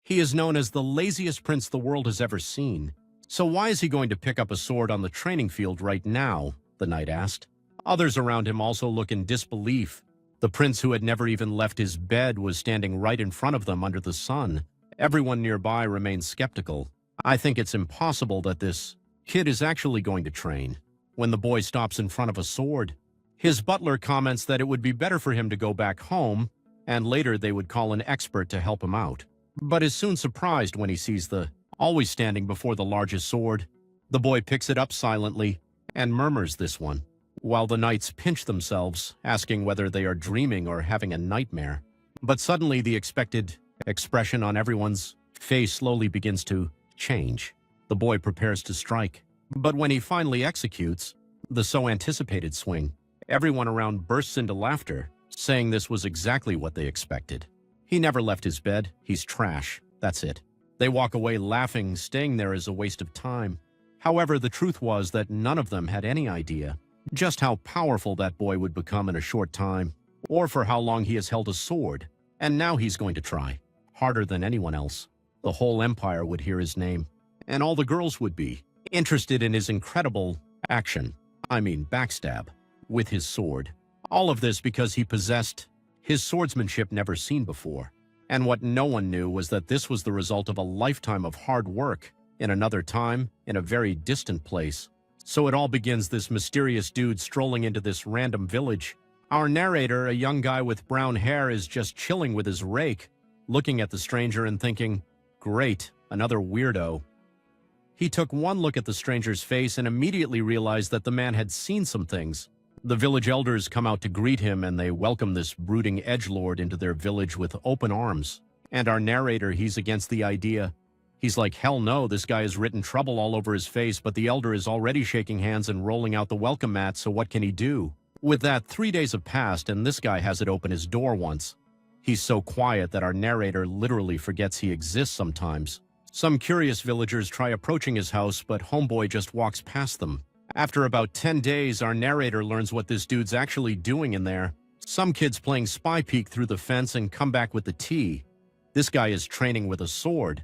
He is known as the laziest prince the world has ever seen. So why is he going to pick up a sword on the training field right now? The knight asked. Others around him also look in disbelief. The prince, who had never even left his bed, was standing right in front of them under the sun. Everyone nearby remains skeptical. I think it's impossible that this kid is actually going to train. When the boy stops in front of a sword, his butler comments that it would be better for him to go back home, and later they would call an expert to help him out. But is soon surprised when he sees the always standing before the largest sword. The boy picks it up silently and murmurs this one, while the knights pinch themselves, asking whether they are dreaming or having a nightmare. But suddenly the expected expression on everyone's face slowly begins to change. The boy prepares to strike. But when he finally executes the so anticipated swing, everyone around bursts into laughter, saying this was exactly what they expected. He never left his bed. He's trash. That's it. They walk away laughing. Staying there is a waste of time. However, the truth was that none of them had any idea just how powerful that boy would become in a short time, or for how long he has held a sword. And now he's going to try harder than anyone else. The whole empire would hear his name, and all the girls would be interested in his incredible backstab, with his sword. All of this because he possessed his swordsmanship never seen before. And what no one knew was that this was the result of a lifetime of hard work, in another time, in a very distant place. So it all begins this mysterious dude strolling into this random village. Our narrator, a young guy with brown hair, is just chilling with his rake, looking at the stranger and thinking, great, another weirdo. He took one look at the stranger's face and immediately realized that the man had seen some things. The village elders come out to greet him, and they welcome this brooding edgelord into their village with open arms. And our narrator, he's against the idea. He's like, hell no, this guy has written trouble all over his face, but the elder is already shaking hands and rolling out the welcome mat, so what can he do? With that, 3 days have passed, and this guy hasn't opened his door once. He's so quiet that our narrator literally forgets he exists sometimes. Some curious villagers try approaching his house, but homeboy just walks past them. After about 10 days, our narrator learns what this dude's actually doing in there. Some kids playing spy peek through the fence and come back with the tea. This guy is training with a sword.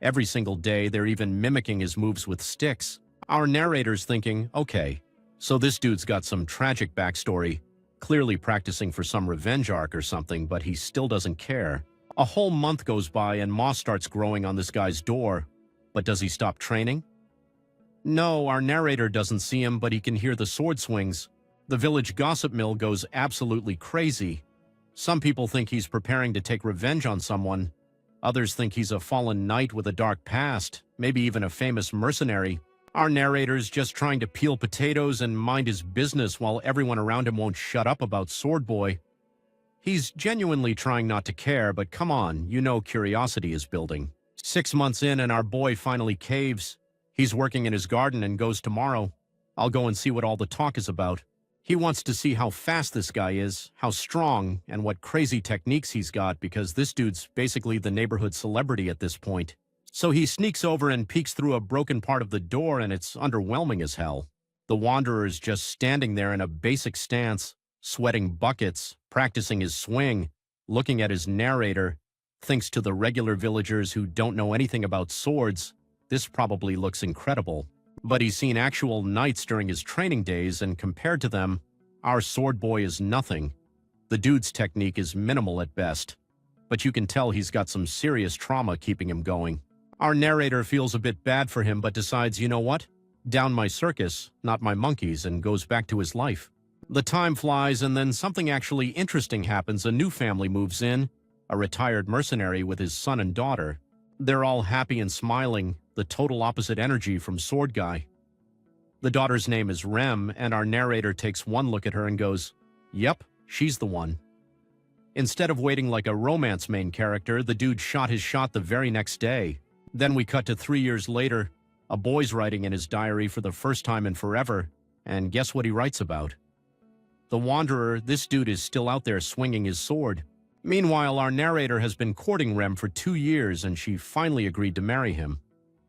Every single day, they're even mimicking his moves with sticks. Our narrator's thinking, okay, so this dude's got some tragic backstory, clearly practicing for some revenge arc or something, but he still doesn't care. A whole month goes by and moss starts growing on this guy's door. But does he stop training? No, our narrator doesn't see him, but he can hear the sword swings. The village gossip mill goes absolutely crazy. Some people think he's preparing to take revenge on someone. Others think he's a fallen knight with a dark past, maybe even a famous mercenary. Our narrator's just trying to peel potatoes and mind his business while everyone around him won't shut up about Sword Boy. He's genuinely trying not to care, but come on, you know curiosity is building. 6 months in and our boy finally caves. He's working in his garden and goes tomorrow. I'll go and see what all the talk is about. He wants to see how fast this guy is, how strong, and what crazy techniques he's got, because this dude's basically the neighborhood celebrity at this point. So he sneaks over and peeks through a broken part of the door, and it's underwhelming as hell. The wanderer is just standing there in a basic stance, sweating buckets, practicing his swing, looking at his narrator, thinks to the regular villagers who don't know anything about swords, this probably looks incredible. But he's seen actual knights during his training days, and compared to them, our sword boy is nothing. The dude's technique is minimal at best, but you can tell he's got some serious trauma keeping him going. Our narrator feels a bit bad for him, but decides, you know what? Down my circus, not my monkeys, and goes back to his life. The time flies, and then something actually interesting happens. A new family moves in, a retired mercenary with his son and daughter. They're all happy and smiling, the total opposite energy from Sword Guy. The daughter's name is Rem, and our narrator takes one look at her and goes, yep, she's the one. Instead of waiting like a romance main character, the dude shot his shot the very next day. Then we cut to 3 years later. A boy's writing in his diary for the first time in forever, and guess what he writes about? The Wanderer. This dude is still out there swinging his sword. Meanwhile, our narrator has been courting Rem for 2 years, and she finally agreed to marry him.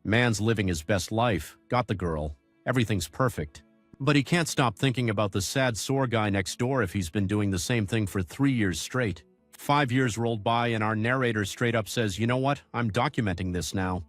Man's living his best life, got the girl, everything's perfect. But he can't stop thinking about the sad sore guy next door if he's been doing the same thing for 3 years straight. 5 years rolled by and our narrator straight up says, you know what, I'm documenting this now.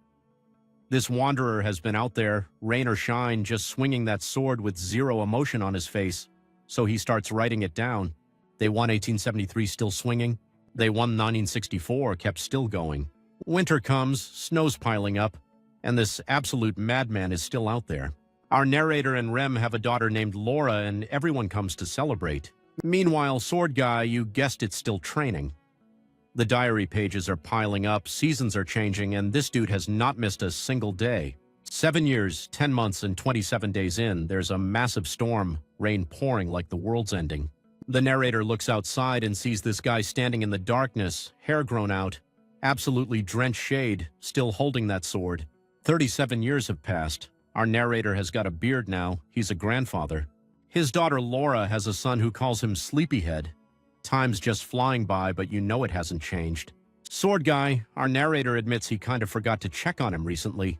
This wanderer has been out there, rain or shine, just swinging that sword with zero emotion on his face. So he starts writing it down. They won 1873, still swinging. They won 1964, kept still going. Winter comes, snow's piling up, and this absolute madman is still out there. Our narrator and Rem have a daughter named Laura, and everyone comes to celebrate. Meanwhile, Sword Guy, you guessed it, still training. The diary pages are piling up, seasons are changing, and this dude has not missed a single day. 7 years, 10 months, and 27 days in, there's a massive storm, rain pouring like the world's ending. The narrator looks outside and sees this guy standing in the darkness, hair grown out, absolutely drenched shade, still holding that sword. 37 years have passed. Our narrator has got a beard now. He's a grandfather. His daughter Laura has a son who calls him Sleepyhead. Time's just flying by, but you know it hasn't changed. Sword Guy, our narrator admits he kind of forgot to check on him recently.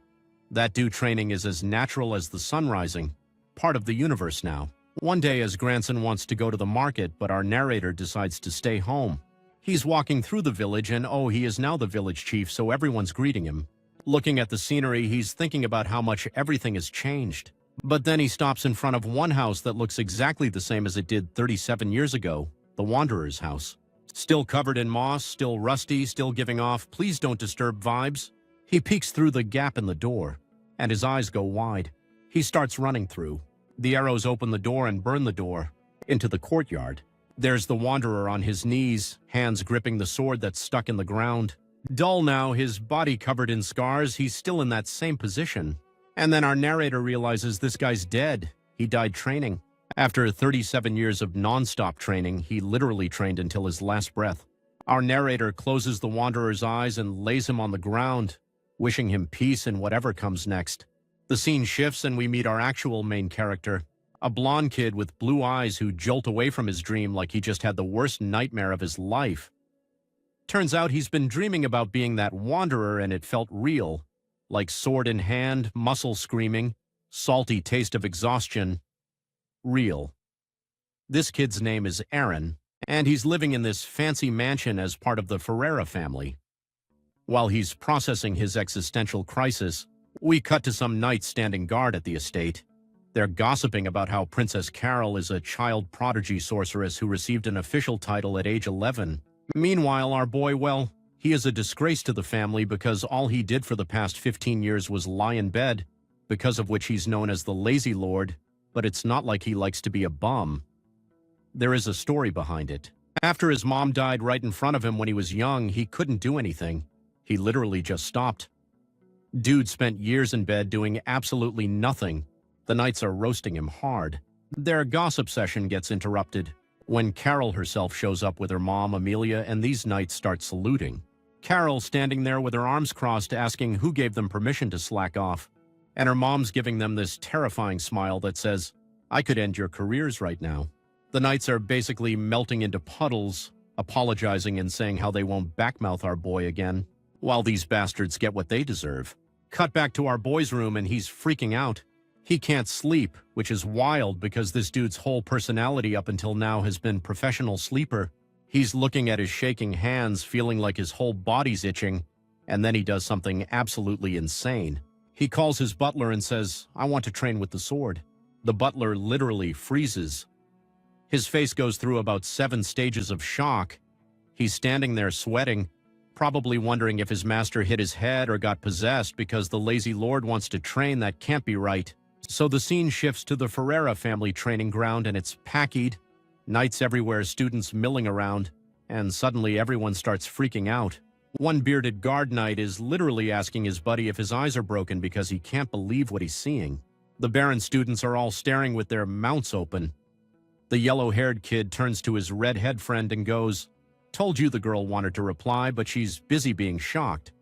That dude training is as natural as the sun rising. Part of the universe now. One day his grandson wants to go to the market, but our narrator decides to stay home. He's walking through the village and he is now the village chief, so everyone's greeting him. Looking at the scenery, he's thinking about how much everything has changed. But then he stops in front of one house that looks exactly the same as it did 37 years ago. The Wanderer's house. Still covered in moss, still rusty, still giving off "please don't disturb" vibes. He peeks through the gap in the door, and his eyes go wide. He starts running through. The arrows open the door and burn the door. Into the courtyard. There's the Wanderer on his knees, hands gripping the sword that's stuck in the ground. Dull now, his body covered in scars, he's still in that same position. And then our narrator realizes this guy's dead. He died training. After 37 years of non-stop training, he literally trained until his last breath. Our narrator closes the Wanderer's eyes and lays him on the ground, wishing him peace in whatever comes next. The scene shifts and we meet our actual main character, a blonde kid with blue eyes who jolt away from his dream like he just had the worst nightmare of his life. Turns out he's been dreaming about being that wanderer and it felt real, like sword in hand, muscle screaming, salty taste of exhaustion. Real. This kid's name is Aaron, and he's living in this fancy mansion as part of the Ferreira family. While he's processing his existential crisis, we cut to some knights standing guard at the estate. They're gossiping about how Princess Carol is a child prodigy sorceress who received an official title at age 11. Meanwhile, our boy, well, he is a disgrace to the family because all he did for the past 15 years was lie in bed, because of which he's known as the Lazy Lord. But it's not like he likes to be a bum. There is a story behind it. After his mom died right in front of him when he was young, he couldn't do anything. He literally just stopped. Dude spent years in bed doing absolutely nothing. The knights are roasting him hard. Their gossip session gets interrupted when Carol herself shows up with her mom, Amelia, and these knights start saluting. Carol standing there with her arms crossed asking who gave them permission to slack off. And her mom's giving them this terrifying smile that says, I could end your careers right now. The knights are basically melting into puddles, apologizing and saying how they won't backmouth our boy again, while these bastards get what they deserve. Cut back to our boy's room and he's freaking out. He can't sleep, which is wild because this dude's whole personality up until now has been professional sleeper. He's looking at his shaking hands, feeling like his whole body's itching, and then he does something absolutely insane. He calls his butler and says, I want to train with the sword. The butler literally freezes. His face goes through about 7 stages of shock. He's standing there sweating, probably wondering if his master hit his head or got possessed because the lazy lord wants to train. That can't be right. So the scene shifts to the Ferreira family training ground and it's packed. Knights everywhere, students milling around, and suddenly everyone starts freaking out. One bearded guard knight is literally asking his buddy if his eyes are broken because he can't believe what he's seeing. The Baron students are all staring with their mouths open. The yellow-haired kid turns to his red-head friend and goes, Told you the girl wanted to reply, but she's busy being shocked.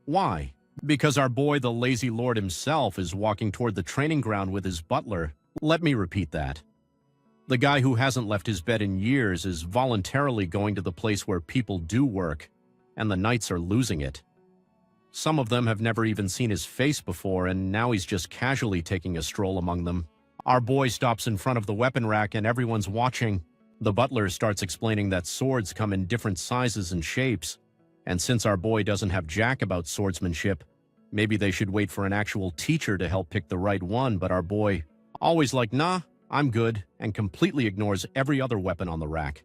Why? Because our boy, the lazy lord himself, is walking toward the training ground with his butler. Let me repeat that. The guy who hasn't left his bed in years is voluntarily going to the place where people do work, and the knights are losing it. Some of them have never even seen his face before, and now he's just casually taking a stroll among them. Our boy stops in front of the weapon rack and everyone's watching. The butler starts explaining that swords come in different sizes and shapes, and since our boy doesn't have jack about swordsmanship, maybe they should wait for an actual teacher to help pick the right one, but our boy, always like, nah, I'm good, and completely ignores every other weapon on the rack.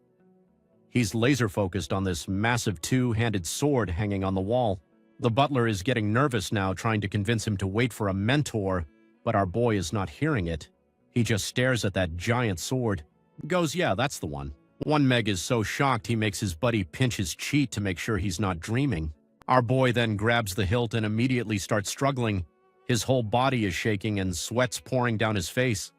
He's laser-focused on this massive two-handed sword hanging on the wall. The butler is getting nervous now, trying to convince him to wait for a mentor, but our boy is not hearing it. He just stares at that giant sword. Goes, yeah, that's the one. One Meg is so shocked he makes his buddy pinch his cheek to make sure he's not dreaming. Our boy then grabs the hilt and immediately starts struggling. His whole body is shaking and sweat's pouring down his face.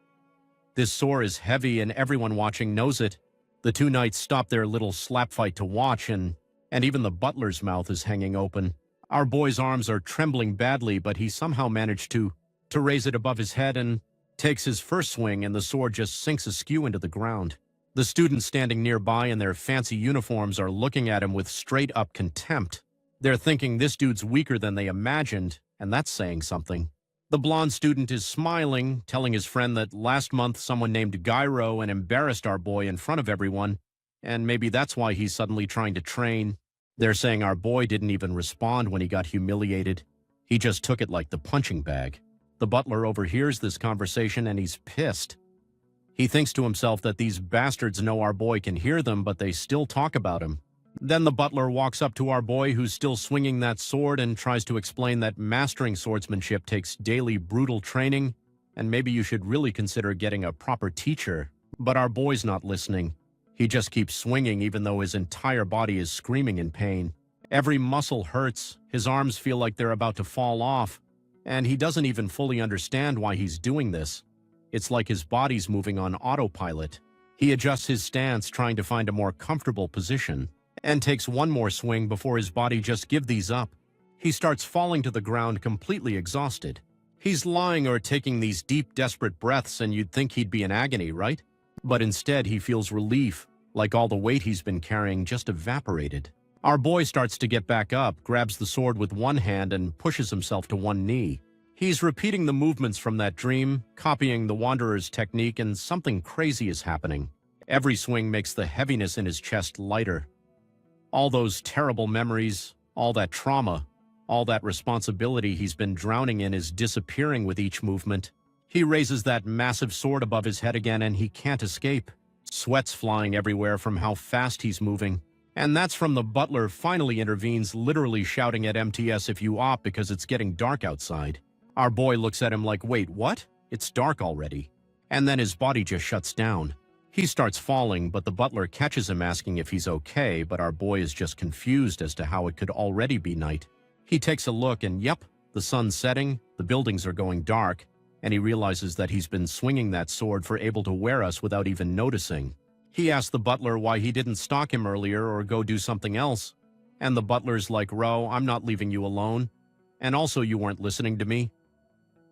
This sword is heavy and everyone watching knows it. The two knights stop their little slap fight to watch, and even the butler's mouth is hanging open. Our boy's arms are trembling badly, but he somehow managed to raise it above his head and takes his first swing, and the sword just sinks askew into the ground. The students standing nearby in their fancy uniforms are looking at him with straight-up contempt. They're thinking this dude's weaker than they imagined, and that's saying something. The blonde student is smiling, telling his friend that last month someone named Gyro and embarrassed our boy in front of everyone, and maybe that's why he's suddenly trying to train. They're saying our boy didn't even respond when he got humiliated. He just took it like the punching bag. The butler overhears this conversation and he's pissed. He thinks to himself that these bastards know our boy can hear them, but they still talk about him. Then the butler walks up to our boy who's still swinging that sword and tries to explain that mastering swordsmanship takes daily brutal training, and maybe you should really consider getting a proper teacher. But our boy's not listening. He just keeps swinging even though his entire body is screaming in pain. Every muscle hurts, his arms feel like they're about to fall off, and he doesn't even fully understand why he's doing this. It's like his body's moving on autopilot. He adjusts his stance, trying to find a more comfortable position, and takes one more swing before his body just gives these up. He starts falling to the ground completely exhausted. He's lying or taking these deep, desperate breaths, and you'd think he'd be in agony, right? But instead, he feels relief, like all the weight he's been carrying just evaporated. Our boy starts to get back up, grabs the sword with one hand, and pushes himself to one knee. He's repeating the movements from that dream, copying the Wanderer's technique, and something crazy is happening. Every swing makes the heaviness in his chest lighter. All those terrible memories, all that trauma, all that responsibility he's been drowning in is disappearing with each movement. He raises that massive sword above his head again and he can't escape. Sweat's flying everywhere from how fast he's moving. And that's from the butler finally intervenes, literally shouting at MTS if you op because it's getting dark outside. Our boy looks at him like, wait, what? It's dark already. And then his body just shuts down. He starts falling, but the butler catches him asking if he's okay, but our boy is just confused as to how it could already be night. He takes a look and yep, the sun's setting, the buildings are going dark, and he realizes that he's been swinging that sword for able to wear us without even noticing. He asks the butler why he didn't stalk him earlier or go do something else. And the butler's like, Ro, I'm not leaving you alone. And also you weren't listening to me.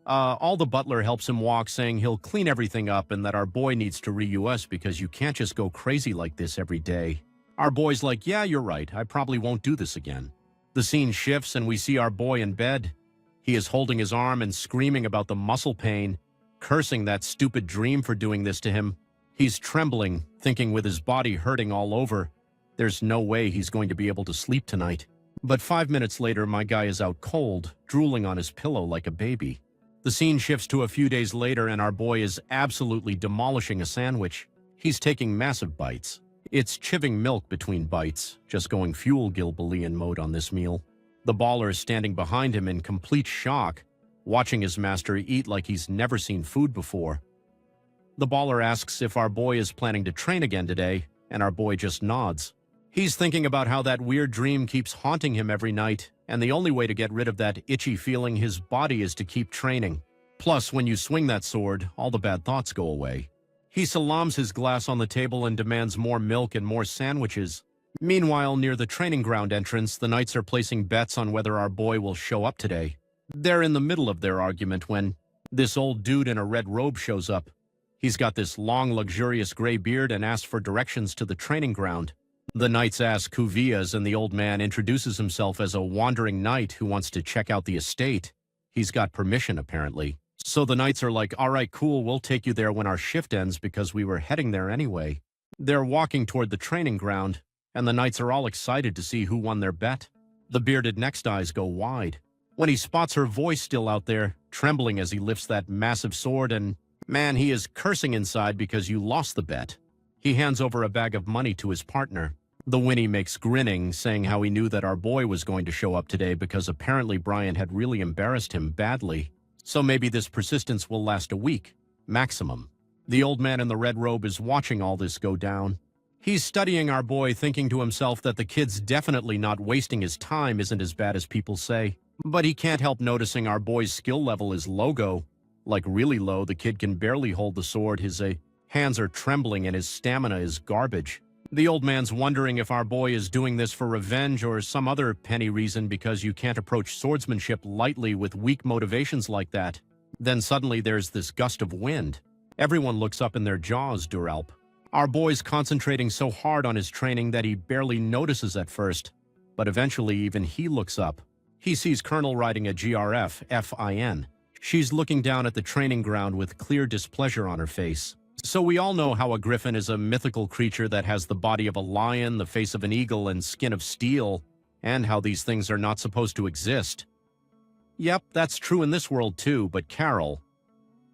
All the butler helps him walk, saying he'll clean everything up and that our boy needs to re-US because you can't just go crazy like this every day. Our boy's like, yeah, you're right. I probably won't do this again. The scene shifts and we see our boy in bed. He is holding his arm and screaming about the muscle pain, cursing that stupid dream for doing this to him. He's trembling, thinking with his body hurting all over, there's no way he's going to be able to sleep tonight. But 5 minutes later, my guy is out cold, drooling on his pillow like a baby. The scene shifts to a few days later and our boy is absolutely demolishing a sandwich. He's taking massive bites. It's chiving milk between bites, just going fuel Gilbelian mode on this meal. The baller is standing behind him in complete shock, watching his master eat like he's never seen food before. The baller asks if our boy is planning to train again today, and our boy just nods. He's thinking about how that weird dream keeps haunting him every night, and the only way to get rid of that itchy feeling his body is to keep training. Plus, when you swing that sword, all the bad thoughts go away. He salams his glass on the table and demands more milk and more sandwiches. Meanwhile, near the training ground entrance, the knights are placing bets on whether our boy will show up today. They're in the middle of their argument when this old dude in a red robe shows up. He's got this long, luxurious gray beard and asks for directions to the training ground. The knights ask who Vias, and the old man introduces himself as a wandering knight who wants to check out the estate. He's got permission, apparently. So the knights are like, all right, cool, we'll take you there when our shift ends because we were heading there anyway. They're walking toward the training ground, and the knights are all excited to see who won their bet. The bearded next eyes go wide when he spots her voice still out there, trembling as he lifts that massive sword, and man, he is cursing inside because you lost the bet. He hands over a bag of money to his partner. The Winnie makes grinning, saying how he knew that our boy was going to show up today because apparently Brian had really embarrassed him badly. So maybe this persistence will last a week, maximum. The old man in the red robe is watching all this go down. He's studying our boy, thinking to himself that the kid's definitely not wasting his time isn't as bad as people say. But he can't help noticing our boy's skill level is low, like really low. The kid can barely hold the sword, his hands are trembling, and his stamina is garbage. The old man's wondering if our boy is doing this for revenge or some other penny reason, because you can't approach swordsmanship lightly with weak motivations like that. Then suddenly there's this gust of wind. Everyone looks up in their jaws, Duralp. Our boy's concentrating so hard on his training that he barely notices at first, but eventually even he looks up. He sees Colonel riding a GRF FIN. She's looking down at the training ground with clear displeasure on her face. So we all know how a griffin is a mythical creature that has the body of a lion, the face of an eagle, and skin of steel, and how these things are not supposed to exist. Yep, that's true in this world too, but Carol,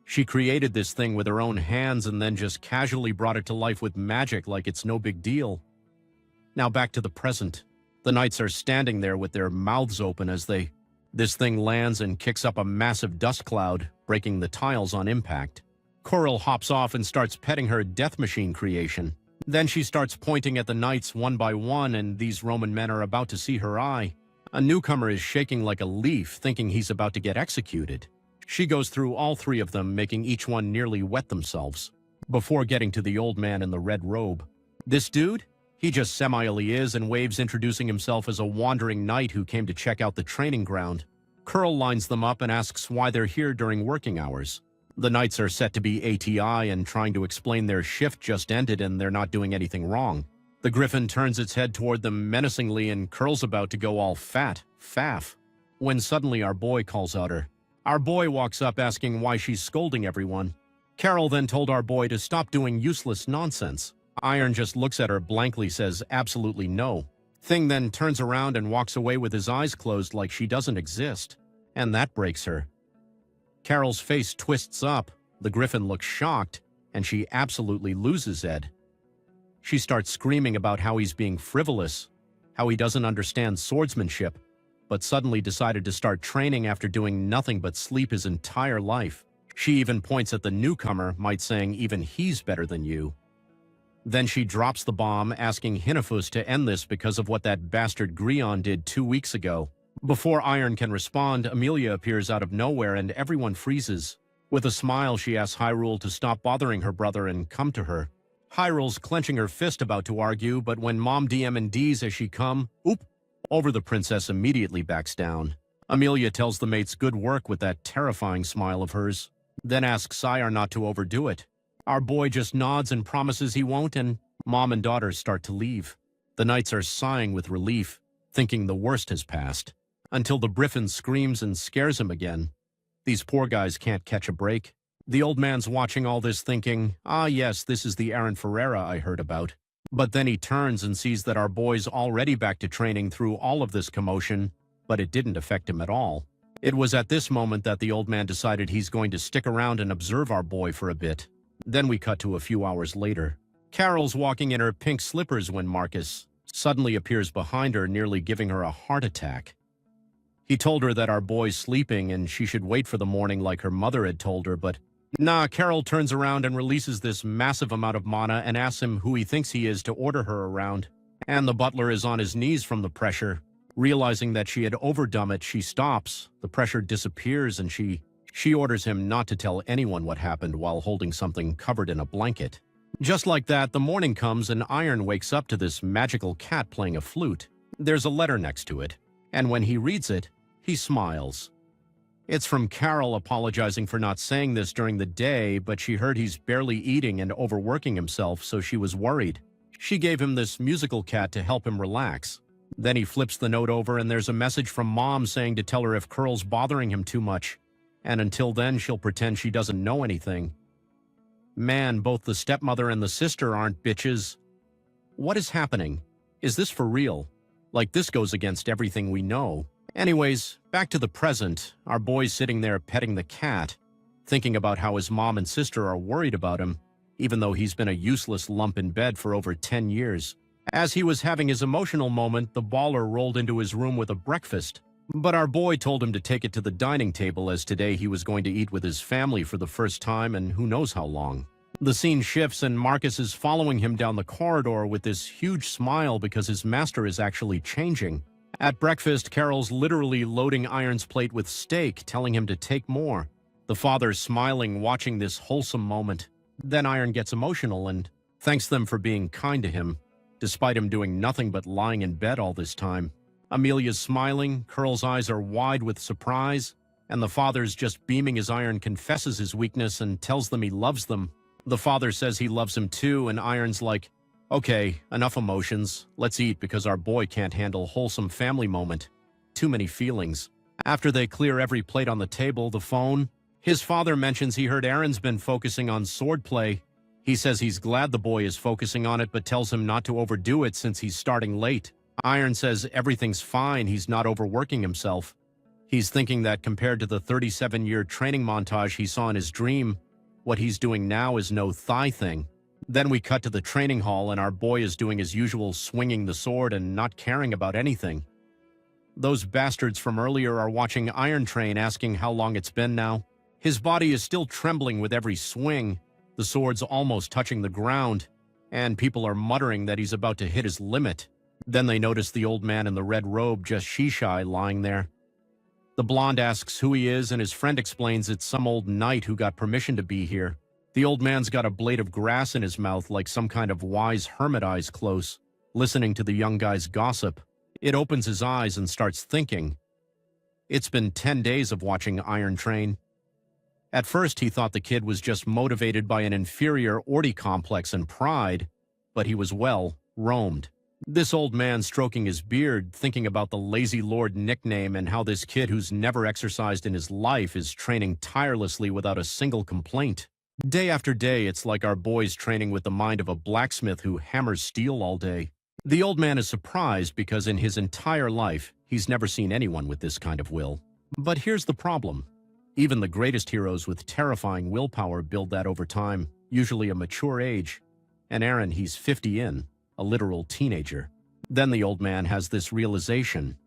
she created this thing with her own hands and then just casually brought it to life with magic like it's no big deal. Now back to the present. The knights are standing there with their mouths open as this thing lands and kicks up a massive dust cloud, breaking the tiles on impact. Coral hops off and starts petting her death machine creation. Then she starts pointing at the knights one by one, and these Roman men are about to see her eye. A newcomer is shaking like a leaf, thinking he's about to get executed. She goes through all three of them, making each one nearly wet themselves, before getting to the old man in the red robe. This dude? He just semi-ally is and waves, introducing himself as a wandering knight who came to check out the training ground. Curl lines them up and asks why they're here during working hours. The knights are set to be ATI and trying to explain their shift just ended and they're not doing anything wrong. The griffin turns its head toward them menacingly and Curl's about to go all faff, when suddenly our boy calls out her. Our boy walks up asking why she's scolding everyone. Carol then told our boy to stop doing useless nonsense. Iron just looks at her blankly, says absolutely no. Thing then turns around and walks away with his eyes closed like she doesn't exist. And that breaks her. Carol's face twists up, the griffin looks shocked, and she absolutely loses Ed. She starts screaming about how he's being frivolous, how he doesn't understand swordsmanship, but suddenly decided to start training after doing nothing but sleep his entire life. She even points at the newcomer, might saying even he's better than you. Then she drops the bomb, asking Hinefus to end this because of what that bastard Grion did 2 weeks ago. Before Iron can respond, Amelia appears out of nowhere and everyone freezes. With a smile, she asks Hyrule to stop bothering her brother and come to her. Hyrule's clenching her fist about to argue, but when Mom DM and D's as she come, over the princess immediately backs down. Amelia tells the mates good work with that terrifying smile of hers, then asks Sire not to overdo it. Our boy just nods and promises he won't, and Mom and daughter start to leave. The knights are sighing with relief, thinking the worst has passed, until the griffin screams and scares him again. These poor guys can't catch a break. The old man's watching all this thinking, ah yes, this is the Aaron Ferreira I heard about. But then he turns and sees that our boy's already back to training through all of this commotion, but it didn't affect him at all. It was at this moment that the old man decided he's going to stick around and observe our boy for a bit. Then we cut to a few hours later. Carol's walking in her pink slippers when Marcus suddenly appears behind her, nearly giving her a heart attack. He told her that our boy's sleeping and she should wait for the morning like her mother had told her, but nah, Carol turns around and releases this massive amount of mana and asks him who he thinks he is to order her around. And the butler is on his knees from the pressure. Realizing that she had overdone it, she stops, the pressure disappears, and she orders him not to tell anyone what happened while holding something covered in a blanket. Just like that, the morning comes and Iron wakes up to this magical cat playing a flute. There's a letter next to it, and when he reads it, he smiles. It's from Carol apologizing for not saying this during the day, but she heard he's barely eating and overworking himself, so she was worried. She gave him this musical cat to help him relax. Then he flips the note over and there's a message from Mom saying to tell her if Curl's bothering him too much. And until then, she'll pretend she doesn't know anything. Man, both the stepmother and the sister aren't bitches. What is happening? Is this for real? Like, this goes against everything we know. Anyways, back to the present. Our boy's sitting there petting the cat, thinking about how his mom and sister are worried about him, even though he's been a useless lump in bed for over 10 years. As he was having his emotional moment, the baller rolled into his room with a breakfast. But our boy told him to take it to the dining table, as today he was going to eat with his family for the first time and who knows how long. The scene shifts and Marcus is following him down the corridor with this huge smile because his master is actually changing. At breakfast, Carol's literally loading Iron's plate with steak, telling him to take more. The father's smiling, watching this wholesome moment. Then Iron gets emotional and thanks them for being kind to him, despite him doing nothing but lying in bed all this time. Amelia's smiling, Curl's eyes are wide with surprise, and the father's just beaming as Iron confesses his weakness and tells them he loves them. The father says he loves him too, and Iron's like, okay, enough emotions. Let's eat because our boy can't handle wholesome family moment. Too many feelings. After they clear every plate on the table, the phone. His father mentions he heard Aaron's been focusing on swordplay. He says he's glad the boy is focusing on it, but tells him not to overdo it since he's starting late. Iron says everything's fine, he's not overworking himself. He's thinking that compared to the 37-year training montage he saw in his dream, what he's doing now is no thigh thing. Then we cut to the training hall and our boy is doing his usual swinging the sword and not caring about anything. Those bastards from earlier are watching Iron train, asking how long it's been now. His body is still trembling with every swing. The sword's almost touching the ground, and people are muttering that he's about to hit his limit. Then they notice the old man in the red robe, just Shishai, lying there. The blonde asks who he is, and his friend explains it's some old knight who got permission to be here. The old man's got a blade of grass in his mouth like some kind of wise hermit eyes close, listening to the young guy's gossip. It opens his eyes and starts thinking. It's been 10 days of watching Iron Train. At first he thought the kid was just motivated by an inferior orty complex and pride, but he was well roamed. This old man stroking his beard, thinking about the Lazy Lord nickname and how this kid who's never exercised in his life is training tirelessly without a single complaint. Day after day, it's like our boy's training with the mind of a blacksmith who hammers steel all day. The old man is surprised because in his entire life, he's never seen anyone with this kind of will. But here's the problem. Even the greatest heroes with terrifying willpower build that over time, usually a mature age. And Aaron, he's 50 in. A literal teenager. Then the old man has this realization.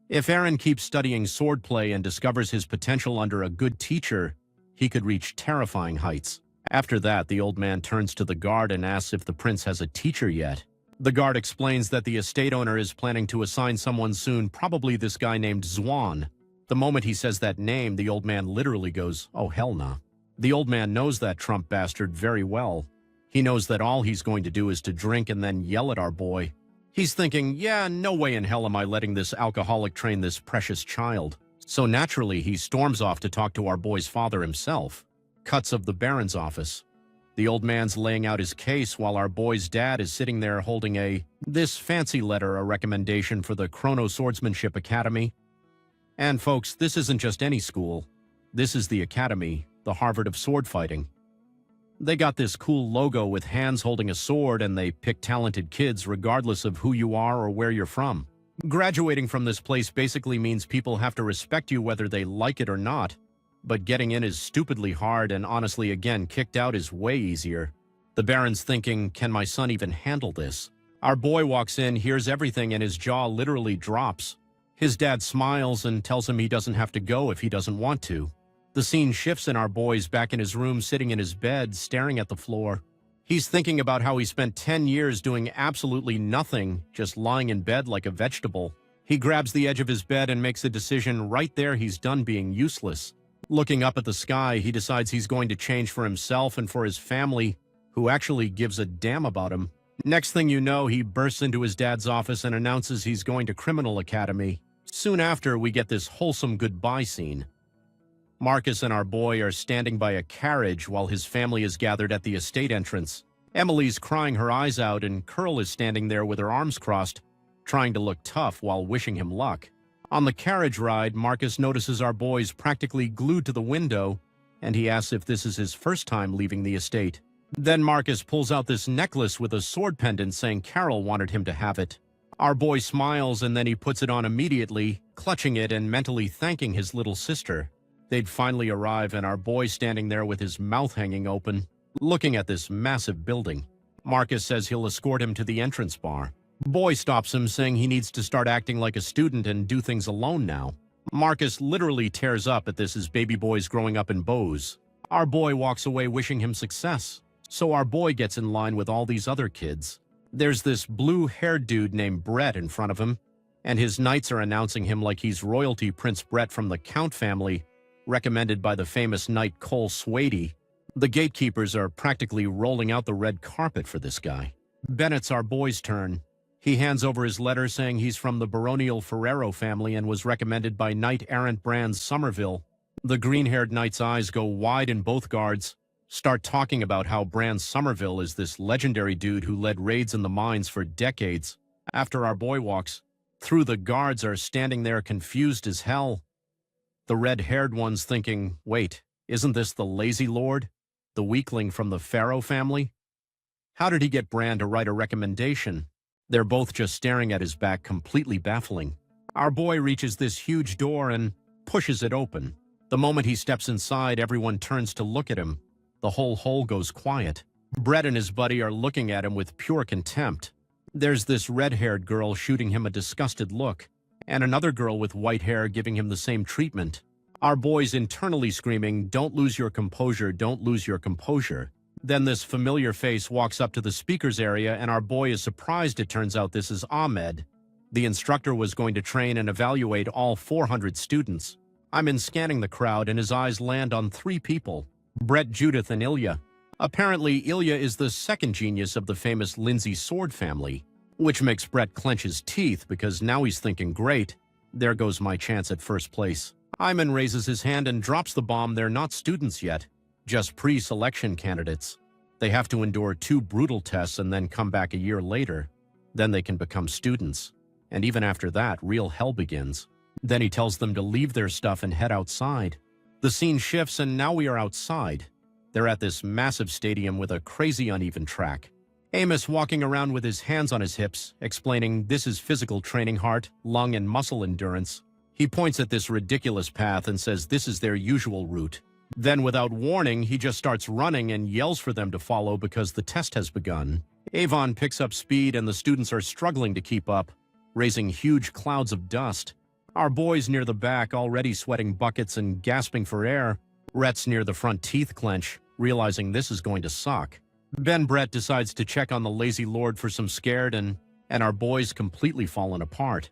If Aaron keeps studying swordplay and discovers his potential under a good teacher, he could reach terrifying heights. After that, the old man turns to the guard and asks if the prince has a teacher yet. The guard explains that the estate owner is planning to assign someone soon, probably this guy named Zwan. The moment he says that name, the old man literally goes, oh hell nah. The old man knows that Trump bastard very well. He knows that all he's going to do is to drink and then yell at our boy. He's thinking, yeah, no way in hell am I letting this alcoholic train this precious child. So naturally, he storms off to talk to our boy's father himself. Cuts of the Baron's office. The old man's laying out his case while our boy's dad is sitting there holding this fancy letter, a recommendation for the Chrono Swordsmanship Academy. And folks, this isn't just any school. This is the academy, the Harvard of sword fighting. They got this cool logo with hands holding a sword, and they pick talented kids regardless of who you are or where you're from. Graduating from this place basically means people have to respect you whether they like it or not. But getting in is stupidly hard, and honestly, again, kicked out is way easier. The Baron's thinking, can my son even handle this? Our boy walks in, hears everything, and his jaw literally drops. His dad smiles and tells him he doesn't have to go if he doesn't want to. The scene shifts and our boy's back in his room, sitting in his bed, staring at the floor. He's thinking about how he spent 10 years doing absolutely nothing, just lying in bed like a vegetable. He grabs the edge of his bed and makes a decision right there he's done being useless. Looking up at the sky, he decides he's going to change for himself and for his family, who actually gives a damn about him. Next thing you know, he bursts into his dad's office and announces he's going to Criminal Academy. Soon after, we get this wholesome goodbye scene. Marcus and our boy are standing by a carriage while his family is gathered at the estate entrance. Emily's crying her eyes out and Curl is standing there with her arms crossed, trying to look tough while wishing him luck. On the carriage ride, Marcus notices our boy's practically glued to the window, and he asks if this is his first time leaving the estate. Then Marcus pulls out this necklace with a sword pendant saying Carol wanted him to have it. Our boy smiles and then he puts it on immediately, clutching it and mentally thanking his little sister. They'd finally arrive and our boy standing there with his mouth hanging open, looking at this massive building. Marcus says he'll escort him to the entrance bar. Boy stops him saying he needs to start acting like a student and do things alone now. Marcus literally tears up at this as baby boy's growing up in bows. Our boy walks away wishing him success. So our boy gets in line with all these other kids. There's this blue-haired dude named Brett in front of him, and his knights are announcing him like he's royalty Prince Brett from the Count family, recommended by the famous knight Cole Swady. The gatekeepers are practically rolling out the red carpet for this guy. Bennett's our boy's turn. He hands over his letter saying he's from the baronial Ferrero family and was recommended by Knight Errant Brands Somerville. The green-haired knight's eyes go wide in both guards, start talking about how Brand Somerville is this legendary dude who led raids in the mines for decades. After our boy walks through, the guards are standing there confused as hell. The red-haired one's thinking, wait, isn't this the lazy lord? The weakling from the Pharaoh family? How did he get Brand to write a recommendation? They're both just staring at his back, completely baffling. Our boy reaches this huge door and pushes it open. The moment he steps inside, everyone turns to look at him. The whole hole goes quiet. Brett and his buddy are looking at him with pure contempt. There's this red-haired girl shooting him a disgusted look, and another girl with white hair giving him the same treatment. Our boy's internally screaming, "Don't lose your composure, don't lose your composure." Then this familiar face walks up to the speakers area, and our boy is surprised. It turns out this is Ahmed. The instructor was going to train and evaluate all 400 students. I'm in scanning the crowd, and his eyes land on 3 people. Brett, Judith, and Ilya. Apparently, Ilya is the second genius of the famous Lindsay sword family, which makes Brett clench his teeth because now he's thinking, great, there goes my chance at first place. Ayman raises his hand and drops the bomb. They're not students yet, just pre-selection candidates. They have to endure 2 brutal tests and then come back a year later. Then they can become students. And even after that, real hell begins. Then he tells them to leave their stuff and head outside. The scene shifts, and now we are outside. They're at this massive stadium with a crazy uneven track. Amos walking around with his hands on his hips, explaining this is physical training, heart, lung, and muscle endurance. He points at this ridiculous path and says this is their usual route. Then, without warning, he just starts running and yells for them to follow because the test has begun. Avon picks up speed, and the students are struggling to keep up, raising huge clouds of dust. Our boy's near the back, already sweating buckets and gasping for air. Rhett's near the front, teeth clench, realizing this is going to suck. Ben Brett decides to check on the lazy lord for some scared, and our boy's completely fallen apart.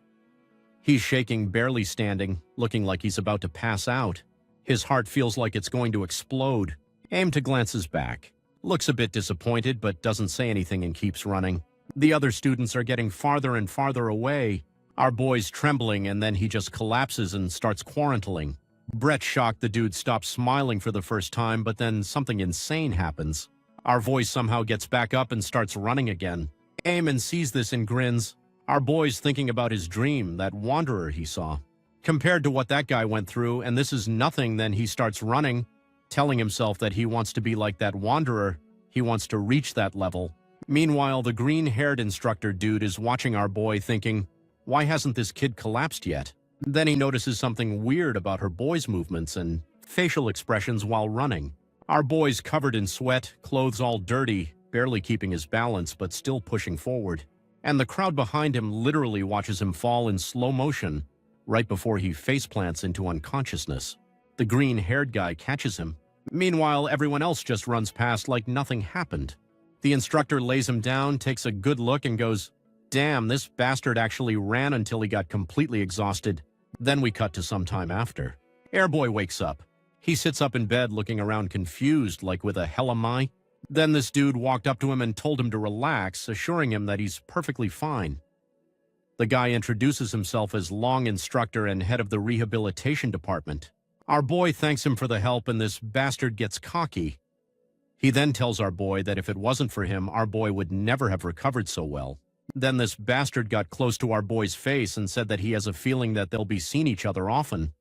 He's shaking, barely standing, looking like he's about to pass out. His heart feels like it's going to explode. Aimta glances back, looks a bit disappointed but doesn't say anything and keeps running. The other students are getting farther and farther away. Our boy's trembling, and then he just collapses and starts quarantining. Brett, shocked, the dude stops smiling for the first time, but then something insane happens. Our voice somehow gets back up and starts running again. Eamon sees this and grins. Our boy's thinking about his dream, that wanderer he saw. Compared to what that guy went through, and this is nothing, then he starts running, telling himself that he wants to be like that wanderer. He wants to reach that level. Meanwhile, the green-haired instructor dude is watching our boy thinking, why hasn't this kid collapsed yet? Then he notices something weird about her boy's movements and facial expressions while running. Our boy's covered in sweat, clothes all dirty, barely keeping his balance but still pushing forward. And the crowd behind him literally watches him fall in slow motion right before he faceplants into unconsciousness. The green-haired guy catches him. Meanwhile, everyone else just runs past like nothing happened. The instructor lays him down, takes a good look, and goes, damn, this bastard actually ran until he got completely exhausted. Then we cut to some time after. Airboy wakes up. He sits up in bed looking around confused, like with a hell am I? Then this dude walked up to him and told him to relax, assuring him that he's perfectly fine. The guy introduces himself as Long Instructor and head of the rehabilitation department. Our boy thanks him for the help, and this bastard gets cocky. He then tells our boy that if it wasn't for him, our boy would never have recovered so well. Then this bastard got close to our boy's face and said that he has a feeling that they'll be seeing each other often.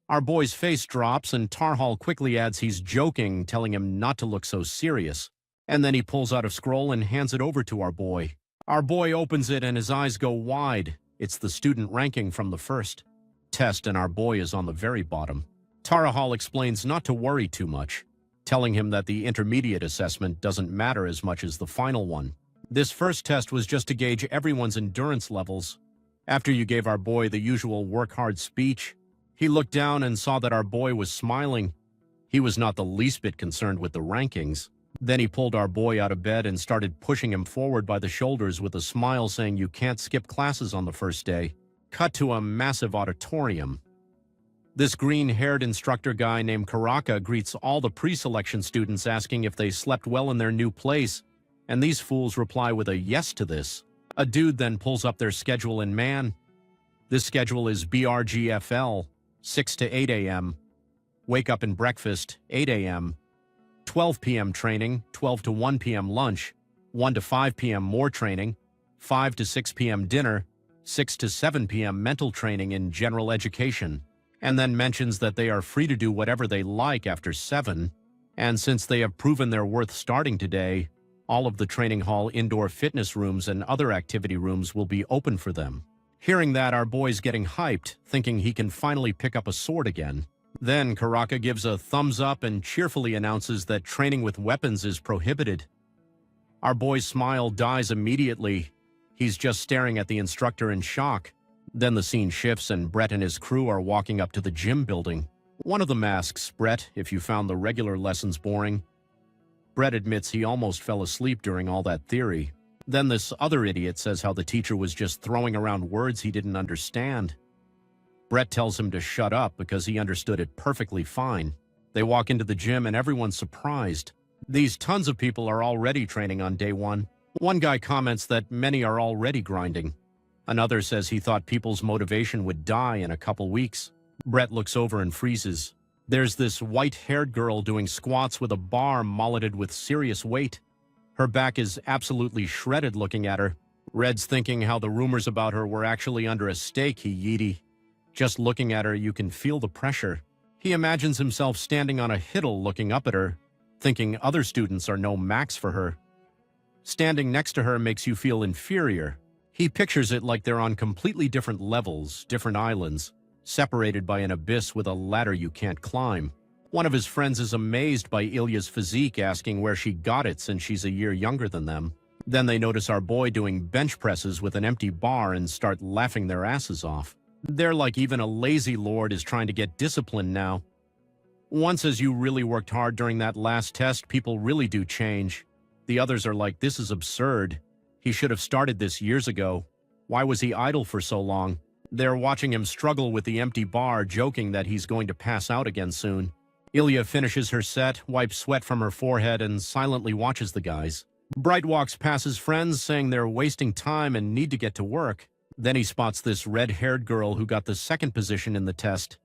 Our boy's face drops and Tarhal quickly adds he's joking, telling him not to look so serious. And then he pulls out a scroll and hands it over to our boy. Our boy opens it and his eyes go wide. It's the student ranking from the first test and our boy is on the very bottom. Tarhal explains not to worry too much, telling him that the intermediate assessment doesn't matter as much as the final one. This first test was just to gauge everyone's endurance levels. After you gave our boy the usual work hard speech, he looked down and saw that our boy was smiling. He was not the least bit concerned with the rankings. Then he pulled our boy out of bed and started pushing him forward by the shoulders with a smile saying you can't skip classes on the first day. Cut to a massive auditorium. This green-haired instructor guy named Karaka greets all the pre-selection students asking if they slept well in their new place, and these fools reply with a yes to this. A dude then pulls up their schedule and man, this schedule is BRGFL, 6 to 8 a.m., wake up and breakfast, 8 a.m., 12 p.m. training, 12 to 1 p.m. lunch, 1 to 5 p.m. more training, 5 to 6 p.m. dinner, 6 to 7 p.m. mental training in general education, and then mentions that they are free to do whatever they like after 7, and since they have proven their worth starting today, all of the training hall indoor fitness rooms and other activity rooms will be open for them. Hearing that, our boy's getting hyped, thinking he can finally pick up a sword again. Then Karaka gives a thumbs up and cheerfully announces that training with weapons is prohibited. Our boy's smile dies immediately. He's just staring at the instructor in shock. Then the scene shifts and Brett and his crew are walking up to the gym building. One of them asks Brett if you found the regular lessons boring. Brett admits he almost fell asleep during all that theory. Then this other idiot says how the teacher was just throwing around words he didn't understand. Brett tells him to shut up because he understood it perfectly fine. They walk into the gym and everyone's surprised. These tons of people are already training on day 1. One guy comments that many are already grinding. Another says he thought people's motivation would die in a couple weeks. Brett looks over and freezes. There's this white-haired girl doing squats with a bar molleted with serious weight. Her back is absolutely shredded looking at her. Red's thinking how the rumors about her were actually under a stake, he yeety. Just looking at her, you can feel the pressure. He imagines himself standing on a hiddle looking up at her, thinking other students are no max for her. Standing next to her makes you feel inferior. He pictures it like they're on completely different levels, different islands, separated by an abyss with a ladder you can't climb. One of his friends is amazed by Ilya's physique, asking where she got it since she's a year younger than them. Then they notice our boy doing bench presses with an empty bar and start laughing their asses off. They're like even a lazy lord is trying to get disciplined now. One says you really worked hard during that last test, people really do change. The others are like, this is absurd. He should have started this years ago. Why was he idle for so long? They're watching him struggle with the empty bar, joking that he's going to pass out again soon. Ilya finishes her set, wipes sweat from her forehead, and silently watches the guys. Bright walks past his friends, saying they're wasting time and need to get to work. Then he spots this red-haired girl who got the second position in the test.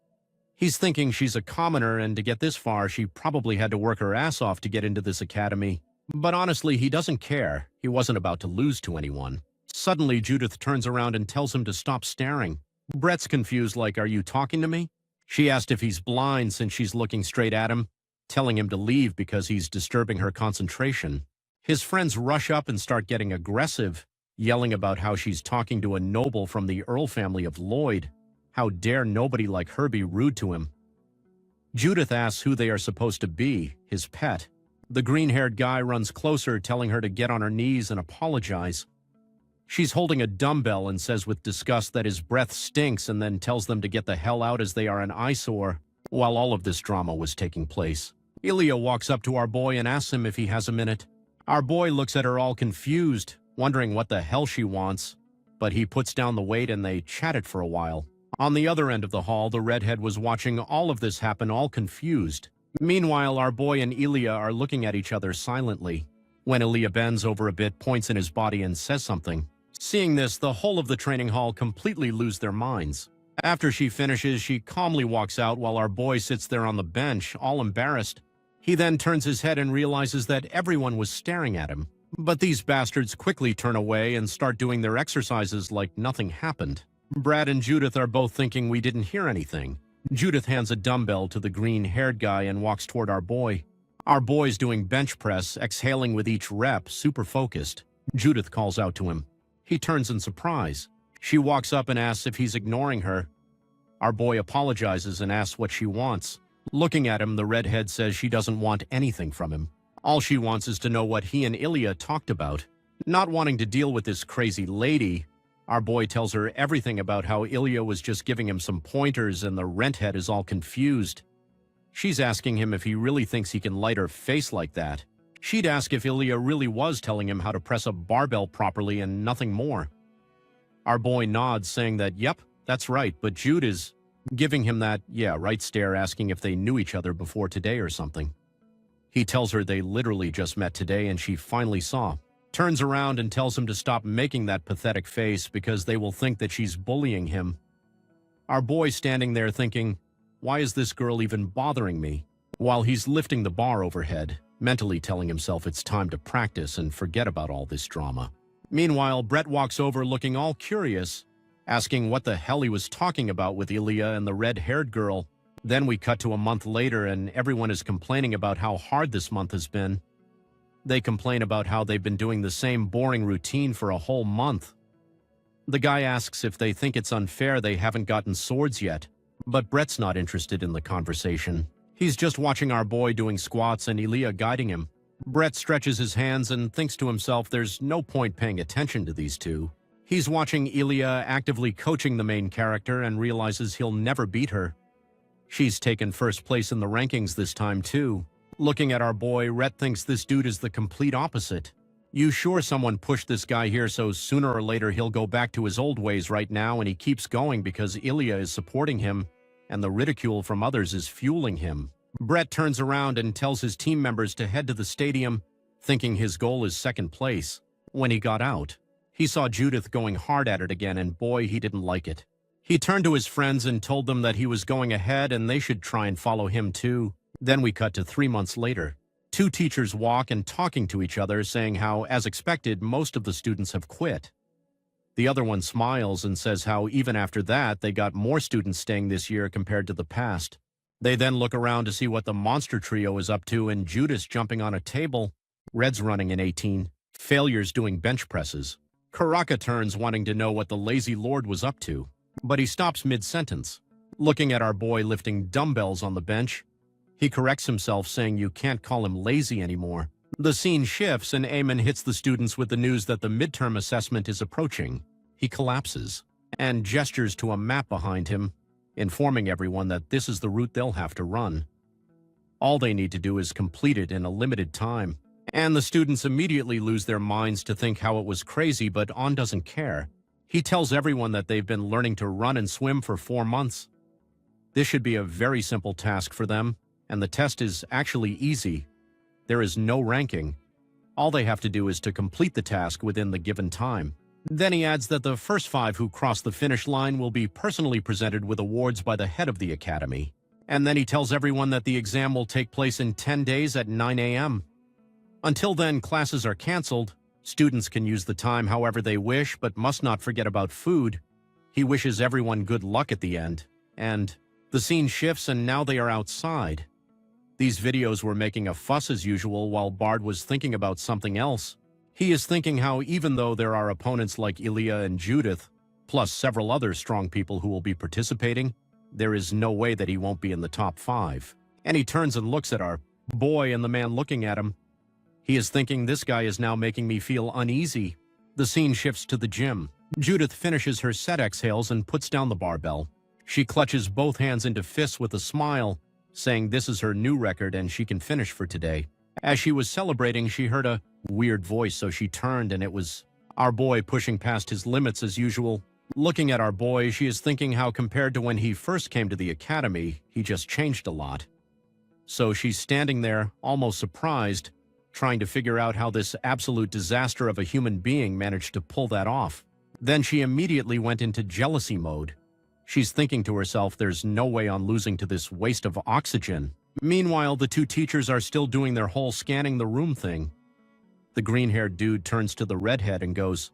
He's thinking she's a commoner, and to get this far, she probably had to work her ass off to get into this academy. But honestly, he doesn't care. He wasn't about to lose to anyone. Suddenly, Judith turns around and tells him to stop staring. Brett's confused, like, are you talking to me? She asked if he's blind since she's looking straight at him, telling him to leave because he's disturbing her concentration. His friends rush up and start getting aggressive, yelling about how she's talking to a noble from the Earl family of Lloyd. How dare nobody like her be rude to him? Judith asks who they are supposed to be, his pet. The green-haired guy runs closer, telling her to get on her knees and apologize. She's holding a dumbbell and says with disgust that his breath stinks and then tells them to get the hell out as they are an eyesore. While all of this drama was taking place, Ilya walks up to our boy and asks him if he has a minute. Our boy looks at her all confused, wondering what the hell she wants, but he puts down the weight and they chatted for a while. On the other end of the hall, the redhead was watching all of this happen, all confused. Meanwhile, our boy and Ilya are looking at each other silently. When Ilya bends over a bit, points in his body and says something. Seeing this, the whole of the training hall completely lose their minds. After she finishes, she calmly walks out while our boy sits there on the bench, all embarrassed. He then turns his head and realizes that everyone was staring at him. But these bastards quickly turn away and start doing their exercises like nothing happened. Brad and Judith are both thinking we didn't hear anything. Judith hands a dumbbell to the green-haired guy and walks toward our boy. Our boy's doing bench press, exhaling with each rep, super focused. Judith calls out to him. He turns in surprise. She walks up and asks if he's ignoring her. Our boy apologizes and asks what she wants. Looking at him, the redhead says she doesn't want anything from him. All she wants is to know what he and Ilya talked about. Not wanting to deal with this crazy lady, our boy tells her everything about how Ilya was just giving him some pointers and the renthead is all confused. She's asking him if he really thinks he can light her face like that. She'd ask if Ilya really was telling him how to press a barbell properly and nothing more. Our boy nods, saying that, yep, that's right, but Jude is giving him that, yeah, right stare, asking if they knew each other before today or something. He tells her they literally just met today and she finally saw. Turns around and tells him to stop making that pathetic face because they will think that she's bullying him. Our boy standing there thinking, why is this girl even bothering me? While he's lifting the bar overhead, mentally telling himself it's time to practice and forget about all this drama. Meanwhile, Brett walks over looking all curious, asking what the hell he was talking about with Ilya and the red-haired girl. Then we cut to a month later and everyone is complaining about how hard this month has been. They complain about how they've been doing the same boring routine for a whole month. The guy asks if they think it's unfair they haven't gotten swords yet, but Brett's not interested in the conversation. He's just watching our boy doing squats and Ilya guiding him. Brett stretches his hands and thinks to himself there's no point paying attention to these two. He's watching Ilya actively coaching the main character and realizes he'll never beat her. She's taken first place in the rankings this time too. Looking at our boy, Rhett thinks this dude is the complete opposite. You sure someone pushed this guy here so sooner or later he'll go back to his old ways right now, and he keeps going because Ilya is supporting him and the ridicule from others is fueling him. Brett turns around and tells his team members to head to the stadium, thinking his goal is second place. When he got out, he saw Judith going hard at it again, and boy, he didn't like it. He turned to his friends and told them that he was going ahead and they should try and follow him too. Then we cut to 3 months later. Two teachers walk and talking to each other, saying how, as expected, most of the students have quit. The other one smiles and says how even after that, they got more students staying this year compared to the past. They then look around to see what the monster trio is up to, and Judas jumping on a table, Red's running in 18, Failures doing bench presses. Karaka turns wanting to know what the lazy lord was up to, but he stops mid-sentence. Looking at our boy lifting dumbbells on the bench, he corrects himself, saying you can't call him lazy anymore. The scene shifts and Eamon hits the students with the news that the midterm assessment is approaching. He collapses and gestures to a map behind him, informing everyone that this is the route they'll have to run. All they need to do is complete it in a limited time. And the students immediately lose their minds to think how it was crazy, but On doesn't care. He tells everyone that they've been learning to run and swim for 4 months. This should be a very simple task for them, and the test is actually easy. There is no ranking. All they have to do is to complete the task within the given time. Then he adds that the first 5 who cross the finish line will be personally presented with awards by the head of the academy. And then he tells everyone that the exam will take place in 10 days at 9 a.m. Until then, classes are canceled. Students can use the time however they wish, but must not forget about food. He wishes everyone good luck at the end. And the scene shifts and now they are outside. These videos were making a fuss as usual while Bard was thinking about something else. He is thinking how even though there are opponents like Ilya and Judith, plus several other strong people who will be participating, there is no way that he won't be in the top 5. And he turns and looks at our boy and the man looking at him. He is thinking this guy is now making me feel uneasy. The scene shifts to the gym. Judith finishes her set exhales and puts down the barbell. She clutches both hands into fists with a smile, saying this is her new record and she can finish for today. As she was celebrating, she heard a weird voice, so she turned and it was our boy pushing past his limits as usual. Looking at our boy, she is thinking how compared to when he first came to the academy, he just changed a lot. So she's standing there, almost surprised, trying to figure out how this absolute disaster of a human being managed to pull that off. Then she immediately went into jealousy mode. She's thinking to herself there's no way on losing to this waste of oxygen. Meanwhile, the two teachers are still doing their whole scanning the room thing. The green-haired dude turns to the redhead and goes,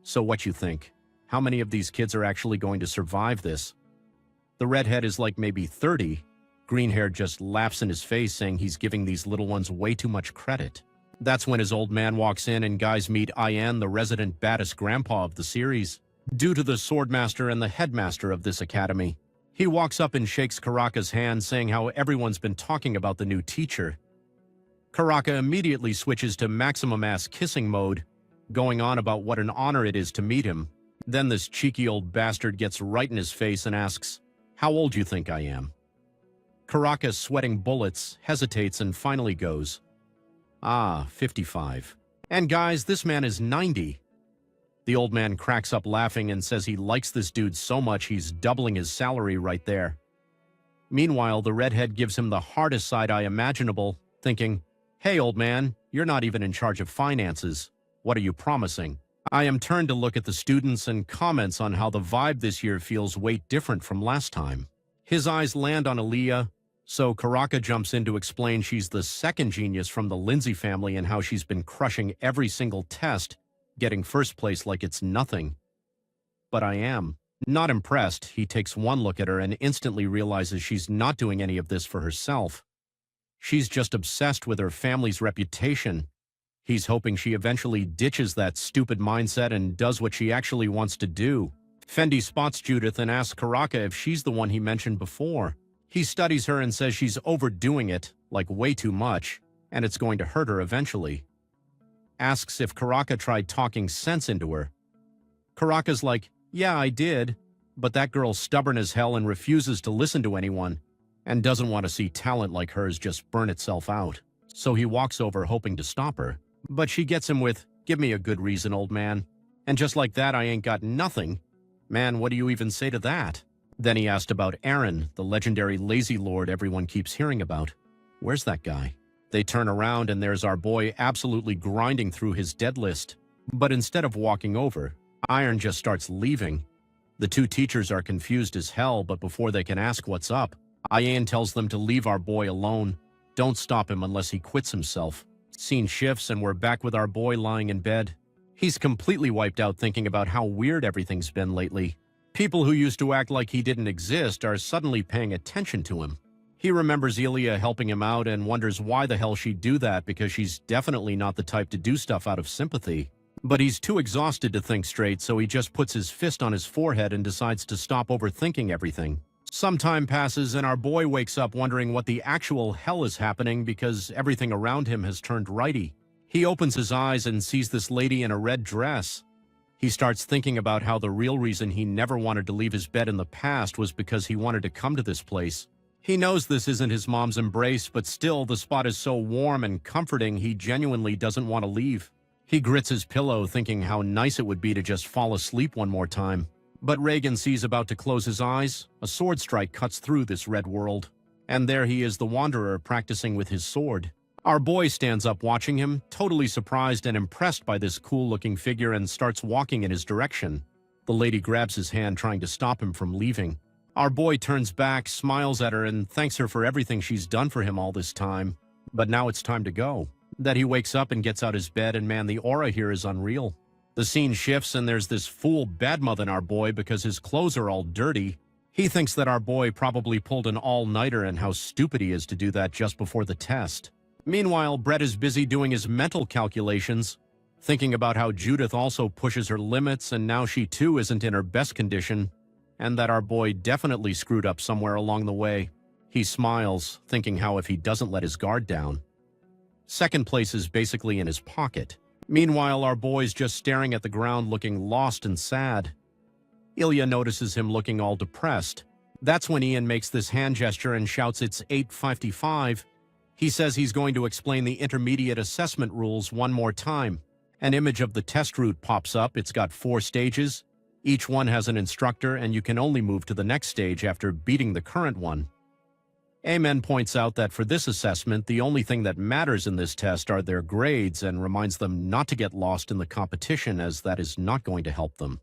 "So what you think? How many of these kids are actually going to survive this?" The redhead is like maybe 30. Green hair just laughs in his face, saying he's giving these little ones way too much credit. That's when his old man walks in and guys meet Ian, the resident baddest grandpa of the series, due to the swordmaster and the headmaster of this academy. He walks up and shakes Karaka's hand, saying how everyone's been talking about the new teacher. Karaka immediately switches to maximum ass kissing mode, going on about what an honor it is to meet him. Then this cheeky old bastard gets right in his face and asks, "How old do you think I am?" Karaka, sweating bullets, hesitates and finally goes, 55. And guys, this man is 90. The old man cracks up laughing and says he likes this dude so much he's doubling his salary right there. Meanwhile, the redhead gives him the hardest side-eye imaginable, thinking, "Hey, old man, you're not even in charge of finances. What are you promising?" I am turned to look at the students and comments on how the vibe this year feels way different from last time. His eyes land on Aaliyah, so Karaka jumps in to explain she's the second genius from the Lindsay family and how she's been crushing every single test, getting first place like it's nothing. But I am not impressed. He takes one look at her and instantly realizes she's not doing any of this for herself. She's just obsessed with her family's reputation. He's hoping she eventually ditches that stupid mindset and does what she actually wants to do. Fendi spots Judith and asks Karaka if she's the one he mentioned before. He studies her and says she's overdoing it, like way too much, and it's going to hurt her eventually. Asks if Karaka tried talking sense into her. Karaka's like, "Yeah, I did, but that girl's stubborn as hell and refuses to listen to anyone, and doesn't want to see talent like hers just burn itself out." So he walks over hoping to stop her. But she gets him with, "Give me a good reason, old man." And just like that, I ain't got nothing. Man, what do you even say to that? Then he asked about Aaron, the legendary lazy lord everyone keeps hearing about. Where's that guy? They turn around and there's our boy absolutely grinding through his dead list. But instead of walking over, Aaron just starts leaving. The two teachers are confused as hell, but before they can ask what's up, Ian tells them to leave our boy alone. Don't stop him unless he quits himself. Scene shifts and we're back with our boy lying in bed. He's completely wiped out thinking about how weird everything's been lately. People who used to act like he didn't exist are suddenly paying attention to him. He remembers Ilya helping him out and wonders why the hell she'd do that, because she's definitely not the type to do stuff out of sympathy. But he's too exhausted to think straight, so he just puts his fist on his forehead and decides to stop overthinking everything. Some time passes and our boy wakes up wondering what the actual hell is happening because everything around him has turned righty. He opens his eyes and sees this lady in a red dress. He starts thinking about how the real reason he never wanted to leave his bed in the past was because he wanted to come to this place. He knows this isn't his mom's embrace, but still the spot is so warm and comforting he genuinely doesn't want to leave. He grits his pillow thinking how nice it would be to just fall asleep one more time. But Reagan sees about to close his eyes. A sword strike cuts through this red world. And there he is, the wanderer, practicing with his sword. Our boy stands up watching him, totally surprised and impressed by this cool-looking figure, and starts walking in his direction. The lady grabs his hand, trying to stop him from leaving. Our boy turns back, smiles at her, and thanks her for everything she's done for him all this time. But now it's time to go. That he wakes up and gets out his bed, and man, the aura here is unreal. The scene shifts, and there's this fool badmouthing our boy because his clothes are all dirty. He thinks that our boy probably pulled an all-nighter and how stupid he is to do that just before the test. Meanwhile, Brett is busy doing his mental calculations, thinking about how Judith also pushes her limits and now she too isn't in her best condition, and that our boy definitely screwed up somewhere along the way. He smiles, thinking how if he doesn't let his guard down. Second place is basically in his pocket. Meanwhile, our boy's just staring at the ground looking lost and sad. Ilya notices him looking all depressed. That's when Ian makes this hand gesture and shouts it's 8:55. He says he's going to explain the intermediate assessment rules one more time. An image of the test route pops up. It's got 4 stages. Each one has an instructor, and you can only move to the next stage after beating the current one. Amen points out that for this assessment, the only thing that matters in this test are their grades, and reminds them not to get lost in the competition, as that is not going to help them.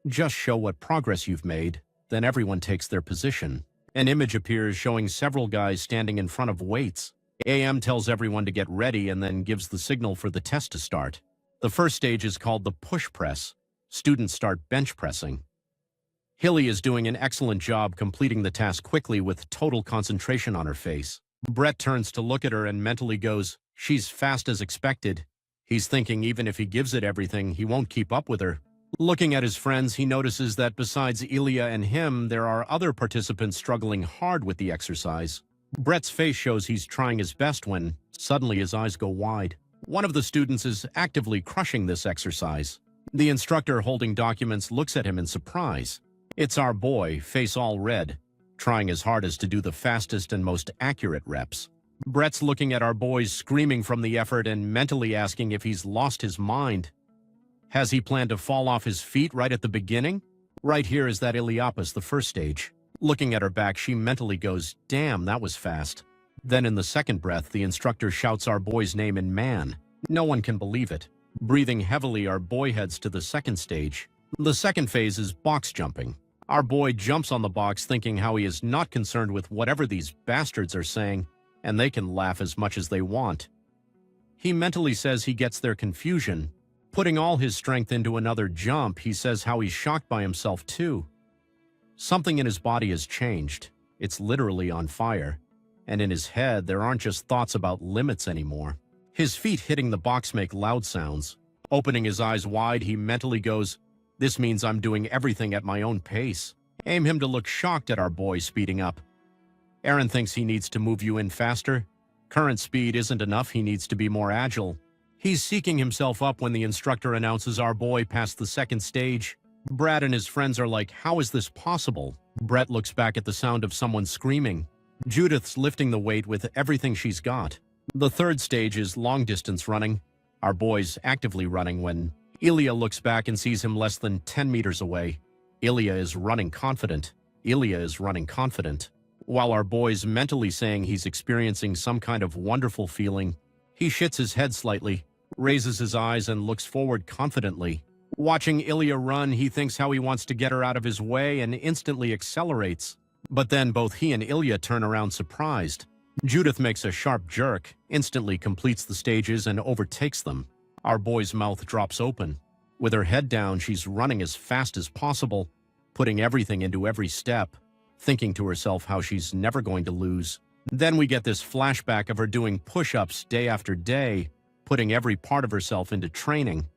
Just show what progress you've made, then everyone takes their position. An image appears showing several guys standing in front of weights. AM tells everyone to get ready and then gives the signal for the test to start. The first stage is called the push press. Students start bench pressing. Hilly is doing an excellent job completing the task quickly with total concentration on her face. Brett turns to look at her and mentally goes, "She's fast as expected." He's thinking even if he gives it everything, he won't keep up with her. Looking at his friends, he notices that besides Ilya and him, there are other participants struggling hard with the exercise. Brett's face shows he's trying his best when suddenly his eyes go wide. One of the students is actively crushing this exercise. The instructor holding documents looks at him in surprise. It's our boy, face all red, trying his hardest to do the fastest and most accurate reps. Brett's looking at our boy screaming from the effort and mentally asking if he's lost his mind. Has he planned to fall off his feet right at the beginning? Right here is that Iliopis, the first stage. Looking at her back, she mentally goes, "Damn, that was fast." Then in the second breath, the instructor shouts our boy's name in man. No one can believe it. Breathing heavily, our boy heads to the second stage. The second phase is box jumping. Our boy jumps on the box thinking how he is not concerned with whatever these bastards are saying, and they can laugh as much as they want. He mentally says he gets their confusion. Putting all his strength into another jump, he says how he's shocked by himself too. Something in his body has changed. It's literally on fire. And in his head, there aren't just thoughts about limits anymore. His feet hitting the box make loud sounds. Opening his eyes wide, he mentally goes, "This means I'm doing everything at my own pace." Aim him to look shocked at our boy speeding up. Aaron thinks he needs to move you in faster. Current speed isn't enough, he needs to be more agile. He's seeking himself up when the instructor announces our boy passed the second stage. Brad and his friends are like, "How is this possible?" Brett looks back at the sound of someone screaming. Judith's lifting the weight with everything she's got. The third stage is long-distance running. Our boy's actively running when Ilya looks back and sees him less than 10 meters away. Ilya is running confident. Ilya is running confident. While our boy's mentally saying he's experiencing some kind of wonderful feeling, he shits his head slightly, raises his eyes and looks forward confidently. Watching Ilya run, he thinks how he wants to get her out of his way and instantly accelerates. But then both he and Ilya turn around surprised. Judith makes a sharp jerk, instantly completes the stages and overtakes them. Our boy's mouth drops open. With her head down, she's running as fast as possible, putting everything into every step, thinking to herself how she's never going to lose. Then we get this flashback of her doing push-ups day after day, putting every part of herself into training.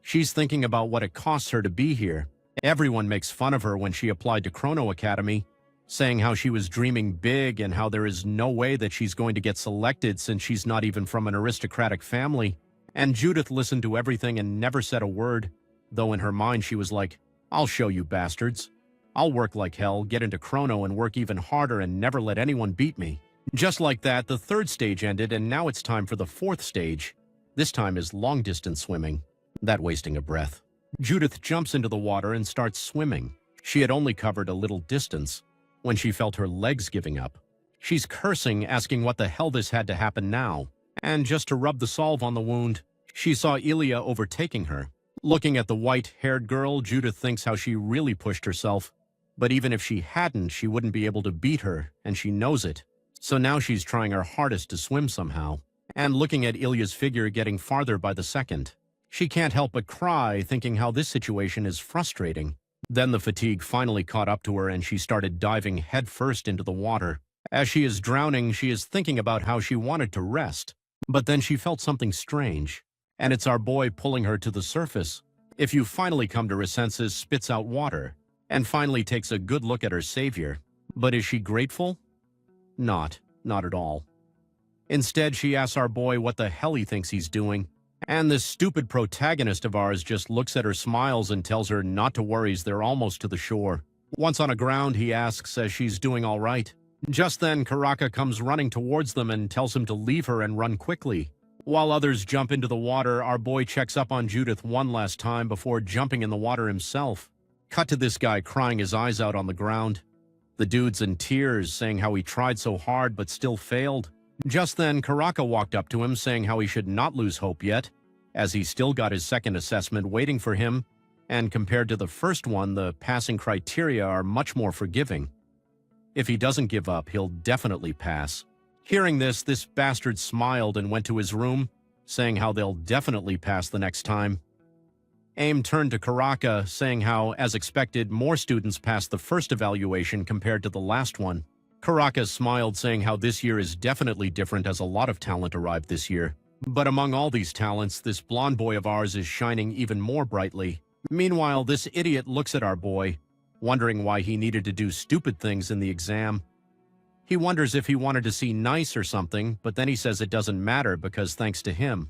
She's thinking about what it costs her to be here. Everyone makes fun of her when she applied to Chrono Academy, saying how she was dreaming big and how there is no way that she's going to get selected since she's not even from an aristocratic family. And Judith listened to everything and never said a word, though in her mind she was like, "I'll show you bastards. I'll work like hell, get into Chrono and work even harder and never let anyone beat me." Just like that, the third stage ended and now it's time for the fourth stage. This time is long-distance swimming. That wasting a breath. Judith jumps into the water and starts swimming. She had only covered a little distance when she felt her legs giving up. She's cursing, asking what the hell this had to happen now. And just to rub the salve on the wound, she saw Ilya overtaking her. Looking at the white-haired girl, Judith thinks how she really pushed herself. But even if she hadn't, she wouldn't be able to beat her, and she knows it. So now she's trying her hardest to swim somehow. And looking at Ilya's figure getting farther by the second. She can't help but cry, thinking how this situation is frustrating. Then the fatigue finally caught up to her and she started diving headfirst into the water. As she is drowning, she is thinking about how she wanted to rest. But then she felt something strange. And it's our boy pulling her to the surface. If you finally come to her senses, spits out water. And finally takes a good look at her savior. But is she grateful? Not at all. Instead, she asks our boy what the hell he thinks he's doing. And this stupid protagonist of ours just looks at her, smiles, and tells her not to worry as they're almost to the shore. Once on the ground, he asks as she's doing all right. Just then, Karaka comes running towards them and tells him to leave her and run quickly. While others jump into the water, our boy checks up on Judith one last time before jumping in the water himself. Cut to this guy crying his eyes out on the ground. The dude's in tears, saying how he tried so hard but still failed. Just then, Karaka walked up to him, saying how he should not lose hope yet, as he still got his second assessment waiting for him, and compared to the first one, the passing criteria are much more forgiving. If he doesn't give up, he'll definitely pass. Hearing this bastard smiled and went to his room, saying how they'll definitely pass the next time. Aim turned to Karaka, saying how, as expected, more students passed the first evaluation compared to the last one. Karaka smiled, saying how this year is definitely different as a lot of talent arrived this year. But among all these talents, this blonde boy of ours is shining even more brightly. Meanwhile, this idiot looks at our boy, wondering why he needed to do stupid things in the exam. He wonders if he wanted to see nice or something, but then he says it doesn't matter because thanks to him,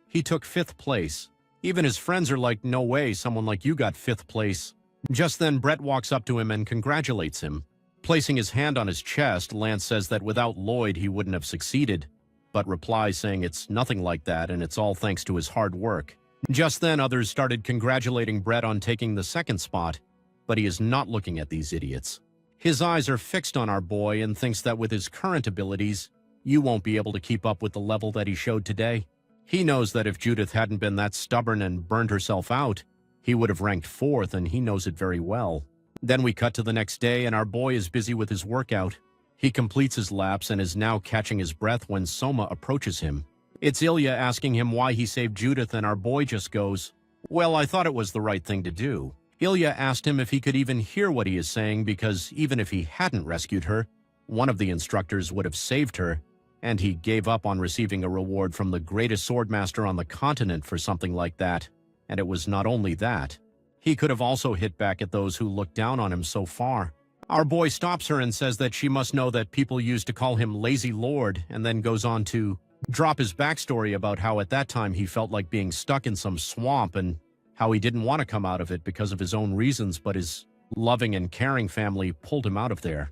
he took 5th place. Even his friends are like, no way, someone like you got 5th place. Just then, Brett walks up to him and congratulates him. Placing his hand on his chest, Lance says that without Lloyd, he wouldn't have succeeded, but replies saying it's nothing like that and it's all thanks to his hard work. Just then, others started congratulating Brett on taking the 2nd spot, but he is not looking at these idiots. His eyes are fixed on our boy and thinks that with his current abilities, you won't be able to keep up with the level that he showed today. He knows that if Judith hadn't been that stubborn and burned herself out, he would have ranked 4th, and he knows it very well. Then we cut to the next day, and our boy is busy with his workout. He completes his laps and is now catching his breath when Soma approaches him. It's Ilya asking him why he saved Judith, and our boy just goes, "Well, I thought it was the right thing to do." Ilya asked him if he could even hear what he is saying because even if he hadn't rescued her, one of the instructors would have saved her, and he gave up on receiving a reward from the greatest swordmaster on the continent for something like that. And it was not only that. He could have also hit back at those who looked down on him so far. Our boy stops her and says that she must know that people used to call him Lazy Lord, and then goes on to drop his backstory about how at that time he felt like being stuck in some swamp and how he didn't want to come out of it because of his own reasons, but his loving and caring family pulled him out of there.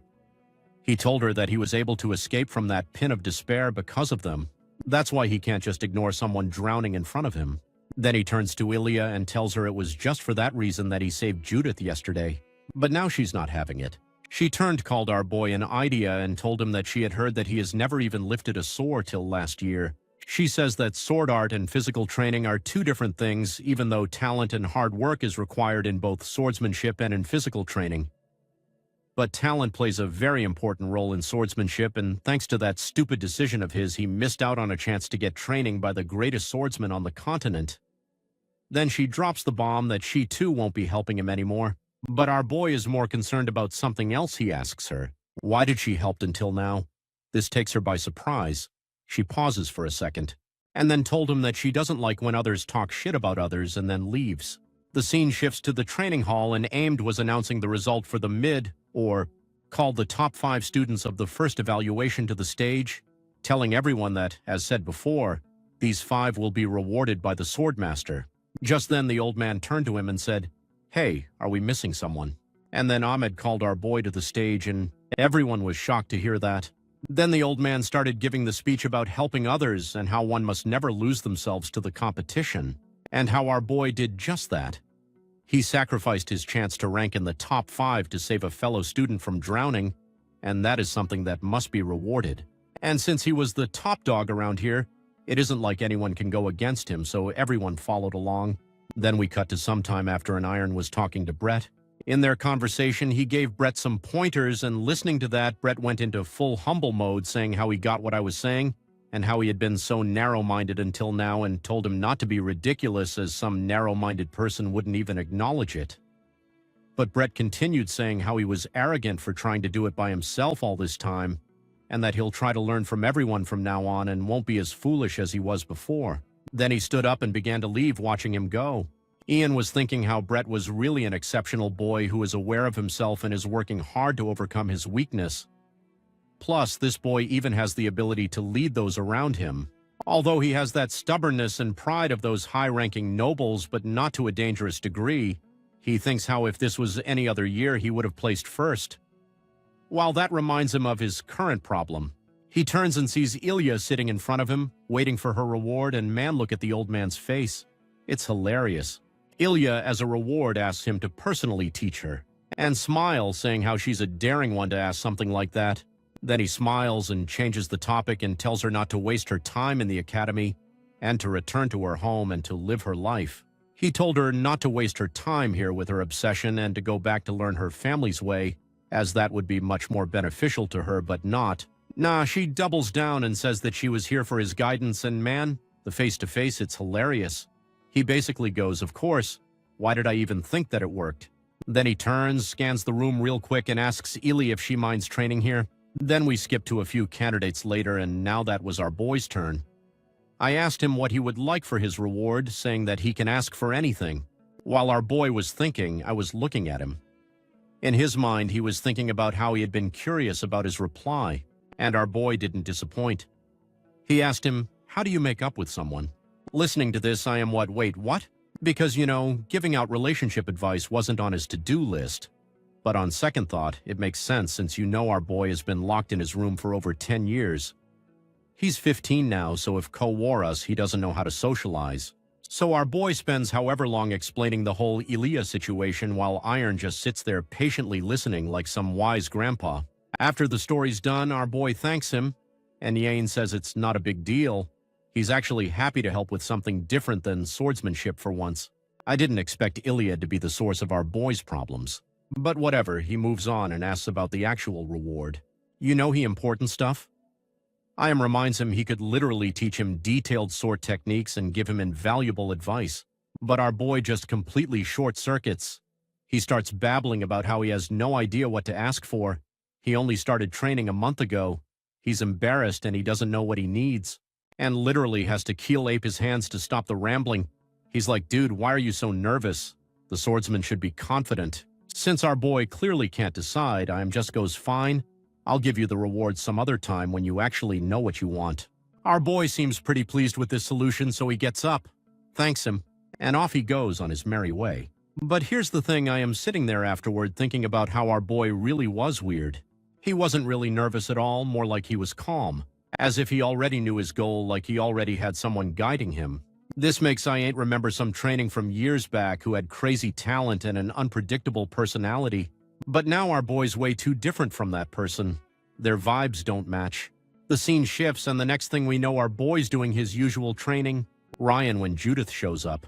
He told her that he was able to escape from that pit of despair because of them. That's why he can't just ignore someone drowning in front of him. Then he turns to Ilya and tells her it was just for that reason that he saved Judith yesterday. But now she's not having it. She called our boy an idea and told him that she had heard that he has never even lifted a sword till last year. She says that sword art and physical training are 2 different things, even though talent and hard work is required in both swordsmanship and in physical training. But talent plays a very important role in swordsmanship, and thanks to that stupid decision of his, he missed out on a chance to get training by the greatest swordsman on the continent. Then she drops the bomb that she too won't be helping him anymore. But our boy is more concerned about something else. He asks her, why did she help until now? This takes her by surprise. She pauses for a second, and then told him that she doesn't like when others talk shit about others and then leaves. The scene shifts to the training hall, and Aimed was announcing the result for the called the top 5 students of the first evaluation to the stage, telling everyone that, as said before, these 5 will be rewarded by the swordmaster. Just then the old man turned to him and said, "Hey, are we missing someone?" And then Ahmed called our boy to the stage, and everyone was shocked to hear that. Then the old man started giving the speech about helping others and how one must never lose themselves to the competition, and how our boy did just that. He sacrificed his chance to rank in the top 5 to save a fellow student from drowning, and that is something that must be rewarded. And since he was the top dog around here, it isn't like anyone can go against him, so everyone followed along. Then we cut to some time after an Iron was talking to Brett. In their conversation, he gave Brett some pointers, and listening to that, Brett went into full humble mode, saying how he got what I was saying, and how he had been so narrow-minded until now, and told him not to be ridiculous as some narrow-minded person wouldn't even acknowledge it. But Brett continued saying how he was arrogant for trying to do it by himself all this time, and that he'll try to learn from everyone from now on and won't be as foolish as he was before. Then he stood up and began to leave, watching him go. Ian was thinking how Brett was really an exceptional boy who is aware of himself and is working hard to overcome his weakness. Plus, this boy even has the ability to lead those around him. Although he has that stubbornness and pride of those high-ranking nobles, but not to a dangerous degree, he thinks how if this was any other year, he would have placed first. While that reminds him of his current problem, he turns and sees Ilya sitting in front of him, waiting for her reward, and man, look at the old man's face. It's hilarious. Ilya, as a reward, asks him to personally teach her, and smiles, saying how she's a daring one to ask something like that. Then he smiles and changes the topic and tells her not to waste her time in the academy and to return to her home and to live her life. He told her not to waste her time here with her obsession and to go back to learn her family's way, as that would be much more beneficial to her, but not. Nah, she doubles down and says that she was here for his guidance, and man, the face-to-face, it's hilarious. He basically goes, "Of course. Why did I even think that it worked?" Then he turns, scans the room real quick, and asks Ilya if she minds training here. Then we skip to a few candidates later, and now that was our boy's turn. I asked him what he would like for his reward, saying that he can ask for anything. While our boy was thinking, I was looking at him. In his mind, he was thinking about how he had been curious about his reply, and our boy didn't disappoint. He asked him, "How do you make up with someone?" Listening to this, I am wait, what? Because, giving out relationship advice wasn't on his to-do list. But on second thought, it makes sense since our boy has been locked in his room for over 10 years. He's 15 now, so if co-war us, he doesn't know how to socialize. So our boy spends however long explaining the whole Ilya situation while Iron just sits there patiently listening like some wise grandpa. After the story's done, our boy thanks him, and Yane says it's not a big deal. He's actually happy to help with something different than swordsmanship for once. I didn't expect Ilya to be the source of our boy's problems. But whatever, he moves on and asks about the actual reward. He important stuff? Iam reminds him he could literally teach him detailed sword techniques and give him invaluable advice. But our boy just completely short-circuits. He starts babbling about how he has no idea what to ask for. He only started training a month ago. He's embarrassed and he doesn't know what he needs. And literally has to keel-ape his hands to stop the rambling. He's like, "Dude, why are you so nervous? The swordsman should be confident." Since our boy clearly can't decide, Iam just goes, "Fine. I'll give you the reward some other time when you actually know what you want." Our boy seems pretty pleased with this solution, so he gets up, thanks him, and off he goes on his merry way. But here's the thing, I am sitting there afterward thinking about how our boy really was weird. He wasn't really nervous at all, more like he was calm, as if he already knew his goal, like he already had someone guiding him. This makes I ain't remember some training from years back who had crazy talent and an unpredictable personality. But now our boy's way too different from that person. Their vibes don't match. The scene shifts, and the next thing we know, our boy's doing his usual training. Ryan when Judith shows up.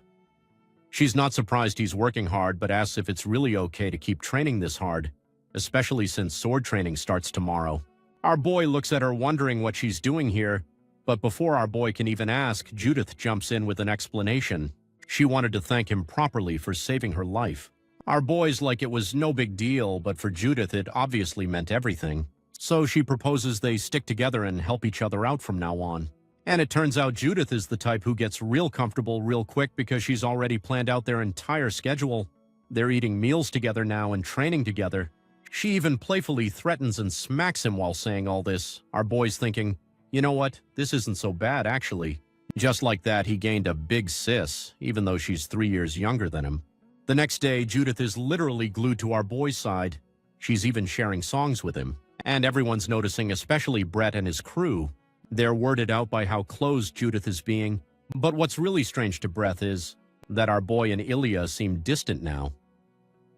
She's not surprised he's working hard, but asks if it's really okay to keep training this hard, especially since sword training starts tomorrow. Our boy looks at her wondering what she's doing here, but before our boy can even ask, Judith jumps in with an explanation. She wanted to thank him properly for saving her life. Our boy's like it was no big deal, but for Judith it obviously meant everything. So she proposes they stick together and help each other out from now on. And it turns out Judith is the type who gets real comfortable real quick because she's already planned out their entire schedule. They're eating meals together now and training together. She even playfully threatens and smacks him while saying all this. Our boy's thinking, you know what, this isn't so bad actually. Just like that, he gained a big sis, even though she's 3 years younger than him. The next day, Judith is literally glued to our boy's side. She's even sharing songs with him. And everyone's noticing, especially Brett and his crew. They're worded out by how close Judith is being. But what's really strange to Brett is that our boy and Ilya seem distant now.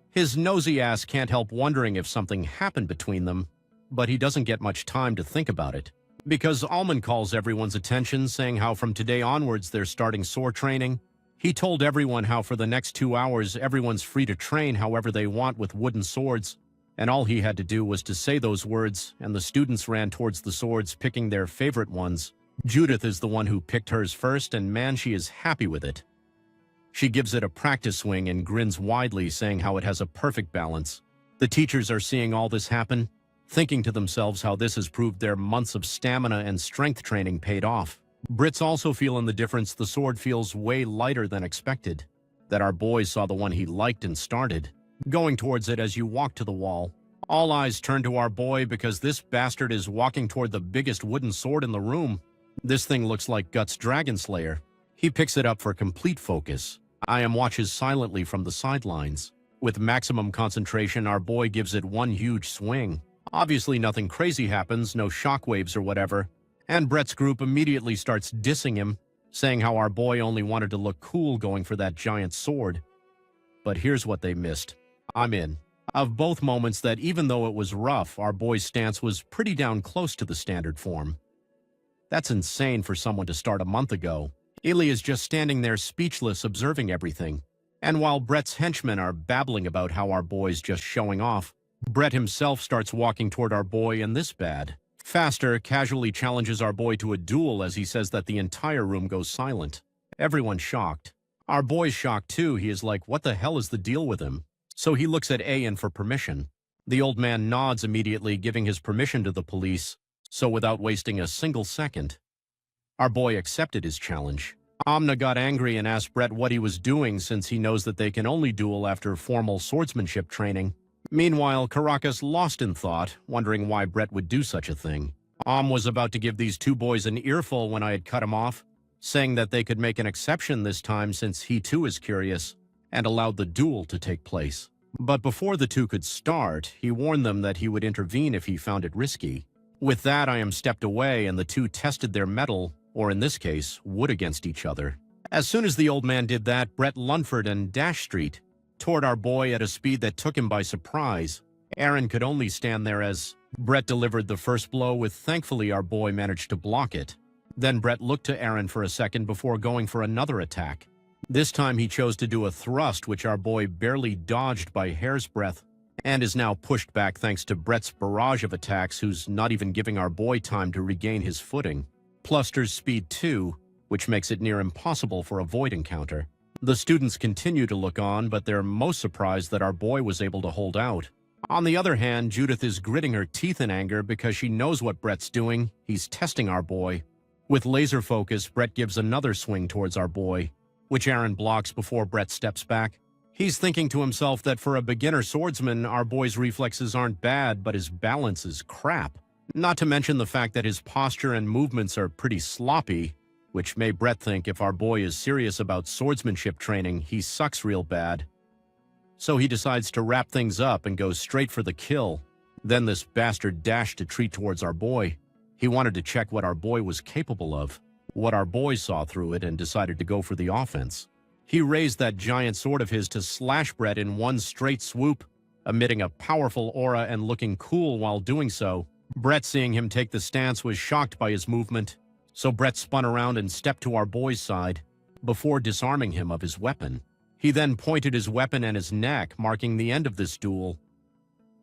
His nosy ass can't help wondering if something happened between them, but he doesn't get much time to think about it. Because Almond calls everyone's attention, saying how from today onwards they're starting sword training. He told everyone how for the next 2 hours everyone's free to train however they want with wooden swords, and all he had to do was to say those words, and the students ran towards the swords picking their favorite ones. Judith is the one who picked hers first, and man, she is happy with it. She gives it a practice swing and grins widely, saying how it has a perfect balance. The teachers are seeing all this happen, thinking to themselves how this has proved their months of stamina and strength training paid off. Brit's also feeling the difference. The sword feels way lighter than expected. That our boy saw the one he liked and started. Going towards it as you walk to the wall. All eyes turn to our boy because this bastard is walking toward the biggest wooden sword in the room. This thing looks like Guts Dragon Slayer. He picks it up for complete focus. Iam watches silently from the sidelines. With maximum concentration, our boy gives it one huge swing. Obviously nothing crazy happens, no shockwaves or whatever. And Brett's group immediately starts dissing him, saying how our boy only wanted to look cool going for that giant sword. But here's what they missed. I'm in. Of both moments that even though it was rough, our boy's stance was pretty down close to the standard form. That's insane for someone to start a month ago. Ilya is just standing there speechless, observing everything. And while Brett's henchmen are babbling about how our boy's just showing off, Brett himself starts walking toward our boy, and this bad. Faster casually challenges our boy to a duel as he says that the entire room goes silent. Everyone's shocked. Our boy's shocked too. He is like, what the hell is the deal with him? So he looks at Ayan for permission. The old man nods immediately, giving his permission to the police. So without wasting a single second, our boy accepted his challenge. Amna got angry and asked Brett what he was doing since he knows that they can only duel after formal swordsmanship training. Meanwhile, Caracas lost in thought, wondering why Brett would do such a thing. Was about to give these two boys an earful when I had cut him off, saying that they could make an exception this time since he too is curious, and allowed the duel to take place. But before the two could start, he warned them that he would intervene if he found it risky. With that, I am stepped away and the two tested their mettle, or in this case, wood against each other. As soon as the old man did that, Brett Lunford and Dash Street toward our boy at a speed that took him by surprise. Aaron could only stand there as Brett delivered the first blow with thankfully our boy managed to block it. Then Brett looked to Aaron for a second before going for another attack. This time he chose to do a thrust which our boy barely dodged by hair's breadth and is now pushed back thanks to Brett's barrage of attacks who's not even giving our boy time to regain his footing. Pluster's speed too, which makes it near impossible for a void encounter. The students continue to look on, but they're most surprised that our boy was able to hold out. On the other hand, Judith is gritting her teeth in anger because she knows what Brett's doing. He's testing our boy. With laser focus, Brett gives another swing towards our boy, which Aaron blocks before Brett steps back. He's thinking to himself that for a beginner swordsman, our boy's reflexes aren't bad, but his balance is crap. Not to mention the fact that his posture and movements are pretty sloppy, which made Brett think if our boy is serious about swordsmanship training, he sucks real bad. So he decides to wrap things up and goes straight for the kill. Then this bastard dashed to treat towards our boy. He wanted to check what our boy was capable of, what our boy saw through it, and decided to go for the offense. He raised that giant sword of his to slash Brett in one straight swoop, emitting a powerful aura and looking cool while doing so. Brett, seeing him take the stance, was shocked by his movement, so Brett spun around and stepped to our boy's side, before disarming him of his weapon. He then pointed his weapon at his neck, marking the end of this duel.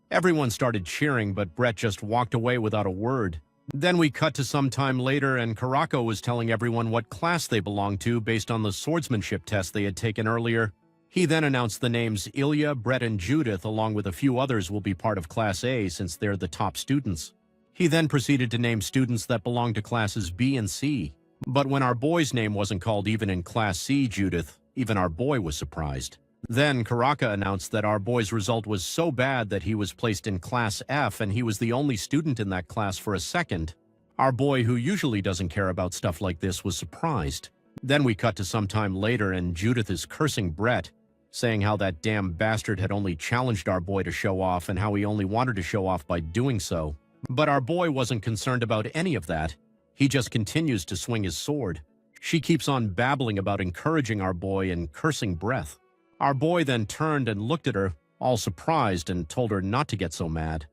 Everyone started cheering, but Brett just walked away without a word. Then we cut to some time later, and Caraco was telling everyone what class they belonged to based on the swordsmanship test they had taken earlier. He then announced the names Ilya, Brett, and Judith, along with a few others, will be part of Class A since they're the top students. He then proceeded to name students that belonged to Classes B and C. But when our boy's name wasn't called even in Class C, Judith, even our boy was surprised. Then Caraca announced that our boy's result was so bad that he was placed in Class F and he was the only student in that class for a second. Our boy, who usually doesn't care about stuff like this, was surprised. Then we cut to some time later and Judith is cursing Brett, saying how that damn bastard had only challenged our boy to show off and how he only wanted to show off by doing so. But our boy wasn't concerned about any of that. He just continues to swing his sword. She keeps on babbling about encouraging our boy and cursing Brett. Our boy then turned and looked at her, all surprised, and told her not to get so mad.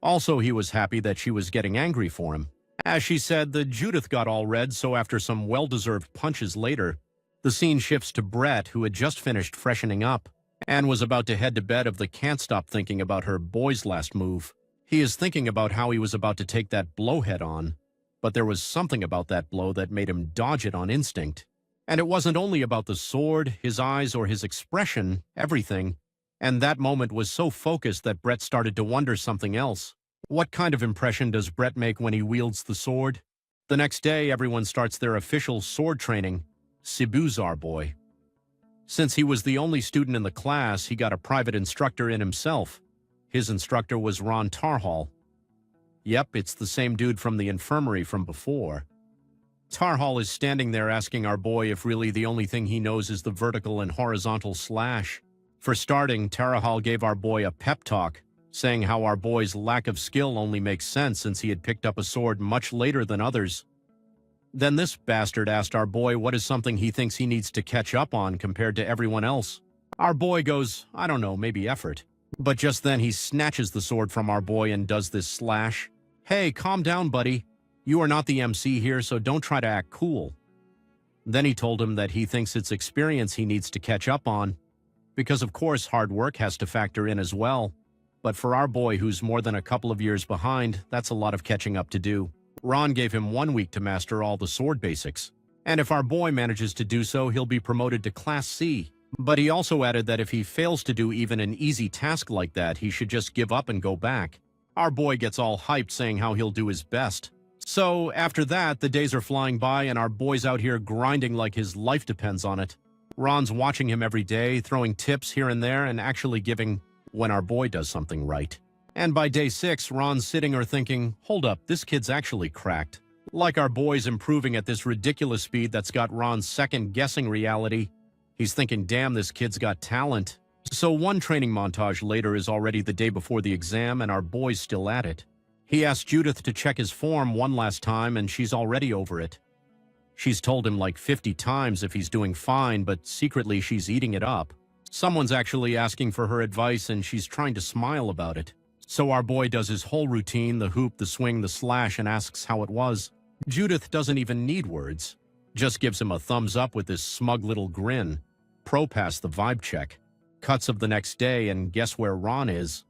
Also, he was happy that she was getting angry for him. As she said, the Judith got all red, so after some well-deserved punches later, the scene shifts to Brett, who had just finished freshening up and was about to head to bed of the can't stop thinking about her boy's last move. He is thinking about how he was about to take that blow head on, but there was something about that blow that made him dodge it on instinct. And it wasn't only about the sword, his eyes, or his expression, everything. And that moment was so focused that Brett started to wonder something else. What kind of impression does Brett make when he wields the sword? The next day, everyone starts their official sword training. Cebu's our boy. Since he was the only student in the class, he got a private instructor in himself. His instructor was Ron Tarhal. Yep, it's the same dude from the infirmary from before. Tarhal is standing there asking our boy if really the only thing he knows is the vertical and horizontal slash. For starting, Tarhal gave our boy a pep talk, saying how our boy's lack of skill only makes sense since he had picked up a sword much later than others. Then this bastard asked our boy what is something he thinks he needs to catch up on compared to everyone else. Our boy goes, I don't know, maybe effort. But just then he snatches the sword from our boy and does this slash. Hey, calm down, buddy. You are not the MC here, so don't try to act cool. Then he told him that he thinks it's experience he needs to catch up on, because of course hard work has to factor in as well. But for our boy who's more than a couple of years behind, that's a lot of catching up to do. Ron gave him 1 week to master all the sword basics. And if our boy manages to do so, he'll be promoted to Class C. But he also added that if he fails to do even an easy task like that, he should just give up and go back. Our boy gets all hyped saying how he'll do his best. So after that, the days are flying by and our boy's out here grinding like his life depends on it. Ron's watching him every day, throwing tips here and there and actually giving when our boy does something right. And by day 6, Ron's sitting or thinking, hold up, this kid's actually cracked. Like our boy's improving at this ridiculous speed that's got Ron second-guessing reality. He's thinking, damn, this kid's got talent. So one training montage later is already the day before the exam and our boy's still at it. He asks Judith to check his form one last time and she's already over it. She's told him like 50 times if he's doing fine, but secretly she's eating it up. Someone's actually asking for her advice and she's trying to smile about it. So our boy does his whole routine, the hoop, the swing, the slash, and asks how it was. Judith doesn't even need words. Just gives him a thumbs up with this smug little grin. Pro pass the vibe check. Cuts of the next day, and guess where Ron is?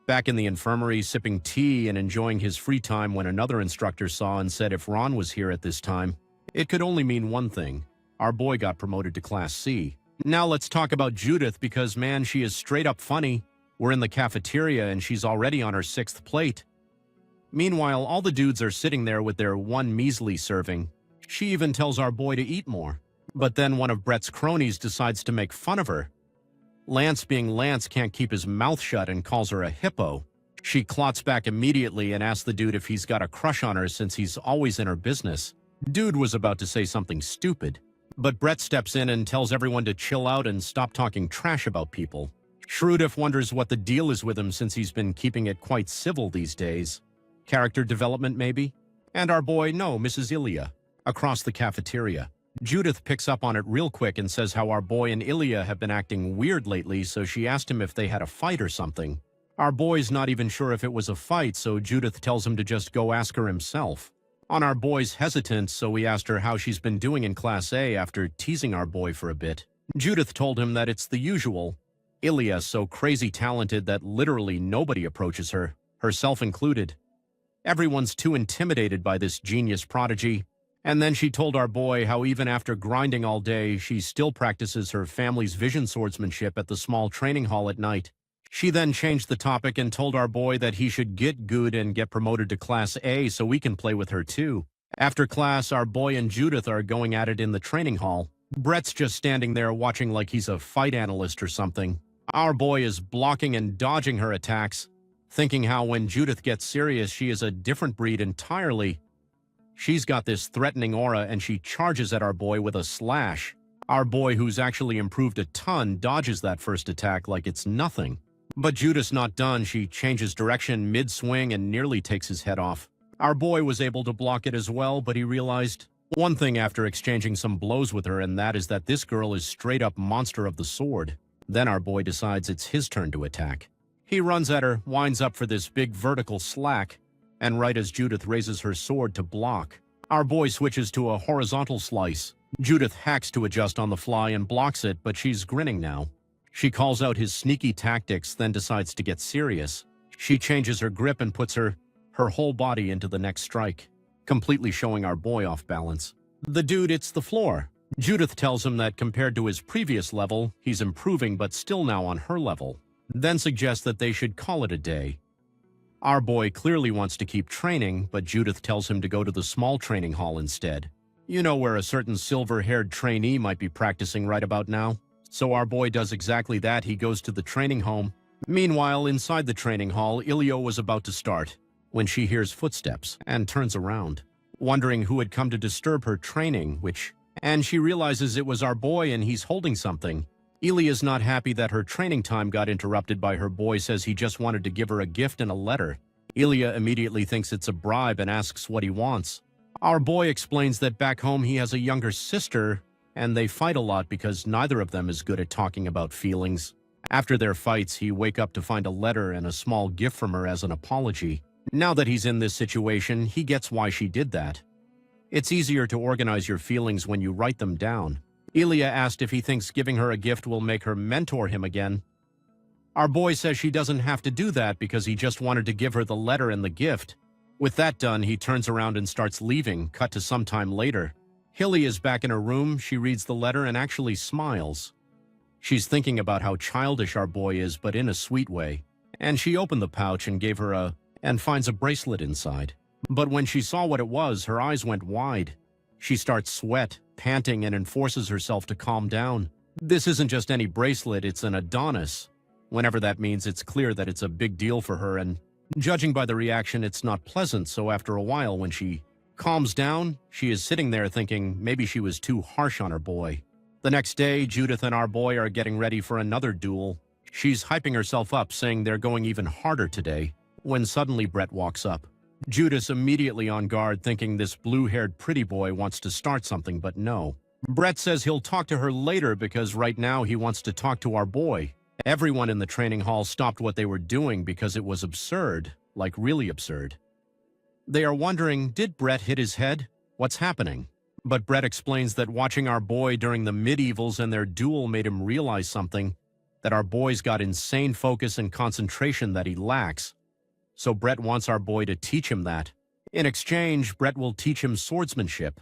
Back in the infirmary, sipping tea and enjoying his free time when another instructor saw and said if Ron was here at this time, it could only mean one thing. Our boy got promoted to Class C. Now let's talk about Judith because, man, she is straight up funny. We're in the cafeteria and she's already on her 6th plate. Meanwhile, all the dudes are sitting there with their one measly serving. She even tells our boy to eat more. But then one of Brett's cronies decides to make fun of her. Lance, being Lance, can't keep his mouth shut and calls her a hippo. She clots back immediately and asks the dude if he's got a crush on her since he's always in her business. Dude was about to say something stupid, but Brett steps in and tells everyone to chill out and stop talking trash about people. Shrudif wonders what the deal is with him since he's been keeping it quite civil these days. Character development, maybe? And our boy, no, Mrs. Ilya, across the cafeteria. Judith picks up on it real quick and says how our boy and Ilya have been acting weird lately, so she asked him if they had a fight or something. Our boy's not even sure if it was a fight, so Judith tells him to just go ask her himself. On our boy's hesitant, so we asked her how she's been doing in Class A after teasing our boy for a bit. Judith told him that it's the usual. Ilya's so crazy talented that literally nobody approaches her, herself included. Everyone's too intimidated by this genius prodigy. And then she told our boy how even after grinding all day, she still practices her family's vision swordsmanship at the small training hall at night. She then changed the topic and told our boy that he should get good and get promoted to Class A so we can play with her too. After class, our boy and Judith are going at it in the training hall. Brett's just standing there watching like he's a fight analyst or something. Our boy is blocking and dodging her attacks, thinking how when Judith gets serious, she is a different breed entirely. She's got this threatening aura and she charges at our boy with a slash. Our boy, who's actually improved a ton, dodges that first attack like it's nothing. But Judith's not done. She changes direction mid-swing and nearly takes his head off. Our boy was able to block it as well, but he realized one thing after exchanging some blows with her, and that is that this girl is straight up monster of the sword. Then our boy decides it's his turn to attack. He runs at her, winds up for this big vertical slack, and right as Judith raises her sword to block, our boy switches to a horizontal slice. Judith hacks to adjust on the fly and blocks it, but she's grinning now. She calls out his sneaky tactics, then decides to get serious. She changes her grip and puts her whole body into the next strike, completely showing our boy off balance. The dude hits the floor. Judith tells him that compared to his previous level, he's improving but still now on her level, then suggests that they should call it a day. Our boy clearly wants to keep training, but Judith tells him to go to the small training hall instead. You know, where a certain silver-haired trainee might be practicing right about now. So our boy does exactly that. He goes to the training home. Meanwhile, inside the training hall, Ilya was about to start when she hears footsteps and turns around, wondering who had come to disturb her training, and she realizes it was our boy and he's holding something. Ilya's not happy that her training time got interrupted by her boy says he just wanted to give her a gift and a letter. Ilya immediately thinks it's a bribe and asks what he wants. Our boy explains that back home he has a younger sister and they fight a lot because neither of them is good at talking about feelings. After their fights, he wake up to find a letter and a small gift from her as an apology. Now that he's in this situation, he gets why she did that. It's easier to organize your feelings when you write them down. Ilya asked if he thinks giving her a gift will make her mentor him again. Our boy says she doesn't have to do that because he just wanted to give her the letter and the gift. With that done, he turns around and starts leaving, cut to some time later. Hilly is back in her room. She reads the letter and actually smiles. She's thinking about how childish our boy is, but in a sweet way. And she opened the pouch and gave her and finds a bracelet inside. But when she saw what it was, her eyes went wide. She starts sweat, panting, and enforces herself to calm down. This isn't just any bracelet, it's an Adonis. Whenever that means, it's clear that it's a big deal for her, and judging by the reaction, it's not pleasant. So after a while, when she calms down, she is sitting there thinking maybe she was too harsh on her boy. The next day, Judith and our boy are getting ready for another duel. She's hyping herself up, saying they're going even harder today, when suddenly Brett walks up. Judith's immediately on guard, thinking this blue-haired pretty boy wants to start something, but no. Brett says he'll talk to her later because right now he wants to talk to our boy. Everyone in the training hall stopped what they were doing because it was absurd, like really absurd. They are wondering, did Brett hit his head? What's happening? But Brett explains that watching our boy during the medievals and their duel made him realize something, that our boy's got insane focus and concentration that he lacks. So Brett wants our boy to teach him that. In exchange, Brett will teach him swordsmanship.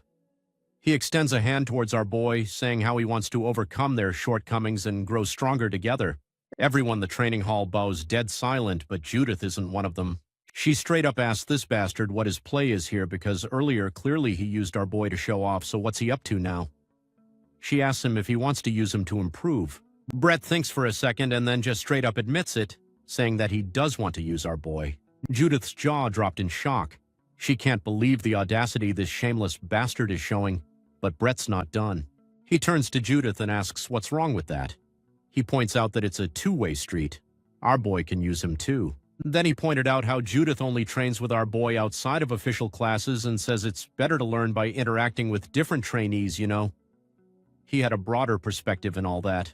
He extends a hand towards our boy, saying how he wants to overcome their shortcomings and grow stronger together. Everyone in the training hall bows dead silent, but Judith isn't one of them. She straight up asks this bastard what his play is here because earlier clearly he used our boy to show off, so what's he up to now? She asks him if he wants to use him to improve. Brett thinks for a second and then just straight up admits it, saying that he does want to use our boy. Judith's jaw dropped in shock. She can't believe the audacity this shameless bastard is showing, but Brett's not done. He turns to Judith and asks what's wrong with that. He points out that it's a two-way street. Our boy can use him too. Then he pointed out how Judith only trains with our boy outside of official classes and says it's better to learn by interacting with different trainees, you know. He had a broader perspective in all that.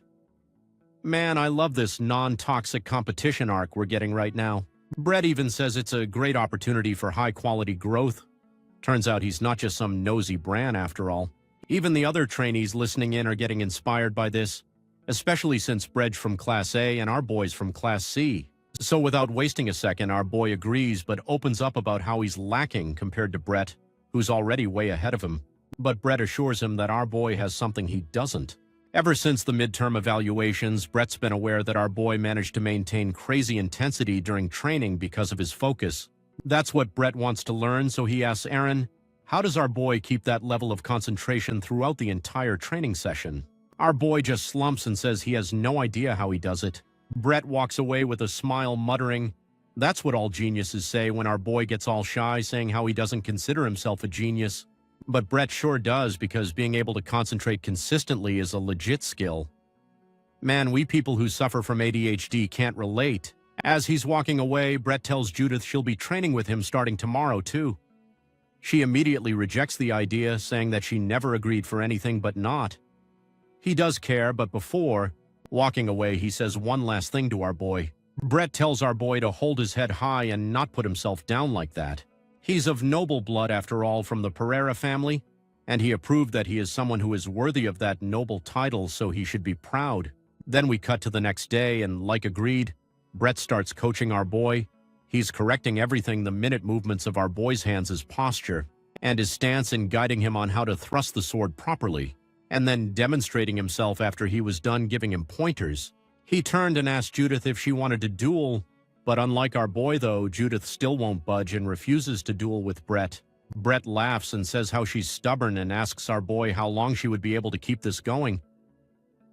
Man, I love this non-toxic competition arc we're getting right now. Brett even says it's a great opportunity for high-quality growth. Turns out he's not just some nosy bran after all. Even the other trainees listening in are getting inspired by this, especially since Brett's from Class A and our boy's from Class C. So without wasting a second, our boy agrees but opens up about how he's lacking compared to Brett, who's already way ahead of him. But Brett assures him that our boy has something he doesn't. Ever since the midterm evaluations, Brett's been aware that our boy managed to maintain crazy intensity during training because of his focus. That's what Brett wants to learn, so he asks Aaron, how does our boy keep that level of concentration throughout the entire training session? Our boy just slumps and says he has no idea how he does it. Brett walks away with a smile, muttering, that's what all geniuses say when our boy gets all shy, saying how he doesn't consider himself a genius. But Brett sure does, because being able to concentrate consistently is a legit skill. Man, we people who suffer from ADHD can't relate. As he's walking away, Brett tells Judith she'll be training with him starting tomorrow, too. She immediately rejects the idea, saying that she never agreed for anything but not. He does care, but before walking away, he says one last thing to our boy. Brett tells our boy to hold his head high and not put himself down like that. He's of noble blood, after all, from the Pereira family, and he approved that he is someone who is worthy of that noble title, so he should be proud. Then we cut to the next day, and like agreed, Brett starts coaching our boy. He's correcting everything, the minute movements of our boy's hands, his posture, and his stance, and guiding him on how to thrust the sword properly, and then demonstrating himself after he was done giving him pointers. He turned and asked Judith if she wanted to duel, but unlike our boy though, Judith still won't budge and refuses to duel with Brett. Brett laughs and says how she's stubborn and asks our boy how long she would be able to keep this going.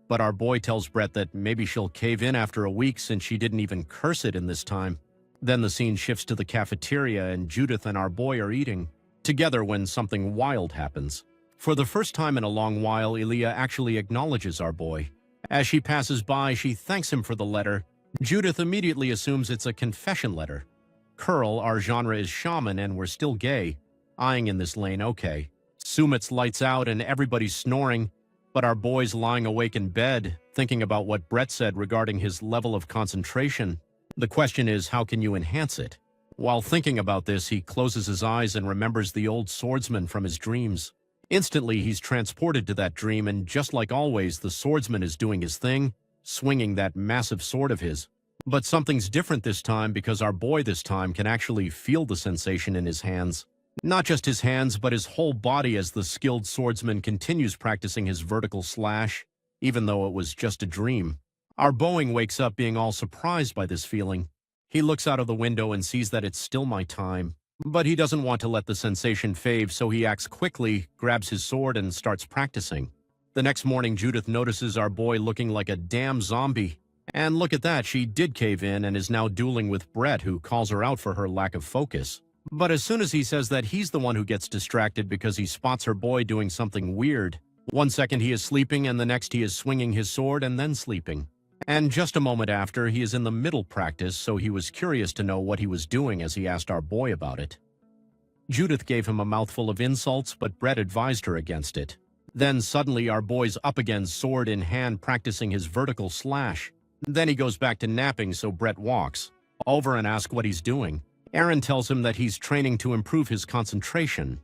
But our boy tells Brett that maybe she'll cave in after a week since she didn't even curse it in this time. Then the scene shifts to the cafeteria and Judith and our boy are eating together when something wild happens. For the first time in a long while, Elia actually acknowledges our boy. As she passes by, she thanks him for the letter. Judith immediately assumes it's a confession letter. Curl, our genre is shaman and we're still gay. Eyeing in this lane, okay. Sumit's lights out and everybody's snoring, but our boy's lying awake in bed, thinking about what Brett said regarding his level of concentration. The question is, how can you enhance it? While thinking about this, he closes his eyes and remembers the old swordsman from his dreams. Instantly, he's transported to that dream, and just like always, the swordsman is doing his thing, swinging that massive sword of his. But something's different this time because our boy this time can actually feel the sensation in his hands. Not just his hands, but his whole body as the skilled swordsman continues practicing his vertical slash, even though it was just a dream. Our Boeing wakes up being all surprised by this feeling. He looks out of the window and sees that it's still my time. But he doesn't want to let the sensation fade, so he acts quickly, grabs his sword, and starts practicing. The next morning, Judith notices our boy looking like a damn zombie. And look at that, she did cave in and is now dueling with Brett, who calls her out for her lack of focus. But as soon as he says that he's the one who gets distracted because he spots her boy doing something weird, one second he is sleeping and the next he is swinging his sword and then sleeping. And just a moment after, he is in the middle practice, so he was curious to know what he was doing as he asked our boy about it. Judith gave him a mouthful of insults, but Brett advised her against it. Then suddenly our boy's up again, sword in hand, practicing his vertical slash. Then he goes back to napping, so Brett walks over and asks what he's doing. Aaron tells him that he's training to improve his concentration.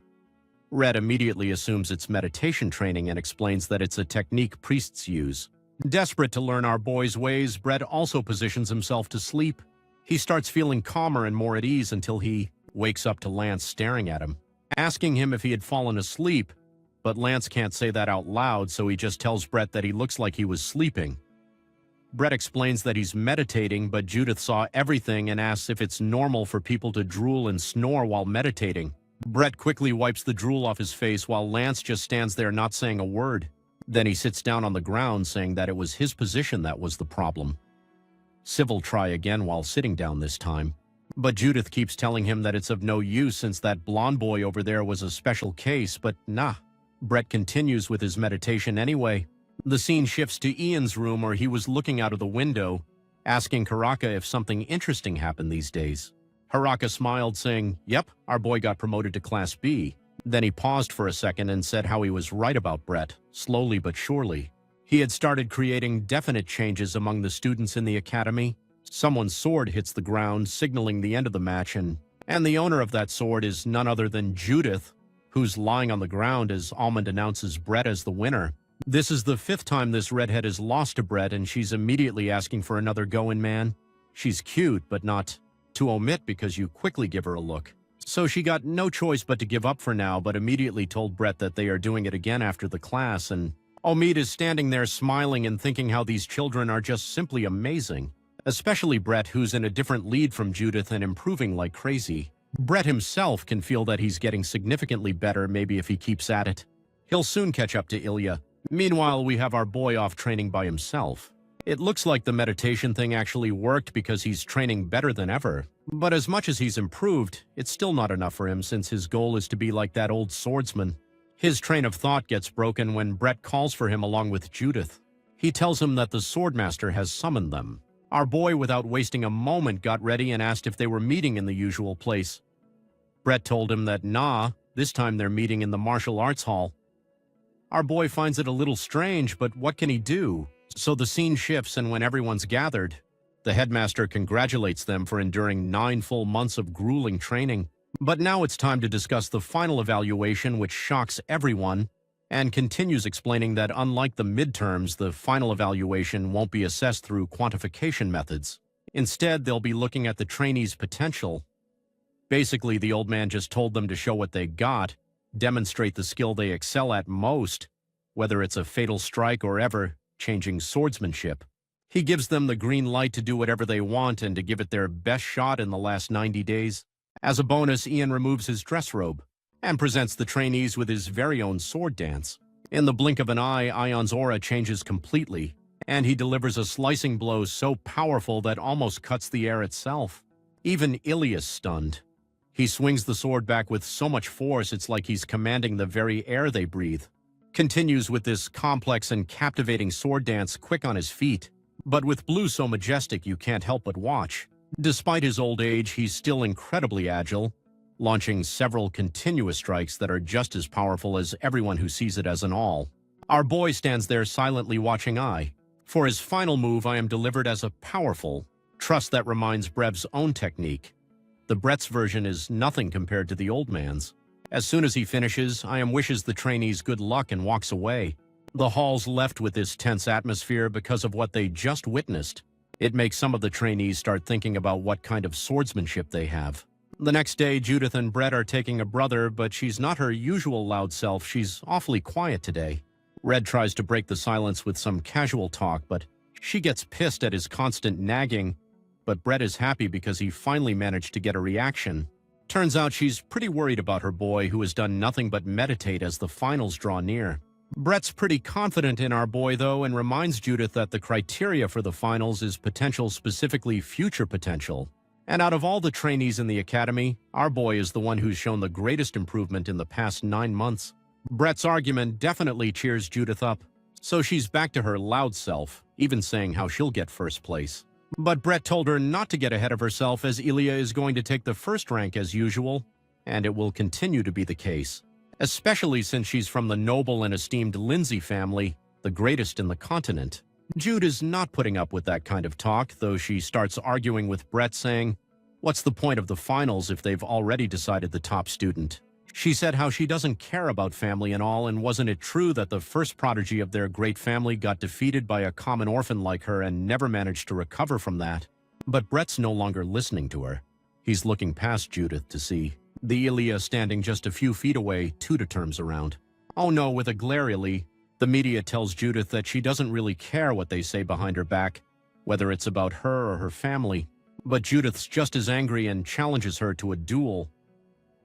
Red immediately assumes it's meditation training and explains that it's a technique priests use. Desperate to learn our boy's ways, Brett also positions himself to sleep. He starts feeling calmer and more at ease until he wakes up to Lance staring at him, asking him if he had fallen asleep, but Lance can't say that out loud, so he just tells Brett that he looks like he was sleeping. Brett explains that he's meditating, but Judith saw everything and asks if it's normal for people to drool and snore while meditating. Brett quickly wipes the drool off his face while Lance just stands there not saying a word. Then he sits down on the ground, saying that it was his position that was the problem. Civil try again while sitting down this time. But Judith keeps telling him that it's of no use since that blonde boy over there was a special case, but nah. Brett continues with his meditation anyway. The scene shifts to Ian's room where he was looking out of the window, asking Karaka if something interesting happened these days. Haraka smiled, saying, "Yep, our boy got promoted to Class B." Then he paused for a second and said how he was right about Brett, slowly but surely. He had started creating definite changes among the students in the academy. Someone's sword hits the ground, signaling the end of the match, and the owner of that sword is none other than Judith, who's lying on the ground as Almond announces Brett as the winner. This is the 5th time this redhead has lost to Brett, and she's immediately asking for another go-in man. She's cute, but not to omit because you quickly give her a look. So she got no choice but to give up for now, but immediately told Brett that they are doing it again after the class, and Omid is standing there smiling and thinking how these children are just simply amazing. Especially Brett, who's in a different lead from Judith and improving like crazy. Brett himself can feel that he's getting significantly better, maybe if he keeps at it. He'll soon catch up to Ilya. Meanwhile, we have our boy off training by himself. It looks like the meditation thing actually worked because he's training better than ever. But as much as he's improved, it's still not enough for him since his goal is to be like that old swordsman. His train of thought gets broken when Brett calls for him along with Judith. He tells him that the swordmaster has summoned them. Our boy, without wasting a moment, got ready and asked if they were meeting in the usual place. Brett told him that nah, this time they're meeting in the martial arts hall. Our boy finds it a little strange, but what can he do? So the scene shifts, and when everyone's gathered, the headmaster congratulates them for enduring 9 full months of grueling training. But now it's time to discuss the final evaluation, which shocks everyone, and continues explaining that unlike the midterms, the final evaluation won't be assessed through quantification methods. Instead, they'll be looking at the trainees' potential. Basically, the old man just told them to show what they got, demonstrate the skill they excel at most, whether it's a fatal strike or ever-changing swordsmanship. He gives them the green light to do whatever they want and to give it their best shot in the last 90 days. As a bonus, Ian removes his dress robe and presents the trainees with his very own sword dance. In the blink of an eye, Ion's aura changes completely, and he delivers a slicing blow so powerful that almost cuts the air itself. Even Ilya's stunned. He swings the sword back with so much force it's like he's commanding the very air they breathe. Continues with this complex and captivating sword dance quick on his feet, but with blue so majestic you can't help but watch. Despite his old age, he's still incredibly agile, launching several continuous strikes that are just as powerful as everyone who sees it as an all. Our boy stands there silently watching I. For his final move, I am delivered as a powerful trust that reminds Brev's own technique. The Brett's version is nothing compared to the old man's. As soon as he finishes, I am wishes the trainees good luck and walks away. The hall's left with this tense atmosphere because of what they just witnessed. It makes some of the trainees start thinking about what kind of swordsmanship they have. The next day, Judith and Brett are taking a brother, but she's not her usual loud self. She's awfully quiet today. Red tries to break the silence with some casual talk, but she gets pissed at his constant nagging. But Brett is happy because he finally managed to get a reaction. Turns out she's pretty worried about her boy, who has done nothing but meditate as the finals draw near. Brett's pretty confident in our boy, though, and reminds Judith that the criteria for the finals is potential, specifically future potential. And out of all the trainees in the academy, our boy is the one who's shown the greatest improvement in the past 9 months. Brett's argument definitely cheers Judith up, so she's back to her loud self, even saying how she'll get first place. But Brett told her not to get ahead of herself, as Ilya is going to take the first rank as usual, and it will continue to be the case, especially since she's from the noble and esteemed Lindsay family, the greatest in the continent. Jude is not putting up with that kind of talk, though she starts arguing with Brett, saying, "What's the point of the finals if they've already decided the top student?" She said how she doesn't care about family and all, and wasn't it true that the first prodigy of their great family got defeated by a common orphan like her and never managed to recover from that? But Brett's no longer listening to her. He's looking past Judith to see the Ilya standing just a few feet away, two terms around. Oh no, with a glare Ilya, the media tells Judith that she doesn't really care what they say behind her back, whether it's about her or her family. But Judith's just as angry and challenges her to a duel.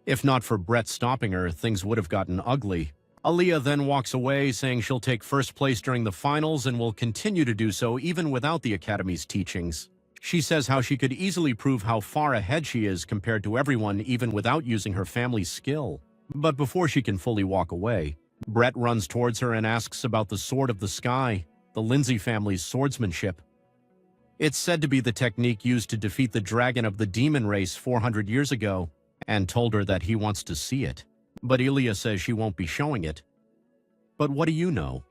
If not for Brett stopping her, things would have gotten ugly. Aaliyah then walks away, saying she'll take first place during the finals and will continue to do so even without the Academy's teachings. She says how she could easily prove how far ahead she is compared to everyone, even without using her family's skill. But before she can fully walk away, Brett runs towards her and asks about the Sword of the Sky, the Lindsay family's swordsmanship. It's said to be the technique used to defeat the dragon of the demon race 400 years ago, and told her that he wants to see it. But Ilya says she won't be showing it. But what do you know?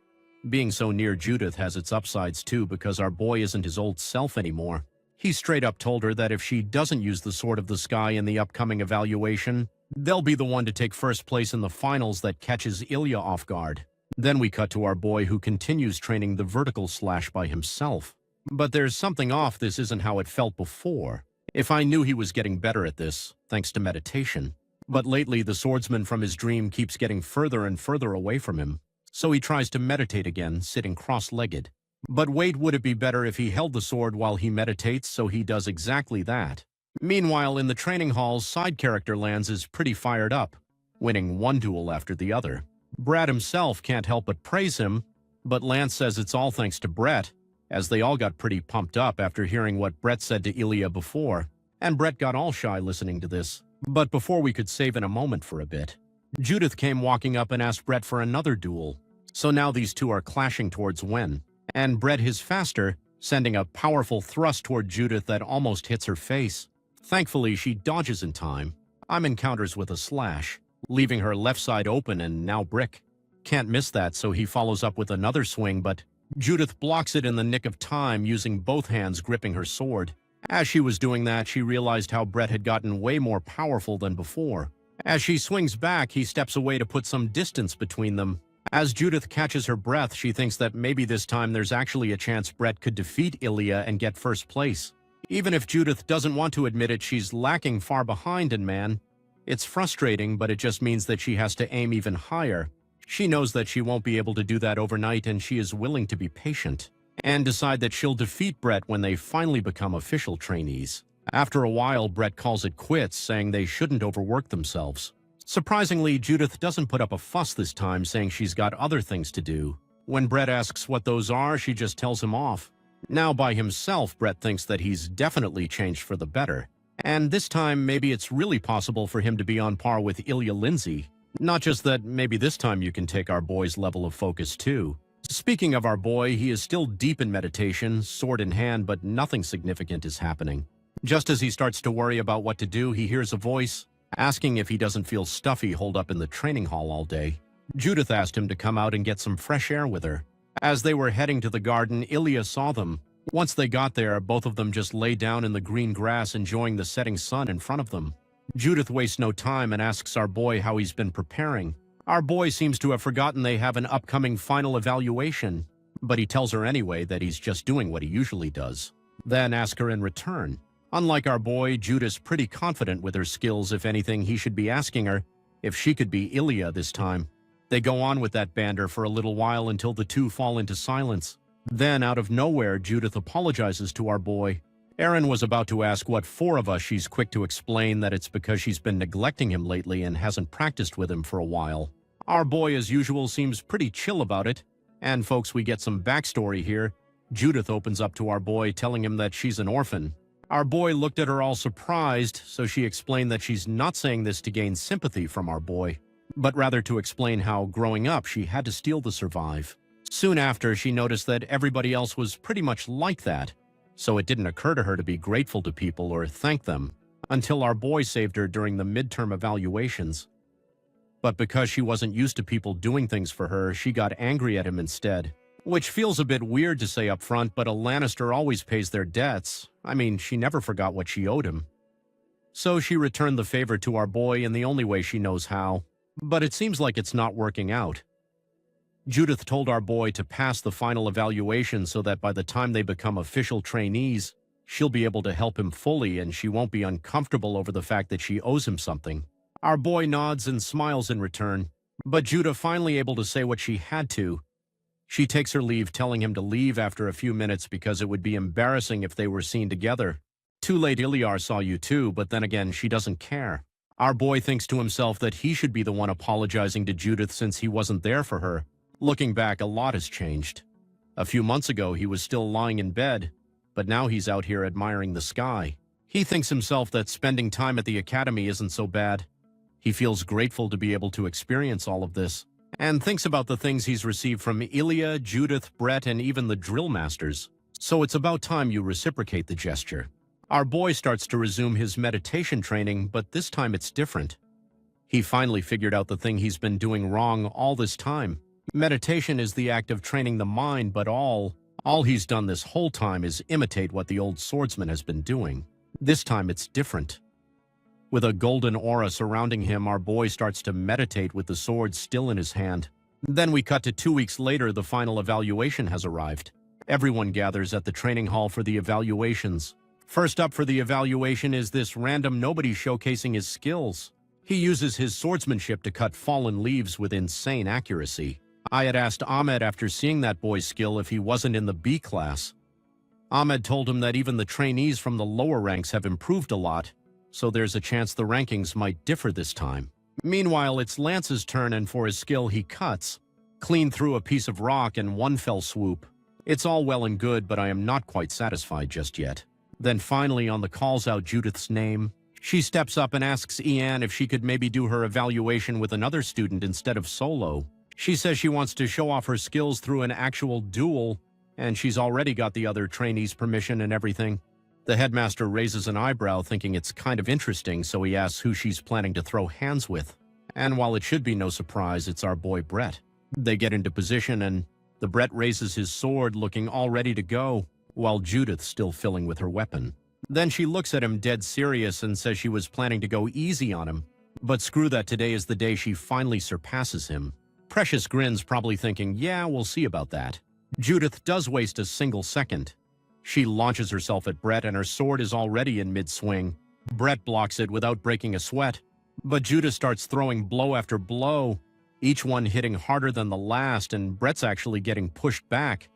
Being so near Judith has its upsides too, because our boy isn't his old self anymore. He straight up told her that if she doesn't use the Sword of the Sky in the upcoming evaluation, they'll be the one to take first place in the finals that catches Ilya off guard. Then we cut to our boy, who continues training the vertical slash by himself. But there's something off. This isn't how it felt before. If I knew he was getting better at this, thanks to meditation. But lately, the swordsman from his dream keeps getting further and further away from him. So he tries to meditate again, sitting cross-legged. But wait, would it be better if he held the sword while he meditates? So he does exactly that. Meanwhile, in the training halls, side character Lance is pretty fired up, winning one duel after the other. Brad himself can't help but praise him, but Lance says it's all thanks to Brett, as they all got pretty pumped up after hearing what Brett said to Ilya before, and Brett got all shy listening to this. But before we could save in a moment for a bit, Judith came walking up and asked Brett for another duel. So now these two are clashing towards Wen, and Brett is faster, sending a powerful thrust toward Judith that almost hits her face. Thankfully, she dodges in time. Encounters with a slash, leaving her left side open and now brick. Can't miss that, so he follows up with another swing, but Judith blocks it in the nick of time, using both hands gripping her sword. As she was doing that, she realized how Brett had gotten way more powerful than before. As she swings back, he steps away to put some distance between them. As Judith catches her breath, she thinks that maybe this time there's actually a chance Brett could defeat Ilya and get first place. Even if Judith doesn't want to admit it, she's lacking far behind in man. It's frustrating, but it just means that she has to aim even higher. She knows that she won't be able to do that overnight, and she is willing to be patient and decide that she'll defeat Brett when they finally become official trainees. After a while, Brett calls it quits, saying they shouldn't overwork themselves. Surprisingly, Judith doesn't put up a fuss this time, saying she's got other things to do. When Brett asks what those are, she just tells him off. Now by himself, Brett thinks that he's definitely changed for the better. And this time, maybe it's really possible for him to be on par with Ilya Lindsay. Not just that, maybe this time you can take our boy's level of focus too. Speaking of our boy, he is still deep in meditation, sword in hand, but nothing significant is happening. Just as he starts to worry about what to do, he hears a voice asking if he doesn't feel stuffy holed up in the training hall all day. Judith asked him to come out and get some fresh air with her. As they were heading to the garden, Ilya saw them. Once they got there, both of them just lay down in the green grass, enjoying the setting sun in front of them. Judith wastes no time and asks our boy how he's been preparing. Our boy seems to have forgotten they have an upcoming final evaluation, but he tells her anyway that he's just doing what he usually does. Then asks her in return, Unlike our boy, Judith's pretty confident with her skills. If anything, he should be asking her if she could be Ilya this time. They go on with that banter for a little while until the two fall into silence. Then, out of nowhere, Judith apologizes to our boy. Erin was about to ask what for of us. She's quick to explain that it's because she's been neglecting him lately and hasn't practiced with him for a while. Our boy, as usual, seems pretty chill about it. And folks, we get some backstory here. Judith opens up to our boy, telling him that she's an orphan. Our boy looked at her all surprised, so she explained that she's not saying this to gain sympathy from our boy, but rather to explain how, growing up, she had to steal to survive. Soon after, she noticed that everybody else was pretty much like that, so it didn't occur to her to be grateful to people or thank them, until our boy saved her during the midterm evaluations. But because she wasn't used to people doing things for her, she got angry at him instead. Which feels a bit weird to say up front, but a Lannister always pays their debts. I mean, she never forgot what she owed him. So she returned the favor to our boy in the only way she knows how. But it seems like it's not working out. Judith told our boy to pass the final evaluation so that by the time they become official trainees, she'll be able to help him fully and she won't be uncomfortable over the fact that she owes him something. Our boy nods and smiles in return, but Judith finally able to say what she had to. She takes her leave, telling him to leave after a few minutes because it would be embarrassing if they were seen together. Too late, Ilyar saw you too, but then again, she doesn't care. Our boy thinks to himself that he should be the one apologizing to Judith since he wasn't there for her. Looking back, a lot has changed. A few months ago, he was still lying in bed, but now he's out here admiring the sky. He thinks himself that spending time at the academy isn't so bad. He feels grateful to be able to experience all of this, and thinks about the things he's received from Ilya, Judith, Brett, and even the drill masters. So it's about time you reciprocate the gesture. Our boy starts to resume his meditation training, but this time it's different. He finally figured out the thing he's been doing wrong all this time. Meditation is the act of training the mind, but all he's done this whole time is imitate what the old swordsman has been doing. This time it's different. With a golden aura surrounding him, our boy starts to meditate with the sword still in his hand. Then we cut to 2 weeks later. The final evaluation has arrived. Everyone gathers at the training hall for the evaluations. First up for the evaluation is this random nobody showcasing his skills. He uses his swordsmanship to cut fallen leaves with insane accuracy. I had asked Ahmed after seeing that boy's skill if he wasn't in the B class. Ahmed told him that even the trainees from the lower ranks have improved a lot, so there's a chance the rankings might differ this time. Meanwhile, it's Lance's turn, and for his skill, he cuts clean through a piece of rock in one fell swoop. It's all well and good, but I am not quite satisfied just yet. Then finally, on the calls out Judith's name, she steps up and asks Ian if she could maybe do her evaluation with another student instead of solo. She says she wants to show off her skills through an actual duel, and she's already got the other trainees' permission and everything. The headmaster raises an eyebrow, thinking it's kind of interesting, so he asks who she's planning to throw hands with. And while it should be no surprise, it's our boy Brett. They get into position, and the Brett raises his sword, looking all ready to go, while Judith's still filling with her weapon. Then she looks at him dead serious and says she was planning to go easy on him. But screw that, today is the day she finally surpasses him. Precious grins, probably thinking, yeah, we'll see about that. Judith does waste a single second. She launches herself at Brett, and her sword is already in mid-swing. Brett blocks it without breaking a sweat, but Judith starts throwing blow after blow, each one hitting harder than the last, and Brett's actually getting pushed back.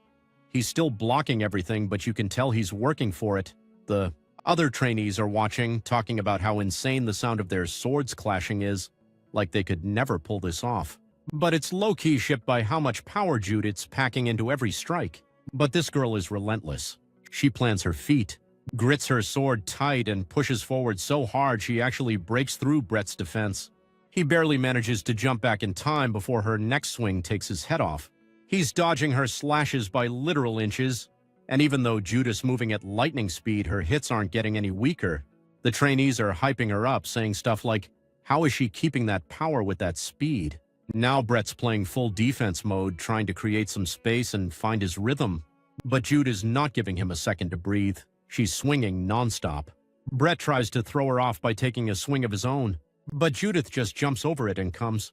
He's still blocking everything, but you can tell he's working for it. The other trainees are watching, talking about how insane the sound of their swords clashing is, like they could never pull this off. But it's low-key shipped by how much power Judith's packing into every strike. But this girl is relentless. She plants her feet, grits her sword tight, and pushes forward so hard she actually breaks through Brett's defense. He barely manages to jump back in time before her next swing takes his head off. He's dodging her slashes by literal inches, and even though Judith's moving at lightning speed, her hits aren't getting any weaker. The trainees are hyping her up, saying stuff like, how is she keeping that power with that speed? Now Brett's playing full defense mode, trying to create some space and find his rhythm. But Jude is not giving him a second to breathe. She's swinging nonstop. Brett tries to throw her off by taking a swing of his own, but Judith just jumps over it and comes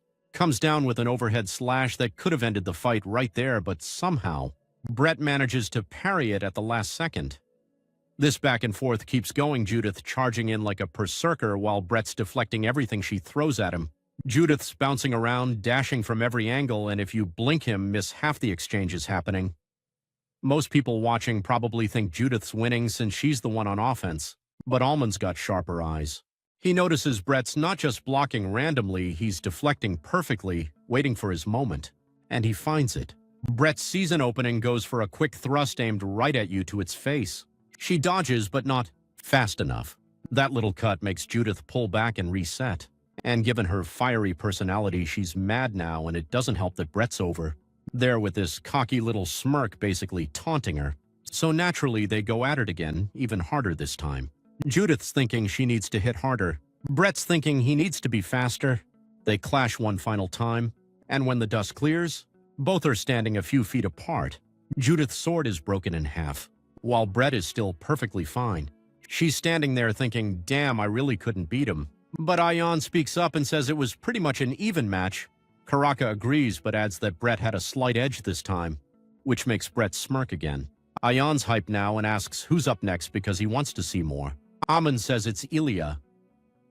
down with an overhead slash that could have ended the fight right there, but somehow Brett manages to parry it at the last second. This back and forth keeps going, Judith charging in like a berserker while Brett's deflecting everything she throws at him. Judith's bouncing around, dashing from every angle, and if you blink him, miss half the exchanges happening. Most people watching probably think Judith's winning since she's the one on offense, but Almond's got sharper eyes. He notices Brett's not just blocking randomly, he's deflecting perfectly, waiting for his moment. And he finds it. Brett's season opening goes for a quick thrust aimed right at you to its face. She dodges, but not fast enough. That little cut makes Judith pull back and reset. And given her fiery personality, she's mad now, and it doesn't help that Brett's over. There with this cocky little smirk basically taunting her. So naturally, they go at it again, even harder this time. Judith's thinking she needs to hit harder. Brett's thinking he needs to be faster. They clash one final time, and when the dust clears, both are standing a few feet apart. Judith's sword is broken in half, while Brett is still perfectly fine. She's standing there thinking, damn, I really couldn't beat him. But Ayan speaks up and says it was pretty much an even match. Karaka agrees but adds that Brett had a slight edge this time, which makes Brett smirk again. Ayan's hyped now and asks who's up next because he wants to see more. Amon says it's Ilya.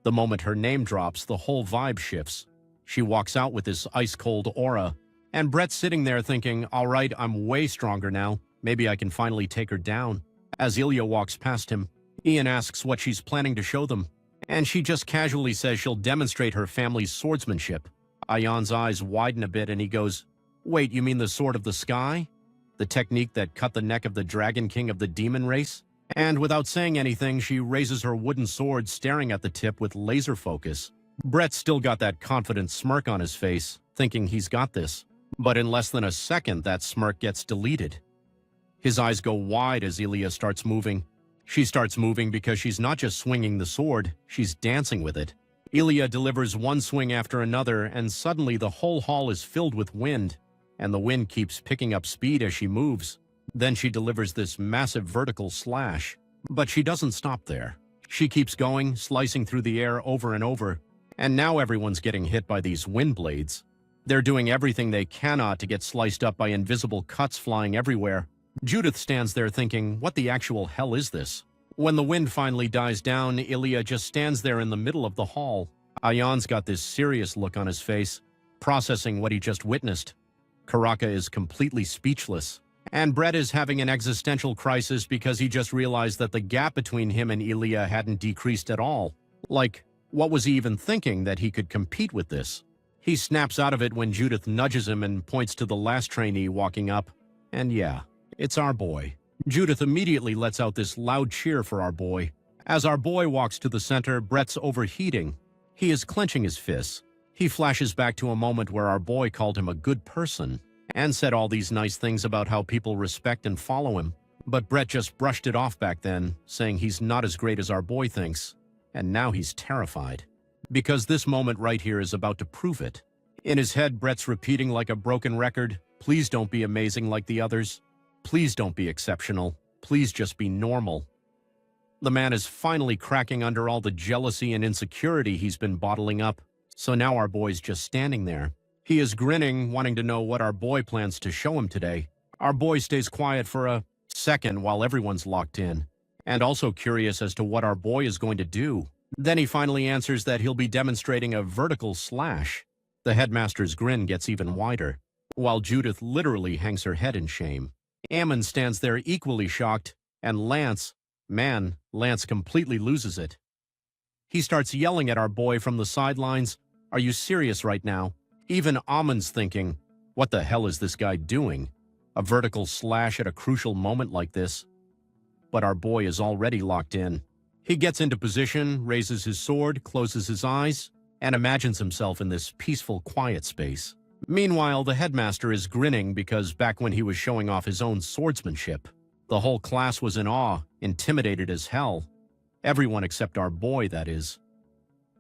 The moment her name drops, the whole vibe shifts. She walks out with this ice-cold aura, and Brett's sitting there thinking, all right, I'm way stronger now. Maybe I can finally take her down. As Ilya walks past him, Ian asks what she's planning to show them, and she just casually says she'll demonstrate her family's swordsmanship. Ayan's eyes widen a bit and he goes, wait, you mean the Sword of the Sky? The technique that cut the neck of the Dragon King of the demon race? And without saying anything, she raises her wooden sword, staring at the tip with laser focus. Brett's still got that confident smirk on his face, thinking he's got this. But in less than a second, that smirk gets deleted. His eyes go wide as Ilya starts moving. She starts moving because she's not just swinging the sword, she's dancing with it. Ilya delivers one swing after another, and suddenly the whole hall is filled with wind, and the wind keeps picking up speed as she moves. Then she delivers this massive vertical slash, but she doesn't stop there. She keeps going, slicing through the air over and over, and now everyone's getting hit by these wind blades. They're doing everything they cannot to get sliced up by invisible cuts flying everywhere. Judith stands there thinking, what the actual hell is this? When the wind finally dies down, Ilya just stands there in the middle of the hall. Ayan's got this serious look on his face, processing what he just witnessed. Karaka is completely speechless. And Brett is having an existential crisis because he just realized that the gap between him and Ilya hadn't decreased at all. Like, what was he even thinking that he could compete with this? He snaps out of it when Judith nudges him and points to the last trainee walking up. And yeah, it's our boy. Judith immediately lets out this loud cheer for our boy. As our boy walks to the center, Brett's overheating. He is clenching his fists. He flashes back to a moment where our boy called him a good person and said all these nice things about how people respect and follow him. But Brett just brushed it off back then, saying he's not as great as our boy thinks. And now he's terrified. Because this moment right here is about to prove it. In his head, Brett's repeating like a broken record, please don't be amazing like the others. Please don't be exceptional. Please just be normal. The man is finally cracking under all the jealousy and insecurity he's been bottling up. So now our boy's just standing there. He is grinning, wanting to know what our boy plans to show him today. Our boy stays quiet for a second while everyone's locked in, and also curious as to what our boy is going to do. Then he finally answers that he'll be demonstrating a vertical slash. The headmaster's grin gets even wider, while Judith literally hangs her head in shame. Ammon stands there equally shocked, and Lance completely loses it. He starts yelling at our boy from the sidelines, are you serious right now? Even Ammon's thinking, what the hell is this guy doing? A vertical slash at a crucial moment like this. But our boy is already locked in. He gets into position, raises his sword, closes his eyes, and imagines himself in this peaceful, quiet space. Meanwhile, the headmaster is grinning because back when he was showing off his own swordsmanship, the whole class was in awe, intimidated as hell. Everyone except our boy, that is.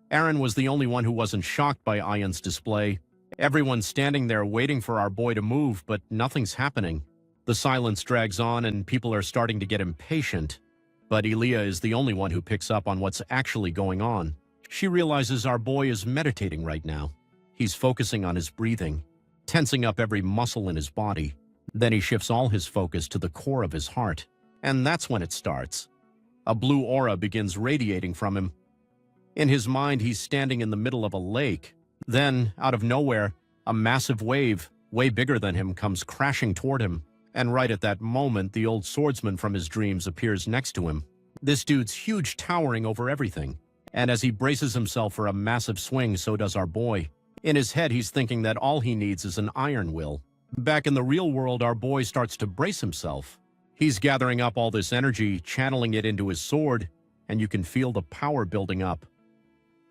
Aaron was the only one who wasn't shocked by Ayan's display. Everyone's standing there waiting for our boy to move, but nothing's happening. The silence drags on and people are starting to get impatient. But Ilya is the only one who picks up on what's actually going on. She realizes our boy is meditating right now. He's focusing on his breathing, tensing up every muscle in his body. Then he shifts all his focus to the core of his heart. And that's when it starts. A blue aura begins radiating from him. In his mind, he's standing in the middle of a lake. Then, out of nowhere, a massive wave, way bigger than him, comes crashing toward him. And right at that moment, the old swordsman from his dreams appears next to him. This dude's huge, towering over everything. And as he braces himself for a massive swing, so does our boy. In his head, he's thinking that all he needs is an iron will. Back in the real world, our boy starts to brace himself. He's gathering up all this energy, channeling it into his sword, and you can feel the power building up.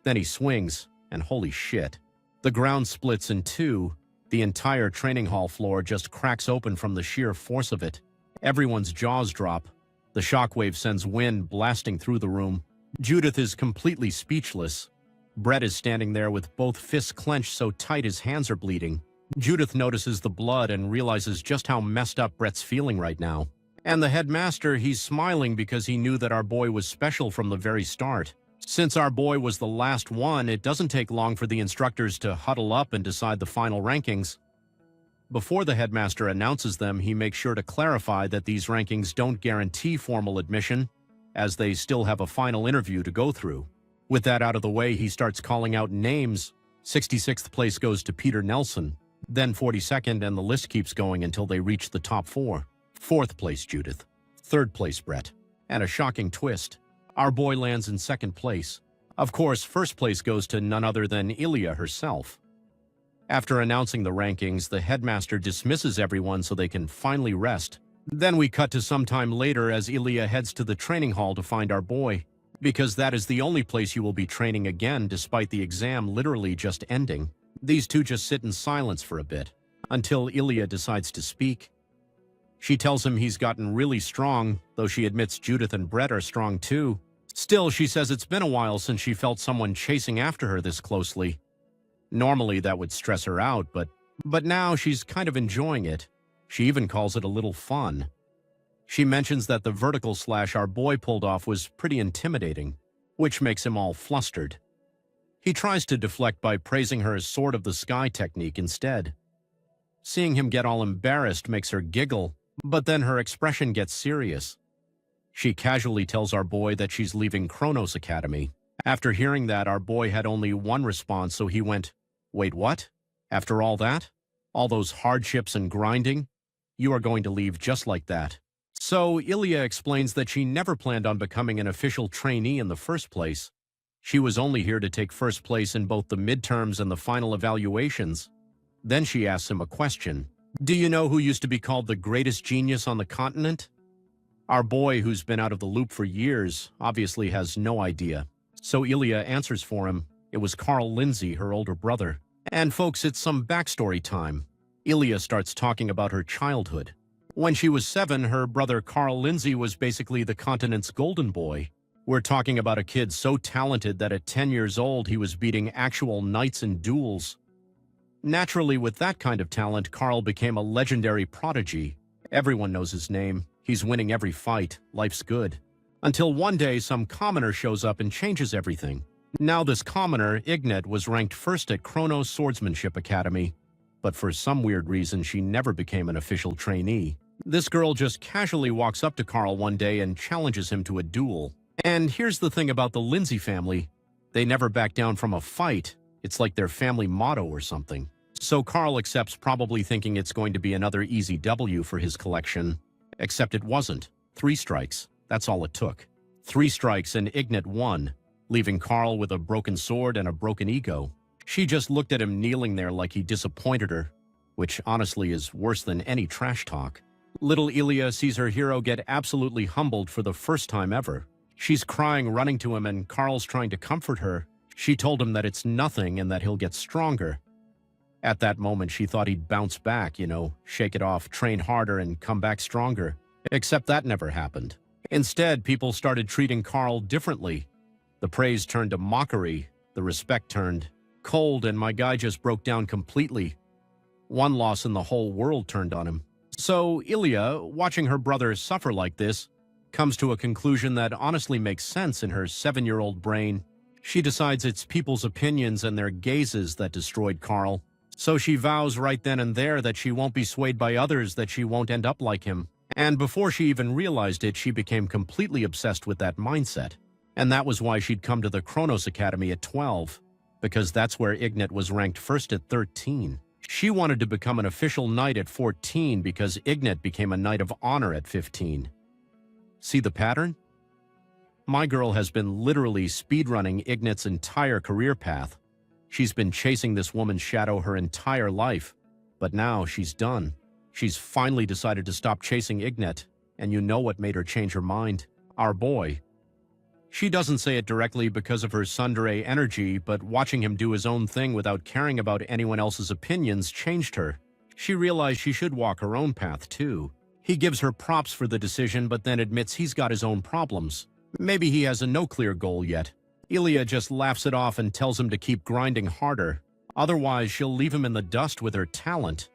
Then he swings, and holy shit. The ground splits in two. The entire training hall floor just cracks open from the sheer force of it. Everyone's jaws drop. The shockwave sends wind blasting through the room. Judith is completely speechless. Brett is standing there with both fists clenched so tight his hands are bleeding. Judith notices the blood and realizes just how messed up Brett's feeling right now. And the headmaster, he's smiling because he knew that our boy was special from the very start. Since our boy was the last one, it doesn't take long for the instructors to huddle up and decide the final rankings. Before the headmaster announces them, he makes sure to clarify that these rankings don't guarantee formal admission, as they still have a final interview to go through. With that out of the way, he starts calling out names. 66th place goes to Peter Nelson, then 42nd, and the list keeps going until they reach the top 4. 4th place, Judith. 3rd place, Brett. And a shocking twist. Our boy lands in 2nd place. Of course, 1st place goes to none other than Ilya herself. After announcing the rankings, the headmaster dismisses everyone so they can finally rest. Then we cut to some time later as Ilya heads to the training hall to find our boy, because that is the only place you will be training again despite the exam literally just ending. These two just sit in silence for a bit, until Ilya decides to speak. She tells him he's gotten really strong, though she admits Judith and Brett are strong too. Still, she says it's been a while since she felt someone chasing after her this closely. Normally that would stress her out, but now she's kind of enjoying it. She even calls it a little fun. She mentions that the vertical slash our boy pulled off was pretty intimidating, which makes him all flustered. He tries to deflect by praising her sword of the sky technique instead. Seeing him get all embarrassed makes her giggle, but then her expression gets serious. She casually tells our boy that she's leaving Kronos Academy. After hearing that, our boy had only one response, so he went, "Wait, what? After all that? All those hardships and grinding? You are going to leave just like that?" So Ilya explains that she never planned on becoming an official trainee in the first place. She was only here to take first place in both the midterms and the final evaluations. Then she asks him a question. "Do you know who used to be called the greatest genius on the continent?" Our boy, who's been out of the loop for years, obviously has no idea. So Ilya answers for him. It was Carl Lindsay, her older brother. And folks, it's some backstory time. Ilya starts talking about her childhood. When she was 7, her brother Carl Lindsay was basically the continent's golden boy. We're talking about a kid so talented that at 10 years old, he was beating actual knights in duels. Naturally, with that kind of talent, Carl became a legendary prodigy. Everyone knows his name. He's winning every fight. Life's good. Until one day, some commoner shows up and changes everything. Now this commoner, Ignet, was ranked first at Kronos Swordsmanship Academy. But for some weird reason, she never became an official trainee. This girl just casually walks up to Carl one day and challenges him to a duel. And here's the thing about the Lindsay family. They never back down from a fight. It's like their family motto or something. So Carl accepts, probably thinking it's going to be another easy W for his collection. Except it wasn't. 3 strikes. That's all it took. 3 strikes and Ignet won, leaving Carl with a broken sword and a broken ego. She just looked at him kneeling there like he disappointed her, which honestly is worse than any trash talk. Little Ilya sees her hero get absolutely humbled for the first time ever. She's crying, running to him, and Carl's trying to comfort her. She told him that it's nothing and that he'll get stronger. At that moment, she thought he'd bounce back, shake it off, train harder, and come back stronger. Except that never happened. Instead, people started treating Carl differently. The praise turned to mockery, the respect turned cold, and my guy just broke down completely. One loss and the whole world turned on him. So Ilya, watching her brother suffer like this, comes to a conclusion that honestly makes sense in her 7-year-old brain. She decides it's people's opinions and their gazes that destroyed Carl. So she vows right then and there that she won't be swayed by others, that she won't end up like him. And before she even realized it, she became completely obsessed with that mindset. And that was why she'd come to the Kronos Academy at 12, because that's where Ignat was ranked first at 13. She wanted to become an official knight at 14 because Ignat became a knight of honor at 15. See the pattern? My girl has been literally speedrunning Ignat's entire career path. She's been chasing this woman's shadow her entire life, but now she's done. She's finally decided to stop chasing Ignat, and you know what made her change her mind? Our boy. She doesn't say it directly because of her tsundere energy, but watching him do his own thing without caring about anyone else's opinions changed her. She realized she should walk her own path too. He gives her props for the decision, but then admits he's got his own problems. Maybe he has no clear goal yet. Ilya just laughs it off and tells him to keep grinding harder. Otherwise, she'll leave him in the dust with her talent.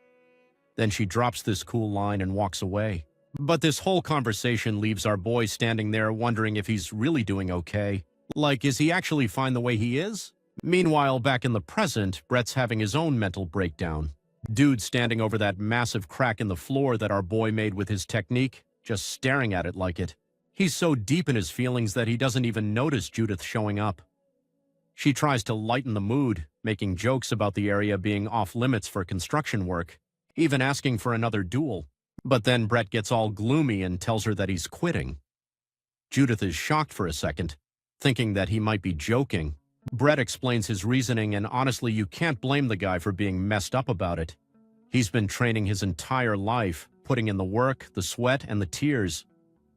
Then she drops this cool line and walks away. But this whole conversation leaves our boy standing there wondering if he's really doing okay. Like, is he actually fine the way he is? Meanwhile, back in the present, Brett's having his own mental breakdown. Dude standing over that massive crack in the floor that our boy made with his technique, just staring at it like it. He's so deep in his feelings that he doesn't even notice Judith showing up. She tries to lighten the mood, making jokes about the area being off limits for construction work, even asking for another duel. But then Brett gets all gloomy and tells her that he's quitting. Judith is shocked for a second, thinking that he might be joking. Brett explains his reasoning, and honestly, you can't blame the guy for being messed up about it. He's been training his entire life, putting in the work, the sweat, and the tears.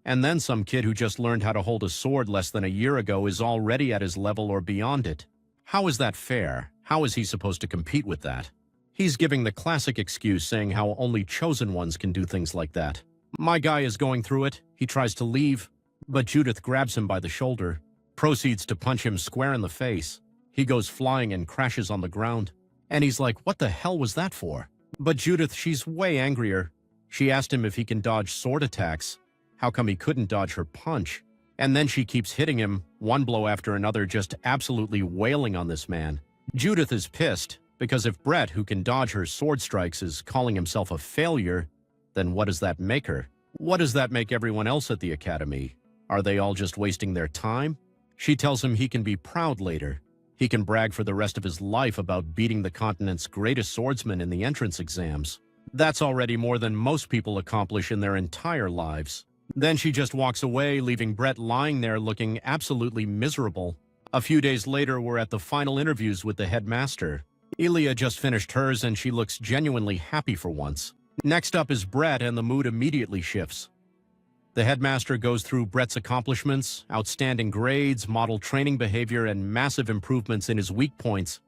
And then some kid who just learned how to hold a sword less than a year ago is already at his level or beyond it. How is that fair? How is he supposed to compete with that? He's giving the classic excuse saying how only chosen ones can do things like that. My guy is going through it. He tries to leave, but Judith grabs him by the shoulder, proceeds to punch him square in the face. He goes flying and crashes on the ground. And he's like, what the hell was that for? But Judith, she's way angrier. She asked him if he can dodge sword attacks. How come he couldn't dodge her punch? And then she keeps hitting him, one blow after another, just absolutely wailing on this man. Judith is pissed, because if Brett, who can dodge her sword strikes, is calling himself a failure, then what does that make her? What does that make everyone else at the academy? Are they all just wasting their time? She tells him he can be proud later. He can brag for the rest of his life about beating the continent's greatest swordsman in the entrance exams. That's already more than most people accomplish in their entire lives. Then she just walks away, leaving Brett lying there looking absolutely miserable. A few days later, we're at the final interviews with the headmaster. Ilya just finished hers and she looks genuinely happy for once. Next up is Brett, and the mood immediately shifts. The headmaster goes through Brett's accomplishments, outstanding grades, model training behavior, and massive improvements in his weak points.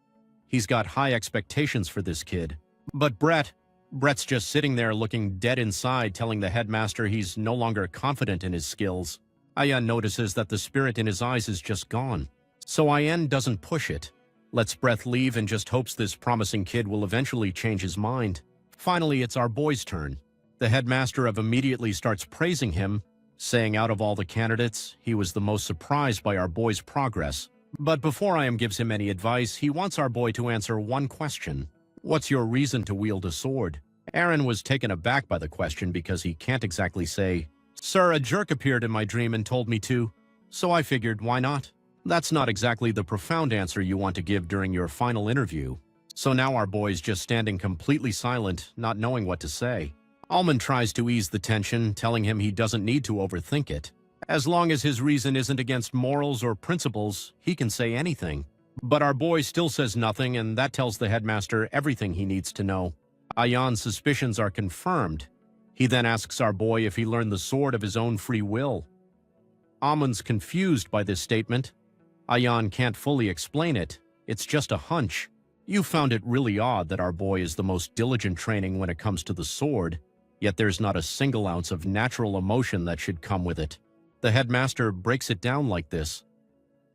He's got high expectations for this kid. But Brett's just sitting there looking dead inside, telling the headmaster he's no longer confident in his skills. Ayan notices that the spirit in his eyes is just gone. So Ayan doesn't push it, lets Brett leave, and just hopes this promising kid will eventually change his mind. Finally, it's our boy's turn. The headmaster immediately starts praising him, saying out of all the candidates, he was the most surprised by our boy's progress. But before Ayam gives him any advice, he wants our boy to answer one question. What's your reason to wield a sword? Aaron was taken aback by the question because he can't exactly say, Sir, a jerk appeared in my dream and told me to, so I figured, why not? That's not exactly the profound answer you want to give during your final interview. So now our boy's just standing completely silent, not knowing what to say. Almond tries to ease the tension, telling him he doesn't need to overthink it. As long as his reason isn't against morals or principles, he can say anything. But our boy still says nothing, and that tells the headmaster everything he needs to know. Ayan's suspicions are confirmed. He then asks our boy if he learned the sword of his own free will. Almond's confused by this statement. Ayan can't fully explain it. It's just a hunch. You found it really odd that our boy is the most diligent training when it comes to the sword, yet there's not a single ounce of natural emotion that should come with it. The headmaster breaks it down like this.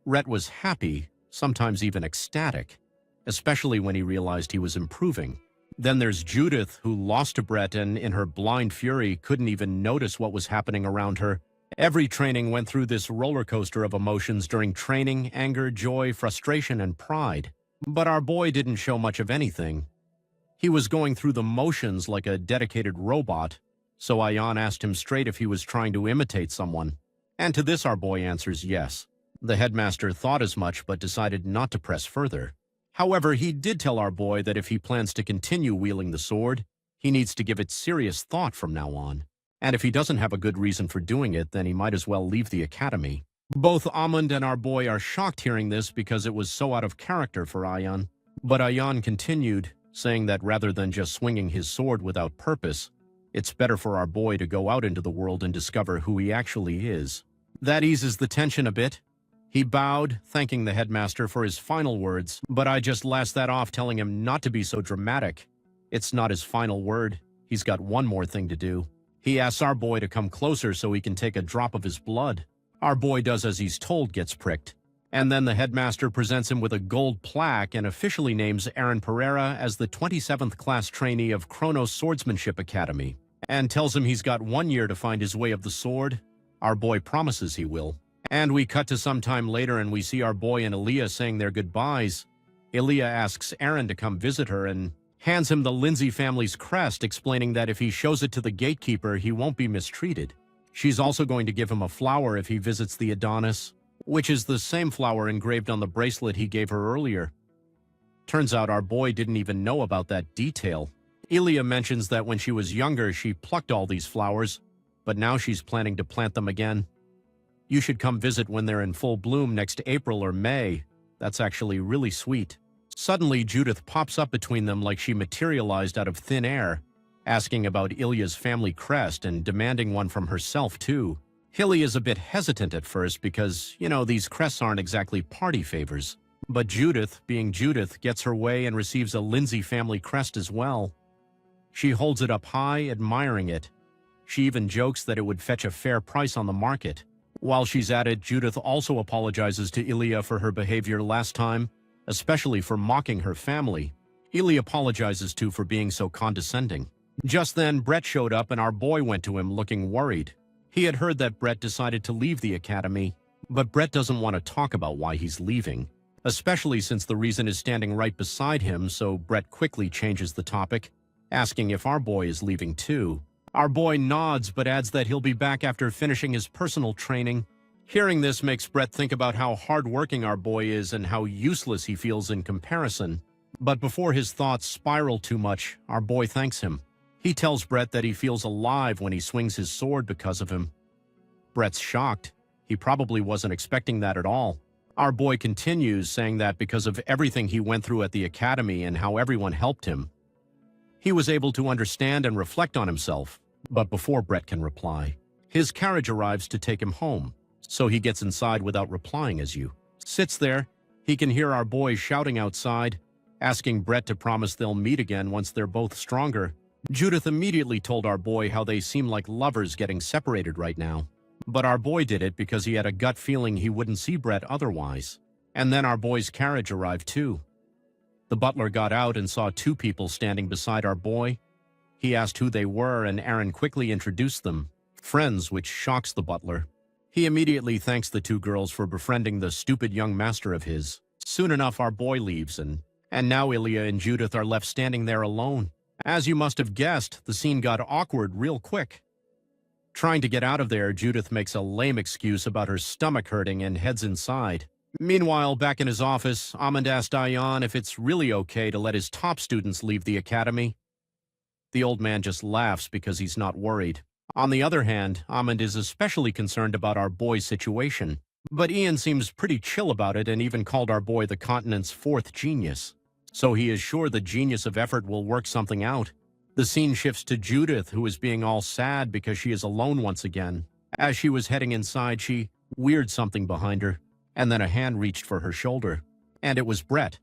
Rhett was happy, sometimes even ecstatic, especially when he realized he was improving. Then there's Judith, who lost to Brett and, in her blind fury, couldn't even notice what was happening around her. Every training went through this roller coaster of emotions during training: anger, joy, frustration, and pride. But our boy didn't show much of anything. He was going through the motions like a dedicated robot, So Ayan asked him straight if he was trying to imitate someone. And to this our boy answers yes. The headmaster thought as much but decided not to press further. However, he did tell our boy that if he plans to continue wielding the sword, he needs to give it serious thought from now on. And if he doesn't have a good reason for doing it, then he might as well leave the academy. Both Amund and our boy are shocked hearing this because it was so out of character for Ayan. But Ayan continued, saying that rather than just swinging his sword without purpose, it's better for our boy to go out into the world and discover who he actually is. That eases the tension a bit. He bowed, thanking the headmaster for his final words, but I just laughed that off, telling him not to be so dramatic. It's not his final word. He's got one more thing to do. He asks our boy to come closer so he can take a drop of his blood. Our boy does as he's told, gets pricked. And then the headmaster presents him with a gold plaque and officially names Aaron Pereira as the 27th class trainee of Kronos Swordsmanship Academy, and tells him he's got 1 year to find his way of the sword. Our boy promises he will. And we cut to some time later and we see our boy and Aaliyah saying their goodbyes. Aaliyah asks Aaron to come visit her and hands him the Lindsay family's crest, explaining that if he shows it to the gatekeeper, he won't be mistreated. She's also going to give him a flower if he visits the Adonis, which is the same flower engraved on the bracelet he gave her earlier. Turns out our boy didn't even know about that detail. Aaliyah mentions that when she was younger, she plucked all these flowers, but now she's planning to plant them again. You should come visit when they're in full bloom next April or May. That's actually really sweet. Suddenly, Judith pops up between them like she materialized out of thin air, asking about Ilya's family crest and demanding one from herself, too. Hilly is a bit hesitant at first because, these crests aren't exactly party favors. But Judith, being Judith, gets her way and receives a Lindsay family crest as well. She holds it up high, admiring it. She even jokes that it would fetch a fair price on the market. While she's at it, Judith also apologizes to Ilya for her behavior last time, especially for mocking her family. Ilya apologizes too for being so condescending. Just then, Brett showed up and our boy went to him looking worried. He had heard that Brett decided to leave the academy, but Brett doesn't want to talk about why he's leaving, especially since the reason is standing right beside him, so Brett quickly changes the topic, asking if our boy is leaving too. Our boy nods but adds that he'll be back after finishing his personal training. Hearing this makes Brett think about how hardworking our boy is and how useless he feels in comparison. But before his thoughts spiral too much, our boy thanks him. He tells Brett that he feels alive when he swings his sword because of him. Brett's shocked. He probably wasn't expecting that at all. Our boy continues, saying that because of everything he went through at the academy and how everyone helped him, he was able to understand and reflect on himself. But before Brett can reply, his carriage arrives to take him home, so he gets inside without replying as you sits there. He can hear our boy shouting outside, asking Brett to promise they'll meet again once they're both stronger. Judith immediately told our boy how they seem like lovers getting separated right now. But our boy did it because he had a gut feeling he wouldn't see Brett otherwise. And then our boy's carriage arrived too. The butler got out and saw 2 people standing beside our boy. He asked who they were and Aaron quickly introduced them, friends, which shocks the butler. He immediately thanks the 2 girls for befriending the stupid young master of his. Soon enough, our boy leaves and now Ilya and Judith are left standing there alone. As you must have guessed, the scene got awkward real quick. Trying to get out of there, Judith makes a lame excuse about her stomach hurting and heads inside. Meanwhile, back in his office, Amund asked Ayan if it's really okay to let his top students leave the academy. The old man just laughs because he's not worried. On the other hand, Amund is especially concerned about our boy's situation. But Ian seems pretty chill about it and even called our boy the continent's 4th genius. So he is sure the genius of effort will work something out. The scene shifts to Judith, who is being all sad because she is alone once again. As she was heading inside, she weird something behind her, and then a hand reached for her shoulder. And it was Brett.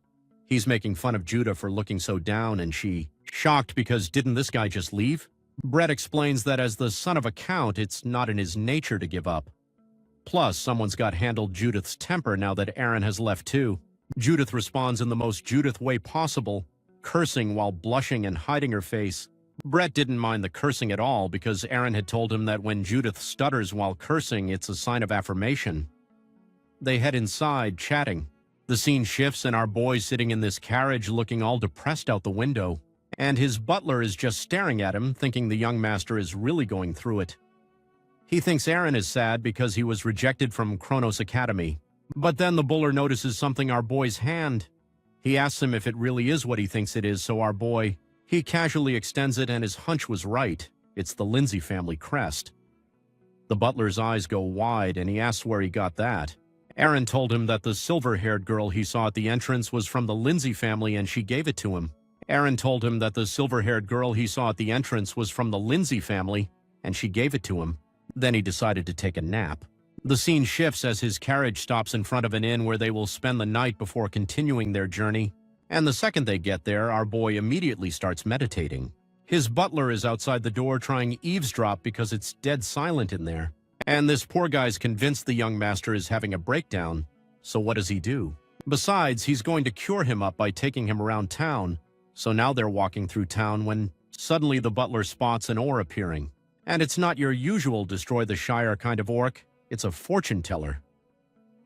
He's making fun of Judah for looking so down, and she shocked because didn't this guy just leave? Brett explains that as the son of a count, it's not in his nature to give up. Plus, someone's got handled Judith's temper now that Aaron has left too. Judith responds in the most Judith way possible, cursing while blushing and hiding her face. Brett didn't mind the cursing at all because Aaron had told him that when Judith stutters while cursing, it's a sign of affirmation. They head inside, chatting. The scene shifts and our boy's sitting in this carriage looking all depressed out the window. and his butler is just staring at him, thinking the young master is really going through it. He thinks Aaron is sad because he was rejected from Kronos Academy. But then the butler notices something our boy's hand. He asks him if it really is what he thinks it is, so our boy, he casually extends it, and his hunch was right. It's the Lindsay family crest. The butler's eyes go wide, and he asks where he got that. Aaron told him that the silver-haired girl he saw at the entrance was from the Lindsay family, and she gave it to him. Aaron told him that the silver-haired girl he saw at the entrance was from the Lindsay family, and she gave it to him. Then he decided to take a nap. The scene shifts as his carriage stops in front of an inn where they will spend the night before continuing their journey. And the second they get there, our boy immediately starts meditating. His butler is outside the door trying eavesdrop because it's dead silent in there. And this poor guy's convinced the young master is having a breakdown. So what does he do? Besides, he's going to cure him up by taking him around town. So now they're walking through town when suddenly the butler spots an oar appearing. And it's not your usual destroy the Shire kind of orc, it's a fortune teller.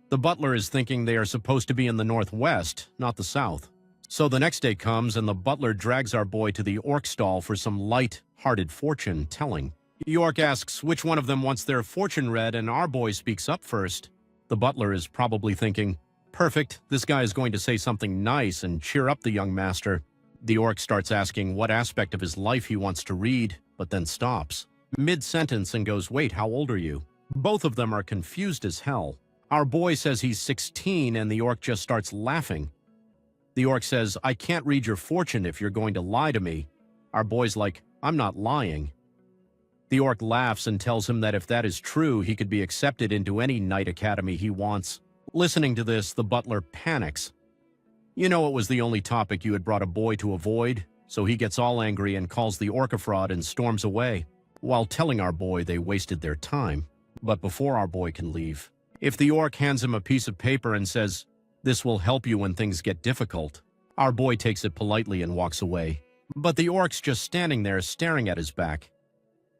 The butler is thinking they are supposed to be in the northwest, not the south. So the next day comes and the butler drags our boy to the orc stall for some light-hearted fortune telling. The orc asks which one of them wants their fortune read, and our boy speaks up first. The butler is probably thinking, perfect, this guy is going to say something nice and cheer up the young master. The orc starts asking what aspect of his life he wants to read, but then stops mid-sentence and goes, wait, how old are you? Both of them are confused as hell. Our boy says he's 16 and the orc just starts laughing. The orc says, I can't read your fortune if you're going to lie to me. Our boy's like, I'm not lying. The orc laughs and tells him that if that is true, he could be accepted into any knight academy he wants. Listening to this, the butler panics. You know it was the only topic you had brought a boy to avoid, so he gets all angry and calls the orc a fraud and storms away, while telling our boy they wasted their time. But before our boy can leave, if the orc hands him a piece of paper and says, this will help you when things get difficult, our boy takes it politely and walks away. But the orc's just standing there staring at his back.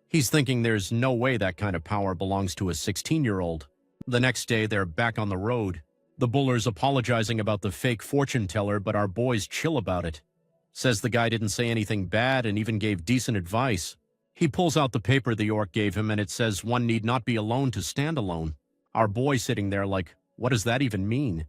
He's thinking there's no way that kind of power belongs to a 16-year-old. The next day, they're back on the road. The buller's apologizing about the fake fortune teller, but our boy's chill about it. Says the guy didn't say anything bad and even gave decent advice. He pulls out the paper the orc gave him and it says one need not be alone to stand alone. Our boy sitting there like, what does that even mean?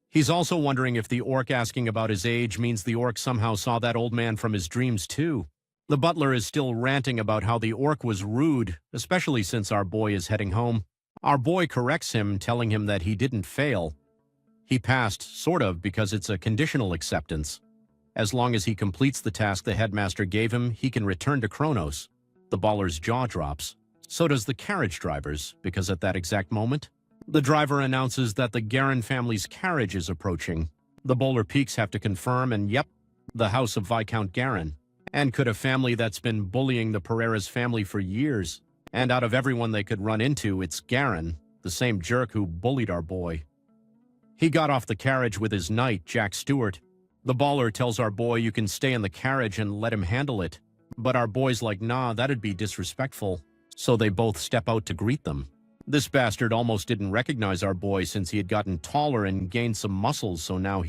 He's also wondering if the orc asking about his age means the orc somehow saw that old man from his dreams too. The butler is still ranting about how the orc was rude, especially since our boy is heading home. Our boy corrects him, telling him that he didn't fail. He passed, sort of, because it's a conditional acceptance. As long as he completes the task the headmaster gave him, he can return to Kronos. The baller's jaw drops. So does the carriage driver's, because at that exact moment, the driver announces that the Garin family's carriage is approaching. The bowler peaks have to confirm, and yep, the house of Viscount Garin. And could a family that's been bullying the Pereira's family for years, and out of everyone they could run into, it's Garin, the same jerk who bullied our boy. He got off the carriage with his knight, Jack Stewart. The baller tells our boy you can stay in the carriage and let him handle it. But our boy's like, nah, that'd be disrespectful. So they both step out to greet them. This bastard almost didn't recognize our boy since he had gotten taller and gained some muscles, so now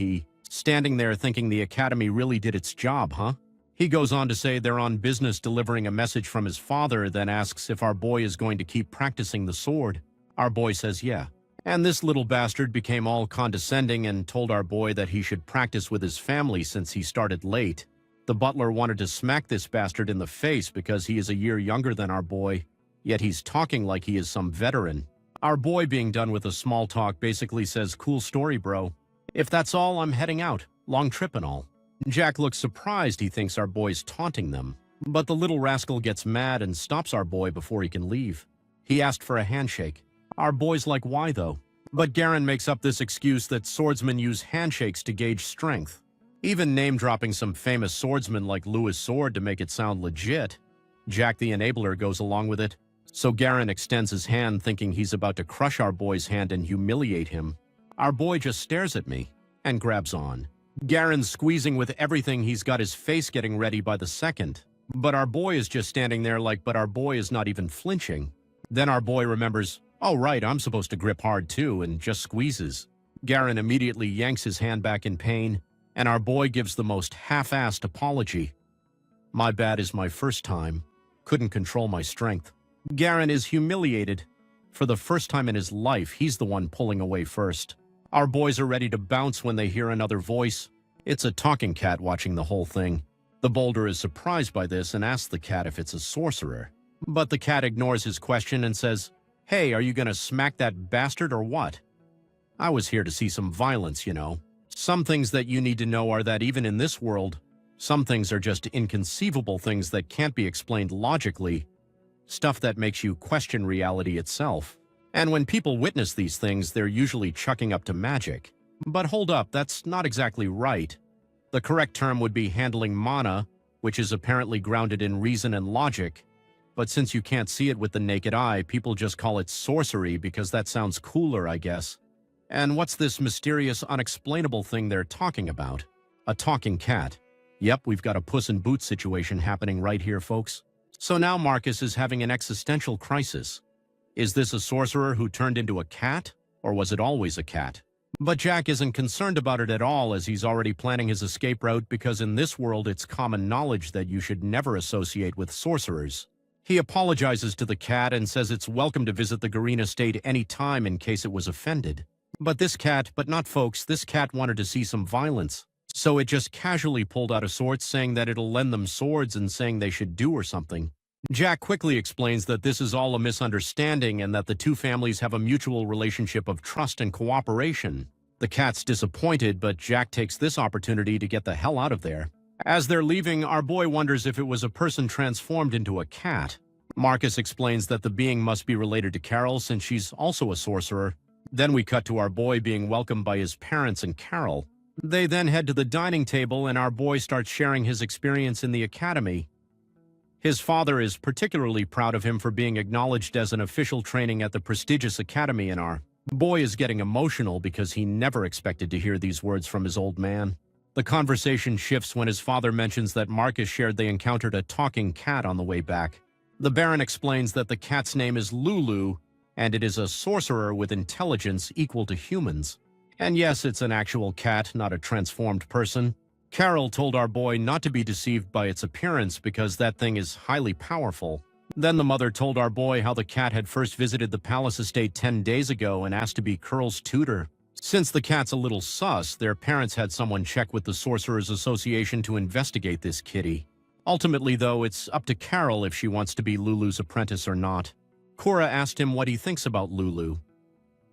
standing there thinking the academy really did its job, huh? He goes on to say they're on business delivering a message from his father, then asks if our boy is going to keep practicing the sword. Our boy says yeah. And this little bastard became all condescending and told our boy that he should practice with his family since he started late. The butler wanted to smack this bastard in the face because he is a year younger than our boy, yet he's talking like he is some veteran. Our boy, being done with the small talk, basically says, cool story, bro. If that's all, I'm heading out. Long trip and all. Jack looks surprised. He thinks our boy's taunting them. But the little rascal gets mad and stops our boy before he can leave. He asked for a handshake. Our boy's like, why though? But Garin makes up this excuse that swordsmen use handshakes to gauge strength. Even name-dropping some famous swordsmen like Lewis Sword to make it sound legit. Jack the Enabler goes along with it. So Garin extends his hand thinking he's about to crush our boy's hand and humiliate him. Our boy just stares at me and grabs on. Garin's squeezing with everything, he's got his face getting ready by the second. But our boy is just standing there like, but our boy is not even flinching. Then our boy remembers, oh right, I'm supposed to grip hard too, and just squeezes. Garin immediately yanks his hand back in pain, and our boy gives the most half-assed apology. My bad is my first time. Couldn't control my strength. Garen is humiliated. For the first time in his life, he's the one pulling away first. Our boys are ready to bounce when they hear another voice. It's a talking cat watching the whole thing. The boulder is surprised by this and asks the cat if it's a sorcerer. But the cat ignores his question and says, "Hey, are you gonna smack that bastard or what? I was here to see some violence, you know. Some things that you need to know are that even in this world, some things are just inconceivable things that can't be explained logically, stuff that makes you question reality itself. And when people witness these things, they're usually chucking up to magic. But hold up, that's not exactly right. The correct term would be handling mana, which is apparently grounded in reason and logic. But since you can't see it with the naked eye, people just call it sorcery because that sounds cooler, I guess. And what's this mysterious, unexplainable thing they're talking about? A talking cat. Yep, we've got a Puss in Boots situation happening right here, folks. So now Marcus is having an existential crisis. Is this a sorcerer who turned into a cat, or was it always a cat? But Jack isn't concerned about it at all, as he's already planning his escape route, because in this world it's common knowledge that you should never associate with sorcerers. He apologizes to the cat and says it's welcome to visit the Garena estate any time in case it was offended. But not folks, this cat wanted to see some violence. So it just casually pulled out a sword, saying that it'll lend them swords and saying they should do or something. Jack quickly explains that this is all a misunderstanding and that the two families have a mutual relationship of trust and cooperation. The cat's disappointed, but Jack takes this opportunity to get the hell out of there. As they're leaving, our boy wonders if it was a person transformed into a cat. Marcus explains that the being must be related to Carol since she's also a sorcerer. Then we cut to our boy being welcomed by his parents and Carol. They then head to the dining table and our boy starts sharing his experience in the academy. His father is particularly proud of him for being acknowledged as an official training at the prestigious academy, and our boy is getting emotional because he never expected to hear these words from his old man. The conversation shifts when his father mentions that Marcus shared they encountered a talking cat on the way back. The Baron explains that the cat's name is Lulu, and it is a sorcerer with intelligence equal to humans. And yes, it's an actual cat, not a transformed person. Carol told our boy not to be deceived by its appearance because that thing is highly powerful. Then the mother told our boy how the cat had first visited the palace estate 10 days ago and asked to be Curl's tutor. Since the cat's a little sus, their parents had someone check with the Sorcerers Association to investigate this kitty. Ultimately, though, it's up to Carol if she wants to be Lulu's apprentice or not. Cora asked him what he thinks about Lulu.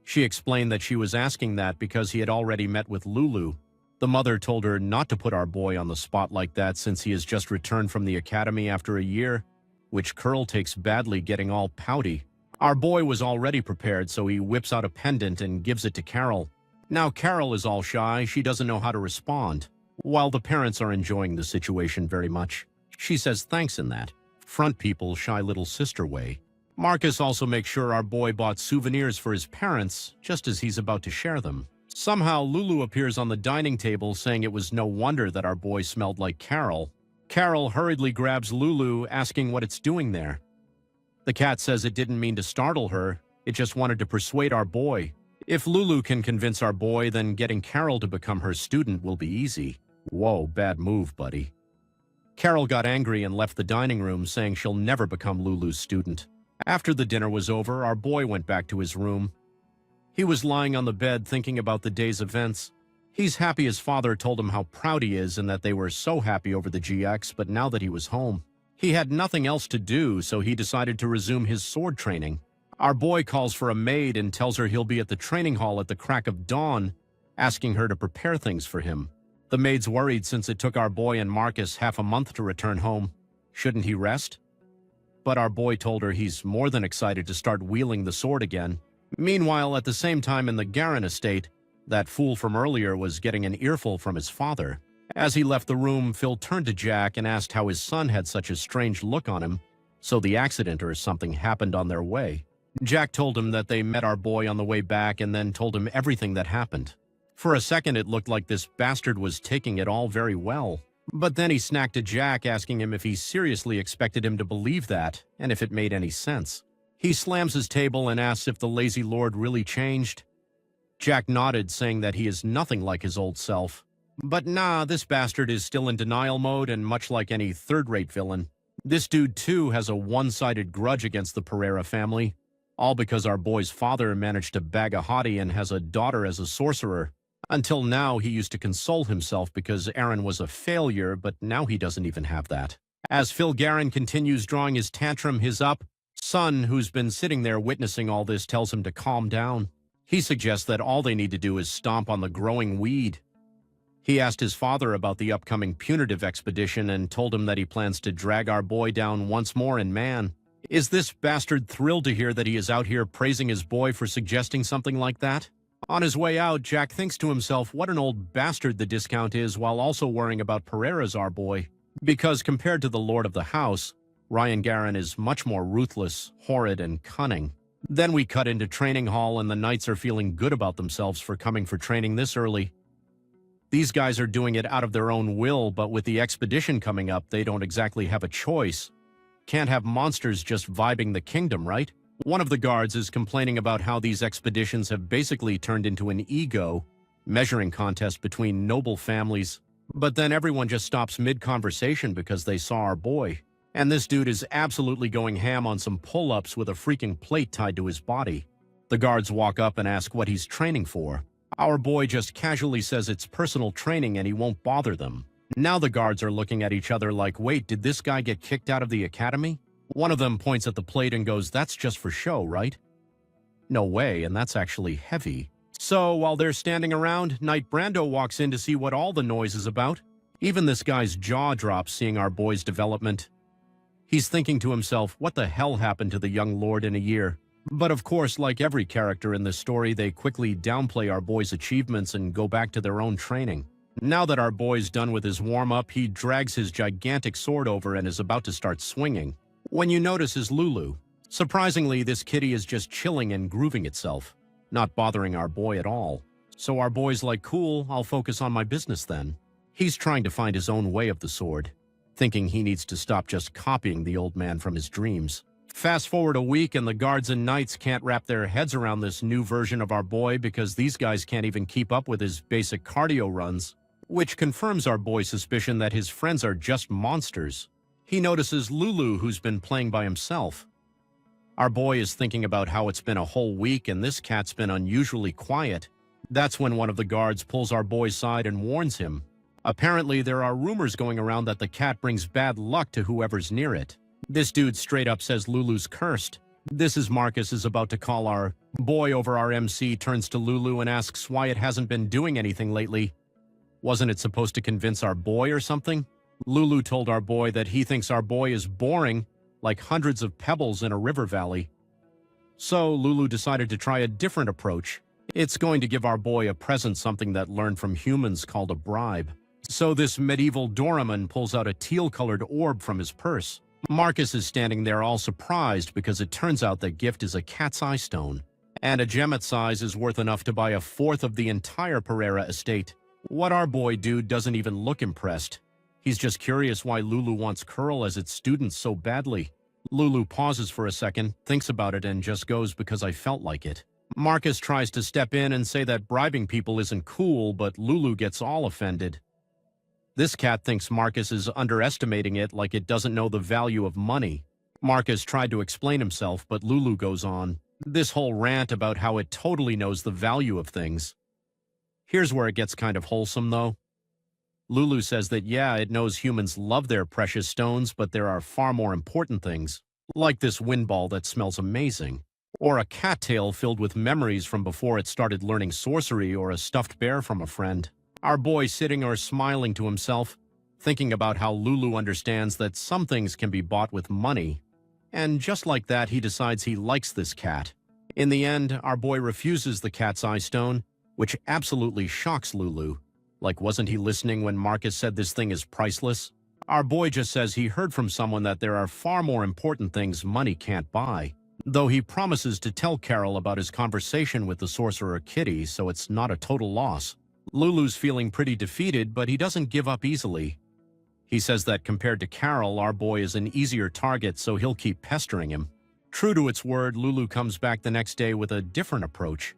She explained that she was asking that because he had already met with Lulu. The mother told her not to put our boy on the spot like that since he has just returned from the academy after a year, which Curl takes badly, getting all pouty. Our boy was already prepared, so he whips out a pendant and gives it to Carol. Now Carol is all shy, she doesn't know how to respond. While the parents are enjoying the situation very much, she says thanks in that front people shy little sister way. Marcus also makes sure our boy bought souvenirs for his parents, just as he's about to share them. Somehow, Lulu appears on the dining table saying it was no wonder that our boy smelled like Carol. Carol hurriedly grabs Lulu, asking what it's doing there. The cat says it didn't mean to startle her, it just wanted to persuade our boy. If Lulu can convince our boy, then getting Carol to become her student will be easy. Whoa, bad move, buddy. Carol got angry and left the dining room, saying she'll never become Lulu's student. After the dinner was over, our boy went back to his room. He was lying on the bed thinking about the day's events. He's happy his father told him how proud he is and that they were so happy over the GX, but now that he was home, he had nothing else to do, so he decided to resume his sword training. Our boy calls for a maid and tells her he'll be at the training hall at the crack of dawn, asking her to prepare things for him. The maid's worried since it took our boy and Marcus half a month to return home. Shouldn't he rest? But our boy told her he's more than excited to start wielding the sword again. Meanwhile, at the same time in the Garen estate, that fool from earlier was getting an earful from his father. As he left the room, Phil turned to Jack and asked how his son had such a strange look on him, so the accident or something happened on their way. Jack told him that they met our boy on the way back and then told him everything that happened. For a second, it looked like this bastard was taking it all very well. But then he snacked at Jack, asking him if he seriously expected him to believe that, and if it made any sense. He slams his table and asks if the lazy lord really changed. Jack nodded, saying that he is nothing like his old self. But nah, this bastard is still in denial mode, and much like any third-rate villain, this dude too has a one-sided grudge against the Pereira family, all because our boy's father managed to bag a hottie and has a daughter as a sorcerer. Until now, he used to console himself because Aaron was a failure, but now he doesn't even have that. As Phil Garren continues drawing his tantrum, his son, who's been sitting there witnessing all this, tells him to calm down. He suggests that all they need to do is stomp on the growing weed. He asked his father about the upcoming punitive expedition and told him that he plans to drag our boy down once more, and man, is this bastard thrilled to hear that he is out here praising his boy for suggesting something like that? On his way out, Jack thinks to himself what an old bastard the Discount is, while also worrying about Pereira's our boy. Because compared to the Lord of the House, Ryan Garren is much more ruthless, horrid, and cunning. Then we cut into training hall, and the knights are feeling good about themselves for coming for training this early. These guys are doing it out of their own will, but with the expedition coming up, they don't exactly have a choice. Can't have monsters just vibing the kingdom, right? One of the guards is complaining about how these expeditions have basically turned into an ego measuring contest between noble families. But then everyone just stops mid-conversation because they saw our boy. And this dude is absolutely going ham on some pull-ups with a freaking plate tied to his body. The guards walk up and ask what he's training for. Our boy just casually says it's personal training and he won't bother them. Now the guards are looking at each other like, wait, did this guy get kicked out of the academy? One of them points at the plate and goes, that's just for show, right? No way, and that's actually heavy. So while they're standing around, Knight Brando walks in to see what all the noise is about. Even this guy's jaw drops seeing our boy's development. He's thinking to himself, what the hell happened to the young lord in a year? But of course, like every character in this story, they quickly downplay our boy's achievements and go back to their own training. Now that our boy's done with his warm-up, he drags his gigantic sword over and is about to start swinging. When you notice is Lulu. Surprisingly, this kitty is just chilling and grooving itself, not bothering our boy at all. So our boy's like, cool, I'll focus on my business then. He's trying to find his own way of the sword, thinking he needs to stop just copying the old man from his dreams. Fast forward a week and the guards and knights can't wrap their heads around this new version of our boy because these guys can't even keep up with his basic cardio runs, which confirms our boy's suspicion that his friends are just monsters. He notices Lulu, who's been playing by himself. Our boy is thinking about how it's been a whole week and this cat's been unusually quiet. That's when one of the guards pulls our boy's side and warns him. Apparently, there are rumors going around that the cat brings bad luck to whoever's near it. This dude straight up says Lulu's cursed. This is Marcus is about to call our boy over. Our MC turns to Lulu and asks why it hasn't been doing anything lately. Wasn't it supposed to convince our boy or something? Lulu told our boy that he thinks our boy is boring, like hundreds of pebbles in a river valley. So Lulu decided to try a different approach. It's going to give our boy a present, something that learned from humans called a bribe. So this medieval doorman pulls out a teal-colored orb from his purse. Marcus is standing there all surprised because it turns out the gift is a cat's eye stone. And a gem its size is worth enough to buy a fourth of the entire Pereira estate. What our boy dude doesn't even look impressed. He's just curious why Lulu wants Curl as its student so badly. Lulu pauses for a second, thinks about it, and just goes because I felt like it. Marcus tries to step in and say that bribing people isn't cool, but Lulu gets all offended. This cat thinks Marcus is underestimating it, like it doesn't know the value of money. Marcus tried to explain himself, but Lulu goes on. This whole rant about how it totally knows the value of things. Here's where it gets kind of wholesome, though. Lulu says that, yeah, it knows humans love their precious stones, but there are far more important things, like this wind ball that smells amazing, or a cattail filled with memories from before it started learning sorcery, or a stuffed bear from a friend. Our boy sitting or smiling to himself, thinking about how Lulu understands that some things can be bought with money. And just like that, he decides he likes this cat. In the end, our boy refuses the cat's eye stone, which absolutely shocks Lulu. Like, wasn't he listening when Marcus said this thing is priceless? Our boy just says he heard from someone that there are far more important things money can't buy. Though he promises to tell Carol about his conversation with the sorcerer Kitty, so it's not a total loss. Lulu's feeling pretty defeated, but he doesn't give up easily. He says that compared to Carol, our boy is an easier target, so he'll keep pestering him. True to its word, Lulu comes back the next day with a different approach.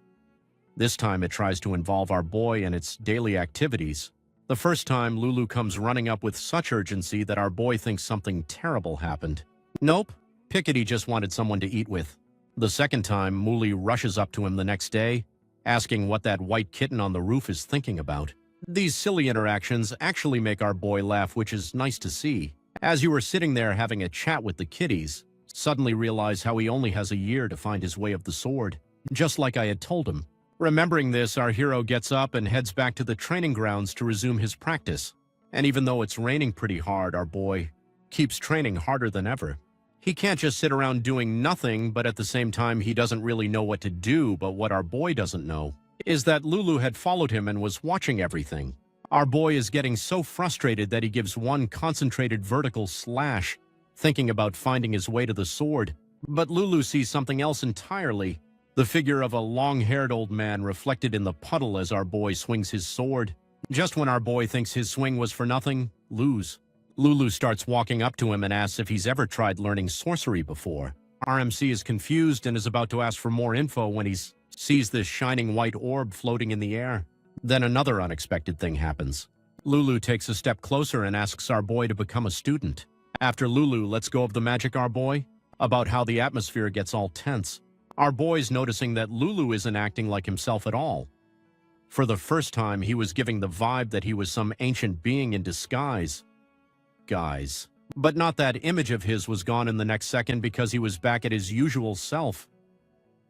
This time it tries to involve our boy in its daily activities. The first time, Lulu comes running up with such urgency that our boy thinks something terrible happened. Nope, Pickety just wanted someone to eat with. The second time, Mooley rushes up to him the next day, asking what that white kitten on the roof is thinking about. These silly interactions actually make our boy laugh, which is nice to see. As you were sitting there having a chat with the kitties, suddenly realize how he only has a year to find his way of the sword, just like I had told him. Remembering this, our hero gets up and heads back to the training grounds to resume his practice. And even though it's raining pretty hard, our boy keeps training harder than ever. He can't just sit around doing nothing, but at the same time he doesn't really know what to do. But what our boy doesn't know is that Lulu had followed him and was watching everything. Our boy is getting so frustrated that he gives one concentrated vertical slash, thinking about finding his way to the sword. But Lulu sees something else entirely. The figure of a long-haired old man reflected in the puddle as our boy swings his sword. Just when our boy thinks his swing was for nothing, Lulu starts walking up to him and asks if he's ever tried learning sorcery before. RMC is confused and is about to ask for more info when he sees this shining white orb floating in the air. Then another unexpected thing happens. Lulu takes a step closer and asks our boy to become a student. After Lulu lets go of the magic, our boy, about how the atmosphere gets all tense. Our boy's noticing that Lulu isn't acting like himself at all. For the first time, he was giving the vibe that he was some ancient being in disguise. Guys. But not that image of his was gone in the next second because he was back at his usual self.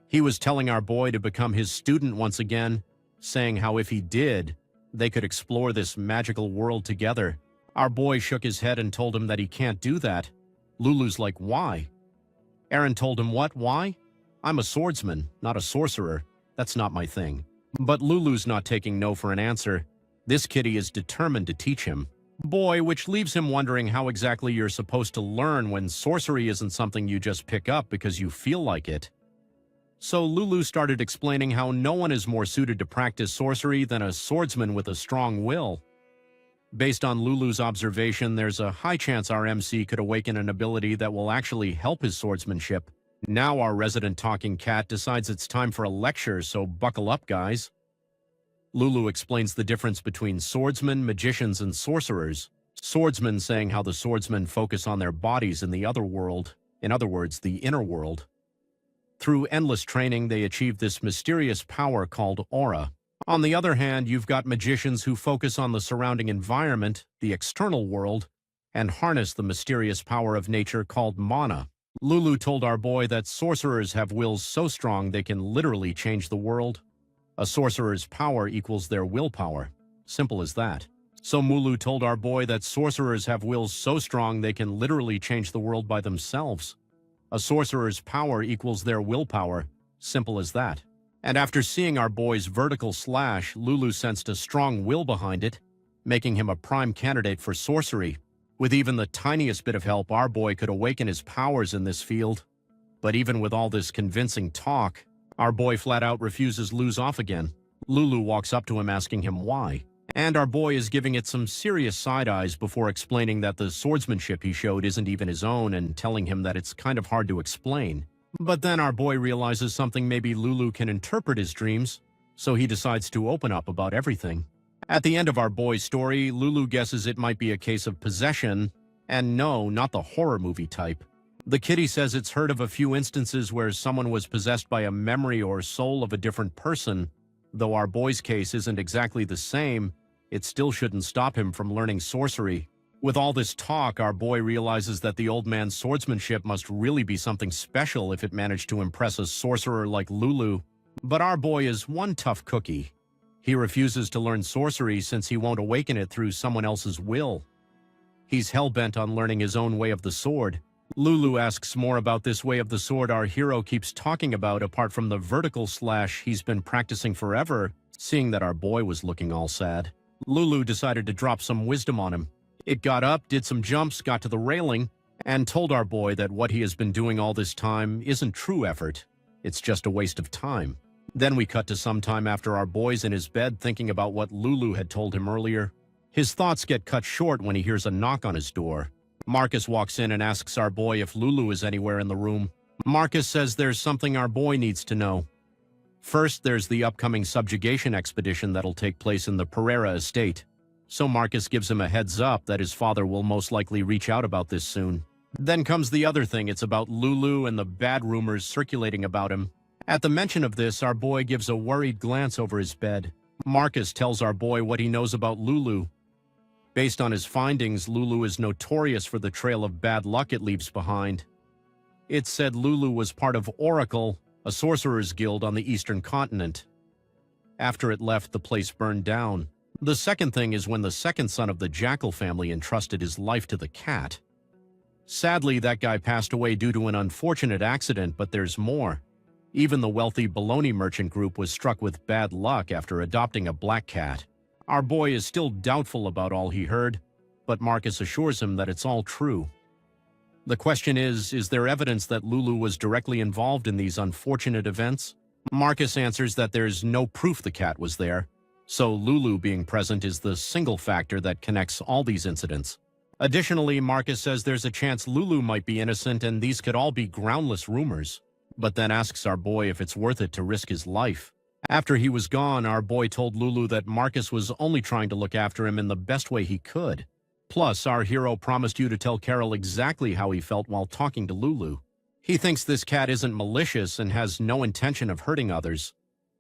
He was telling our boy to become his student once again, saying how if he did, they could explore this magical world together. Our boy shook his head and told him that he can't do that. Lulu's like, why? Aaron told him, what, why? I'm a swordsman, not a sorcerer. That's not my thing. But Lulu's not taking no for an answer. This kitty is determined to teach him. Boy, which leaves him wondering how exactly you're supposed to learn when sorcery isn't something you just pick up because you feel like it. So Lulu started explaining how no one is more suited to practice sorcery than a swordsman with a strong will. Based on Lulu's observation, there's a high chance our MC could awaken an ability that will actually help his swordsmanship. Now our resident talking cat decides it's time for a lecture, so buckle up, guys. Lulu explains the difference between swordsmen, magicians, and sorcerers. Swordsmen saying how the swordsmen focus on their bodies in the other world, in other words, the inner world. Through endless training, they achieve this mysterious power called aura. On the other hand, you've got magicians who focus on the surrounding environment, the external world, and harness the mysterious power of nature called mana. Lulu told our boy that sorcerers have wills so strong they can literally change the world. A sorcerer's power equals their willpower. Simple as that. So Lulu told our boy that sorcerers have wills so strong they can literally change the world by themselves. A sorcerer's power equals their willpower. Simple as that. And after seeing our boy's vertical slash, Lulu sensed a strong will behind it, making him a prime candidate for sorcery. With even the tiniest bit of help, our boy could awaken his powers in this field. But even with all this convincing talk, our boy flat out refuses Lulu's off again. Lulu walks up to him asking him why. And our boy is giving it some serious side eyes before explaining that the swordsmanship he showed isn't even his own and telling him that it's kind of hard to explain. But then our boy realizes something, maybe Lulu can interpret his dreams, so he decides to open up about everything. At the end of our boy's story, Lulu guesses it might be a case of possession, and no, not the horror movie type. The kitty says it's heard of a few instances where someone was possessed by a memory or soul of a different person. Though our boy's case isn't exactly the same, it still shouldn't stop him from learning sorcery. With all this talk, our boy realizes that the old man's swordsmanship must really be something special if it managed to impress a sorcerer like Lulu. But our boy is one tough cookie. He refuses to learn sorcery since he won't awaken it through someone else's will. He's hell-bent on learning his own way of the sword. Lulu asks more about this way of the sword our hero keeps talking about apart from the vertical slash he's been practicing forever. Seeing that our boy was looking all sad, Lulu decided to drop some wisdom on him. It got up, did some jumps, got to the railing, and told our boy that what he has been doing all this time isn't true effort. It's just a waste of time. Then we cut to some time after our boy's in his bed thinking about what Lulu had told him earlier. His thoughts get cut short when he hears a knock on his door. Marcus walks in and asks our boy if Lulu is anywhere in the room. Marcus says there's something our boy needs to know. First, there's the upcoming subjugation expedition that'll take place in the Pereira estate. so Marcus gives him a heads up that his father will most likely reach out about this soon. Then comes the other thing. It's about Lulu and the bad rumors circulating about him. At the mention of this, our boy gives a worried glance over his bed. Marcus tells our boy what he knows about Lulu. Based on his findings, Lulu is notorious for the trail of bad luck it leaves behind. It said Lulu was part of Oracle, a sorcerer's guild on the eastern continent. After it left, the place burned down. The second thing is when the second son of the Jackal family entrusted his life to the cat. Sadly, that guy passed away due to an unfortunate accident, but there's more. Even the wealthy baloney merchant group was struck with bad luck after adopting a black cat. Our boy is still doubtful about all he heard, but Marcus assures him that it's all true. The question is there evidence that Lulu was directly involved in these unfortunate events? Marcus answers that there's no proof the cat was there, so Lulu being present is the single factor that connects all these incidents. Additionally, Marcus says there's a chance Lulu might be innocent and these could all be groundless rumors, but then asks our boy if it's worth it to risk his life. After he was gone, our boy told Lulu that Marcus was only trying to look after him in the best way he could. Plus, our hero promised you to tell Carol exactly how he felt while talking to Lulu. He thinks this cat isn't malicious and has no intention of hurting others.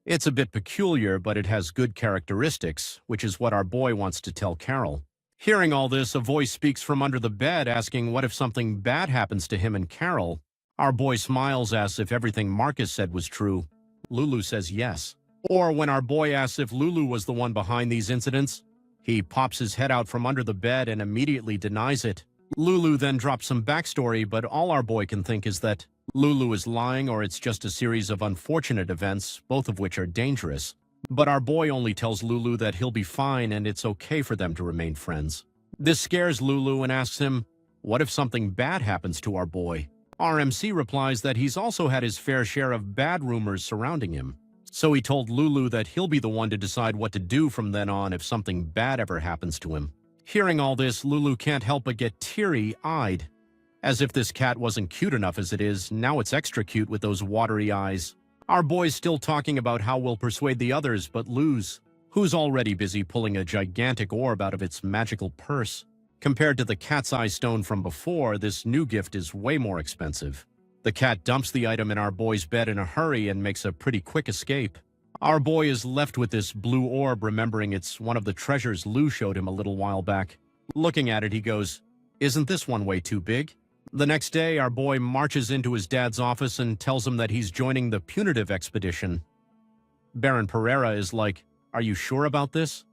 It's a bit peculiar, but it has good characteristics, which is what our boy wants to tell Carol. Hearing all this, a voice speaks from under the bed asking what if something bad happens to him and Carol. Our boy smiles, asks if everything Marcus said was true. Lulu says yes. Or when our boy asks if Lulu was the one behind these incidents, he pops his head out from under the bed and immediately denies it. Lulu then drops some backstory, but all our boy can think is that Lulu is lying or it's just a series of unfortunate events, both of which are dangerous. But our boy only tells Lulu that he'll be fine and it's okay for them to remain friends. This scares Lulu and asks him, what if something bad happens to our boy? RMC replies that he's also had his fair share of bad rumors surrounding him. So he told Lulu that he'll be the one to decide what to do from then on if something bad ever happens to him. Hearing all this, Lulu can't help but get teary-eyed. As if this cat wasn't cute enough as it is, now it's extra cute with those watery eyes. Our boy's still talking about how we'll persuade the others but lose, who's already busy pulling a gigantic orb out of its magical purse. Compared to the cat's eye stone from before, this new gift is way more expensive. The cat dumps the item in our boy's bed in a hurry and makes a pretty quick escape. Our boy is left with this blue orb, remembering it's one of the treasures Lou showed him a little while back. Looking at it, he goes, "Isn't this one way too big?" The next day, our boy marches into his dad's office and tells him that he's joining the punitive expedition. Baron Pereira is like, "Are you sure about this?"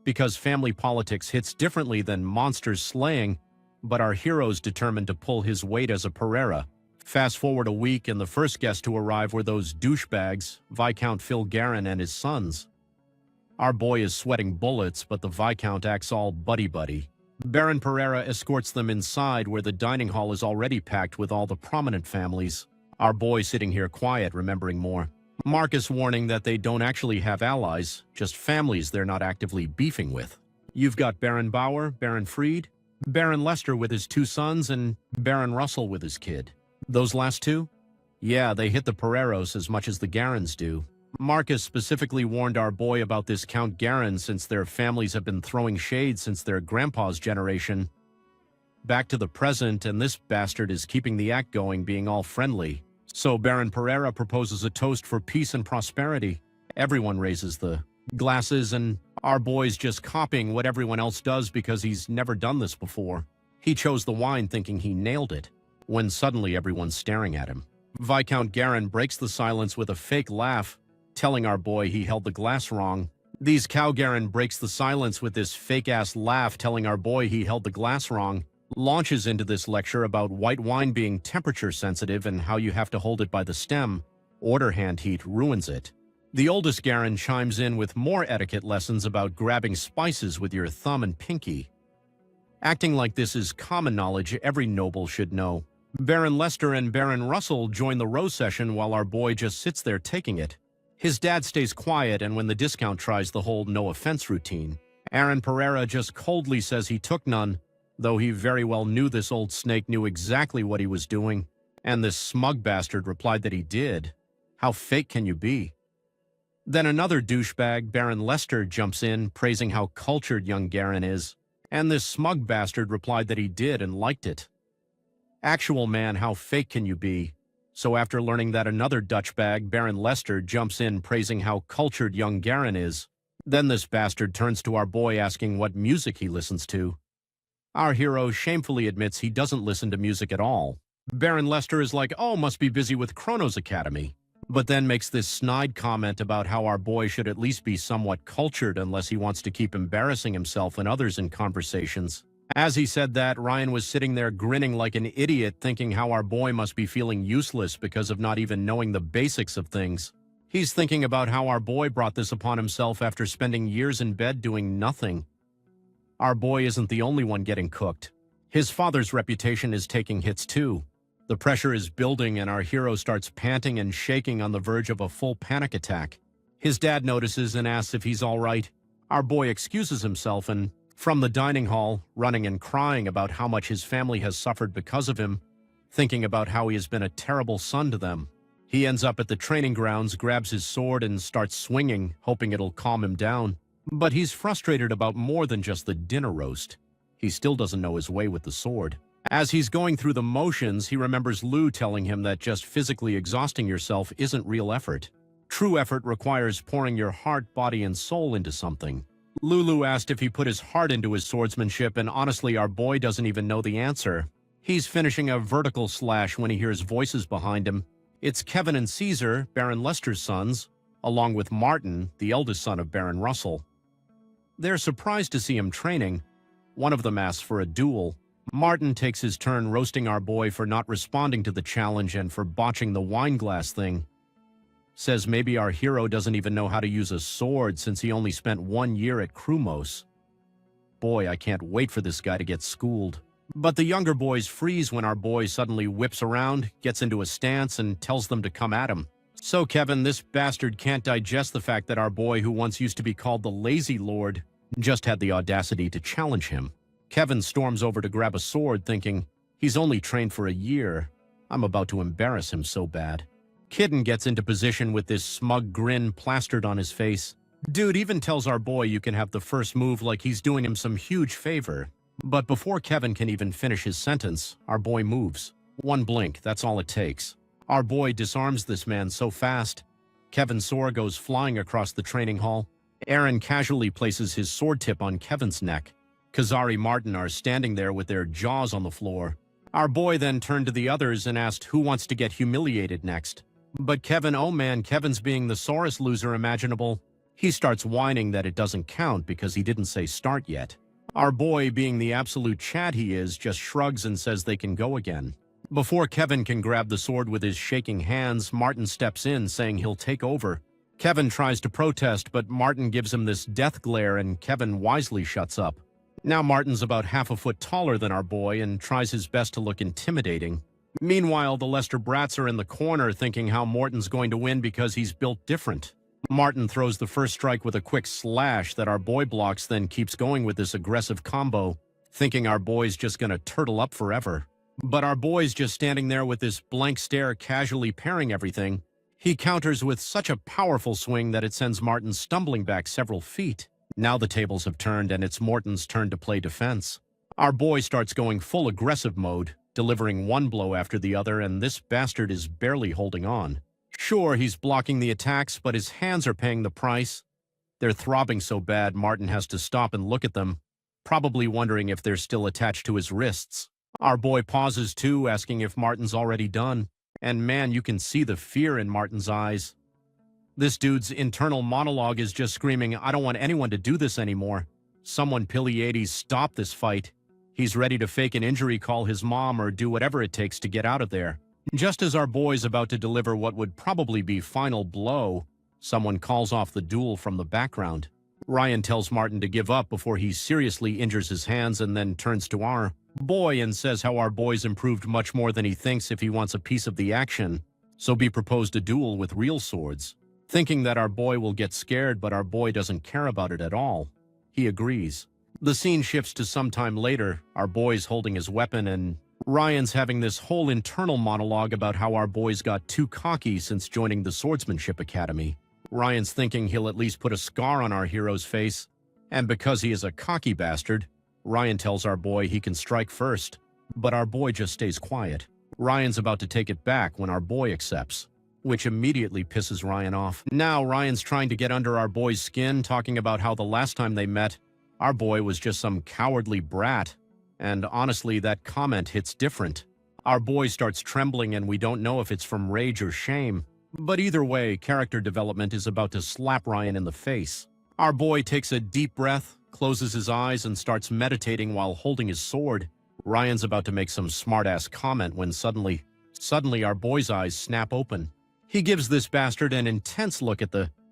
Because family politics hits differently than monsters slaying, but our hero's determined to pull his weight as a Pereira. Fast forward a week, and the first guests to arrive were those douchebags, Viscount Phil Garin and his sons. Our boy is sweating bullets, but the Viscount acts all buddy-buddy. Baron Pereira escorts them inside, where the dining hall is already packed with all the prominent families. Our boy sitting here quiet, remembering more. Marcus warning that they don't actually have allies, just families they're not actively beefing with. You've got Baron Bauer, Baron Fried, Baron Lester with his 2 sons, and Baron Russell with his kid. Those last 2? Yeah, they hit the Pereiros as much as the Garins do. Marcus specifically warned our boy about this Count Garin since their families have been throwing shade since their grandpa's generation. Back to the present, and this bastard is keeping the act going, being all friendly. So Baron Pereira proposes a toast for peace and prosperity. Everyone raises the glasses, and our boy's just copying what everyone else does because he's never done this before. He chose the wine thinking he nailed it, when suddenly everyone's staring at him. Viscount Garin breaks the silence with a fake laugh, telling our boy he held the glass wrong. These Cow Garin breaks the silence with this fake-ass laugh, telling our boy he held the glass wrong, launches into this lecture about white wine being temperature-sensitive and how you have to hold it by the stem. Order hand heat ruins it. The oldest Garin chimes in with more etiquette lessons about grabbing spices with your thumb and pinky. Acting like this is common knowledge every noble should know. Baron Lester and Baron Russell join the row session while our boy just sits there taking it. His dad stays quiet, and when the discount tries the whole no-offense routine, Aaron Pereira just coldly says he took none, though he very well knew this old snake knew exactly what he was doing, and this smug bastard replied that he did. How fake can you be? Then another douchebag, Baron Lester, jumps in, praising how cultured young Garen is, and this smug bastard replied that he did and liked it. Actual man, how fake can you be? So after learning that another Dutchbag, Baron Lester, jumps in praising how cultured young Garen is, then this bastard turns to our boy asking what music he listens to. Our hero shamefully admits he doesn't listen to music at all. Baron Lester is like, oh, must be busy with Chrono's Academy, but then makes this snide comment about how our boy should at least be somewhat cultured unless he wants to keep embarrassing himself and others in conversations. As he said that, Ryan was sitting there grinning like an idiot, thinking how our boy must be feeling useless because of not even knowing the basics of things. He's thinking about how our boy brought this upon himself after spending years in bed doing nothing. Our boy isn't the only one getting cooked. His father's reputation is taking hits too. The pressure is building and our hero starts panting and shaking on the verge of a full panic attack. His dad notices and asks if he's all right. Our boy excuses himself and, from the dining hall, running and crying about how much his family has suffered because of him, thinking about how he has been a terrible son to them. He ends up at the training grounds, grabs his sword and starts swinging, hoping it'll calm him down. But he's frustrated about more than just the dinner roast. He still doesn't know his way with the sword. As he's going through the motions, he remembers Lou telling him that just physically exhausting yourself isn't real effort. True effort requires pouring your heart, body, and soul into something. Lulu asked if he put his heart into his swordsmanship, and honestly, our boy doesn't even know the answer. He's finishing a vertical slash when he hears voices behind him. It's Kevin and Caesar, Baron Lester's sons, along with Martin, the eldest son of Baron Russell. They're surprised to see him training. One of them asks for a duel. Martin takes his turn roasting our boy for not responding to the challenge and for botching the wine glass thing. Says maybe our hero doesn't even know how to use a sword since he only spent 1 year at Krumos. Boy, I can't wait for this guy to get schooled. But the younger boys freeze when our boy suddenly whips around, gets into a stance, and tells them to come at him. So Kevin, this bastard can't digest the fact that our boy, who once used to be called the Lazy Lord, just had the audacity to challenge him. Kevin storms over to grab a sword, thinking, he's only trained for a year. I'm about to embarrass him so bad. Kitten gets into position with this smug grin plastered on his face. Dude even tells our boy you can have the first move like he's doing him some huge favor. But before Kevin can even finish his sentence, our boy moves. One blink, that's all it takes. Our boy disarms this man so fast. Kevin's sword goes flying across the training hall. Aaron casually places his sword tip on Kevin's neck. Kazari Martin are standing there with their jaws on the floor. Our boy then turned to the others and asked who wants to get humiliated next. But Kevin, oh man, Kevin's being the sorest loser imaginable. He starts whining that it doesn't count because he didn't say start yet. Our boy, being the absolute Chad he is, just shrugs and says they can go again. Before Kevin can grab the sword with his shaking hands, Martin steps in saying he'll take over. Kevin tries to protest, but Martin gives him this death glare and Kevin wisely shuts up. Now Martin's about half a foot taller than our boy and tries his best to look intimidating. Meanwhile, the Lester brats are in the corner thinking how Morton's going to win because he's built different. Martin throws the first strike with a quick slash that our boy blocks, then keeps going with this aggressive combo, thinking our boy's just gonna turtle up forever. But our boy's just standing there with this blank stare, casually parrying everything. He counters with such a powerful swing that it sends Martin stumbling back several feet. Now the tables have turned and it's Morton's turn to play defense. Our boy starts going full aggressive mode, delivering one blow after the other, and this bastard is barely holding on. Sure, he's blocking the attacks, but his hands are paying the price. They're throbbing so bad Martin has to stop and look at them, probably wondering if they're still attached to his wrists. Our boy pauses too, asking if Martin's already done. And man, you can see the fear in Martin's eyes. This dude's internal monologue is just screaming, I don't want anyone to do this anymore. Someone Piliades stop this fight. He's ready to fake an injury, call his mom, or do whatever it takes to get out of there. Just as our boy's about to deliver what would probably be final blow, someone calls off the duel from the background. Ryan tells Martin to give up before he seriously injures his hands and then turns to our boy and says how our boy's improved much more than he thinks if he wants a piece of the action, so be proposed a duel with real swords. Thinking that our boy will get scared, but our boy doesn't care about it at all. He agrees. The scene shifts to some time later, our boy's holding his weapon and Ryan's having this whole internal monologue about how our boy's got too cocky since joining the Swordsmanship Academy. Ryan's thinking he'll at least put a scar on our hero's face, and because he is a cocky bastard, Ryan tells our boy he can strike first, but our boy just stays quiet. Ryan's about to take it back when our boy accepts, which immediately pisses Ryan off. Now Ryan's trying to get under our boy's skin, talking about how the last time they met, our boy was just some cowardly brat, and honestly, that comment hits different. Our boy starts trembling and we don't know if it's from rage or shame, but either way, character development is about to slap Ryan in the face. Our boy takes a deep breath, closes his eyes, and starts meditating while holding his sword. Ryan's about to make some smart-ass comment when suddenly our boy's eyes snap open. He gives this bastard an intense look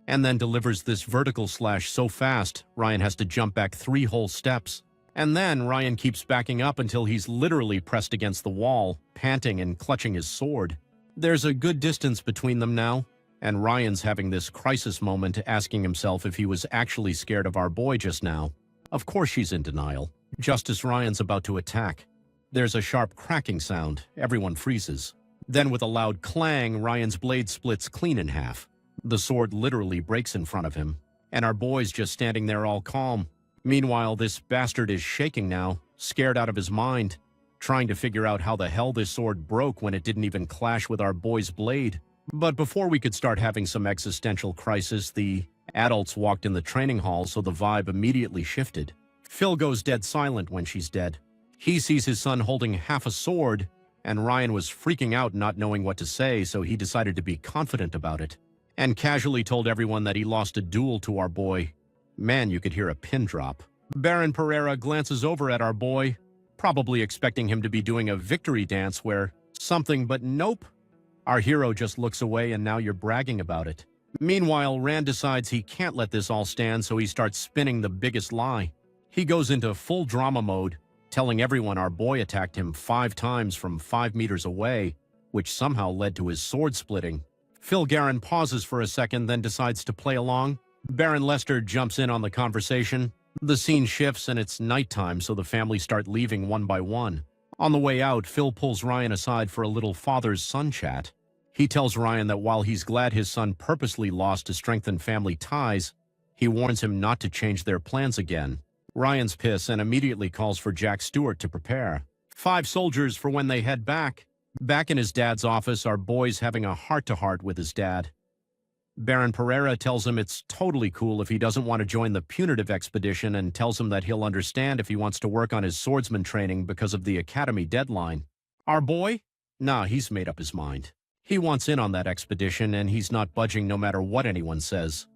and then delivers this vertical slash so fast, Ryan has to jump back 3 whole steps. And then Ryan keeps backing up until he's literally pressed against the wall, panting and clutching his sword. There's a good distance between them now, and Ryan's having this crisis moment, asking himself if he was actually scared of our boy just now. Of course she's in denial. Just as Ryan's about to attack, there's a sharp cracking sound. Everyone freezes. Then with a loud clang, Ryan's blade splits clean in half. The sword literally breaks in front of him, and our boy's just standing there all calm. Meanwhile, this bastard is shaking now, scared out of his mind, trying to figure out how the hell this sword broke when it didn't even clash with our boy's blade. But before we could start having some existential crisis, the adults walked in the training hall, so the vibe immediately shifted. Phil goes dead silent when she's dead. He sees his son holding half a sword, and Ryan was freaking out not knowing what to say, so he decided to be confident about it, and casually told everyone that he lost a duel to our boy. Man, you could hear a pin drop. Baron Pereira glances over at our boy, probably expecting him to be doing a victory dance where something, but nope. Our hero just looks away and now you're bragging about it. Meanwhile, Rand decides he can't let this all stand, so he starts spinning the biggest lie. He goes into full drama mode, telling everyone our boy attacked him 5 times from 5 meters away, which somehow led to his sword splitting. Phil Garren pauses for a second, then decides to play along. Baron Lester jumps in on the conversation. The scene shifts and it's nighttime, so the family start leaving one by one. On the way out, Phil pulls Ryan aside for a little father-son chat. He tells Ryan that while he's glad his son purposely lost to strengthen family ties, he warns him not to change their plans again. Ryan's pissed and immediately calls for Jack Stewart to prepare 5 soldiers for when they head back. Back in his dad's office, our boy's having a heart-to-heart with his dad. Baron Pereira tells him it's totally cool if he doesn't want to join the punitive expedition and tells him that he'll understand if he wants to work on his swordsman training because of the academy deadline. Our boy? Nah, he's made up his mind. He wants in on that expedition and he's not budging no matter what anyone says.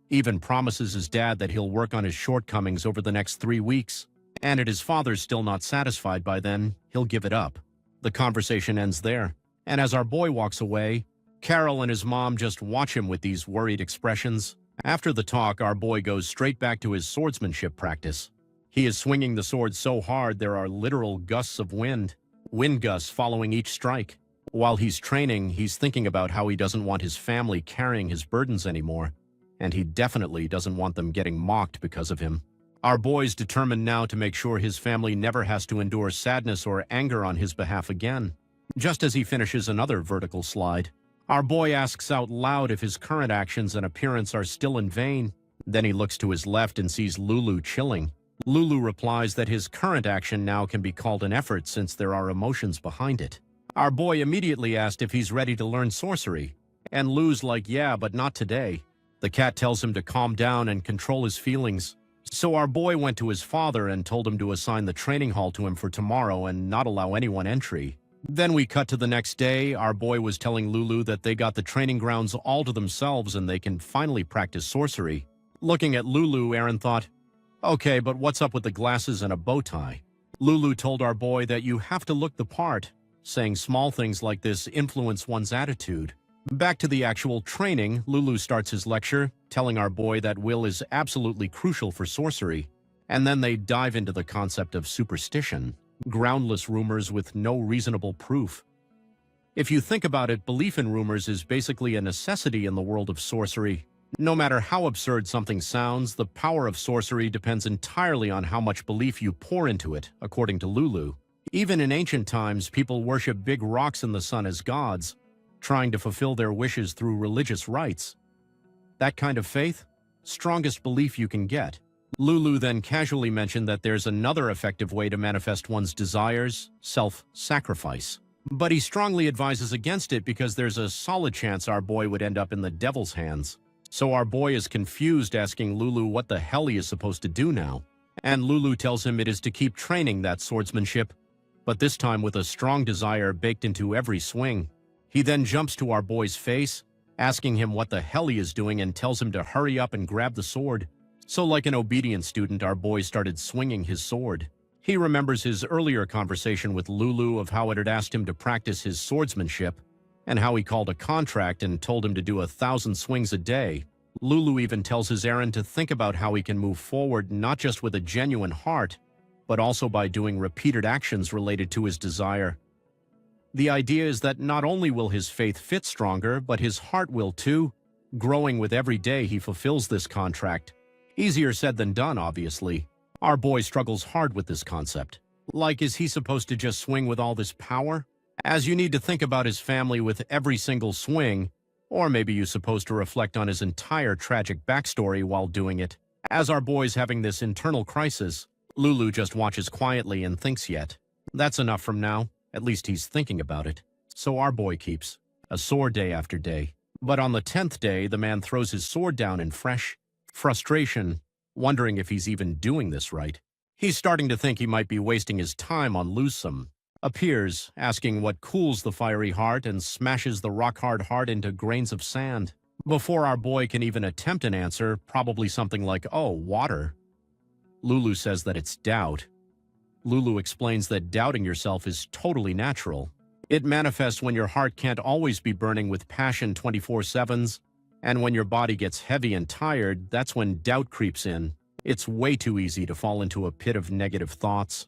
Even promises his dad that he'll work on his shortcomings over the next 3 weeks. And if his father's still not satisfied by then, he'll give it up. The conversation ends there. And as our boy walks away, Carol and his mom just watch him with these worried expressions. After the talk, our boy goes straight back to his swordsmanship practice. He is swinging the sword so hard there are literal gusts of wind gusts following each strike. While he's training, he's thinking about how he doesn't want his family carrying his burdens anymore, and he definitely doesn't want them getting mocked because of him. Our boy's determined now to make sure his family never has to endure sadness or anger on his behalf again. Just as he finishes another vertical slide, our boy asks out loud if his current actions and appearance are still in vain. Then he looks to his left and sees Lulu chilling. Lulu replies that his current action now can be called an effort since there are emotions behind it. Our boy immediately asked if he's ready to learn sorcery, and Lu's like, yeah, but not today. The cat tells him to calm down and control his feelings. So our boy went to his father and told him to assign the training hall to him for tomorrow and not allow anyone entry. Then we cut to the next day. Our boy was telling Lulu that they got the training grounds all to themselves and they can finally practice sorcery. Looking at Lulu, Aaron thought, okay, but what's up with the glasses and a bow tie? Lulu told our boy that you have to look the part, saying small things like this influence one's attitude. Back to the actual training, Lulu starts his lecture, telling our boy that will is absolutely crucial for sorcery. And then they dive into the concept of superstition. Groundless rumors with no reasonable proof. If you think about it, belief in rumors is basically a necessity in the world of sorcery. No matter how absurd something sounds, the power of sorcery depends entirely on how much belief you pour into it, according to Lulu. Even in ancient times, people worship big rocks in the sun as gods, trying to fulfill their wishes through religious rites. That kind of faith? Strongest belief you can get. Lulu then casually mentioned that there's another effective way to manifest one's desires, self-sacrifice. But he strongly advises against it because there's a solid chance our boy would end up in the devil's hands. So our boy is confused, asking Lulu what the hell he is supposed to do now. And Lulu tells him it is to keep training that swordsmanship, but this time with a strong desire baked into every swing. He then jumps to our boy's face, asking him what the hell he is doing, and tells him to hurry up and grab the sword. So like an obedient student, our boy started swinging his sword. He remembers his earlier conversation with Lulu of how it had asked him to practice his swordsmanship, and how he called a contract and told him to do 1,000 swings a day. Lulu even tells his errand to think about how he can move forward not just with a genuine heart, but also by doing repeated actions related to his desire. The idea is that not only will his faith fit stronger, but his heart will too, growing with every day he fulfills this contract. Easier said than done, obviously. Our boy struggles hard with this concept. Like, is he supposed to just swing with all this power? As you need to think about his family with every single swing, or maybe you're supposed to reflect on his entire tragic backstory while doing it. As our boy's having this internal crisis, Lulu just watches quietly and thinks yet. That's enough from now. At least he's thinking about it. So our boy keeps a sword day after day. But on the 10th day, the man throws his sword down in fresh frustration, wondering if he's even doing this right. He's starting to think he might be wasting his time on Lusum. Appears, asking what cools the fiery heart and smashes the rock-hard heart into grains of sand. Before our boy can even attempt an answer, probably something like, oh, water. Lulu says that it's doubt. Lulu explains that doubting yourself is totally natural. It manifests when your heart can't always be burning with passion 24/7s, and when your body gets heavy and tired, that's when doubt creeps in. It's way too easy to fall into a pit of negative thoughts.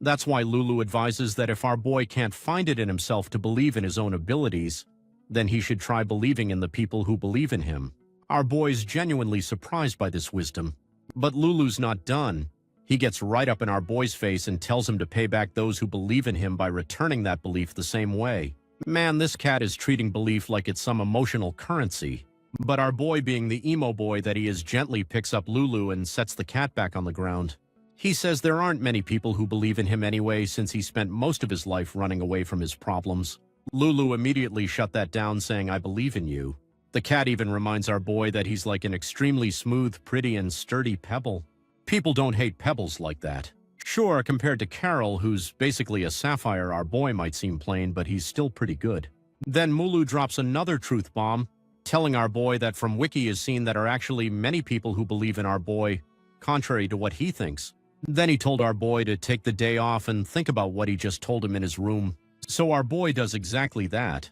That's why Lulu advises that if our boy can't find it in himself to believe in his own abilities, then he should try believing in the people who believe in him. Our boy's genuinely surprised by this wisdom. But Lulu's not done. He gets right up in our boy's face and tells him to pay back those who believe in him by returning that belief the same way. Man, this cat is treating belief like it's some emotional currency. But our boy, being the emo boy that he is, gently picks up Lulu and sets the cat back on the ground. He says there aren't many people who believe in him anyway, since he spent most of his life running away from his problems. Lulu immediately shut that down, saying, I believe in you. The cat even reminds our boy that he's like an extremely smooth, pretty, and sturdy pebble. People don't hate pebbles like that. Sure, compared to Carol, who's basically a sapphire, our boy might seem plain, but he's still pretty good. Then Mulu drops another truth bomb, telling our boy that from Wiki is seen that are actually many people who believe in our boy, contrary to what he thinks. Then he told our boy to take the day off and think about what he just told him in his room. So our boy does exactly that.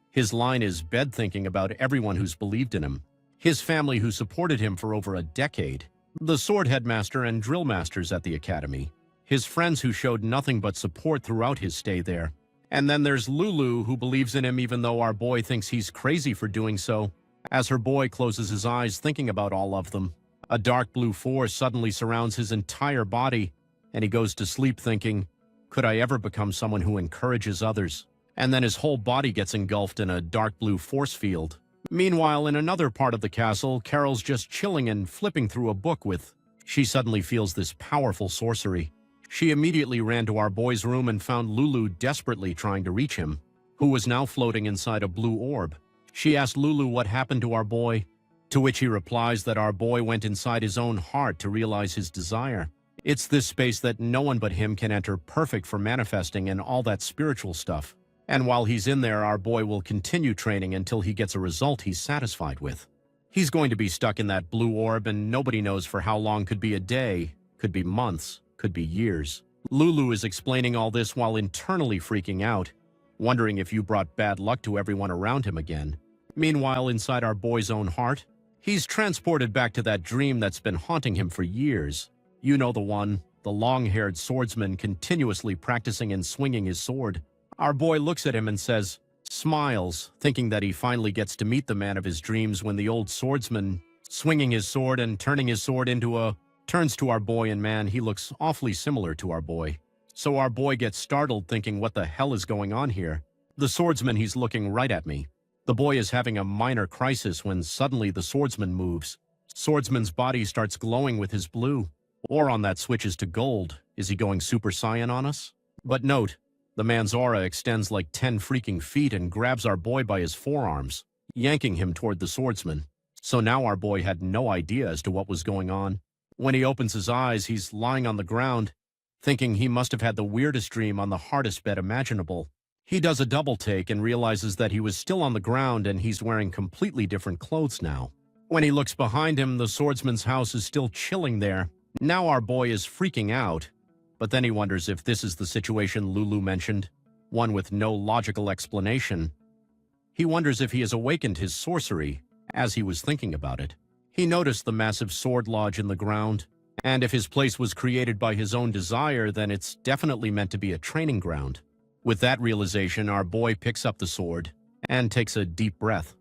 His line is bed thinking about everyone who's believed in him. His family who supported him for over a decade. The sword headmaster and drill masters at the academy. His friends who showed nothing but support throughout his stay there. And then there's Lulu, who believes in him even though our boy thinks he's crazy for doing so. As her boy closes his eyes thinking about all of them, a dark blue force suddenly surrounds his entire body, and he goes to sleep thinking, could I ever become someone who encourages others? And then his whole body gets engulfed in a dark blue force field. Meanwhile, in another part of the castle, Carol's just chilling and flipping through a book with... She suddenly feels this powerful sorcery. She immediately ran to our boy's room and found Lulu desperately trying to reach him, who was now floating inside a blue orb. She asked Lulu what happened to our boy, to which he replies that our boy went inside his own heart to realize his desire. It's this space that no one but him can enter, perfect for manifesting and all that spiritual stuff. And while he's in there, our boy will continue training until he gets a result he's satisfied with. He's going to be stuck in that blue orb, and nobody knows for how long. Could be a day, could be months, could be years. Lulu is explaining all this while internally freaking out, wondering if you brought bad luck to everyone around him again. Meanwhile, inside our boy's own heart, he's transported back to that dream that's been haunting him for years. You know the one, the long-haired swordsman continuously practicing and swinging his sword. Our boy looks at him and says, smiles, thinking that he finally gets to meet the man of his dreams, when the old swordsman, swinging his sword and turning his sword into a... turns to our boy, and man, he looks awfully similar to our boy. So our boy gets startled, thinking, what the hell is going on here? The swordsman, he's looking right at me. The boy is having a minor crisis when suddenly the swordsman moves. Swordsman's body starts glowing with his blue. Aura on that switches to gold. Is he going Super Saiyan on us? But note, the man's aura extends like 10 freaking feet and grabs our boy by his forearms, yanking him toward the swordsman. So now our boy had no idea as to what was going on. When he opens his eyes, he's lying on the ground, thinking he must have had the weirdest dream on the hardest bed imaginable. He does a double take and realizes that he was still on the ground and he's wearing completely different clothes now. When he looks behind him, the swordsman's house is still chilling there. Now our boy is freaking out, but then he wonders if this is the situation Lulu mentioned, one with no logical explanation. He wonders if he has awakened his sorcery as he was thinking about it. He noticed the massive sword lodge in the ground, and if his place was created by his own desire, then it's definitely meant to be a training ground. With that realization, our boy picks up the sword and takes a deep breath.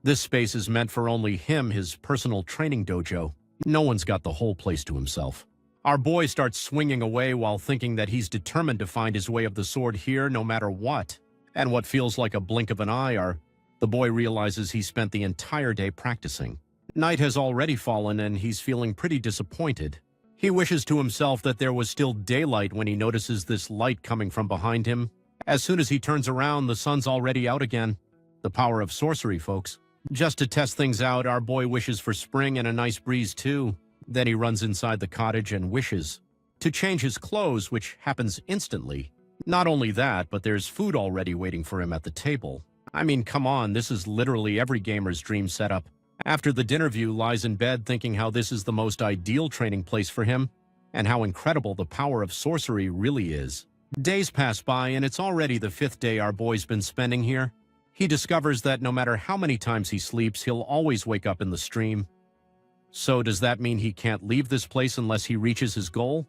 This space is meant for only him, his personal training dojo. No one's got the whole place to himself. Our boy starts swinging away while thinking that he's determined to find his way of the sword here no matter what. And what feels like a blink of an eye, the boy realizes he spent the entire day practicing. Night has already fallen and he's feeling pretty disappointed. He wishes to himself that there was still daylight when he notices this light coming from behind him. As soon as he turns around, the sun's already out again. The power of sorcery, folks. Just to test things out, our boy wishes for spring and a nice breeze too. Then he runs inside the cottage and wishes to change his clothes, which happens instantly. Not only that, but there's food already waiting for him at the table. I mean, come on, this is literally every gamer's dream setup. After the dinner, View lies in bed thinking how this is the most ideal training place for him and how incredible the power of sorcery really is. Days pass by and it's already the 5th day our boy's been spending here. He discovers that no matter how many times he sleeps, he'll always wake up in the stream. So does that mean he can't leave this place unless he reaches his goal?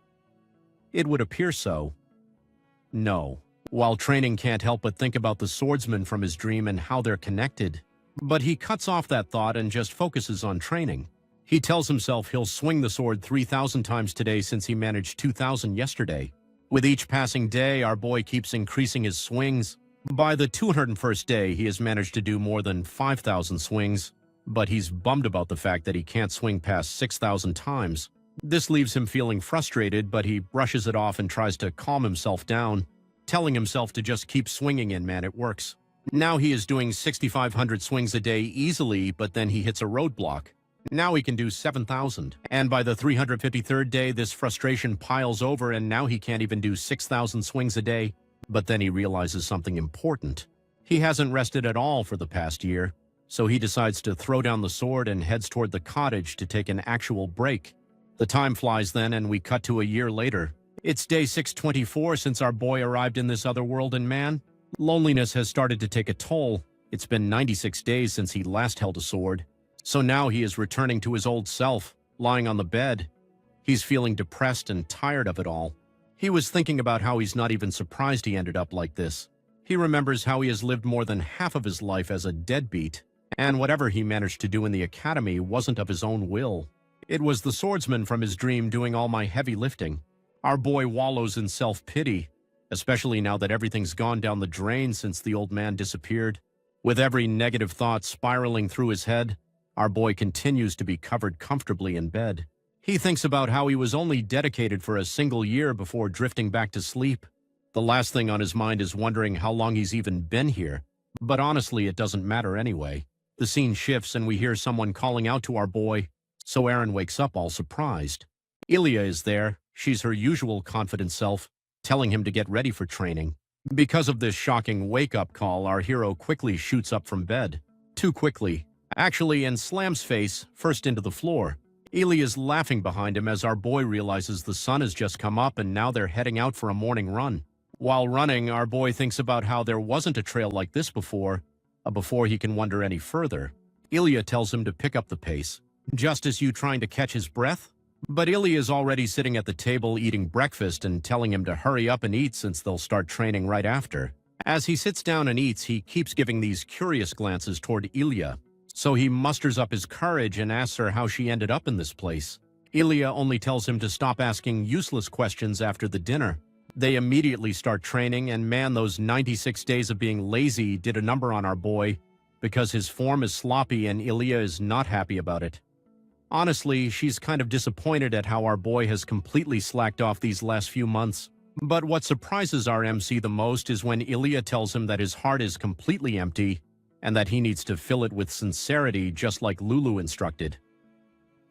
It would appear so. No. While training can't help but think about the swordsman from his dream and how they're connected. But he cuts off that thought and just focuses on training. He tells himself he'll swing the sword 3,000 times today since he managed 2,000 yesterday. With each passing day, our boy keeps increasing his swings. By the 201st day, he has managed to do more than 5,000 swings, but he's bummed about the fact that he can't swing past 6,000 times. This leaves him feeling frustrated, but he brushes it off and tries to calm himself down, telling himself to just keep swinging in, man, it works. Now he is doing 6,500 swings a day easily, but then he hits a roadblock. Now he can do 7,000. And by the 353rd day, this frustration piles over and now he can't even do 6,000 swings a day. But then he realizes something important. He hasn't rested at all for the past year, so he decides to throw down the sword and heads toward the cottage to take an actual break. The time flies then and we cut to a year later. It's day 624 since our boy arrived in this other world, and man, loneliness has started to take a toll. It's been 96 days since he last held a sword. So now he is returning to his old self, lying on the bed. He's feeling depressed and tired of it all. He was thinking about how he's not even surprised he ended up like this. He remembers how he has lived more than half of his life as a deadbeat, and whatever he managed to do in the academy wasn't of his own will. It was the swordsman from his dream doing all my heavy lifting. Our boy wallows in self-pity, especially now that everything's gone down the drain since the old man disappeared. With every negative thought spiraling through his head, our boy continues to be covered comfortably in bed. He thinks about how he was only dedicated for a single year before drifting back to sleep. The last thing on his mind is wondering how long he's even been here. But honestly, it doesn't matter anyway. The scene shifts and we hear someone calling out to our boy, so Aaron wakes up all surprised. Ilya is there. She's her usual confident self, telling him to get ready for training. Because of this shocking wake-up call, our hero quickly shoots up from bed. Too quickly, actually, and slams face first into the floor. Ilya is laughing behind him as our boy realizes the sun has just come up and now they're heading out for a morning run. While running, our boy thinks about how there wasn't a trail like this before he can wonder any further. Ilya tells him to pick up the pace. Just as you trying to catch his breath? But Ilya is already sitting at the table eating breakfast and telling him to hurry up and eat since they'll start training right after. As he sits down and eats, he keeps giving these curious glances toward Ilya. So he musters up his courage and asks her how she ended up in this place. Ilya only tells him to stop asking useless questions after the dinner. They immediately start training, and man, those 96 days of being lazy did a number on our boy. because his form is sloppy and Ilya is not happy about it. Honestly, she's kind of disappointed at how our boy has completely slacked off these last few months. But what surprises our MC the most is when Ilya tells him that his heart is completely empty and that he needs to fill it with sincerity, just like Lulu instructed.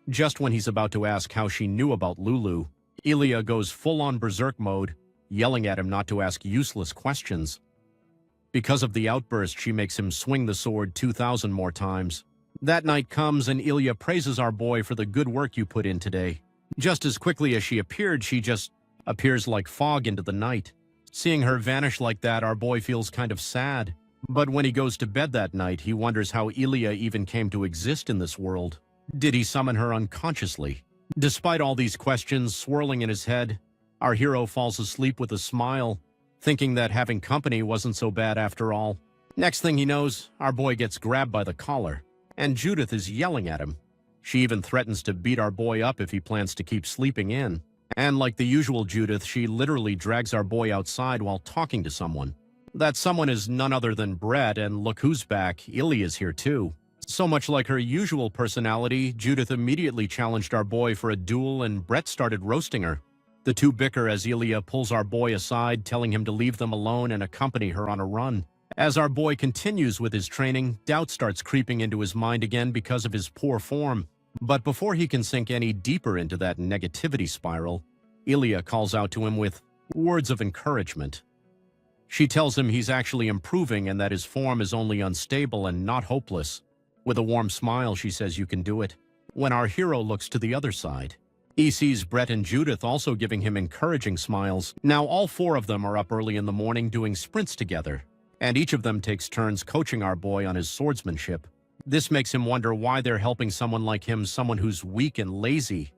Just when he's about to ask how she knew about Lulu, Ilya goes full-on berserk mode, yelling at him not to ask useless questions. Because of the outburst, she makes him swing the sword 2,000 more times. That night comes and Ilya praises our boy for the good work you put in today. Just as quickly as she appeared, she just appears like fog into the night. Seeing her vanish like that, our boy feels kind of sad. But when he goes to bed that night, he wonders how Ilya even came to exist in this world. Did he summon her unconsciously? Despite all these questions swirling in his head, our hero falls asleep with a smile, thinking that having company wasn't so bad after all. Next thing he knows, our boy gets grabbed by the collar, and Judith is yelling at him. She even threatens to beat our boy up if he plans to keep sleeping in. And like the usual Judith, she literally drags our boy outside while talking to someone. That someone is none other than Brett, and look who's back, Ilya's here too. So much like her usual personality, Judith immediately challenged our boy for a duel and Brett started roasting her. The two bicker as Ilya pulls our boy aside, telling him to leave them alone and accompany her on a run. As our boy continues with his training, doubt starts creeping into his mind again because of his poor form. But before he can sink any deeper into that negativity spiral, Ilya calls out to him with words of encouragement. She tells him he's actually improving and that his form is only unstable and not hopeless. With a warm smile, she says you can do it. When our hero looks to the other side, he sees Brett and Judith also giving him encouraging smiles. Now all four of them are up early in the morning doing sprints together, and each of them takes turns coaching our boy on his swordsmanship. This makes him wonder why they're helping someone like him, someone who's weak and lazy.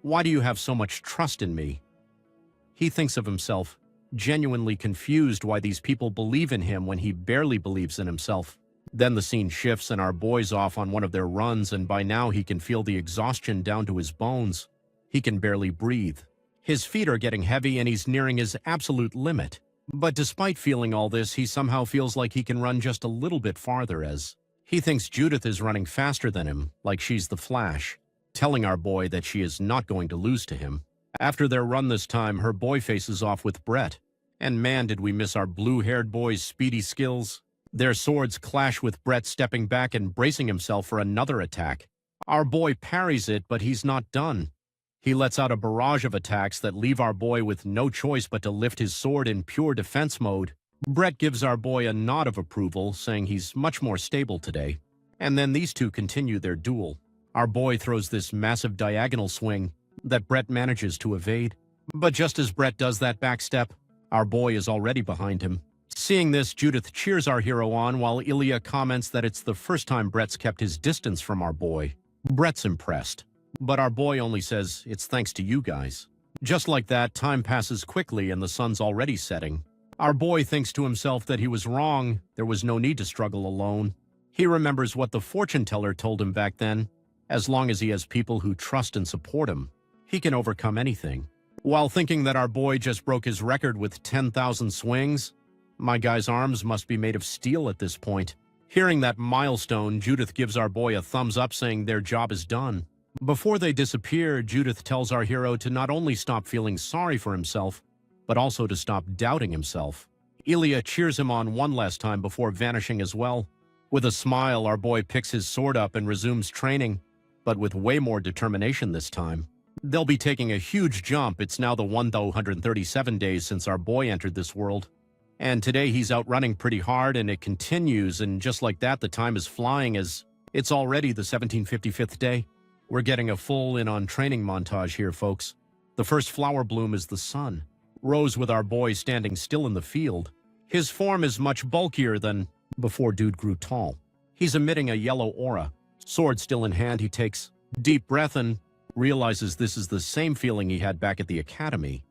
Why do you have so much trust in me? He thinks of himself, genuinely confused why these people believe in him when he barely believes in himself. Then the scene shifts and our boy's off on one of their runs, and by now he can feel the exhaustion down to his bones. He can barely breathe. His feet are getting heavy and he's nearing his absolute limit. But despite feeling all this, he somehow feels like he can run just a little bit farther as he thinks Judith is running faster than him, like she's the Flash, telling our boy that she is not going to lose to him. After their run this time, her boy faces off with Brett. And man, did we miss our blue-haired boy's speedy skills. Their swords clash with Brett stepping back and bracing himself for another attack. Our boy parries it, but he's not done. He lets out a barrage of attacks that leave our boy with no choice but to lift his sword in pure defense mode. Brett gives our boy a nod of approval, saying he's much more stable today. And then these two continue their duel. Our boy throws this massive diagonal swing that Brett manages to evade. But just as Brett does that backstep, our boy is already behind him. Seeing this, Judith cheers our hero on while Ilya comments that it's the first time Brett's kept his distance from our boy. Brett's impressed, but our boy only says it's thanks to you guys. Just like that, time passes quickly and the sun's already setting. Our boy thinks to himself that he was wrong, there was no need to struggle alone. He remembers what the fortune teller told him back then. As long as he has people who trust and support him, he can overcome anything. While thinking that our boy just broke his record with 10,000 swings, my guy's arms must be made of steel at this point. Hearing that milestone, Judith gives our boy a thumbs up saying their job is done. Before they disappear, Judith tells our hero to not only stop feeling sorry for himself, but also to stop doubting himself. Ilya cheers him on one last time before vanishing as well. With a smile, our boy picks his sword up and resumes training, but with way more determination this time. They'll be taking a huge jump. It's now the 137 days since our boy entered this world. And today he's out running pretty hard and it continues, and just like that the time is flying as it's already the 1755th day. We're getting a full in-on training montage here, folks. The first flower bloom is the sun. Rose with our boy standing still in the field. His form is much bulkier than before dude grew tall. He's emitting a yellow aura. Sword still in hand, he takes deep breath and realizes this is the same feeling he had back at the academy.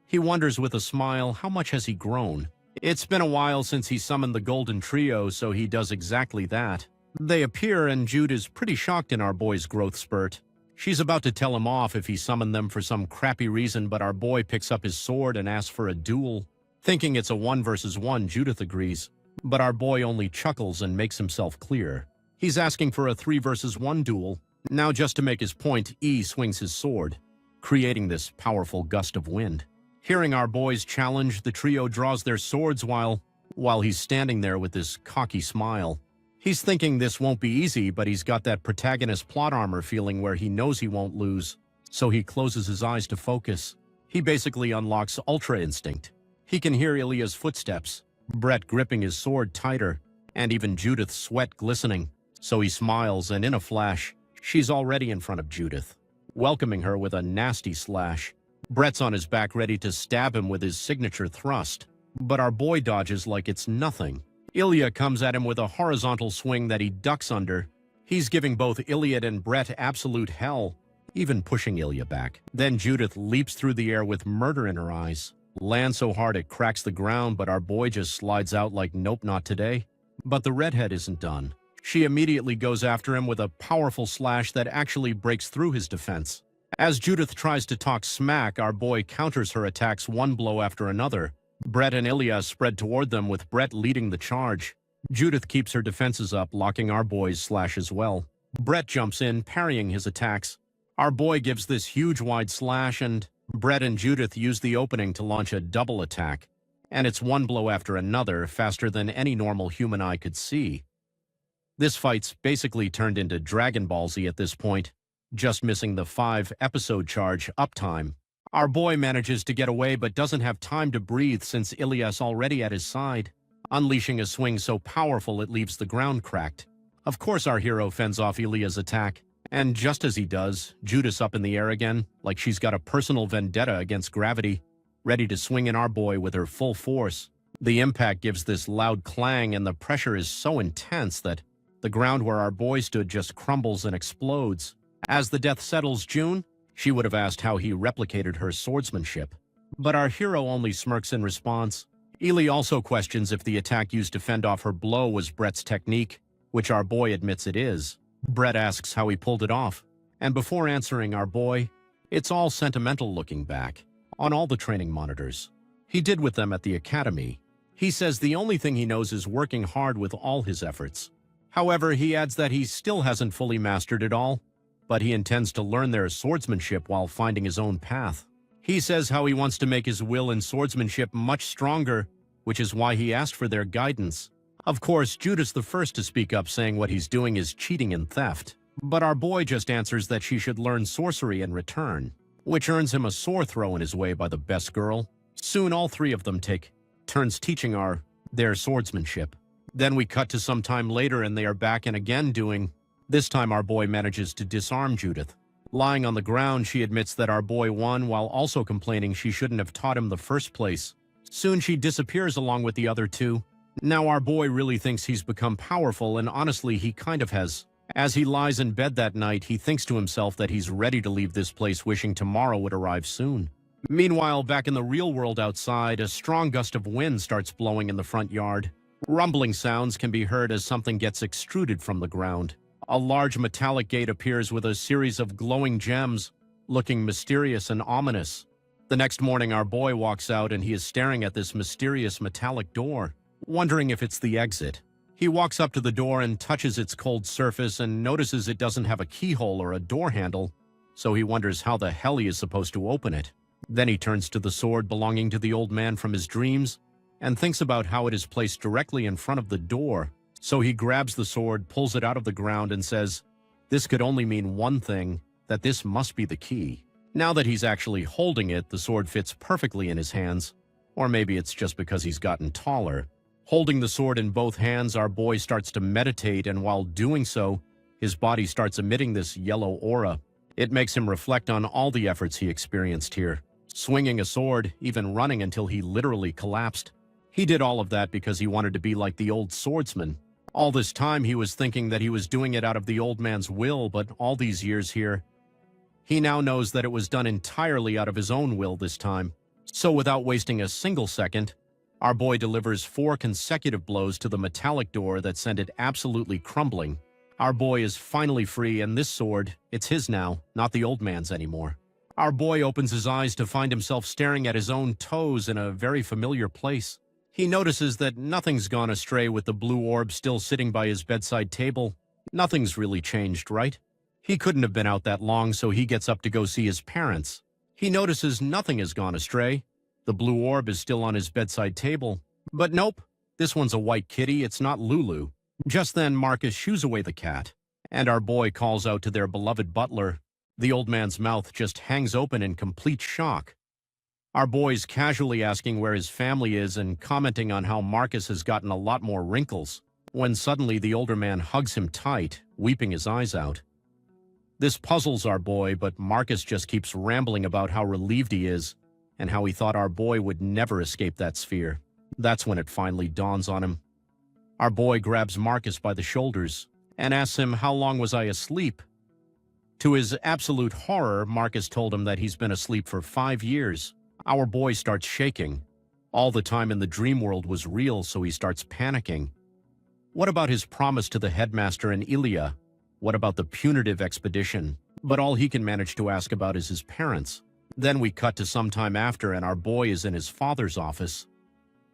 He wonders with a smile, how much has he grown? It's been a while since he summoned the Golden Trio, so he does exactly that. They appear and Jude is pretty shocked in our boy's growth spurt. She's about to tell him off if he summoned them for some crappy reason, but our boy picks up his sword and asks for a duel. Thinking it's a 1 versus 1, Judith agrees. But our boy only chuckles and makes himself clear. He's asking for a 3 versus 1 duel. Now just to make his point, E swings his sword, creating this powerful gust of wind. Hearing our boy's challenge, the trio draws their swords while he's standing there with this cocky smile. He's thinking this won't be easy, but he's got that protagonist plot armor feeling where he knows he won't lose, so he closes his eyes to focus. He basically unlocks Ultra Instinct. He can hear Ilya's footsteps, Brett gripping his sword tighter, and even Judith's sweat glistening. So he smiles, and in a flash, she's already in front of Judith, welcoming her with a nasty slash. Brett's on his back ready to stab him with his signature thrust, but our boy dodges like it's nothing. Ilya comes at him with a horizontal swing that he ducks under. He's giving both Iliad and Brett absolute hell, even pushing Ilya back. Then Judith leaps through the air with murder in her eyes, lands so hard it cracks the ground, but our boy just slides out like nope, not today. But the redhead isn't done. She immediately goes after him with a powerful slash that actually breaks through his defense. As Judith tries to talk smack, our boy counters her attacks one blow after another. Brett and Ilya spread toward them, with Brett leading the charge. Judith keeps her defenses up, locking our boy's slash as well. Brett jumps in, parrying his attacks. Our boy gives this huge wide slash, and Brett and Judith use the opening to launch a double attack. And it's one blow after another, faster than any normal human eye could see. This fight's basically turned into Dragon Ball Z at this point, just missing the 5-episode charge uptime. Our boy manages to get away but doesn't have time to breathe since Ilya's already at his side, unleashing a swing so powerful it leaves the ground cracked. Of course our hero fends off Ilya's attack, and just as he does, Judith's up in the air again, like she's got a personal vendetta against gravity, ready to swing in our boy with her full force. The impact gives this loud clang, and the pressure is so intense that the ground where our boy stood just crumbles and explodes. As the death settles June, she would have asked how he replicated her swordsmanship. But our hero only smirks in response. Ely also questions if the attack used to fend off her blow was Brett's technique, which our boy admits it is. Brett asks how he pulled it off, and before answering our boy, it's all sentimental looking back on all the training monitors he did with them at the academy. He says the only thing he knows is working hard with all his efforts. However, he adds that he still hasn't fully mastered it all, but he intends to learn their swordsmanship while finding his own path. He says how he wants to make his will and swordsmanship much stronger, which is why he asked for their guidance. Of course, Judith's the first to speak up, saying what he's doing is cheating and theft. But our boy just answers that she should learn sorcery in return, which earns him a sword throw in his way by the best girl. Soon all three of them take turns teaching their swordsmanship. Then we cut to some time later and they are back and again doing. This time our boy manages to disarm Judith. Lying on the ground, she admits that our boy won while also complaining she shouldn't have taught him the first place. Soon she disappears along with the other two. Now our boy really thinks he's become powerful, and honestly he kind of has. As he lies in bed that night, he thinks to himself that he's ready to leave this place, wishing tomorrow would arrive soon. Meanwhile, back in the real world outside, a strong gust of wind starts blowing in the front yard. Rumbling sounds can be heard as something gets extruded from the ground. A large metallic gate appears with a series of glowing gems, looking mysterious and ominous. The next morning, our boy walks out and he is staring at this mysterious metallic door, wondering if it's the exit. He walks up to the door and touches its cold surface and notices it doesn't have a keyhole or a door handle, so he wonders how the hell he is supposed to open it. Then he turns to the sword belonging to the old man from his dreams and thinks about how it is placed directly in front of the door. So he grabs the sword, pulls it out of the ground, and says, this could only mean one thing, that this must be the key. Now that he's actually holding it, the sword fits perfectly in his hands. Or maybe it's just because he's gotten taller. Holding the sword in both hands, our boy starts to meditate, and while doing so, his body starts emitting this yellow aura. It makes him reflect on all the efforts he experienced here, swinging a sword, even running until he literally collapsed. He did all of that because he wanted to be like the old swordsman. All this time he was thinking that he was doing it out of the old man's will, but all these years here, he now knows that it was done entirely out of his own will this time. So without wasting a single second, our boy delivers 4 consecutive blows to the metallic door that send it absolutely crumbling. Our boy is finally free, and this sword, it's his now, not the old man's anymore. Our boy opens his eyes to find himself staring at his own toes in a very familiar place. He notices that nothing's gone astray with the blue orb still sitting by his bedside table. Nothing's really changed, right? He couldn't have been out that long, so he gets up to go see his parents. He notices nothing has gone astray. The blue orb is still on his bedside table. But nope, this one's a white kitty, it's not Lulu. Just then, Marcus shoos away the cat, and our boy calls out to their beloved butler. The old man's mouth just hangs open in complete shock. Our boy's casually asking where his family is and commenting on how Marcus has gotten a lot more wrinkles, when suddenly the older man hugs him tight, weeping his eyes out. This puzzles our boy, but Marcus just keeps rambling about how relieved he is and how he thought our boy would never escape that sphere. That's when it finally dawns on him. Our boy grabs Marcus by the shoulders and asks him, "How long was I asleep?" To his absolute horror, Marcus told him that he's been asleep for 5 years. Our boy starts shaking. All the time in the dream world was real, so he starts panicking. What about his promise to the headmaster and Ilya? What about the punitive expedition? But all he can manage to ask about is his parents. Then we cut to some time after, and our boy is in his father's office.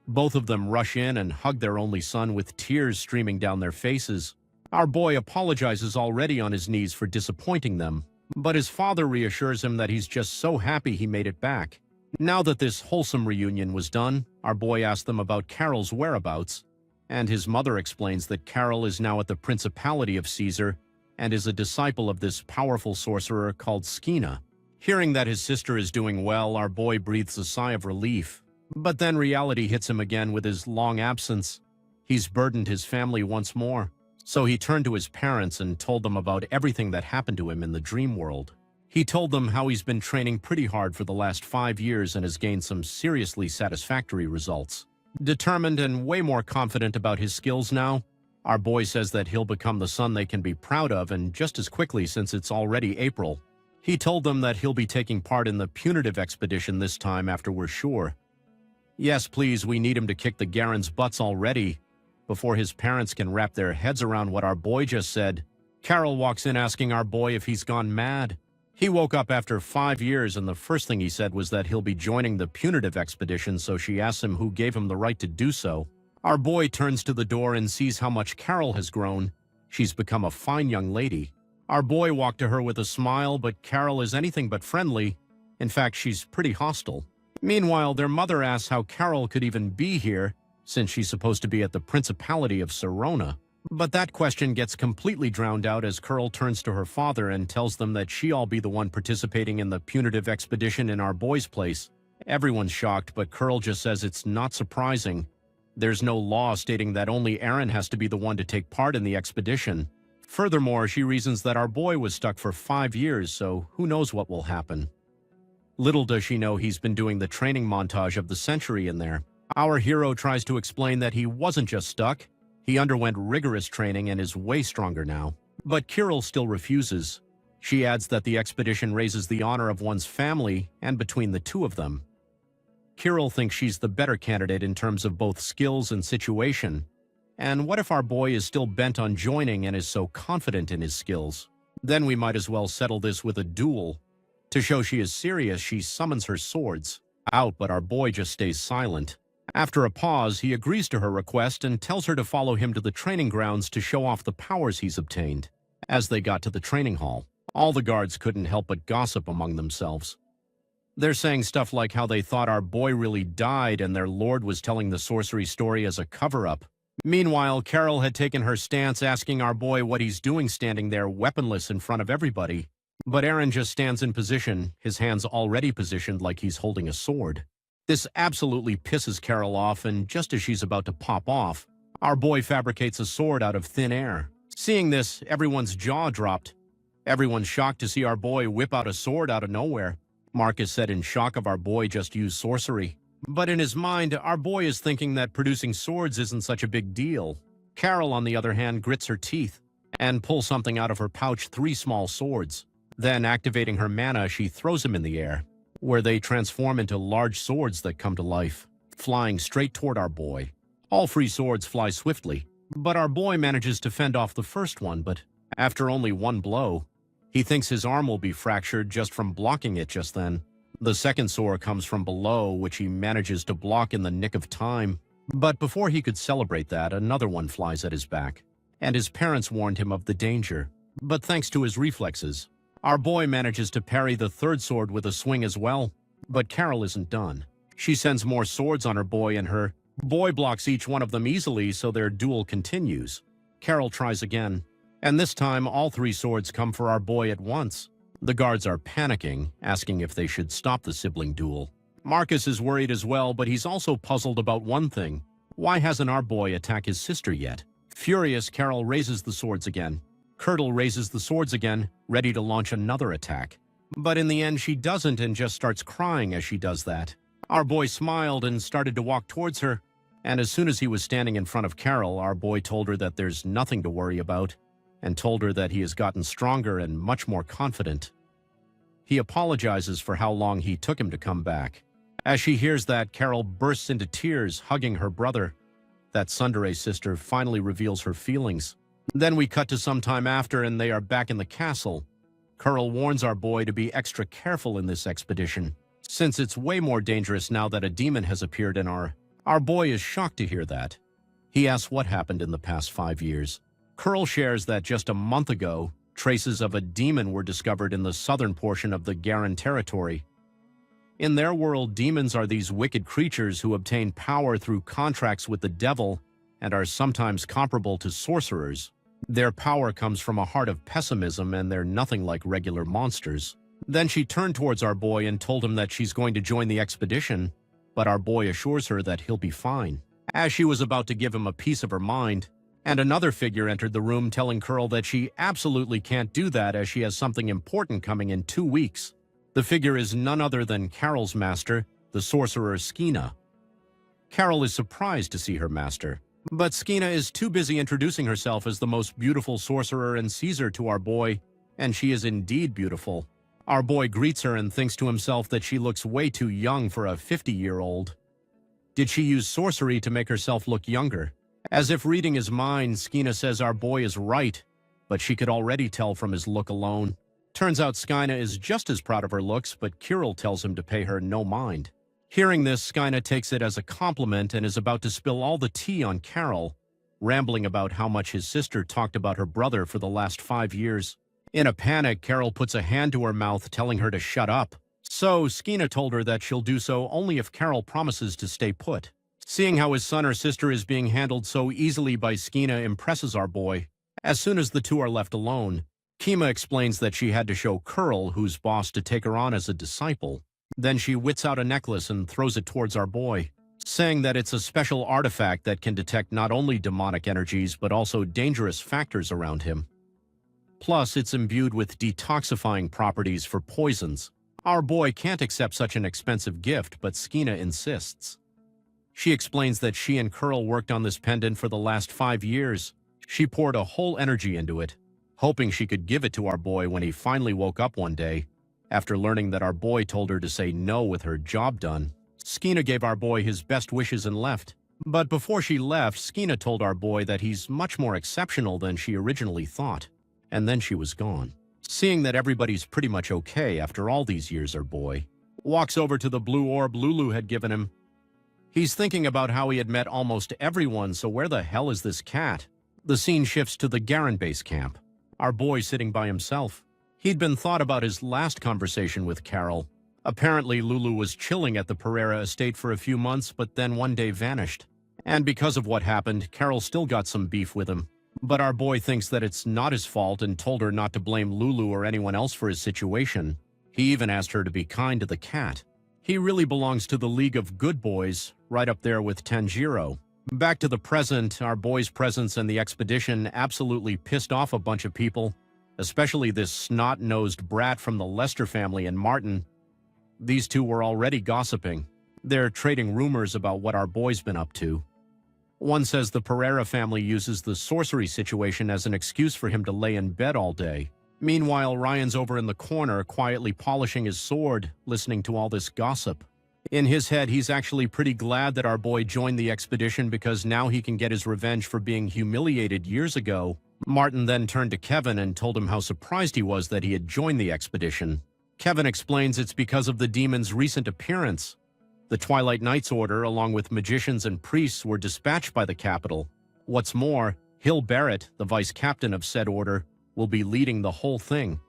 Both of them rush in and hug their only son with tears streaming down their faces. Our boy apologizes already on his knees for disappointing them, but his father reassures him that he's just so happy he made it back. Now that this wholesome reunion was done, our boy asks them about Carol's whereabouts, and his mother explains that Carol is now at the Principality of Caesar and is a disciple of this powerful sorcerer called Skina. Hearing that his sister is doing well, our boy breathes a sigh of relief. But then reality hits him again with his long absence. He's burdened his family once more. So he turned to his parents and told them about everything that happened to him in the dream world. He told them how he's been training pretty hard for the last 5 years and has gained some seriously satisfactory results. Determined and way more confident about his skills now, our boy says that he'll become the son they can be proud of, and just as quickly since it's already April. He told them that he'll be taking part in the punitive expedition this time after we're sure. Yes, please, we need him to kick the Garens' butts already, before his parents can wrap their heads around what our boy just said. Carol walks in asking our boy if he's gone mad. He woke up after 5 years, and the first thing he said was that he'll be joining the punitive expedition, so she asks him who gave him the right to do so. Our boy turns to the door and sees how much Carol has grown. She's become a fine young lady. Our boy walked to her with a smile, but Carol is anything but friendly. In fact, she's pretty hostile. Meanwhile, their mother asks how Carol could even be here, since she's supposed to be at the Principality of Serona. But that question gets completely drowned out as Carol turns to her father and tells them that she'll be the one participating in the punitive expedition in our boy's place. Everyone's shocked, but Carol just says it's not surprising. There's no law stating that only Aaron has to be the one to take part in the expedition. Furthermore, she reasons that our boy was stuck for 5 years, so who knows what will happen. Little does she know he's been doing the training montage of the century in there. Our hero tries to explain that he wasn't just stuck. He underwent rigorous training and is way stronger now. But Kirill still refuses. She adds that the expedition raises the honor of one's family and between the two of them. Kirill thinks she's the better candidate in terms of both skills and situation. And what if our boy is still bent on joining and is so confident in his skills? Then we might as well settle this with a duel. To show she is serious, she summons her swords out, but our boy just stays silent. After a pause, he agrees to her request and tells her to follow him to the training grounds to show off the powers he's obtained. As they got to the training hall, all the guards couldn't help but gossip among themselves. They're saying stuff like how they thought our boy really died and their lord was telling the sorcery story as a cover-up. Meanwhile, Carol had taken her stance asking our boy what he's doing standing there weaponless in front of everybody. But Aaron just stands in position, his hands already positioned like he's holding a sword. This absolutely pisses Carol off, and just as she's about to pop off, our boy fabricates a sword out of thin air. Seeing this, everyone's jaw dropped. Everyone's shocked to see our boy whip out a sword out of nowhere. Marcus said in shock of our boy just used sorcery. But in his mind, our boy is thinking that producing swords isn't such a big deal. Carol, on the other hand, grits her teeth and pulls something out of her pouch, 3 small swords. Then, activating her mana, she throws them in the air, where they transform into large swords that come to life, flying straight toward our boy. All 3 swords fly swiftly, but our boy manages to fend off the first one, but after only 1 blow, he thinks his arm will be fractured just from blocking it just then. The second sword comes from below, which he manages to block in the nick of time, But before he could celebrate that, another one flies at his back, and his parents warned him of the danger. But thanks to his reflexes, our boy manages to parry the third sword with a swing as well. But Carol isn't done. She sends more swords on her boy, and her boy blocks each one of them easily, so their duel continues. Carol tries again, and this time all three swords come for our boy at once. The guards are panicking, asking if they should stop the sibling duel. Marcus is worried as well, but he's also puzzled about one thing. Why hasn't our boy attacked his sister yet? Furious, Carol raises the swords again. Curdle raises the swords again, ready to launch another attack. But in the end, she doesn't and just starts crying as she does that. Our boy smiled and started to walk towards her, and as soon as he was standing in front of Carol, our boy told her that there's nothing to worry about, and told her that he has gotten stronger and much more confident. He apologizes for how long he took him to come back. As she hears that, Carol bursts into tears, hugging her brother. That tsundere sister finally reveals her feelings. Then we cut to some time after, and they are back in the castle. Carol warns our boy to be extra careful in this expedition, since it's way more dangerous now that a demon has appeared in our boy is shocked to hear that. He asks what happened in the past 5 years. Carol shares that just a month ago, traces of a demon were discovered in the southern portion of the Garan territory. In their world, demons are these wicked creatures who obtain power through contracts with the devil and are sometimes comparable to sorcerers. Their power comes from a heart of pessimism, and they're nothing like regular monsters. Then she turned towards our boy and told him that she's going to join the expedition, but our boy assures her that he'll be fine. As she was about to give him a piece of her mind, and another figure entered the room telling Carol that she absolutely can't do that as she has something important coming in 2 weeks. The figure is none other than Carol's master, the sorcerer Skeena. Carol is surprised to see her master, but Skeena is too busy introducing herself as the most beautiful sorcerer in Caesar to our boy, and she is indeed beautiful. Our boy greets her and thinks to himself that she looks way too young for a 50-year-old. Did she use sorcery to make herself look younger? As if reading his mind, Skeena says our boy is right, but she could already tell from his look alone. Turns out Skeena is just as proud of her looks, but Kirill tells him to pay her no mind. Hearing this, Skeena takes it as a compliment and is about to spill all the tea on Carol, rambling about how much his sister talked about her brother for the last 5 years. In a panic, Carol puts a hand to her mouth, telling her to shut up. So, Skeena told her that she'll do so only if Carol promises to stay put. Seeing how his son or sister is being handled so easily by Skeena impresses our boy. As soon as the two are left alone, Kima explains that she had to show Curl, who's boss, to take her on as a disciple. Then she whips out a necklace and throws it towards our boy, saying that it's a special artifact that can detect not only demonic energies but also dangerous factors around him. Plus, it's imbued with detoxifying properties for poisons. Our boy can't accept such an expensive gift, but Skeena insists. She explains that she and Curl worked on this pendant for the last 5 years. She poured a whole energy into it, hoping she could give it to our boy when he finally woke up one day, after learning that our boy told her to say no with her job done. Skeena gave our boy his best wishes and left. But before she left, Skeena told our boy that he's much more exceptional than she originally thought. And then she was gone. Seeing that everybody's pretty much okay after all these years, our boy walks over to the blue orb Lulu had given him. He's thinking about how he had met almost everyone, so where the hell is this cat? The scene shifts to the Garan base camp. Our boy sitting by himself. He'd been thought about his last conversation with Carol. Apparently, Lulu was chilling at the Pereira estate for a few months, but then one day vanished. And because of what happened, Carol still got some beef with him. But our boy thinks that it's not his fault and told her not to blame Lulu or anyone else for his situation. He even asked her to be kind to the cat. He really belongs to the League of Good Boys, right up there with Tanjiro. Back to the present, our boy's presence and the expedition absolutely pissed off a bunch of people, especially this snot-nosed brat from the Lester family and Martin. These two were already gossiping. They're trading rumors about what our boy's been up to. One says the Pereira family uses the sorcery situation as an excuse for him to lay in bed all day. Meanwhile, Ryan's over in the corner, quietly polishing his sword, listening to all this gossip. In his head, he's actually pretty glad that our boy joined the expedition because now he can get his revenge for being humiliated years ago. Martin then turned to Kevin and told him how surprised he was that he had joined the expedition. Kevin explains it's because of the demon's recent appearance. The Twilight Knights Order, along with magicians and priests, were dispatched by the capital. What's more, Hill Barrett, the vice captain of said order, will be leading the whole thing.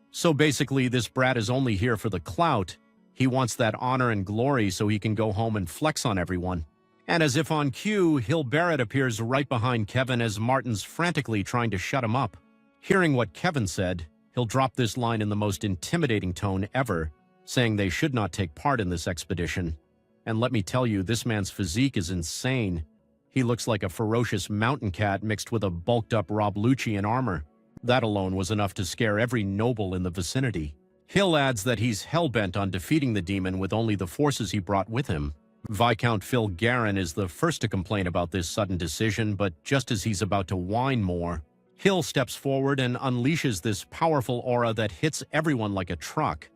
So basically, this brat is only here for the clout. He wants that honor and glory so he can go home and flex on everyone. And as if on cue, Hill Barrett appears right behind Kevin as Martin's frantically trying to shut him up. Hearing what Kevin said, he'll drop this line in the most intimidating tone ever, saying they should not take part in this expedition. And let me tell you, this man's physique is insane. He looks like a ferocious mountain cat mixed with a bulked-up Rob Lucci in armor. That alone was enough to scare every noble in the vicinity. Hill adds that he's hell-bent on defeating the demon with only the forces he brought with him. Viscount Phil Garin is the first to complain about this sudden decision, but just as he's about to whine more, Hill steps forward and unleashes this powerful aura that hits everyone like a truck.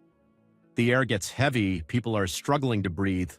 The air gets heavy, people are struggling to breathe,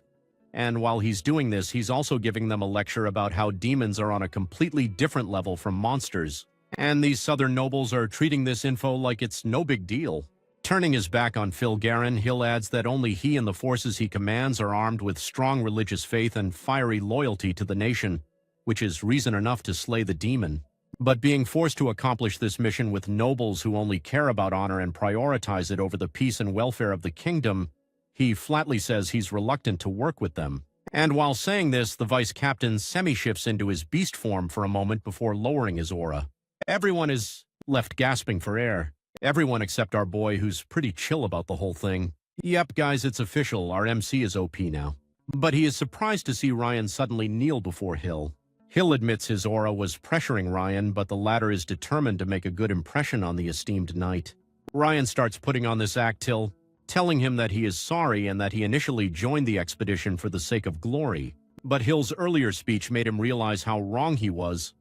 and while he's doing this, he's also giving them a lecture about how demons are on a completely different level from monsters. And these southern nobles are treating this info like it's no big deal. Turning his back on Phil Garin, Hill adds that only he and the forces he commands are armed with strong religious faith and fiery loyalty to the nation, which is reason enough to slay the demon. But being forced to accomplish this mission with nobles who only care about honor and prioritize it over the peace and welfare of the kingdom, he flatly says he's reluctant to work with them. And while saying this, the vice captain semi-shifts into his beast form for a moment before lowering his aura. Everyone is left gasping for air. Everyone except our boy, who's pretty chill about the whole thing. Yep, guys, it's official. Our MC is OP now. But he is surprised to see Ryan suddenly kneel before Hill. Hill admits his aura was pressuring Ryan, but the latter is determined to make a good impression on the esteemed knight. Ryan starts putting on this act till telling him that he is sorry and that he initially joined the expedition for the sake of glory. But Hill's earlier speech made him realize how wrong he was.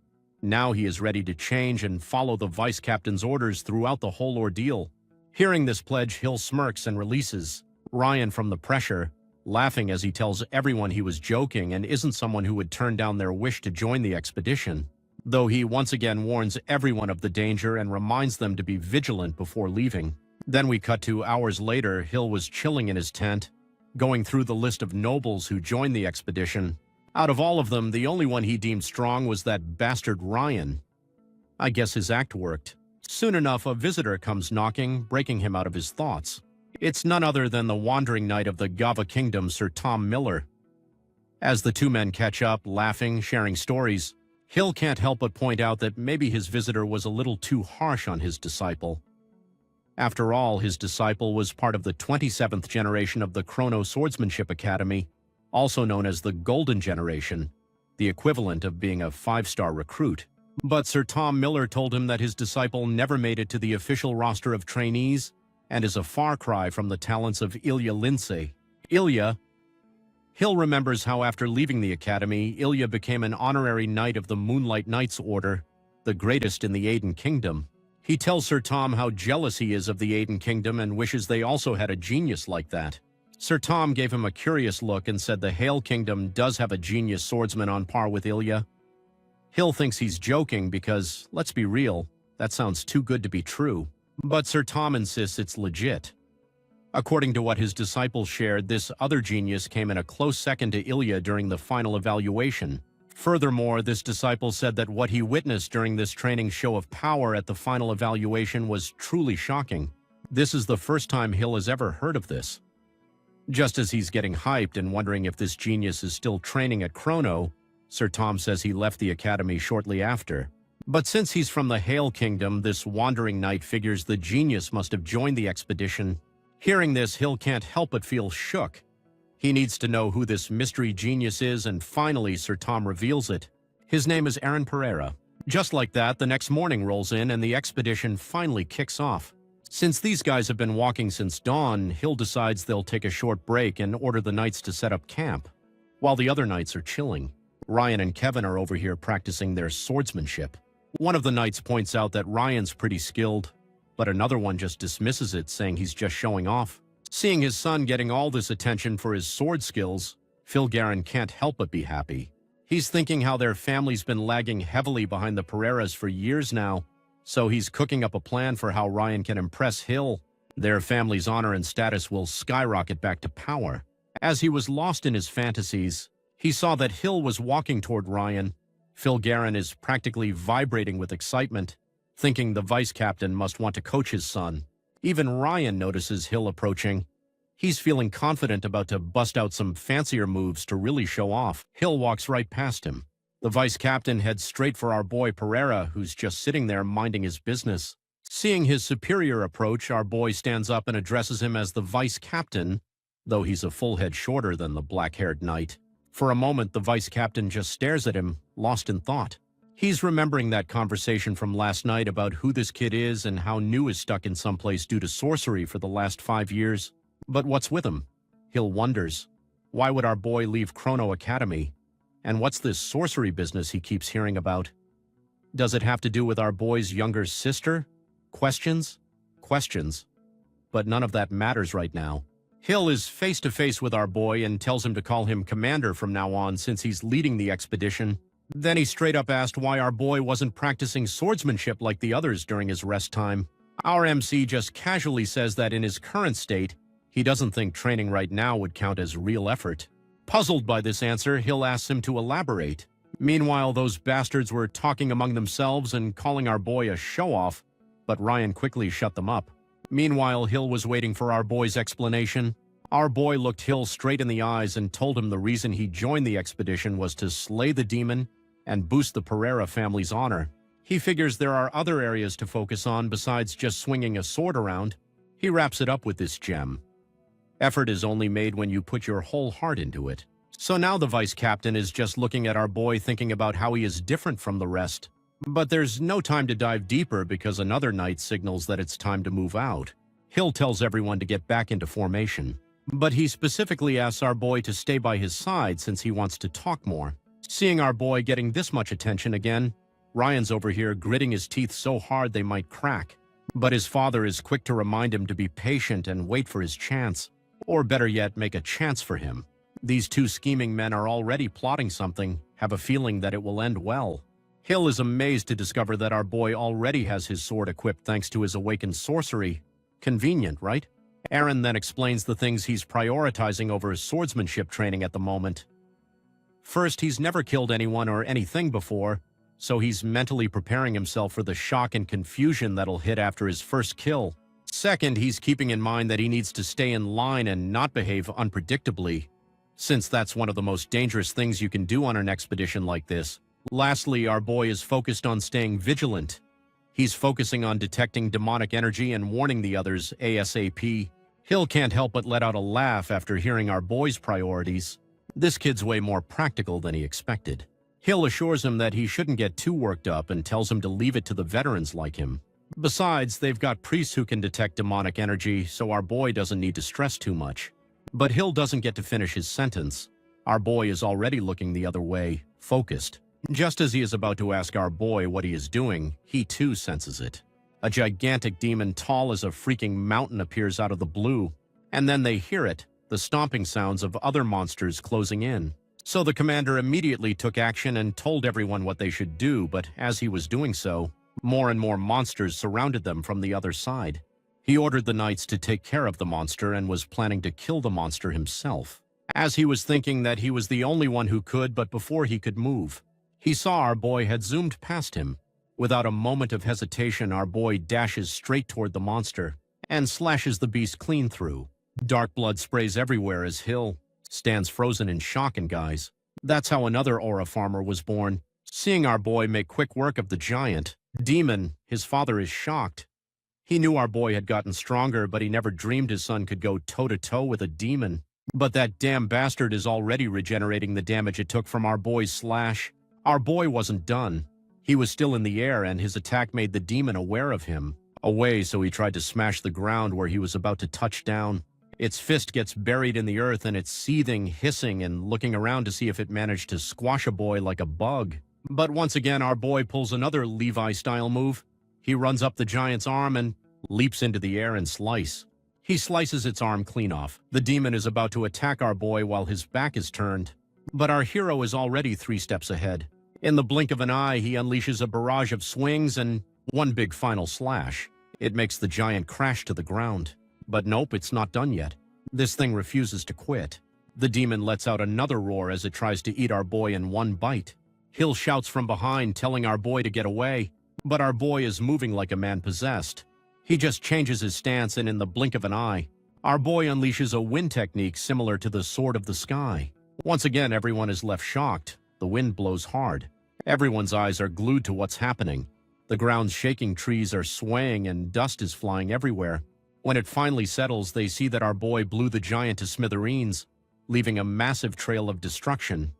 Now he is ready to change and follow the vice captain's orders throughout the whole ordeal. Hearing this pledge, Hill smirks and releases Ryan from the pressure, laughing as he tells everyone he was joking and isn't someone who would turn down their wish to join the expedition, though he once again warns everyone of the danger and reminds them to be vigilant before leaving. Then we cut to hours later. Hill was chilling in his tent, going through the list of nobles who joined the expedition. Out of all of them, the only one he deemed strong was that bastard Ryan. I guess his act worked. Soon enough, a visitor comes knocking, breaking him out of his thoughts. It's none other than the wandering knight of the Gava Kingdom, Sir Tom Miller. As the two men catch up, laughing, sharing stories, Hill can't help but point out that maybe his visitor was a little too harsh on his disciple. After all, his disciple was part of the 27th generation of the Chrono Swordsmanship Academy, also known as the Golden Generation, the equivalent of being a 5-star recruit. But Sir Tom Miller told him that his disciple never made it to the official roster of trainees and is a far cry from the talents of Ilya Lindsay. Hill remembers how after leaving the academy, Ilya became an honorary knight of the Moonlight Knights Order, the greatest in the Aiden Kingdom. He tells Sir Tom how jealous he is of the Aiden Kingdom and wishes they also had a genius like that. Sir Tom gave him a curious look and said the Hale Kingdom does have a genius swordsman on par with Ilya. Hill thinks he's joking because, let's be real, that sounds too good to be true. But Sir Tom insists it's legit. According to what his disciples shared, this other genius came in a close second to Ilya during the final evaluation. Furthermore, this disciple said that what he witnessed during this training show of power at the final evaluation was truly shocking. This is the first time Hill has ever heard of this. Just as he's getting hyped and wondering if this genius is still training at Chrono, Sir Tom says he left the academy shortly after. But since he's from the Hale Kingdom, this wandering knight figures the genius must have joined the expedition. Hearing this, Hill can't help but feel shook. He needs to know who this mystery genius is, and finally Sir Tom reveals it. His name is Aaron Pereira. Just like that, the next morning rolls in and the expedition finally kicks off. Since these guys have been walking since dawn, Hill decides they'll take a short break and order the knights to set up camp, while the other knights are chilling. Ryan and Kevin are over here practicing their swordsmanship. One of the knights points out that Ryan's pretty skilled, but another one just dismisses it, saying he's just showing off. Seeing his son getting all this attention for his sword skills, Phil Garin can't help but be happy. He's thinking how their family's been lagging heavily behind the Pereiras for years now, so he's cooking up a plan for how Ryan can impress Hill. Their family's honor and status will skyrocket back to power. As he was lost in his fantasies, he saw that Hill was walking toward Ryan. Phil Guerin is practically vibrating with excitement, thinking the vice captain must want to coach his son. Even Ryan notices Hill approaching. He's feeling confident about to bust out some fancier moves to really show off. Hill walks right past him. The vice captain heads straight for our boy Pereira, who's just sitting there minding his business. Seeing his superior approach, our boy stands up and addresses him as the vice captain, though he's a full head shorter than the black-haired knight. For a moment, the vice captain just stares at him, lost in thought. He's remembering that conversation from last night about who this kid is and how New is stuck in someplace due to sorcery for the last 5 years. But what's with him? Hill wonders. Why would our boy leave Chrono Academy? And what's this sorcery business he keeps hearing about? Does it have to do with our boy's younger sister? Questions? Questions. But none of that matters right now. Hill is face-to-face with our boy and tells him to call him Commander from now on since he's leading the expedition. Then he straight up asked why our boy wasn't practicing swordsmanship like the others during his rest time. Our MC just casually says that in his current state, he doesn't think training right now would count as real effort. Puzzled by this answer, Hill asks him to elaborate. Meanwhile, those bastards were talking among themselves and calling our boy a show-off, but Ryan quickly shut them up. Meanwhile, Hill was waiting for our boy's explanation. Our boy looked Hill straight in the eyes and told him the reason he joined the expedition was to slay the demon and boost the Pereira family's honor. He figures there are other areas to focus on besides just swinging a sword around. He wraps it up with this gem. Effort is only made when you put your whole heart into it. So now the vice captain is just looking at our boy thinking about how he is different from the rest. But there's no time to dive deeper because another knight signals that it's time to move out. Hill tells everyone to get back into formation. But he specifically asks our boy to stay by his side since he wants to talk more. Seeing our boy getting this much attention again, Ryan's over here gritting his teeth so hard they might crack. But his father is quick to remind him to be patient and wait for his chance. Or better yet, make a chance for him. These two scheming men are already plotting something, have a feeling that it will end well. Hill is amazed to discover that our boy already has his sword equipped thanks to his awakened sorcery. Convenient, right? Aaron then explains the things he's prioritizing over his swordsmanship training at the moment. First, he's never killed anyone or anything before, so he's mentally preparing himself for the shock and confusion that'll hit after his first kill. Second, he's keeping in mind that he needs to stay in line and not behave unpredictably, since that's one of the most dangerous things you can do on an expedition like this. Lastly, our boy is focused on staying vigilant. He's focusing on detecting demonic energy and warning the others ASAP. Hill can't help but let out a laugh after hearing our boy's priorities. This kid's way more practical than he expected. Hill assures him that he shouldn't get too worked up and tells him to leave it to the veterans like him. Besides, they've got priests who can detect demonic energy, so our boy doesn't need to stress too much. But Hill doesn't get to finish his sentence. Our boy is already looking the other way, focused. Just as he is about to ask our boy what he is doing, he too senses it. A gigantic demon tall as a freaking mountain appears out of the blue, and then they hear it, the stomping sounds of other monsters closing in. So the commander immediately took action and told everyone what they should do, but as he was doing so, more and more monsters surrounded them from the other side. He ordered the knights to take care of the monster and was planning to kill the monster himself. As he was thinking that he was the only one who could, but before he could move, he saw our boy had zoomed past him. Without a moment of hesitation, our boy dashes straight toward the monster and slashes the beast clean through. Dark blood sprays everywhere as Hill stands frozen in shock and guys. That's how another aura farmer was born. Seeing our boy make quick work of the giant demon, his father is shocked. He knew our boy had gotten stronger, but he never dreamed his son could go toe-to-toe with a demon. But that damn bastard is already regenerating the damage it took from our boy's slash. Our boy wasn't done. He was still in the air, and his attack made the demon aware of him. Away, so he tried to smash the ground where he was about to touch down. Its fist gets buried in the earth, and it's seething, hissing, and looking around to see if it managed to squash a boy like a bug. But once again, our boy pulls another Levi-style move. He runs up the giant's arm and leaps into the air and slice. He slices its arm clean off. The demon is about to attack our boy while his back is turned. But our hero is already 3 steps ahead. In the blink of an eye, he unleashes a barrage of swings and one big final slash. It makes the giant crash to the ground. But nope, it's not done yet. This thing refuses to quit. The demon lets out another roar as it tries to eat our boy in one bite. Hill shouts from behind, telling our boy to get away, but our boy is moving like a man possessed. He just changes his stance, and in the blink of an eye, our boy unleashes a wind technique similar to the Sword of the Sky. Once again, everyone is left shocked. The wind blows hard. Everyone's eyes are glued to what's happening. The ground's shaking, trees are swaying, and dust is flying everywhere. When it finally settles, they see that our boy blew the giant to smithereens, leaving a massive trail of destruction.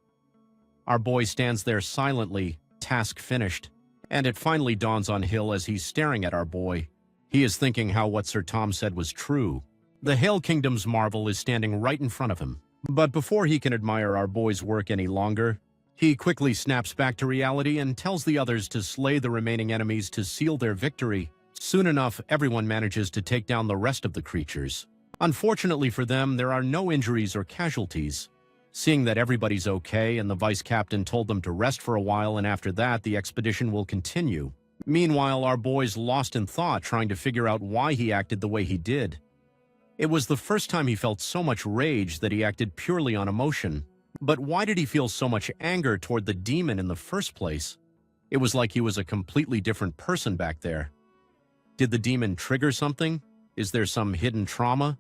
Our boy stands there silently, task finished, and it finally dawns on Hill as he's staring at our boy. He is thinking how what Sir Tom said was true. The Hill Kingdom's marvel is standing right in front of him. But before he can admire our boy's work any longer, he quickly snaps back to reality and tells the others to slay the remaining enemies to seal their victory. Soon enough, everyone manages to take down the rest of the creatures. Unfortunately for them, there are no injuries or casualties. Seeing that everybody's okay and the vice captain told them to rest for a while, and after that the expedition will continue. Meanwhile, our boy's lost in thought, trying to figure out why he acted the way he did. It was the first time he felt so much rage that he acted purely on emotion. But why did he feel so much anger toward the demon in the first place? It was like he was a completely different person back there. Did the demon trigger something? Is there some hidden trauma?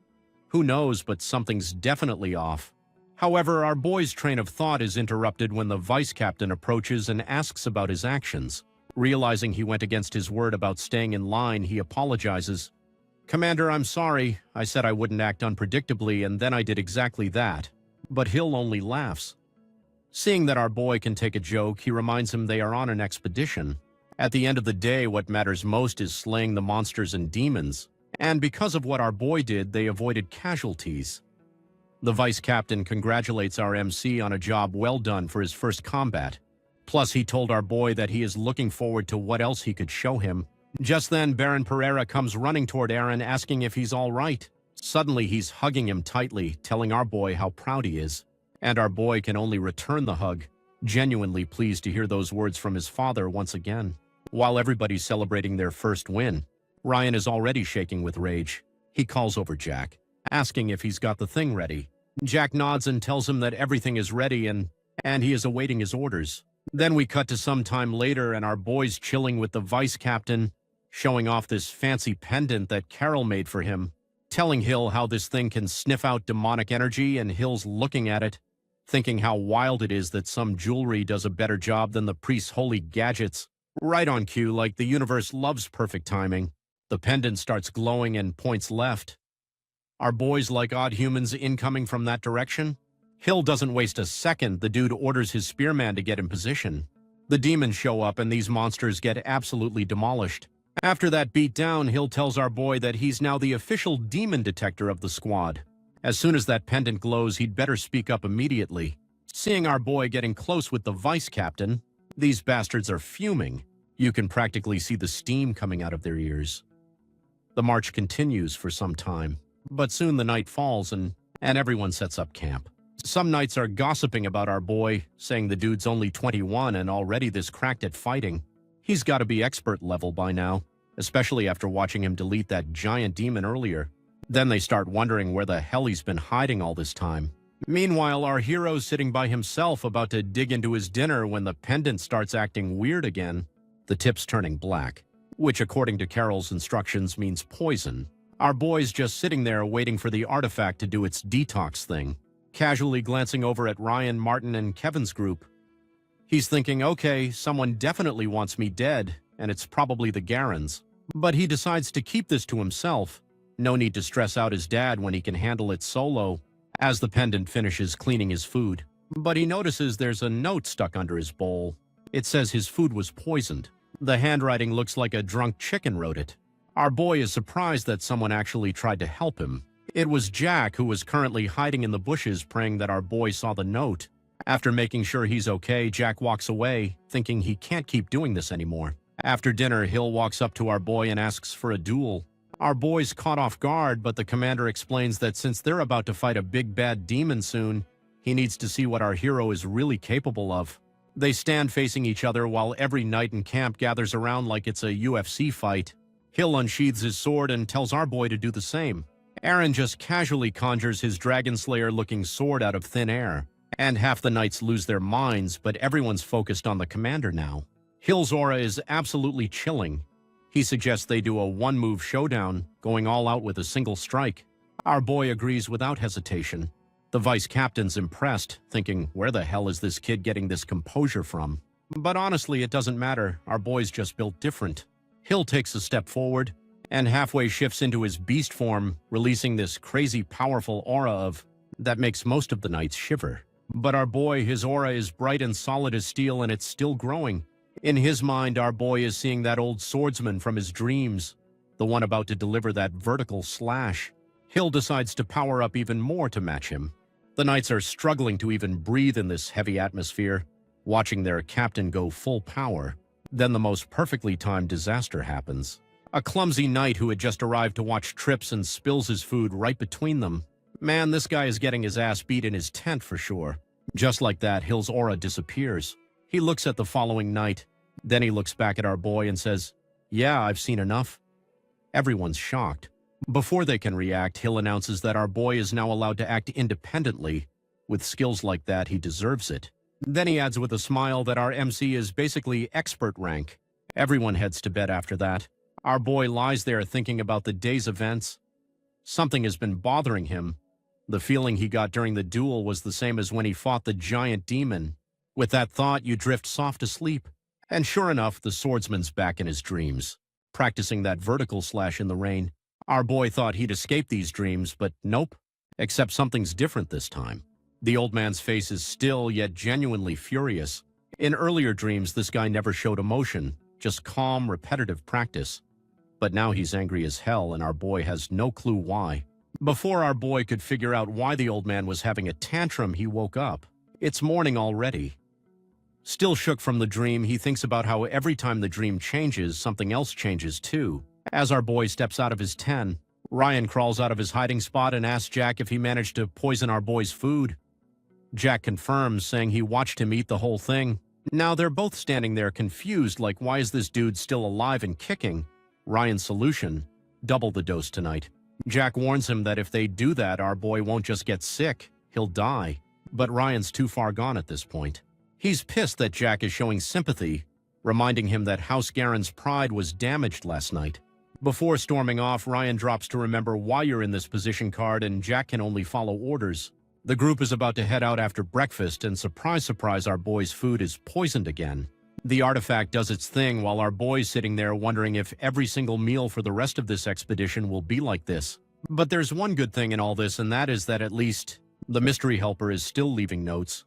Who knows, but something's definitely off. However, our boy's train of thought is interrupted when the vice captain approaches and asks about his actions. Realizing he went against his word about staying in line, he apologizes. "Commander, I'm sorry. I said I wouldn't act unpredictably, and then I did exactly that." But Hill only laughs. Seeing that our boy can take a joke, he reminds him they are on an expedition. At the end of the day, what matters most is slaying the monsters and demons. And because of what our boy did, they avoided casualties. The vice captain congratulates our MC on a job well done for his first combat. Plus, he told our boy that he is looking forward to what else he could show him. Just then, Baron Pereira comes running toward Aaron, asking if he's all right. Suddenly, he's hugging him tightly, telling our boy how proud he is. And our boy can only return the hug, genuinely pleased to hear those words from his father once again. While everybody's celebrating their first win, Ryan is already shaking with rage. He calls over Jack, asking if he's got the thing ready. Jack nods and tells him that everything is ready and he is awaiting his orders. Then we cut to some time later and our boy's chilling with the vice captain, showing off this fancy pendant that Carol made for him, telling Hill how this thing can sniff out demonic energy, and Hill's looking at it, thinking how wild it is that some jewelry does a better job than the priest's holy gadgets. Right on cue, like the universe loves perfect timing. The pendant starts glowing and points left. Are boys like odd humans incoming from that direction? Hill doesn't waste a second. The dude orders his spearman to get in position. The demons show up and these monsters get absolutely demolished. After that beatdown, Hill tells our boy that he's now the official demon detector of the squad. As soon as that pendant glows, he'd better speak up immediately. Seeing our boy getting close with the vice captain, these bastards are fuming. You can practically see the steam coming out of their ears. The march continues for some time, but soon the night falls and everyone sets up camp. Some knights are gossiping about our boy, saying the dude's only 21 and already this cracked at fighting. He's got to be expert level by now, especially after watching him delete that giant demon earlier. Then they start wondering where the hell he's been hiding all this time. Meanwhile, our hero's sitting by himself about to dig into his dinner when the pendant starts acting weird again. The tip's turning black, which according to Carol's instructions means poison. Our boy's just sitting there waiting for the artifact to do its detox thing, casually glancing over at Ryan, Martin, and Kevin's group. He's thinking, okay, someone definitely wants me dead, and it's probably the Garens. But he decides to keep this to himself. No need to stress out his dad when he can handle it solo, as the pendant finishes cleaning his food. But he notices there's a note stuck under his bowl. It says his food was poisoned. The handwriting looks like a drunk chicken wrote it. Our boy is surprised that someone actually tried to help him. It was Jack, who was currently hiding in the bushes, praying that our boy saw the note. After making sure he's okay, Jack walks away, thinking he can't keep doing this anymore. After dinner, Hill walks up to our boy and asks for a duel. Our boy's caught off guard, but the commander explains that since they're about to fight a big bad demon soon, he needs to see what our hero is really capable of. They stand facing each other while every knight in camp gathers around like it's a UFC fight. Hill unsheathes his sword and tells our boy to do the same. Aaron just casually conjures his Dragon Slayer-looking sword out of thin air, and half the knights lose their minds, but everyone's focused on the commander now. Hill's aura is absolutely chilling. He suggests they do a one-move showdown, going all out with a single strike. Our boy agrees without hesitation. The vice captain's impressed, thinking, where the hell is this kid getting this composure from? But honestly, it doesn't matter. Our boy's just built different. Hill takes a step forward, and halfway shifts into his beast form, releasing this crazy powerful aura that makes most of the knights shiver. But our boy, his aura is bright and solid as steel, and it's still growing. In his mind, our boy is seeing that old swordsman from his dreams, the one about to deliver that vertical slash. Hill decides to power up even more to match him. The knights are struggling to even breathe in this heavy atmosphere, watching their captain go full power. Then the most perfectly timed disaster happens. A clumsy knight who had just arrived to watch trips and spills his food right between them. Man, this guy is getting his ass beat in his tent for sure. Just like that, Hill's aura disappears. He looks at the following knight. Then he looks back at our boy and says, "Yeah, I've seen enough." Everyone's shocked. Before they can react, Hill announces that our boy is now allowed to act independently. With skills like that, he deserves it. Then he adds with a smile that our MC is basically expert rank. Everyone heads to bed after that. Our boy lies there thinking about the day's events. Something has been bothering him. The feeling he got during the duel was the same as when he fought the giant demon. With that thought, you drift soft asleep. And sure enough, the swordsman's back in his dreams, practicing that vertical slash in the rain. Our boy thought he'd escape these dreams, but nope. Except something's different this time. The old man's face is still, yet genuinely furious. In earlier dreams, this guy never showed emotion, just calm, repetitive practice. But now he's angry as hell, and our boy has no clue why. Before our boy could figure out why the old man was having a tantrum, he woke up. It's morning already. Still shook from the dream, he thinks about how every time the dream changes, something else changes too. As our boy steps out of his tent, Ryan crawls out of his hiding spot and asks Jack if he managed to poison our boy's food. Jack confirms, saying he watched him eat the whole thing. Now they're both standing there confused, like why is this dude still alive and kicking? Ryan's solution: double the dose tonight. Jack warns him that if they do that, our boy won't just get sick, he'll die. But Ryan's too far gone at this point. He's pissed that Jack is showing sympathy, reminding him that House Garen's pride was damaged last night. Before storming off, Ryan drops to remember why you're in this position card, and Jack can only follow orders. The group is about to head out after breakfast, and surprise, surprise, our boy's food is poisoned again. The artifact does its thing while our boy's sitting there wondering if every single meal for the rest of this expedition will be like this. But there's one good thing in all this, and that is that at least the mystery helper is still leaving notes.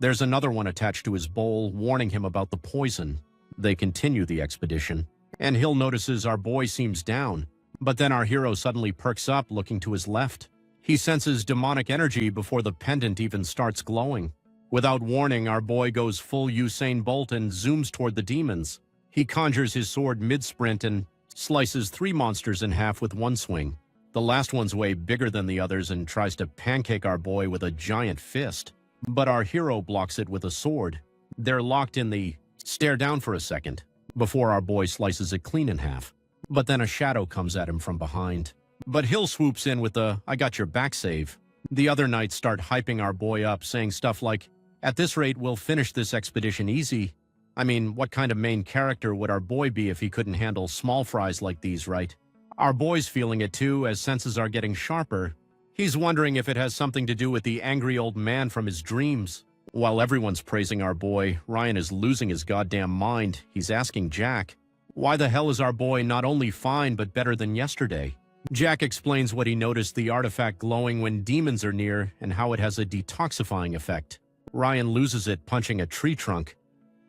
There's another one attached to his bowl, warning him about the poison. They continue the expedition, and Hill notices our boy seems down. But then our hero suddenly perks up, looking to his left. He senses demonic energy before the pendant even starts glowing. Without warning, our boy goes full Usain Bolt and zooms toward the demons. He conjures his sword mid-sprint and slices 3 monsters in half with one swing. The last one's way bigger than the others and tries to pancake our boy with a giant fist. But our hero blocks it with a sword. They're locked in the stare down for a second before our boy slices it clean in half. But then a shadow comes at him from behind. But Hill swoops in with the "I got your back" save. The other knights start hyping our boy up, saying stuff like, "At this rate, we'll finish this expedition easy." I mean, what kind of main character would our boy be if he couldn't handle small fries like these, right? Our boy's feeling it too, as senses are getting sharper. He's wondering if it has something to do with the angry old man from his dreams. While everyone's praising our boy, Ryan is losing his goddamn mind. He's asking Jack, why the hell is our boy not only fine but better than yesterday? Jack explains what he noticed, the artifact glowing when demons are near and how it has a detoxifying effect. Ryan loses it punching a tree trunk.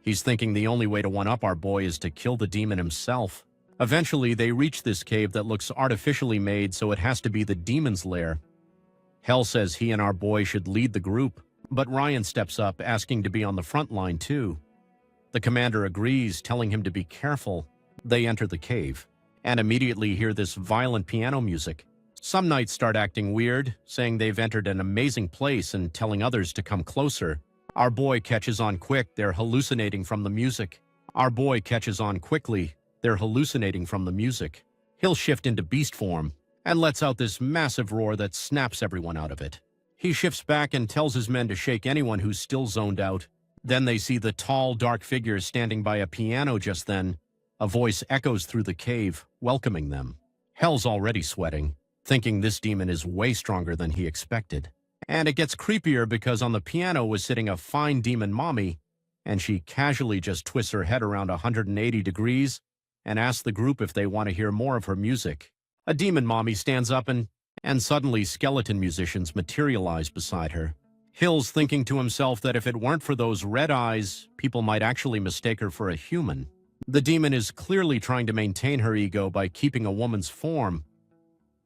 He's thinking the only way to one-up our boy is to kill the demon himself. Eventually, they reach this cave that looks artificially made, so it has to be the demon's lair. Hell says he and our boy should lead the group, but Ryan steps up, asking to be on the front line too. The commander agrees, telling him to be careful. They enter the cave, and immediately hear this violent piano music. Some knights start acting weird, saying they've entered an amazing place and telling others to come closer. Our boy catches on quick, they're hallucinating from the music. Our boy catches on quickly, they're hallucinating from the music. He'll shift into beast form, and lets out this massive roar that snaps everyone out of it. He shifts back and tells his men to shake anyone who's still zoned out. Then they see the tall, dark figure standing by a piano just then. A voice echoes through the cave, welcoming them. Hell's already sweating, thinking this demon is way stronger than he expected. And it gets creepier because on the piano was sitting a fine demon mommy, and she casually just twists her head around 180 degrees and asks the group if they want to hear more of her music. A demon mommy stands up and suddenly skeleton musicians materialize beside her. Hill's thinking to himself that if it weren't for those red eyes, people might actually mistake her for a human. The demon is clearly trying to maintain her ego by keeping a woman's form.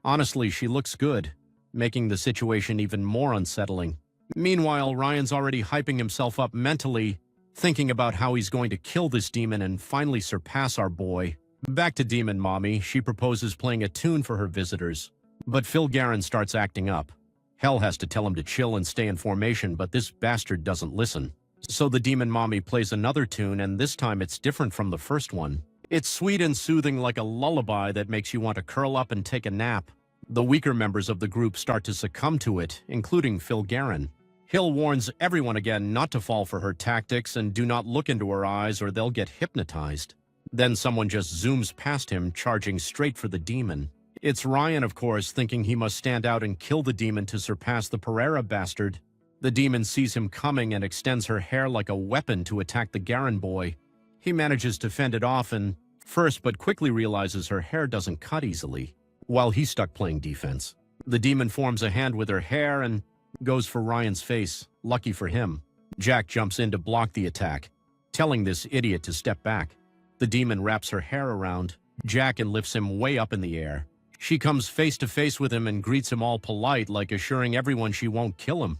Honestly, she looks good, making the situation even more unsettling. Meanwhile, Ryan's already hyping himself up mentally, thinking about how he's going to kill this demon and finally surpass our boy. Back to Demon Mommy, she proposes playing a tune for her visitors. But Phil Garren starts acting up. Hell has to tell him to chill and stay in formation, but this bastard doesn't listen. So the Demon Mommy plays another tune, and this time it's different from the first one. It's sweet and soothing like a lullaby that makes you want to curl up and take a nap. The weaker members of the group start to succumb to it, including Phil Garren. Hill warns everyone again not to fall for her tactics and do not look into her eyes or they'll get hypnotized. Then someone just zooms past him, charging straight for the demon. It's Ryan, of course, thinking he must stand out and kill the demon to surpass the Pereira bastard. The demon sees him coming and extends her hair like a weapon to attack the Garren boy. He manages to fend it off and first but quickly realizes her hair doesn't cut easily. While he's stuck playing defense, the demon forms a hand with her hair and goes for Ryan's face. Lucky for him, Jack jumps in to block the attack, telling this idiot to step back. The demon wraps her hair around Jack and lifts him way up in the air. She comes face to face with him and greets him all polite, like assuring everyone she won't kill him.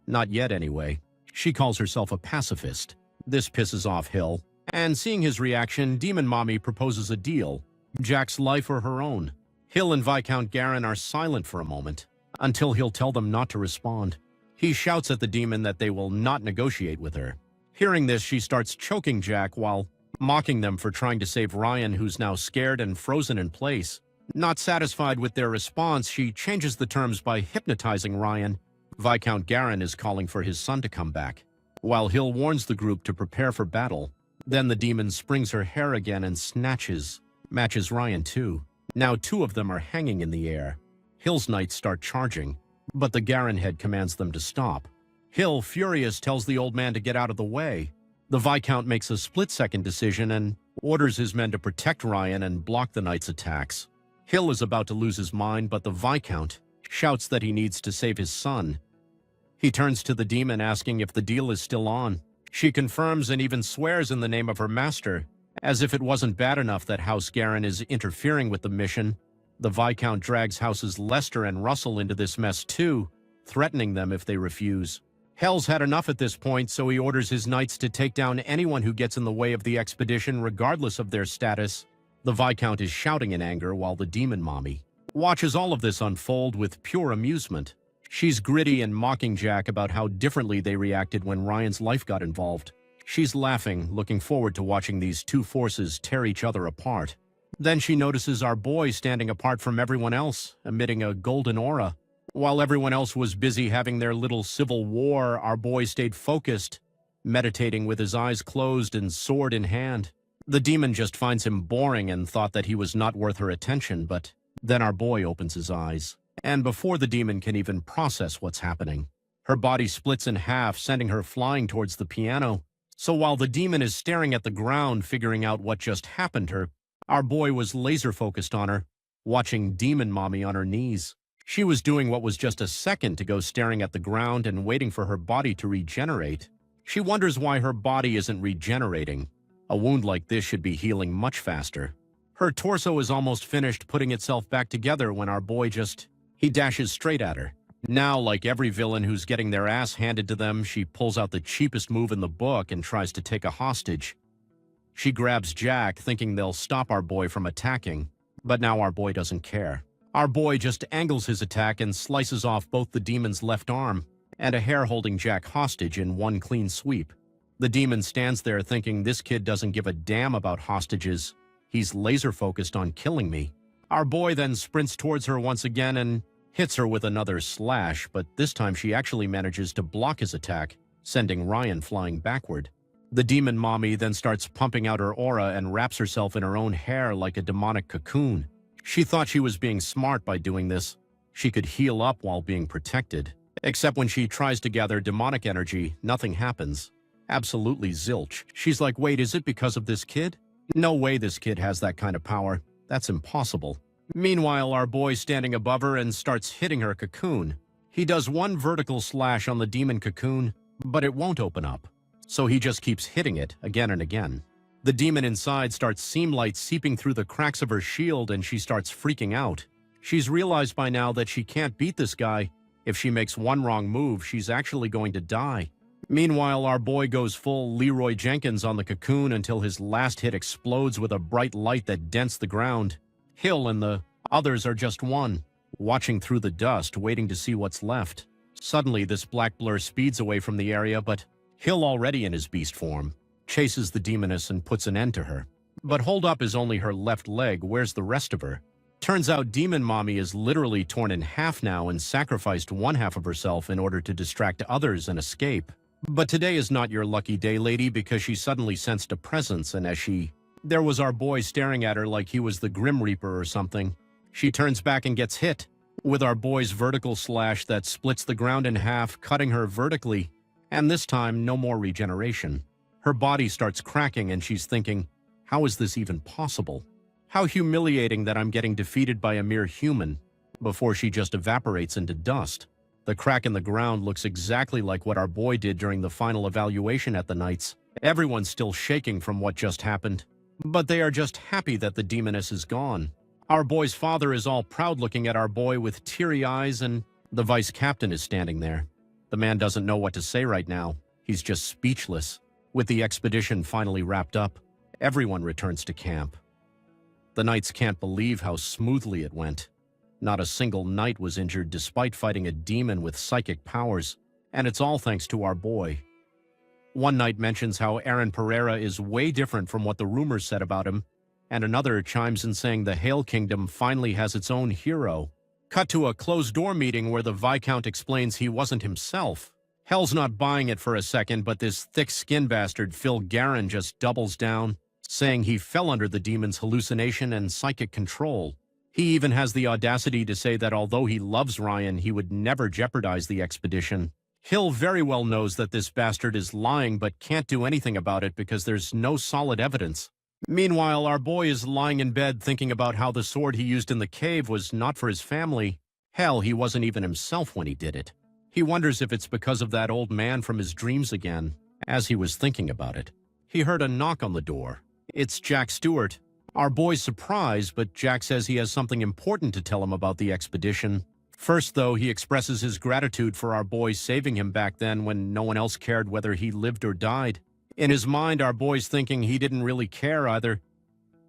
Not yet, anyway. She calls herself a pacifist. This pisses off Hill, and seeing his reaction, Demon Mommy proposes a deal. Jack's life or her own. Hill and Viscount Garren are silent for a moment, until he'll tell them not to respond. He shouts at the demon that they will not negotiate with her. Hearing this, she starts choking Jack while mocking them for trying to save Ryan, who's now scared and frozen in place. Not satisfied with their response, she changes the terms by hypnotizing Ryan. Viscount Garren is calling for his son to come back, while Hill warns the group to prepare for battle. Then the demon springs her hair again and matches Ryan too. Now two of them are hanging in the air. Hill's knights start charging, but the Garren head commands them to stop. Hill, furious, tells the old man to get out of the way. The Viscount makes a split-second decision and orders his men to protect Ryan and block the knights' attacks. Hill is about to lose his mind, but the Viscount shouts that he needs to save his son. He turns to the demon asking if the deal is still on. She confirms and even swears in the name of her master. As if it wasn't bad enough that House Garren is interfering with the mission, the Viscount drags Houses Lester and Russell into this mess too, threatening them if they refuse. Hell's had enough at this point, so he orders his knights to take down anyone who gets in the way of the expedition regardless of their status. The Viscount is shouting in anger while the Demon Mommy watches all of this unfold with pure amusement. She's gritty and mocking Jack about how differently they reacted when Ryan's life got involved. She's laughing, looking forward to watching these two forces tear each other apart. Then she notices our boy standing apart from everyone else, emitting a golden aura. While everyone else was busy having their little civil war, our boy stayed focused, meditating with his eyes closed and sword in hand. The demon just finds him boring and thought that he was not worth her attention, but then our boy opens his eyes. And before the demon can even process what's happening, her body splits in half, sending her flying towards the piano. So while the demon is staring at the ground, figuring out what just happened to her, our boy was laser-focused on her, watching Demon Mommy on her knees. She was doing what was just a second to go staring at the ground and waiting for her body to regenerate. She wonders why her body isn't regenerating. A wound like this should be healing much faster. Her torso is almost finished putting itself back together when our boy he dashes straight at her. Now, like every villain who's getting their ass handed to them, she pulls out the cheapest move in the book and tries to take a hostage. She grabs Jack, thinking they'll stop our boy from attacking, but now our boy doesn't care. Our boy just angles his attack and slices off both the demon's left arm and a hair holding Jack hostage in one clean sweep. The demon stands there thinking this kid doesn't give a damn about hostages. He's laser-focused on killing me. Our boy then sprints towards her once again and hits her with another slash, but this time she actually manages to block his attack, sending Ryan flying backward. The demon mommy then starts pumping out her aura and wraps herself in her own hair like a demonic cocoon. She thought she was being smart by doing this. She could heal up while being protected. Except when she tries to gather demonic energy, nothing happens. Absolutely zilch. She's like, wait, is it because of this kid? No way this kid has that kind of power. That's impossible. Meanwhile, our boy standing above her and starts hitting her cocoon. He does one vertical slash on the demon cocoon, but it won't open up. So he just keeps hitting it again and again. The demon inside starts seam light seeping through the cracks of her shield and she starts freaking out. She's realized by now that she can't beat this guy. If she makes one wrong move, she's actually going to die. Meanwhile, our boy goes full Leroy Jenkins on the cocoon until his last hit explodes with a bright light that dents the ground. Hill and the others are just one, watching through the dust, waiting to see what's left. Suddenly, this black blur speeds away from the area, but Hill, already in his beast form, chases the demoness and puts an end to her. But hold up is only her left leg. Where's the rest of her? Turns out Demon Mommy is literally torn in half now and sacrificed one half of herself in order to distract others and escape. But today is not your lucky day, lady, because she suddenly sensed a presence, and there was our boy staring at her like he was the Grim Reaper or something. She turns back and gets hit with our boy's vertical slash that splits the ground in half, cutting her vertically. And this time, no more regeneration. Her body starts cracking and she's thinking, how is this even possible? How humiliating that I'm getting defeated by a mere human, before she just evaporates into dust. The crack in the ground looks exactly like what our boy did during the final evaluation at the Knights. Everyone's still shaking from what just happened, but they are just happy that the demoness is gone. Our boy's father is all proud looking at our boy with teary eyes, and the vice captain is standing there. The man doesn't know what to say right now. He's just speechless. With the expedition finally wrapped up, everyone returns to camp. The Knights can't believe how smoothly it went. Not a single knight was injured despite fighting a demon with psychic powers, and it's all thanks to our boy. One knight mentions how Aaron Pereira is way different from what the rumors said about him, and another chimes in saying the Hale Kingdom finally has its own hero. Cut to a closed-door meeting where the Viscount explains he wasn't himself. Hell's not buying it for a second, but this thick-skinned bastard Phil Garron just doubles down, saying he fell under the demon's hallucination and psychic control. He even has the audacity to say that although he loves Ryan, he would never jeopardize the expedition. Hill very well knows that this bastard is lying but can't do anything about it because there's no solid evidence. Meanwhile, our boy is lying in bed thinking about how the sword he used in the cave was not for his family. Hell, he wasn't even himself when he did it. He wonders if it's because of that old man from his dreams again. As he was thinking about it, he heard a knock on the door. It's Jack Stewart. Our boy's surprised, but Jack says he has something important to tell him about the expedition. First, though, he expresses his gratitude for our boy saving him back then when no one else cared whether he lived or died. In his mind, our boy's thinking he didn't really care either.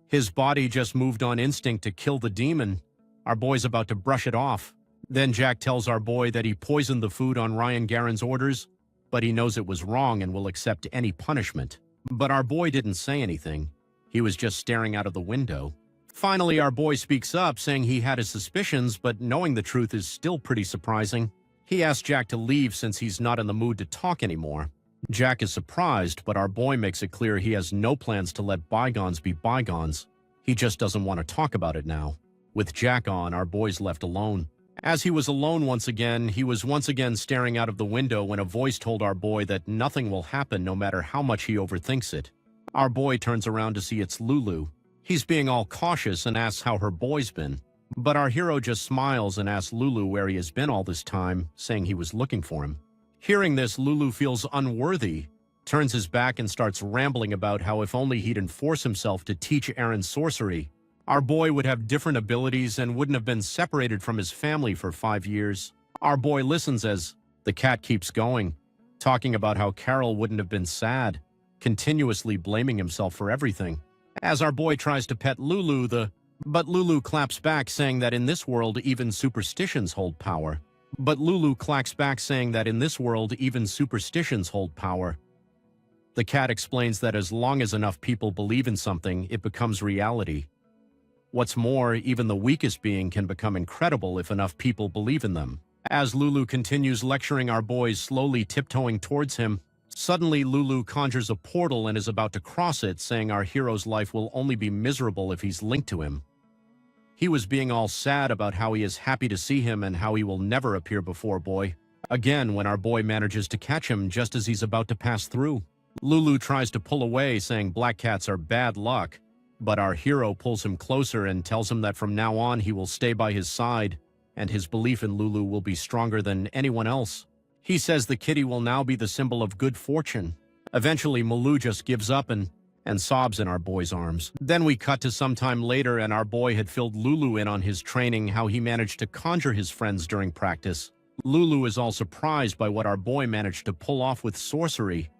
His body just moved on instinct to kill the demon. Our boy's about to brush it off. Then Jack tells our boy that he poisoned the food on Ryan Garron's orders, but he knows it was wrong and will accept any punishment. But our boy didn't say anything. He was just staring out of the window. Finally, our boy speaks up, saying he had his suspicions, but knowing the truth is still pretty surprising. He asks Jack to leave since he's not in the mood to talk anymore. Jack is surprised, but our boy makes it clear he has no plans to let bygones be bygones. He just doesn't want to talk about it now. With Jack on, our boy's left alone. As he was alone once again, he was once again staring out of the window when a voice told our boy that nothing will happen no matter how much he overthinks it. Our boy turns around to see it's Lulu. He's being all cautious and asks how her boy's been. But our hero just smiles and asks Lulu where he has been all this time, saying he was looking for him. Hearing this, Lulu feels unworthy, turns his back and starts rambling about how if only he'd enforce himself to teach Aaron sorcery, our boy would have different abilities and wouldn't have been separated from his family for 5 years. Our boy listens as the cat keeps going, talking about how Carol wouldn't have been sad, continuously blaming himself for everything. As our boy tries to pet Lulu, but Lulu claps back saying that in this world even superstitions hold power. But Lulu clacks back saying that in this world even superstitions hold power. The cat explains that as long as enough people believe in something, it becomes reality. What's more, even the weakest being can become incredible if enough people believe in them. As Lulu continues lecturing our boys, slowly tiptoeing towards him, suddenly Lulu conjures a portal and is about to cross it, saying our hero's life will only be miserable if he's linked to him. He was being all sad about how he is happy to see him and how he will never appear before boy again when our boy manages to catch him just as he's about to pass through. Lulu tries to pull away, saying black cats are bad luck, but our hero pulls him closer and tells him that from now on he will stay by his side, and his belief in Lulu will be stronger than anyone else. He says the kitty will now be the symbol of good fortune. Eventually, Malu just gives up and sobs in our boy's arms. Then we cut to some time later and our boy had filled Lulu in on his training, how he managed to conjure his friends during practice. Lulu is all surprised by what our boy managed to pull off with sorcery.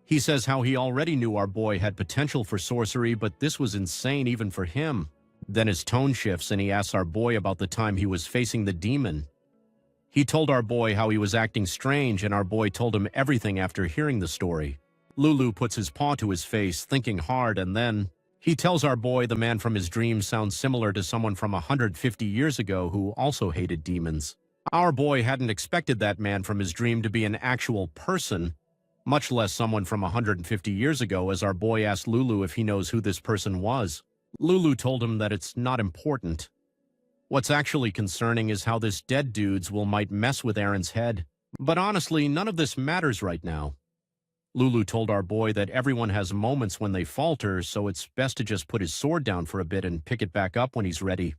He says how he already knew our boy had potential for sorcery, but this was insane even for him. Then his tone shifts and he asks our boy about the time he was facing the demon. He told our boy how he was acting strange, and our boy told him everything after hearing the story. Lulu puts his paw to his face, thinking hard, and then he tells our boy the man from his dreams sounds similar to someone from 150 years ago who also hated demons. Our boy hadn't expected that man from his dream to be an actual person, much less someone from 150 years ago, as our boy asked Lulu if he knows who this person was. Lulu told him that it's not important. What's actually concerning is how this dead dude's might mess with Aaron's head. But honestly, none of this matters right now. Lulu told our boy that everyone has moments when they falter, so it's best to just put his sword down for a bit and pick it back up when he's ready.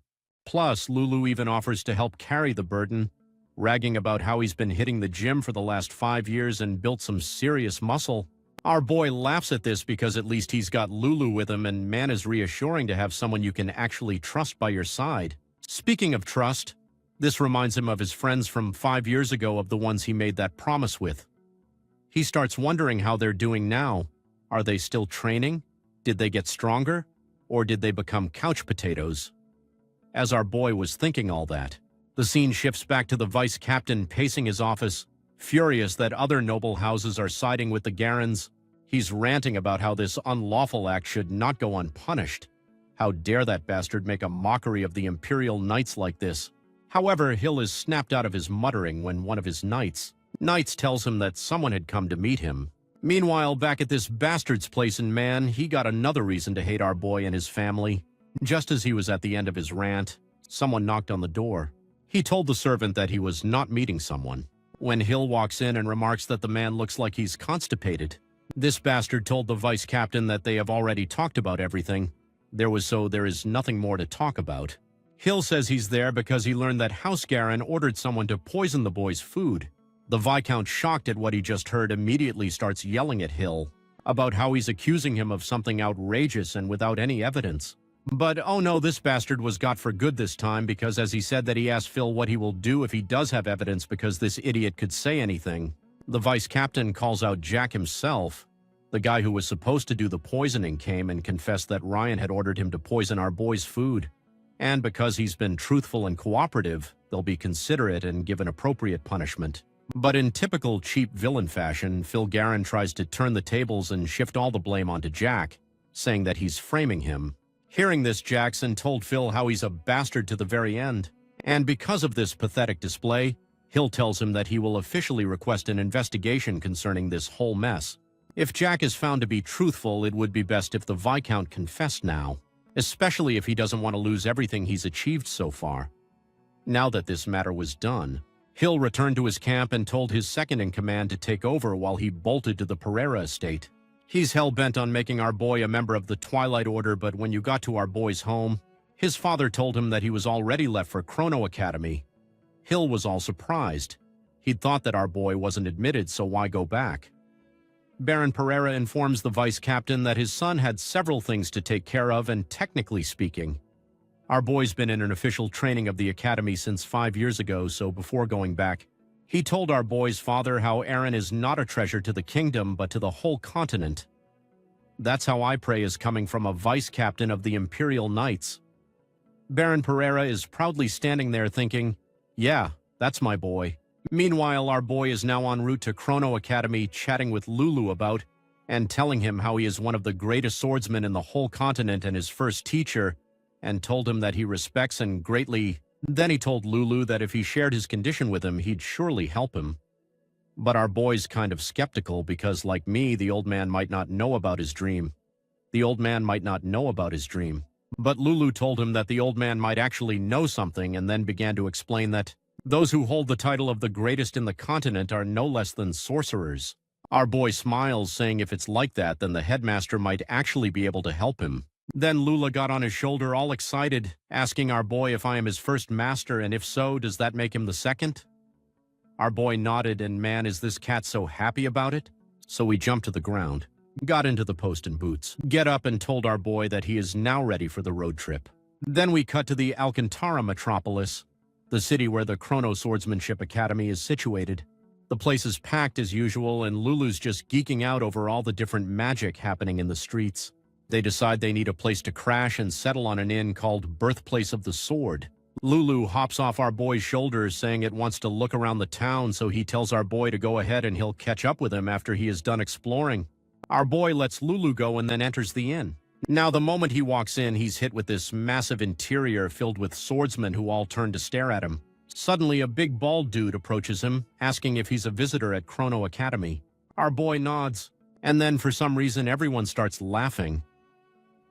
Plus, Lulu even offers to help carry the burden, ragging about how he's been hitting the gym for the last 5 years and built some serious muscle. Our boy laughs at this because at least he's got Lulu with him, and man, is reassuring to have someone you can actually trust by your side. Speaking of trust, this reminds him of his friends from 5 years ago, of the ones he made that promise with. He starts wondering how they're doing now. Are they still training? Did they get stronger? Or did they become couch potatoes? As our boy was thinking all that, the scene shifts back to the vice captain pacing his office, furious that other noble houses are siding with the Garans. He's ranting about how this unlawful act should not go unpunished. How dare that bastard make a mockery of the Imperial Knights like this? However, Hill is snapped out of his muttering when one of his knights tells him that someone had come to meet him. Meanwhile, back at this bastard's place in Man, he got another reason to hate our boy and his family. Just as he was at the end of his rant, someone knocked on the door. He told the servant that he was not meeting someone. When Hill walks in and remarks that the man looks like he's constipated, this bastard told the vice captain that they have already talked about everything. There is nothing more to talk about. Hill says he's there because he learned that House Garin ordered someone to poison the boy's food. The Viscount, shocked at what he just heard, immediately starts yelling at Hill about how he's accusing him of something outrageous and without any evidence. But oh no, this bastard was got for good this time, because as he said that he asked Phil what he will do if he does have evidence because this idiot could say anything. The vice captain calls out Jack himself. The guy who was supposed to do the poisoning came and confessed that Ryan had ordered him to poison our boy's food. And because he's been truthful and cooperative, they'll be considerate and give an appropriate punishment. But in typical cheap villain fashion, Phil Garin tries to turn the tables and shift all the blame onto Jack, saying that he's framing him. Hearing this, Jackson told Phil how he's a bastard to the very end. And because of this pathetic display, Hill tells him that he will officially request an investigation concerning this whole mess. If Jack is found to be truthful, it would be best if the Viscount confessed now, especially if he doesn't want to lose everything he's achieved so far. Now that this matter was done, Hill returned to his camp and told his second-in-command to take over while he bolted to the Pereira estate. He's hell-bent on making our boy a member of the Twilight Order, but when you got to our boy's home, his father told him that he was already left for Chrono Academy. Hill was all surprised. He'd thought that our boy wasn't admitted, so why go back? Baron Pereira informs the vice captain that his son had several things to take care of, and technically speaking, our boy's been in an official training of the academy since 5 years ago, so before going back, he told our boy's father how Aaron is not a treasure to the kingdom, but to the whole continent. That's how I pray is coming from a vice captain of the Imperial Knights. Baron Pereira is proudly standing there thinking, yeah, that's my boy. Meanwhile, our boy is now en route to Chrono Academy, chatting with Lulu about and telling him how he is one of the greatest swordsmen in the whole continent, and his first teacher, and told him that he respects and greatly. Then he told Lulu that if he shared his condition with him, he'd surely help him. But our boy's kind of skeptical because, like me, the old man might not know about his dream. The old man might not know about his dream. But Lulu told him that the old man might actually know something and then began to explain that those who hold the title of the greatest in the continent are no less than sorcerers. Our boy smiles, saying if it's like that, then the headmaster might actually be able to help him. Then Lula got on his shoulder all excited, asking our boy if I am his first master, and if so, does that make him the second? Our boy nodded, and man, is this cat so happy about it? So we jumped to the ground, got into the post and boots, get up and told our boy that he is now ready for the road trip. Then we cut to the Alcantara metropolis, the city where the Chrono Swordsmanship Academy is situated. The place is packed as usual, and Lulu's just geeking out over all the different magic happening in the streets. They decide they need a place to crash and settle on an inn called Birthplace of the Sword. Lulu hops off our boy's shoulders, saying it wants to look around the town, so he tells our boy to go ahead and he'll catch up with him after he is done exploring. Our boy lets Lulu go and then enters the inn. Now, the moment he walks in, he's hit with this massive interior filled with swordsmen who all turn to stare at him. Suddenly, a big bald dude approaches him, asking if he's a visitor at Chrono Academy. Our boy nods, and then for some reason everyone starts laughing.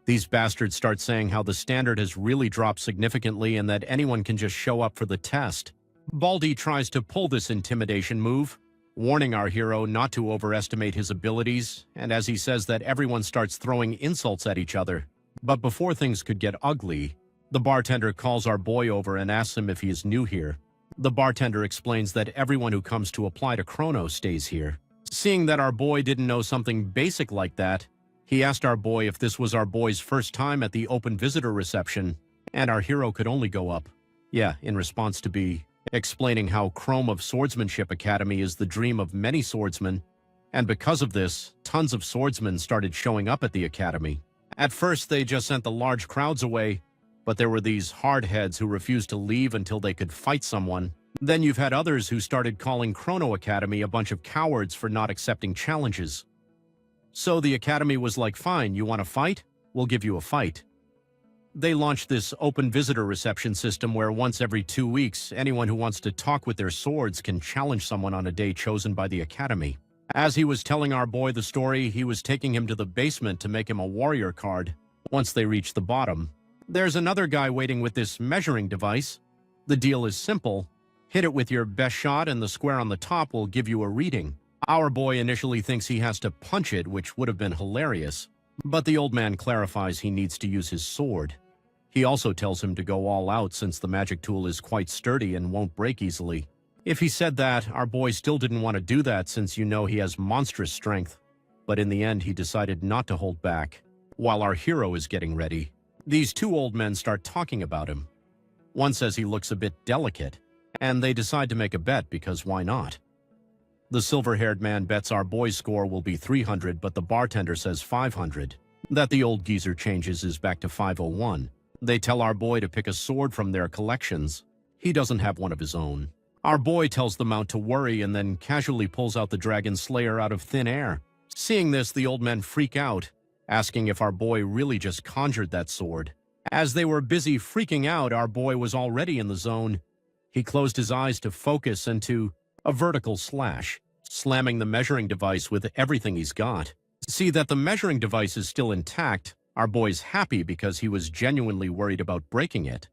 These bastards start saying how the standard has really dropped significantly and that anyone can just show up for the test. Baldy tries to pull this intimidation move, warning our hero not to overestimate his abilities, and as he says that everyone starts throwing insults at each other. But before things could get ugly, the bartender calls our boy over and asks him if he is new here. The bartender explains that everyone who comes to apply to Chrono stays here. Seeing that our boy didn't know something basic like that, he asked our boy if this was our boy's first time at the open visitor reception, and our hero could only go up. Yeah, in response to B, explaining how Chrome of Swordsmanship Academy is the dream of many swordsmen, and because of this, tons of swordsmen started showing up at the academy. At first, they just sent the large crowds away, but there were these hardheads who refused to leave until they could fight someone. Then you've had others who started calling Chrono Academy a bunch of cowards for not accepting challenges. So the academy was like, fine, you want to fight? We'll give you a fight. They launched this open visitor reception system where once every 2 weeks, anyone who wants to talk with their swords can challenge someone on a day chosen by the academy. As he was telling our boy the story, he was taking him to the basement to make him a warrior card. Once they reach the bottom, there's another guy waiting with this measuring device. The deal is simple. Hit it with your best shot and the square on the top will give you a reading. Our boy initially thinks he has to punch it, which would have been hilarious. But the old man clarifies he needs to use his sword. He also tells him to go all out since the magic tool is quite sturdy and won't break easily. If he said that, our boy still didn't want to do that since you know he has monstrous strength. But in the end, he decided not to hold back. While our hero is getting ready, these two old men start talking about him. One says he looks a bit delicate, and they decide to make a bet because why not? The silver-haired man bets our boy's score will be 300, but the bartender says 500. That the old geezer changes is back to 501. They tell our boy to pick a sword from their collections. He doesn't have one of his own. Our boy tells the Mount to worry and then casually pulls out the Dragon Slayer out of thin air. Seeing this, the old men freak out, asking if our boy really just conjured that sword. As they were busy freaking out, our boy was already in the zone. He closed his eyes to focus into a vertical slash, slamming the measuring device with everything he's got. See that the measuring device is still intact. Our boy's happy because he was genuinely worried about breaking it.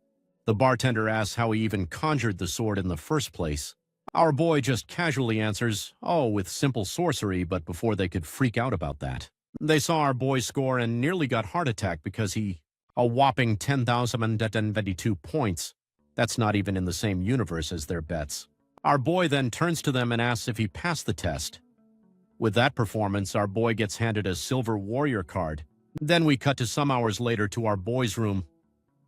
The bartender asks how he even conjured the sword in the first place. Our boy just casually answers, oh, with simple sorcery, but before they could freak out about that. They saw our boy score and nearly got heart attack because a whopping 10,022 points. That's not even in the same universe as their bets. Our boy then turns to them and asks if he passed the test. With that performance, our boy gets handed a silver warrior card. Then we cut to some hours later to our boy's room.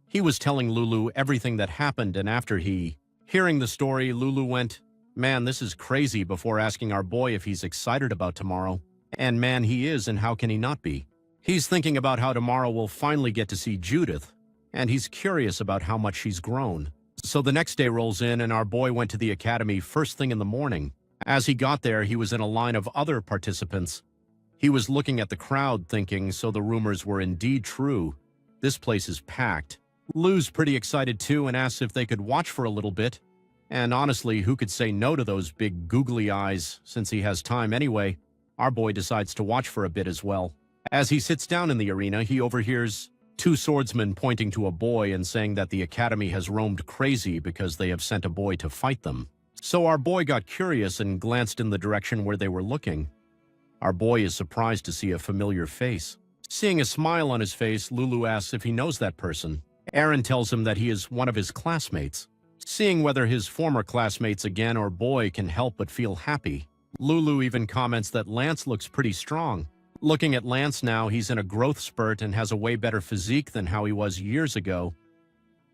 He was telling Lulu everything that happened, and after hearing the story, Lulu went, man, this is crazy, before asking our boy if he's excited about tomorrow. And man, he is, and how can he not be? He's thinking about how tomorrow we'll finally get to see Judith, and he's curious about how much she's grown. So the next day rolls in, and our boy went to the academy first thing in the morning. As he got there, he was in a line of other participants. He was looking at the crowd thinking, so the rumors were indeed true. This place is packed. Lou's pretty excited too and asks if they could watch for a little bit. And honestly, who could say no to those big googly eyes? Since he has time anyway, our boy decides to watch for a bit as well. As he sits down in the arena, he overhears two swordsmen pointing to a boy and saying that the academy has roamed crazy because they have sent a boy to fight them. So our boy got curious and glanced in the direction where they were looking. Our boy is surprised to see a familiar face. Seeing a smile on his face, Lulu asks if he knows that person. Aaron tells him that he is one of his classmates. Seeing whether his former classmates again or boy can help but feel happy. Lulu even comments that Lance looks pretty strong. Looking at Lance now, he's in a growth spurt and has a way better physique than how he was years ago.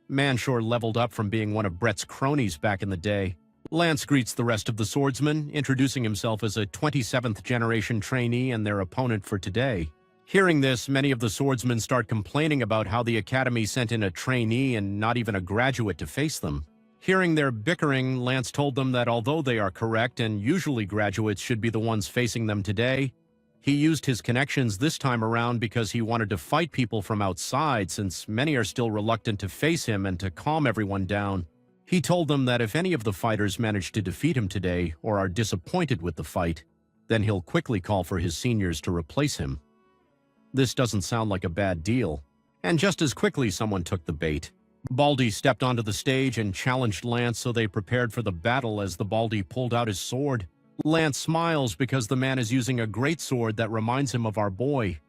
Man sure leveled up from being one of Brett's cronies back in the day. Lance greets the rest of the swordsmen, introducing himself as a 27th generation trainee and their opponent for today. Hearing this, many of the swordsmen start complaining about how the academy sent in a trainee and not even a graduate to face them. Hearing their bickering, Lance told them that although they are correct and usually graduates should be the ones facing them today, he used his connections this time around because he wanted to fight people from outside since many are still reluctant to face him and to calm everyone down. He told them that if any of the fighters manage to defeat him today or are disappointed with the fight, then he'll quickly call for his seniors to replace him. This doesn't sound like a bad deal, and just as quickly someone took the bait. Baldy stepped onto the stage and challenged Lance, so they prepared for the battle as the Baldy pulled out his sword. Lance smiles because the man is using a great sword that reminds him of our boy.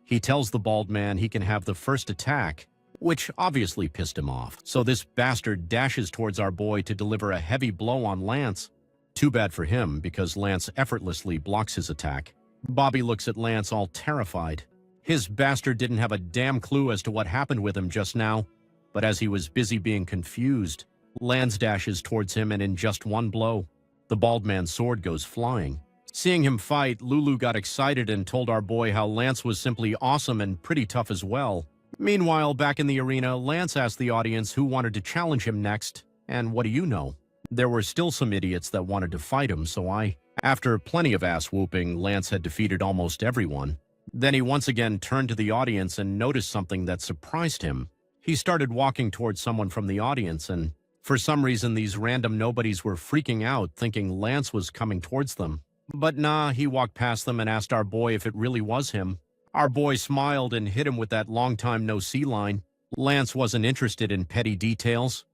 He tells the bald man he can have the first attack, which obviously pissed him off. So this bastard dashes towards our boy to deliver a heavy blow on Lance. Too bad for him, because Lance effortlessly blocks his attack. Bobby looks at Lance all terrified. His bastard didn't have a damn clue as to what happened with him just now, but as he was busy being confused, Lance dashes towards him and in just one blow, the bald man's sword goes flying. Seeing him fight, Lulu got excited and told our boy how Lance was simply awesome and pretty tough as well. Meanwhile, back in the arena, Lance asked the audience who wanted to challenge him next, and what do you know? There were still some idiots that wanted to fight him, so after plenty of ass-whooping, Lance had defeated almost everyone. Then he once again turned to the audience and noticed something that surprised him. He started walking towards someone from the audience, and for some reason these random nobodies were freaking out, thinking Lance was coming towards them. But nah, he walked past them and asked our boy if it really was him. Our boy smiled and hit him with that long time no see line. Lance wasn't interested in petty details.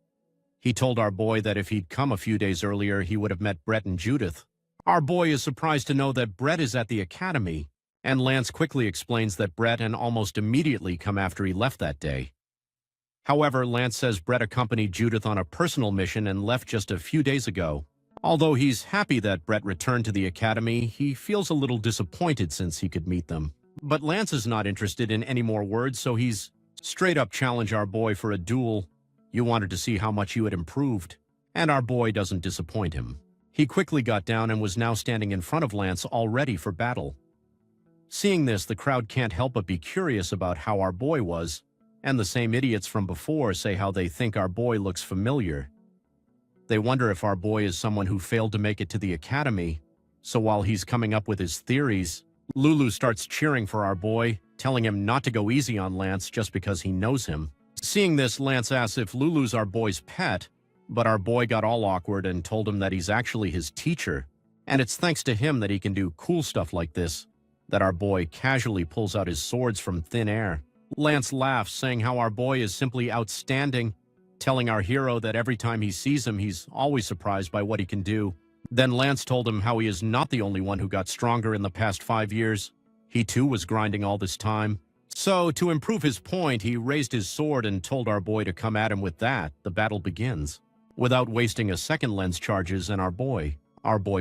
He told our boy that if he'd come a few days earlier, he would have met Brett and Judith. Our boy is surprised to know that Brett is at the academy, and Lance quickly explains that Brett had almost immediately come after he left that day. However, Lance says Brett accompanied Judith on a personal mission and left just a few days ago. Although he's happy that Brett returned to the academy, he feels a little disappointed since he could meet them. But Lance is not interested in any more words, so he's straight up challenged our boy for a duel. You wanted to see how much you had improved. And our boy doesn't disappoint him. He quickly got down and was now standing in front of Lance all ready for battle. Seeing this, the crowd can't help but be curious about how our boy was, and the same idiots from before say how they think our boy looks familiar. They wonder if our boy is someone who failed to make it to the academy, so while he's coming up with his theories, Lulu starts cheering for our boy, telling him not to go easy on Lance just because he knows him. Seeing this, Lance asks if Lulu's our boy's pet, but our boy got all awkward and told him that he's actually his teacher, and it's thanks to him that he can do cool stuff like this, that our boy casually pulls out his swords from thin air. Lance laughs, saying how our boy is simply outstanding, telling our hero that every time he sees him, he's always surprised by what he can do. Then Lance told him how he is not the only one who got stronger in the past 5 years. He too was grinding all this time. So, to improve his point, he raised his sword and told our boy to come at him with that. The battle begins. Without wasting a second, Lance charges and our boy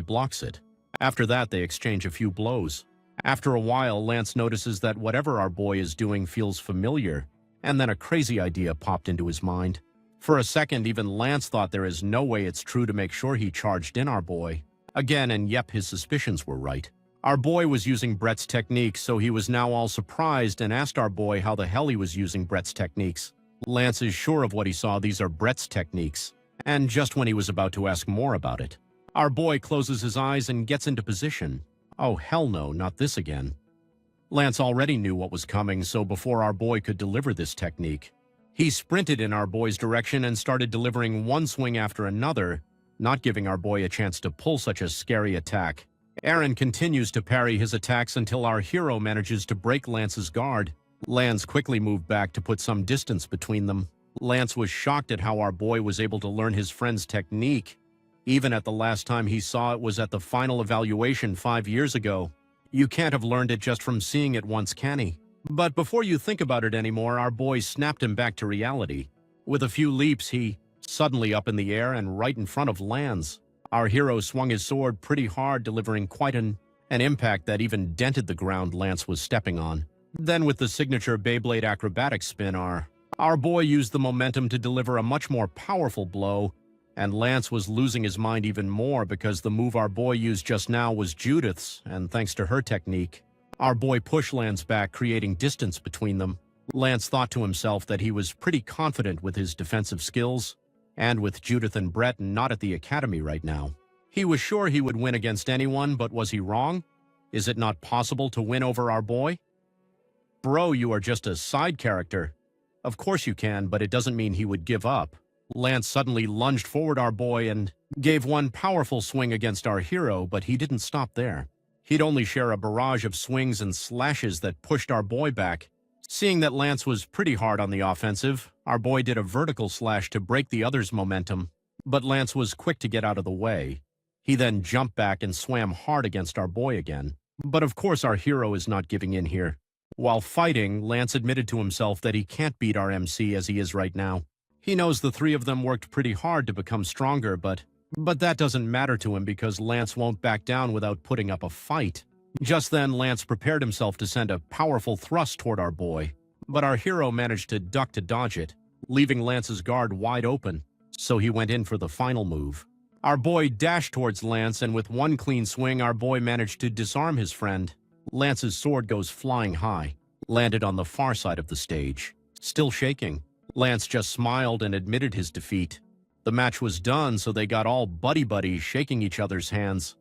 blocks it. After that, they exchange a few blows. After a while, Lance notices that whatever our boy is doing feels familiar, and then a crazy idea popped into his mind. For a second, even Lance thought there is no way it's true to make sure he charged in our boy. Again, and yep, his suspicions were right. Our boy was using Brett's techniques, so he was now all surprised and asked our boy how the hell he was using Brett's techniques. Lance is sure of what he saw, these are Brett's techniques. And just when he was about to ask more about it, our boy closes his eyes and gets into position. Oh, hell no, not this again. Lance already knew what was coming, so before our boy could deliver this technique, He sprinted in our boy's direction and started delivering one swing after another, not giving our boy a chance to pull such a scary attack. Aaron continues to parry his attacks until our hero manages to break Lance's guard. Lance quickly moved back to put some distance between them. Lance was shocked at how our boy was able to learn his friend's technique. Even at the last time he saw it was at the final evaluation 5 years ago. You can't have learned it just from seeing it once, can he? But before you think about it anymore, our boy snapped him back to reality. With a few leaps, he suddenly up in the air and right in front of Lance. Our hero swung his sword pretty hard, delivering quite an impact that even dented the ground Lance was stepping on. Then with the signature Beyblade acrobatic spin, our boy used the momentum to deliver a much more powerful blow, and Lance was losing his mind even more because the move our boy used just now was Judith's, and thanks to her technique, our boy pushed Lance back, creating distance between them. Lance thought to himself that he was pretty confident with his defensive skills, and with Judith and Brett not at the academy right now. He was sure he would win against anyone, but was he wrong? Is it not possible to win over our boy? Bro, you are just a side character. Of course you can, but it doesn't mean he would give up. Lance suddenly lunged forward our boy and gave one powerful swing against our hero, but he didn't stop there. He'd only share a barrage of swings and slashes that pushed our boy back. Seeing that Lance was pretty hard on the offensive, our boy did a vertical slash to break the other's momentum, but Lance was quick to get out of the way. He then jumped back and swam hard against our boy again. But of course our hero is not giving in here. While fighting, Lance admitted to himself that he can't beat our MC as he is right now. He knows the three of them worked pretty hard to become stronger, but that doesn't matter to him because Lance won't back down without putting up a fight. Just then, Lance prepared himself to send a powerful thrust toward our boy, but our hero managed to duck to dodge it, leaving Lance's guard wide open, so he went in for the final move. Our boy dashed towards Lance, and with one clean swing, our boy managed to disarm his friend. Lance's sword goes flying high, landed on the far side of the stage. Still shaking, Lance just smiled and admitted his defeat. The match was done, so they got all buddy-buddy, shaking each other's hands.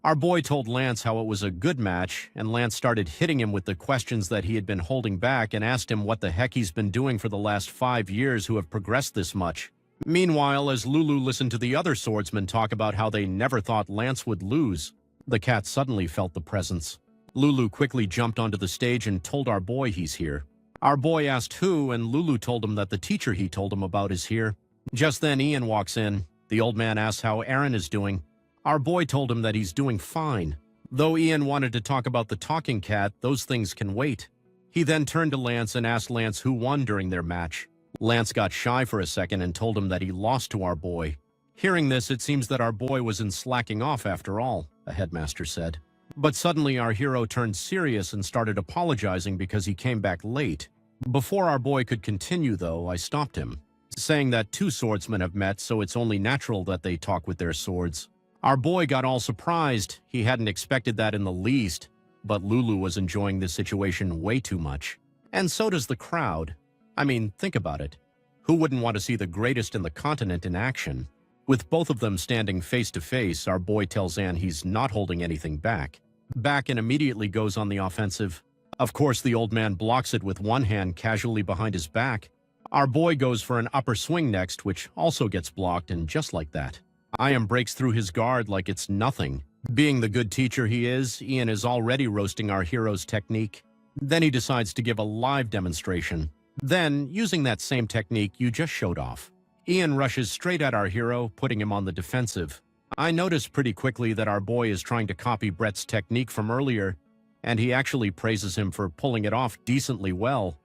Our boy told Lance how it was a good match, and Lance started hitting him with the questions that he had been holding back and asked him what the heck he's been doing for the last 5 years who have progressed this much. Meanwhile, as Lulu listened to the other swordsmen talk about how they never thought Lance would lose, the cat suddenly felt the presence. Lulu quickly jumped onto the stage and told our boy he's here. Our boy asked who, and Lulu told him that the teacher he told him about is here. Just then Ian walks in. The old man asks how Aaron is doing. Our boy told him that he's doing fine. Though Ian wanted to talk about the talking cat, those things can wait. He then turned to Lance and asked Lance who won during their match. Lance got shy for a second and told him that he lost to our boy. Hearing this, it seems that our boy wasn't slacking off after all, a headmaster said. But suddenly our hero turned serious and started apologizing because he came back late. Before our boy could continue, though, I stopped him, saying that 2 swordsmen have met, so it's only natural that they talk with their swords. Our boy got all surprised. He hadn't expected that in the least, but Lulu was enjoying this situation way too much. And so does the crowd. I mean, think about it. Who wouldn't want to see the greatest in the continent in action? With both of them standing face to face, our boy tells Anne he's not holding anything back. And immediately goes on the offensive. Of course, the old man blocks it with one hand casually behind his back. Our boy goes for an upper swing next, which also gets blocked, and just like that, Ian breaks through his guard like it's nothing. Being the good teacher he is, Ian is already roasting our hero's technique. Then he decides to give a live demonstration. Then, using that same technique you just showed off, Ian rushes straight at our hero, putting him on the defensive. I noticed pretty quickly that our boy is trying to copy Brett's technique from earlier, and he actually praises him for pulling it off decently well.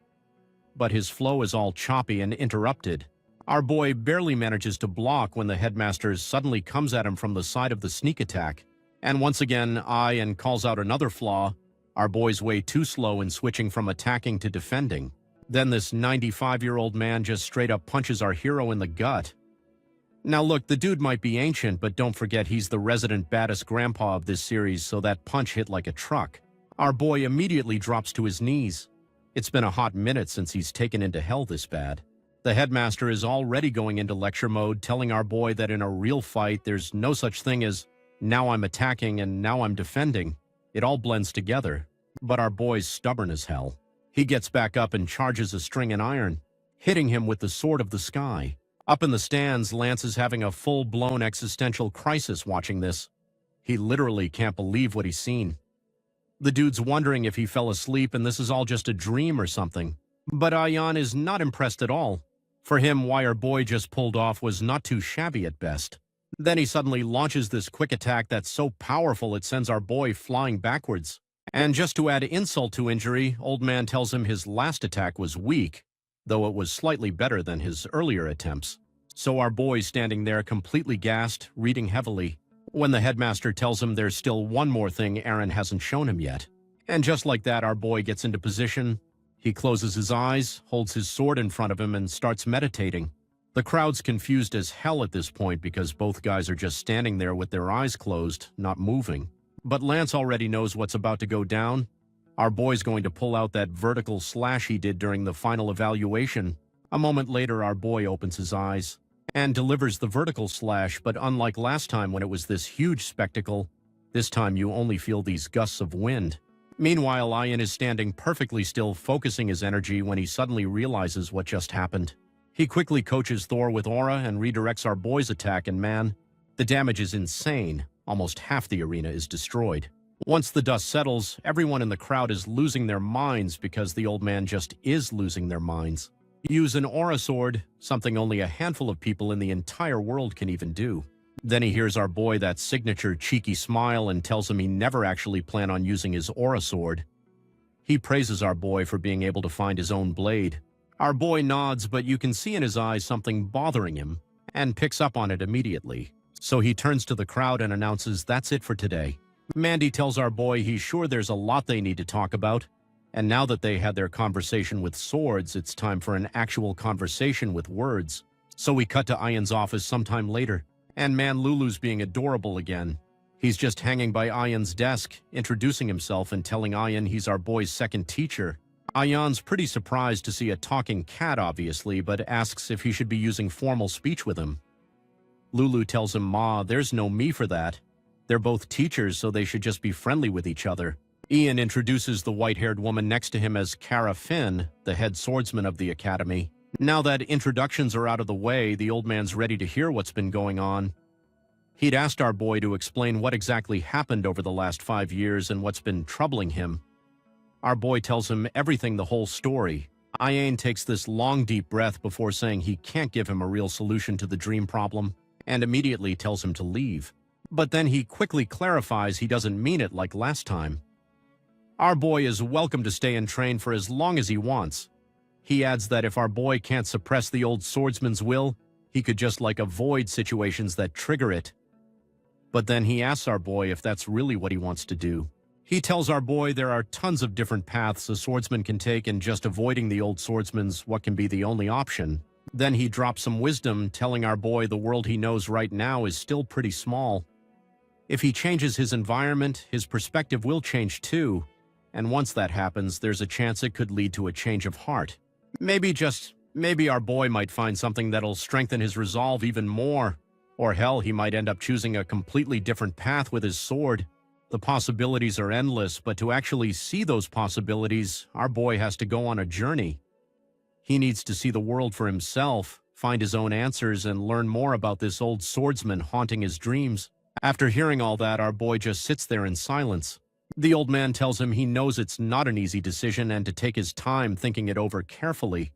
But his flow is all choppy and interrupted. Our boy barely manages to block when the headmaster suddenly comes at him from the side of the sneak attack. And once again, Ian calls out another flaw. Our boy's way too slow in switching from attacking to defending. Then this 95-year-old man just straight up punches our hero in the gut. Now look, the dude might be ancient, but don't forget he's the resident baddest grandpa of this series, so that punch hit like a truck. Our boy immediately drops to his knees. It's been a hot minute since he's taken into hell this bad. The headmaster is already going into lecture mode, telling our boy that in a real fight, there's no such thing as, now I'm attacking and now I'm defending. It all blends together. But our boy's stubborn as hell. He gets back up and charges a string and iron. hitting him with the sword of the sky. Up in the stands, Lance is having a full-blown existential crisis watching this. He literally can't believe what he's seen. The dude's wondering if he fell asleep and this is all just a dream or something. But Ayan is not impressed at all. For him, why our boy just pulled off was not too shabby at best. Then he suddenly launches this quick attack that's so powerful it sends our boy flying backwards. And just to add insult to injury, Old Man tells him his last attack was weak, though it was slightly better than his earlier attempts. So our boy's standing there completely gassed, reading heavily, when the headmaster tells him there's still one more thing Aaron hasn't shown him yet. And just like that, our boy gets into position. He closes his eyes, holds his sword in front of him, and starts meditating. The crowd's confused as hell at this point because both guys are just standing there with their eyes closed, not moving. But Lance already knows what's about to go down. Our boy's going to pull out that vertical slash he did during the final evaluation. A moment later, our boy opens his eyes and delivers the vertical slash, but unlike last time when it was this huge spectacle, this time you only feel these gusts of wind. Meanwhile, Ian is standing perfectly still, focusing his energy when he suddenly realizes what just happened. He quickly coaches Thor with aura and redirects our boy's attack, and man, the damage is insane. Almost half the arena is destroyed. Once the dust settles, everyone in the crowd is losing their minds because the old man just is losing their minds. Use an aura sword, something only a handful of people in the entire world can even do. Then he hears our boy that signature cheeky smile and tells him he never actually planned on using his aura sword. He praises our boy for being able to find his own blade. Our boy nods, but you can see in his eyes something bothering him, and picks up on it immediately. So he turns to the crowd and announces that's it for today. Mandy tells our boy he's sure there's a lot they need to talk about, and now that they had their conversation with swords, it's time for an actual conversation with words. So we cut to Ian's office sometime later, and man, Lulu's being adorable again. He's just hanging by Ian's desk, introducing himself and telling Ian he's our boy's second teacher. Ian's pretty surprised to see a talking cat, obviously, but asks if he should be using formal speech with him. Lulu tells him, "Ma, there's no me for that. They're both teachers, so they should just be friendly with each other." Ian introduces the white-haired woman next to him as Cara Finn, the head swordsman of the academy. Now that introductions are out of the way, the old man's ready to hear what's been going on. He'd asked our boy to explain what exactly happened over the last 5 years and what's been troubling him. Our boy tells him everything, the whole story. Ian takes this long, deep breath before saying he can't give him a real solution to the dream problem, and immediately tells him to leave. But then he quickly clarifies he doesn't mean it like last time. Our boy is welcome to stay and train for as long as he wants. He adds that if our boy can't suppress the old swordsman's will, he could just avoid situations that trigger it. But then he asks our boy if that's really what he wants to do. He tells our boy there are tons of different paths a swordsman can take, and just avoiding the old swordsman's what can be the only option. Then he drops some wisdom, telling our boy the world he knows right now is still pretty small. If he changes his environment, his perspective will change too. And once that happens, there's a chance it could lead to a change of heart. Maybe our boy might find something that'll strengthen his resolve even more. Or hell, he might end up choosing a completely different path with his sword. The possibilities are endless, but to actually see those possibilities, our boy has to go on a journey. He needs to see the world for himself, find his own answers, and learn more about this old swordsman haunting his dreams. After hearing all that, our boy just sits there in silence. The old man tells him he knows it's not an easy decision and to take his time thinking it over carefully.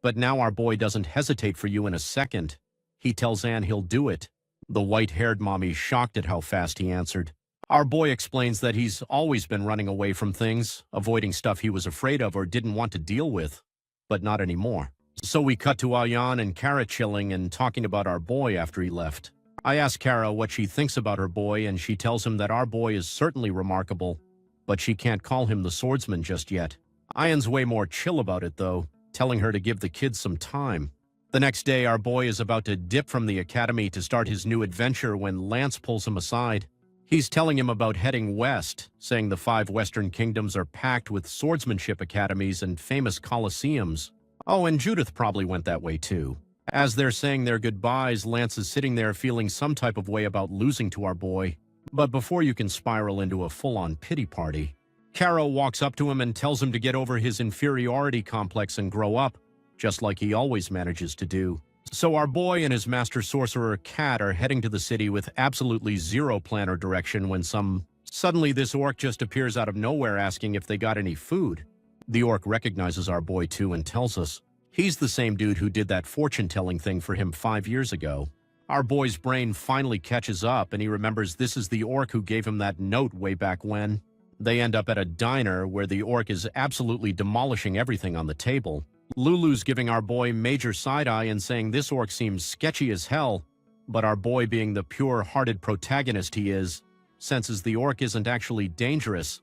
But now our boy doesn't hesitate for you in a second. He tells Anne he'll do it. The white-haired mommy's shocked at how fast he answered. Our boy explains that he's always been running away from things, avoiding stuff he was afraid of or didn't want to deal with, but not anymore. So we cut to Ayan and Kara chilling and talking about our boy after he left. I ask Kara what she thinks about her boy, and she tells him that our boy is certainly remarkable, but she can't call him the swordsman just yet. Ayan's way more chill about it, though, telling her to give the kids some time. The next day, our boy is about to dip from the academy to start his new adventure when Lance pulls him aside. He's telling him about heading west, saying the 5 Western kingdoms are packed with swordsmanship academies and famous coliseums. Oh, and Judith probably went that way too. As they're saying their goodbyes, Lance is sitting there feeling some type of way about losing to our boy. But before you can spiral into a full-on pity party, Kara walks up to him and tells him to get over his inferiority complex and grow up. just like he always manages to do. So our boy and his master sorcerer Cat are heading to the city with absolutely zero plan or direction when suddenly this orc just appears out of nowhere asking if they got any food. The orc recognizes our boy too and tells us he's the same dude who did that fortune-telling thing for him 5 years ago. Our boy's brain finally catches up and he remembers this is the orc who gave him that note way back when. They end up at a diner where the orc is absolutely demolishing everything on the table. Lulu's giving our boy major side-eye and saying this orc seems sketchy as hell, but our boy, being the pure-hearted protagonist he is, senses the orc isn't actually dangerous.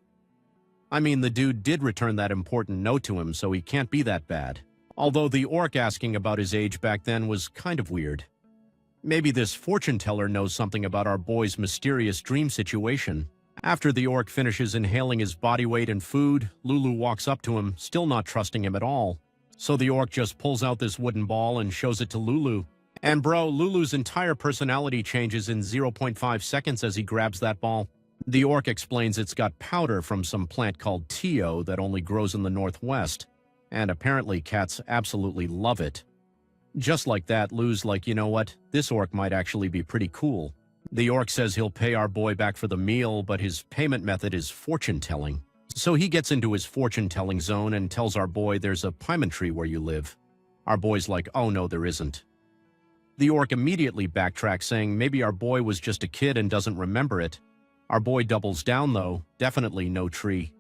I mean, the dude did return that important note to him, so he can't be that bad. Although the orc asking about his age back then was kind of weird. Maybe this fortune teller knows something about our boy's mysterious dream situation. After the orc finishes inhaling his body weight and food, Lulu walks up to him, still not trusting him at all. So the orc just pulls out this wooden ball and shows it to Lulu. And bro, Lulu's entire personality changes in 0.5 seconds as he grabs that ball. The orc explains it's got powder from some plant called Tio that only grows in the northwest. And apparently cats absolutely love it. Just like that, Lou's like, you know what, this orc might actually be pretty cool. The orc says he'll pay our boy back for the meal, but his payment method is fortune-telling. So he gets into his fortune-telling zone and tells our boy there's a payment tree where you live. Our boy's like, oh no, there isn't. The orc immediately backtracks, saying maybe our boy was just a kid and doesn't remember it. Our boy doubles down though, definitely no tree.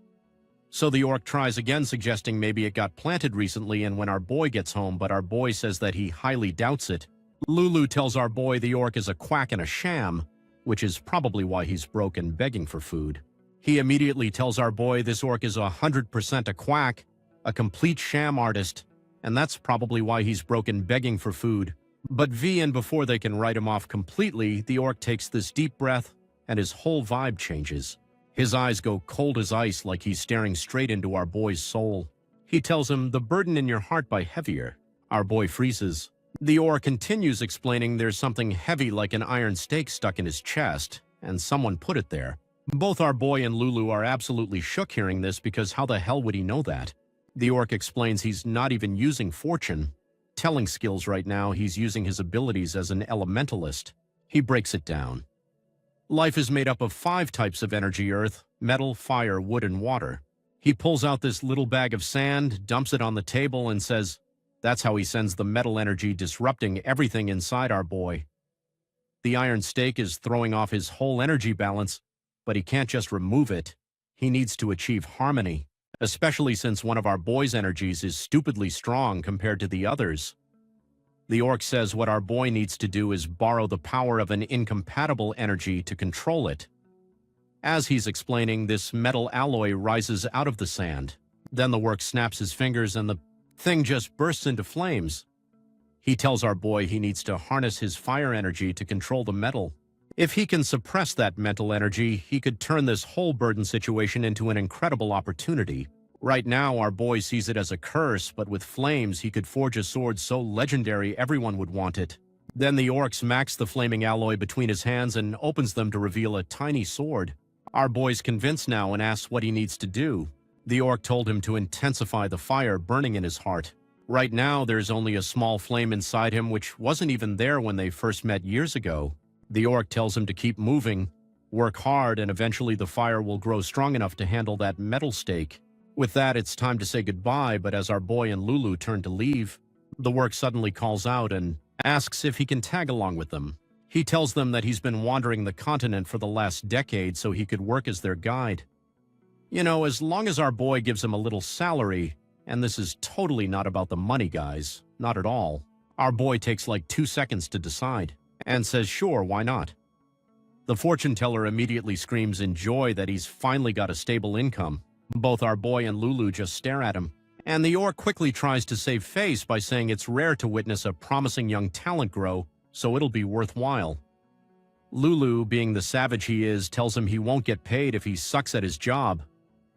So the orc tries again, suggesting maybe it got planted recently and when our boy gets home, but our boy says that he highly doubts it. Lulu tells our boy the orc is a quack and a sham, which is probably why he's broke and begging for food. He immediately tells our boy this orc is 100% a quack, a complete sham artist, and that's probably why he's broken begging for food. But before they can write him off completely, the orc takes this deep breath and his whole vibe changes. His eyes go cold as ice like he's staring straight into our boy's soul. He tells him, the burden in your heart by heavier. Our boy freezes. The orc continues explaining there's something heavy like an iron stake stuck in his chest, and someone put it there. Both our boy and Lulu are absolutely shook hearing this because how the hell would he know that? The orc explains he's not even using fortune telling skills right now, he's using his abilities as an elementalist. He breaks it down. Life is made up of 5 types of energy: earth, metal, fire, wood, and water. He pulls out this little bag of sand, dumps it on the table, and says that's how he sends the metal energy disrupting everything inside our boy. The iron stake is throwing off his whole energy balance, but he can't just remove it. He needs to achieve harmony, especially since one of our boy's energies is stupidly strong compared to the others. The orc says what our boy needs to do is borrow the power of an incompatible energy to control it. As he's explaining, this metal alloy rises out of the sand. Then the orc snaps his fingers and the thing just bursts into flames. He tells our boy he needs to harness his fire energy to control the metal. If he can suppress that mental energy, he could turn this whole burden situation into an incredible opportunity. Right now, our boy sees it as a curse, but with flames, he could forge a sword so legendary everyone would want it. Then the orc smacks the flaming alloy between his hands and opens them to reveal a tiny sword. Our boy's convinced now and asks what he needs to do. The orc told him to intensify the fire burning in his heart. Right now, there's only a small flame inside him, which wasn't even there when they first met years ago. The orc tells him to keep moving, work hard, and eventually the fire will grow strong enough to handle that metal stake. With that, it's time to say goodbye, but as our boy and Lulu turn to leave, the orc suddenly calls out and asks if he can tag along with them. He tells them that he's been wandering the continent for the last decade so he could work as their guide. You know, as long as our boy gives him a little salary, and this is totally not about the money, guys, not at all. Our boy takes like 2 seconds to decide and says, sure, why not? The fortune teller immediately screams in joy that he's finally got a stable income. Both our boy and Lulu just stare at him, and the orc quickly tries to save face by saying it's rare to witness a promising young talent grow, so it'll be worthwhile. Lulu, being the savage he is, tells him he won't get paid if he sucks at his job.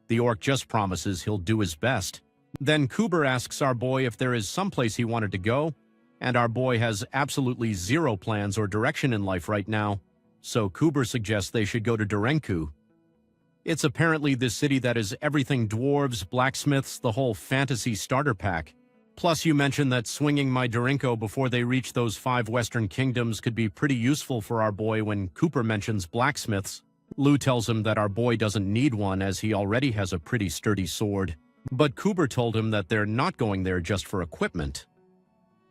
The orc just promises he'll do his best. Then Kuber asks our boy if there is someplace he wanted to go, and our boy has absolutely zero plans or direction in life right now, so Kuber suggests they should go to Durenku. It's apparently this city that is everything dwarves, blacksmiths, the whole fantasy starter pack. Plus, you mentioned that swinging my Dorinko before they reach those 5 western kingdoms could be pretty useful for our boy when Cooper mentions blacksmiths. Lou tells him that our boy doesn't need one as he already has a pretty sturdy sword. But Cooper told him that they're not going there just for equipment.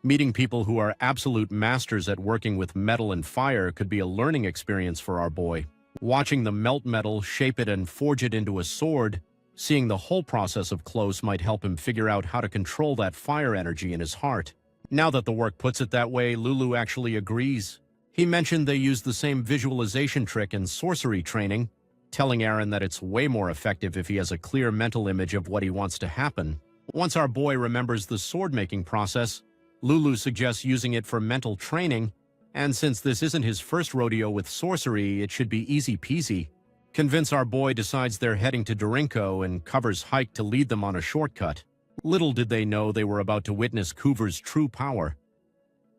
Meeting people who are absolute masters at working with metal and fire could be a learning experience for our boy. Watching them melt metal, shape it, and forge it into a sword, seeing the whole process up close might help him figure out how to control that fire energy in his heart. Now that the work puts it that way, Lulu actually agrees. He mentioned they use the same visualization trick in sorcery training, telling Aaron that it's way more effective if he has a clear mental image of what he wants to happen. Once our boy remembers the sword-making process, Lulu suggests using it for mental training, and since this isn't his first rodeo with sorcery, it should be easy peasy. Convince our boy decides they're heading to Dorinko and covers hike to lead them on a shortcut. Little did they know they were about to witness Coover's true power.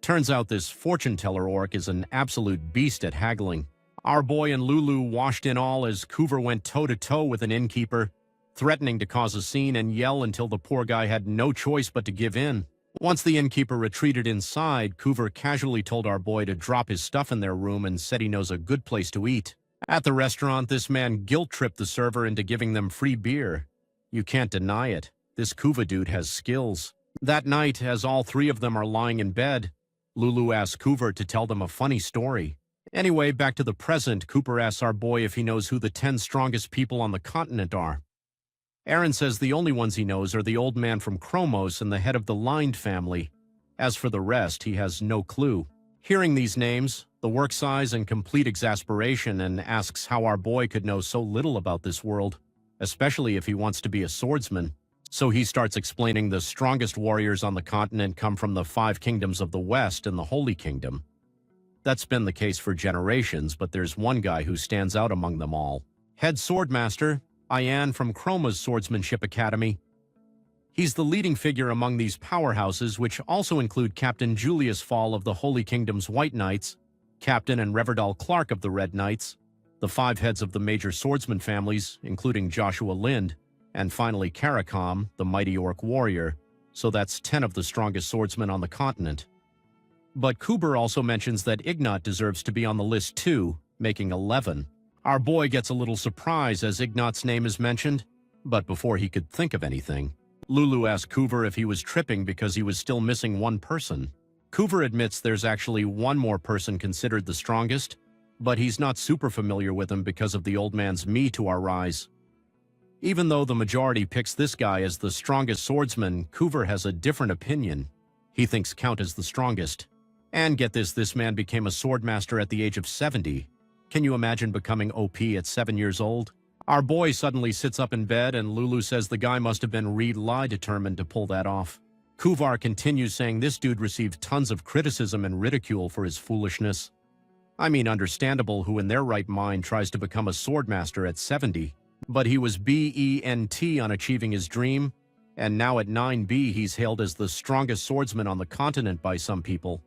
Turns out this fortune-teller orc is an absolute beast at haggling. Our boy and Lulu washed in all as Coover went toe-to-toe with an innkeeper, threatening to cause a scene and yell until the poor guy had no choice but to give in. Once the innkeeper retreated inside, Coover casually told our boy to drop his stuff in their room and said he knows a good place to eat. At the restaurant, this man guilt-tripped the server into giving them free beer. You can't deny it. This Coover dude has skills. That night, as all 3 of them are lying in bed, Lulu asks Coover to tell them a funny story. Anyway, back to the present, Cooper asks our boy if he knows who the 10 strongest people on the continent are. Aaron says the only ones he knows are the old man from Chromos and the head of the Lined family. As for the rest, he has no clue. Hearing these names, the work sighs in complete exasperation and asks how our boy could know so little about this world, especially if he wants to be a swordsman. So he starts explaining the strongest warriors on the continent come from the 5 kingdoms of the West and the Holy Kingdom. That's been the case for generations, but there's one guy who stands out among them all. Head swordmaster, Ian from Chroma's Swordsmanship Academy. He's the leading figure among these powerhouses, which also include Captain Julius Fall of the Holy Kingdom's White Knights, Captain and Reverdal Clark of the Red Knights, the 5 heads of the major swordsman families, including Joshua Lind, and finally Karakam, the mighty orc warrior, so that's 10 of the strongest swordsmen on the continent. But Cooper also mentions that Ignat deserves to be on the list too, making 11. Our boy gets a little surprised as Ignat's name is mentioned, but before he could think of anything, Lulu asked Coover if he was tripping because he was still missing one person. Coover admits there's actually one more person considered the strongest, but he's not super familiar with him because of the old man's me to our rise. Even though the majority picks this guy as the strongest swordsman, Coover has a different opinion. He thinks Count is the strongest. And get this man became a swordmaster at the age of 70. Can you imagine becoming OP at 7 years old? Our boy suddenly sits up in bed and Lulu says the guy must have been Reed-Lie determined to pull that off. Kuvar continues saying this dude received tons of criticism and ridicule for his foolishness. I mean, understandable who in their right mind tries to become a swordmaster at 70. But he was BENT on achieving his dream, and now at 9B he's hailed as the strongest swordsman on the continent by some people.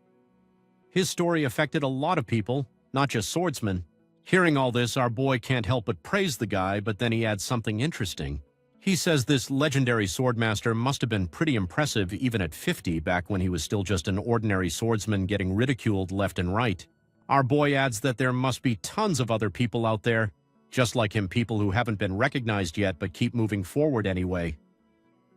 His story affected a lot of people, not just swordsmen. Hearing all this, our boy can't help but praise the guy, but then he adds something interesting. He says this legendary swordmaster must have been pretty impressive even at 50 back when he was still just an ordinary swordsman getting ridiculed left and right. Our boy adds that there must be tons of other people out there, just like him, people who haven't been recognized yet but keep moving forward anyway.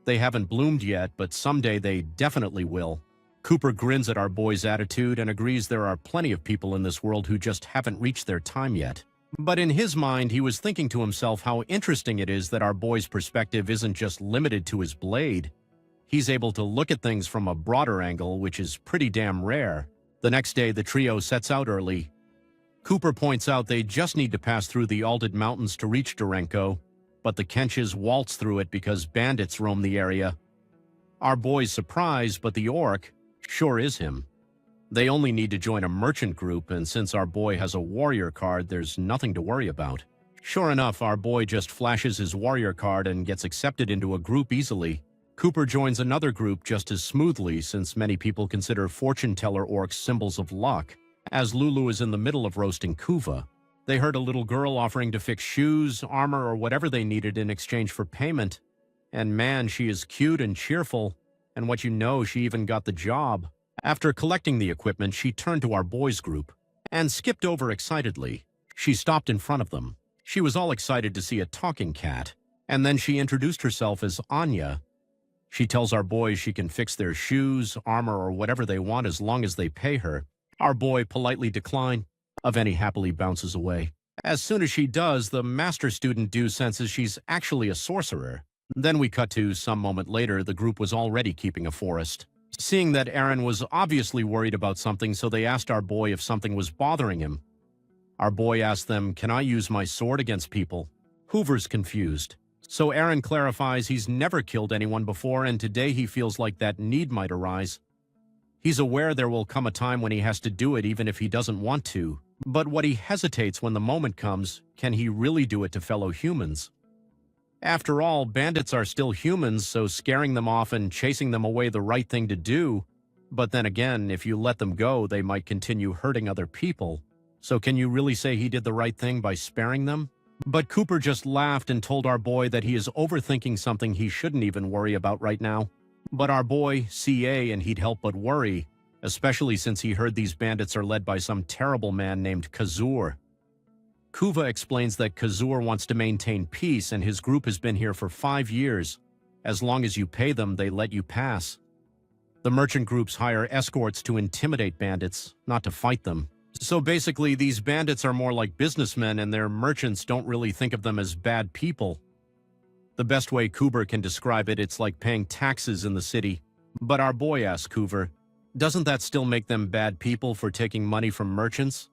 They haven't bloomed yet, but someday they definitely will. Cooper grins at our boy's attitude and agrees there are plenty of people in this world who just haven't reached their time yet. But in his mind, he was thinking to himself how interesting it is that our boy's perspective isn't just limited to his blade. He's able to look at things from a broader angle, which is pretty damn rare. The next day, the trio sets out early. Cooper points out they just need to pass through the Alded Mountains to reach Dorenko, but the Kenches waltz through it because bandits roam the area. Our boy's surprised, but the orc sure is him. They only need to join a merchant group, and since our boy has a warrior card, there's nothing to worry about. Sure enough, our boy just flashes his warrior card and gets accepted into a group easily. Cooper joins another group just as smoothly, since many people consider fortune-teller orcs symbols of luck. As Lulu is in the middle of roasting Kuva, they heard a little girl offering to fix shoes, armor, or whatever they needed in exchange for payment. And man, she is cute and cheerful. And what you know, she even got the job. After collecting the equipment, she turned to our boys' group and skipped over excitedly. She stopped in front of them. She was all excited to see a talking cat. And then she introduced herself as Anya. She tells our boys she can fix their shoes, armor, or whatever they want as long as they pay her. Our boy politely declines. Aveni happily bounces away. As soon as she does, the master student Do senses she's actually a sorcerer. Then we cut to some moment later, the group was already keeping a forest. Seeing that Aaron was obviously worried about something, so they asked our boy if something was bothering him. Our boy asked them, "Can I use my sword against people?" Hoover's confused. So Aaron clarifies he's never killed anyone before, and today he feels like that need might arise. He's aware there will come a time when he has to do it even if he doesn't want to. But what he hesitates when the moment comes, can he really do it to fellow humans? After all, bandits are still humans, so scaring them off and chasing them away the right thing to do. But then again, if you let them go, they might continue hurting other people. So can you really say he did the right thing by sparing them? But Cooper just laughed and told our boy that he is overthinking something he shouldn't even worry about right now. But our boy, CA, and he'd help but worry, especially since he heard these bandits are led by some terrible man named Kazur. Kuva explains that Kazur wants to maintain peace and his group has been here for 5 years. As long as you pay them, they let you pass. The merchant groups hire escorts to intimidate bandits, not to fight them. So basically, these bandits are more like businessmen and their merchants don't really think of them as bad people. The best way Cooper can describe it, it's like paying taxes in the city. But our boy asks Cooper, doesn't that still make them bad people for taking money from merchants?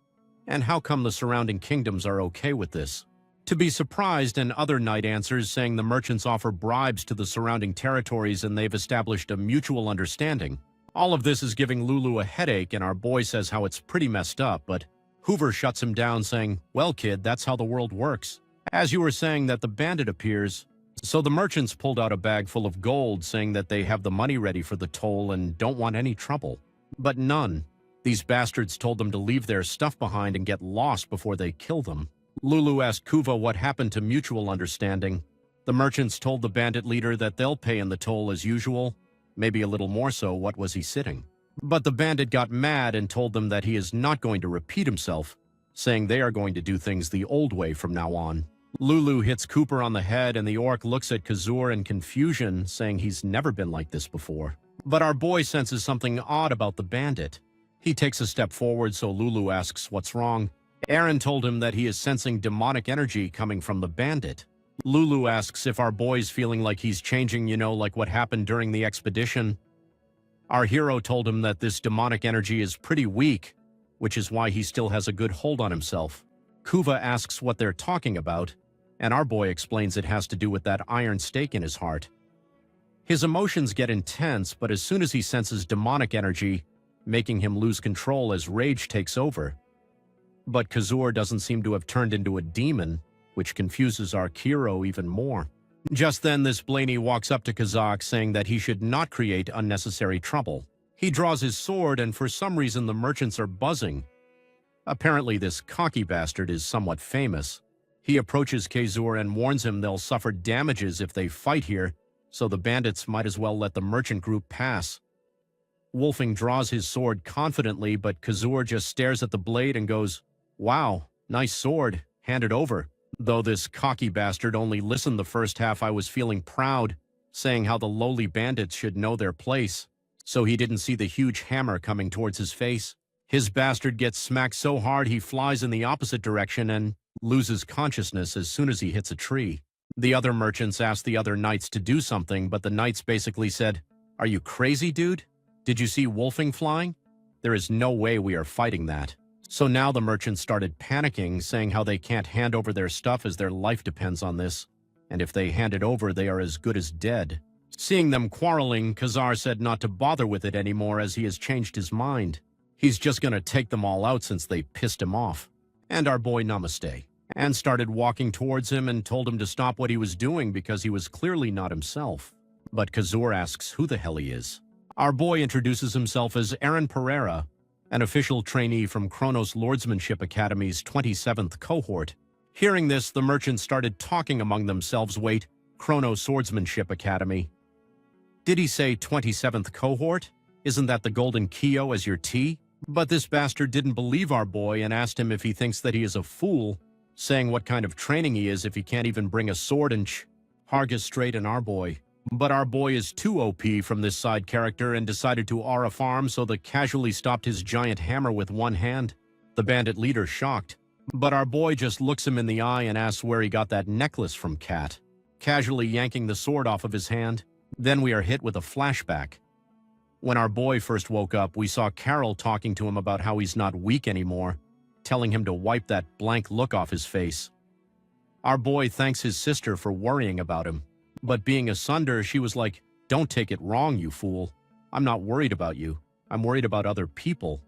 And how come the surrounding kingdoms are okay with this? To be surprised, and other knight answers saying the merchants offer bribes to the surrounding territories and they've established a mutual understanding. All of this is giving Lulu a headache, and our boy says how it's pretty messed up, but Hoover shuts him down saying, well kid, that's how the world works. As you were saying that the bandit appears, so the merchants pulled out a bag full of gold saying that they have the money ready for the toll and don't want any trouble. But none. These bastards told them to leave their stuff behind and get lost before they kill them. Lulu asked Kuva what happened to mutual understanding. The merchants told the bandit leader that they'll pay in the toll as usual. Maybe a little more so, what was he sitting? But the bandit got mad and told them that he is not going to repeat himself, saying they are going to do things the old way from now on. Lulu hits Cooper on the head and the orc looks at Kazur in confusion, saying he's never been like this before. But our boy senses something odd about the bandit. He takes a step forward, so Lulu asks what's wrong. Aaron told him that he is sensing demonic energy coming from the bandit. Lulu asks if our boy's feeling like he's changing, like what happened during the expedition. Our hero told him that this demonic energy is pretty weak, which is why he still has a good hold on himself. Kuva asks what they're talking about, and our boy explains it has to do with that iron stake in his heart. His emotions get intense, but as soon as he senses demonic energy, making him lose control as rage takes over. But Kazur doesn't seem to have turned into a demon, which confuses our hero even more. Just then, this Blaney walks up to Kazak saying that he should not create unnecessary trouble. He draws his sword, and for some reason the merchants are buzzing. Apparently this cocky bastard is somewhat famous. He approaches Kazur and warns him they'll suffer damages if they fight here, so the bandits might as well let the merchant group pass. Wolfing draws his sword confidently, but Kazur just stares at the blade and goes, "Wow, nice sword, hand it over." Though this cocky bastard only listened the first half, I was feeling proud, saying how the lowly bandits should know their place. So he didn't see the huge hammer coming towards his face. His bastard gets smacked so hard he flies in the opposite direction and loses consciousness as soon as he hits a tree. The other merchants asked the other knights to do something, but the knights basically said, "Are you crazy, dude? Did you see Wolfing flying? There is no way we are fighting that." So now the merchants started panicking, saying how they can't hand over their stuff as their life depends on this, and if they hand it over, they are as good as dead. Seeing them quarreling, Kazar said not to bother with it anymore as he has changed his mind. He's just gonna take them all out since they pissed him off. And our boy namaste, and started walking towards him and told him to stop what he was doing because he was clearly not himself. But Kazur asks who the hell he is. Our boy introduces himself as Aaron Pereira, an official trainee from Kronos Lordsmanship Academy's 27th cohort. Hearing this, the merchants started talking among themselves. Wait, Kronos Swordsmanship Academy. Did he say 27th cohort? Isn't that the golden Kyo as your T? But this bastard didn't believe our boy and asked him if he thinks that he is a fool, saying what kind of training he is if he can't even bring a sword and Hargus straight in our boy. But our boy is too OP from this side character and decided to aura farm, so the casually stopped his giant hammer with one hand. The bandit leader shocked. But our boy just looks him in the eye and asks where he got that necklace from Cat, casually yanking the sword off of his hand. Then we are hit with a flashback. When our boy first woke up, we saw Carol talking to him about how he's not weak anymore, telling him to wipe that blank look off his face. Our boy thanks his sister for worrying about him. But being asunder, she was like, "Don't take it wrong, you fool. I'm not worried about you. I'm worried about other people."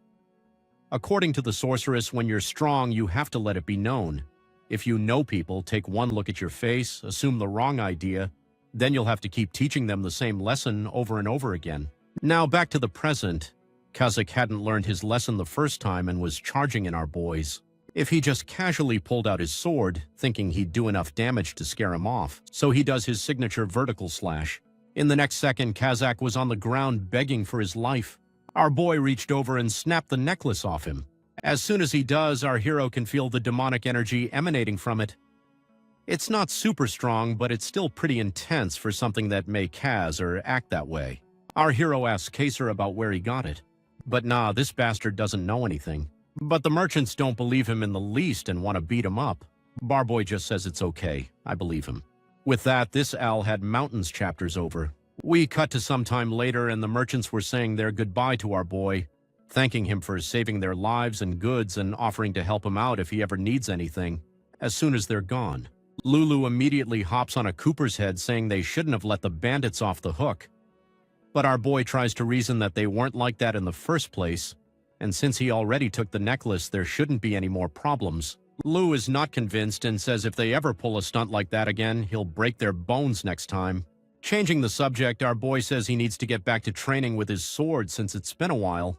According to the sorceress, when you're strong, you have to let it be known. If you know people, take one look at your face, assume the wrong idea, then you'll have to keep teaching them the same lesson over and over again. Now back to the present. Kazakh hadn't learned his lesson the first time and was charging in our boys. If he just casually pulled out his sword, thinking he'd do enough damage to scare him off, so he does his signature vertical slash. In the next second, Kazakh was on the ground begging for his life. Our boy reached over and snapped the necklace off him. As soon as he does, our hero can feel the demonic energy emanating from it. It's not super strong, but it's still pretty intense for something that may Kaz or act that way. Our hero asks Kaser about where he got it. But nah, this bastard doesn't know anything. But the merchants don't believe him in the least and want to beat him up. Barboy just says it's okay. I believe him. With that, this Al had mountains chapters over. We cut to some time later and the merchants were saying their goodbye to our boy, thanking him for saving their lives and goods and offering to help him out if he ever needs anything. As soon as they're gone, Lulu immediately hops on a Cooper's head saying they shouldn't have let the bandits off the hook. But our boy tries to reason that they weren't like that in the first place, and since he already took the necklace, there shouldn't be any more problems. Lou is not convinced and says if they ever pull a stunt like that again, he'll break their bones next time. Changing the subject, our boy says he needs to get back to training with his sword since it's been a while.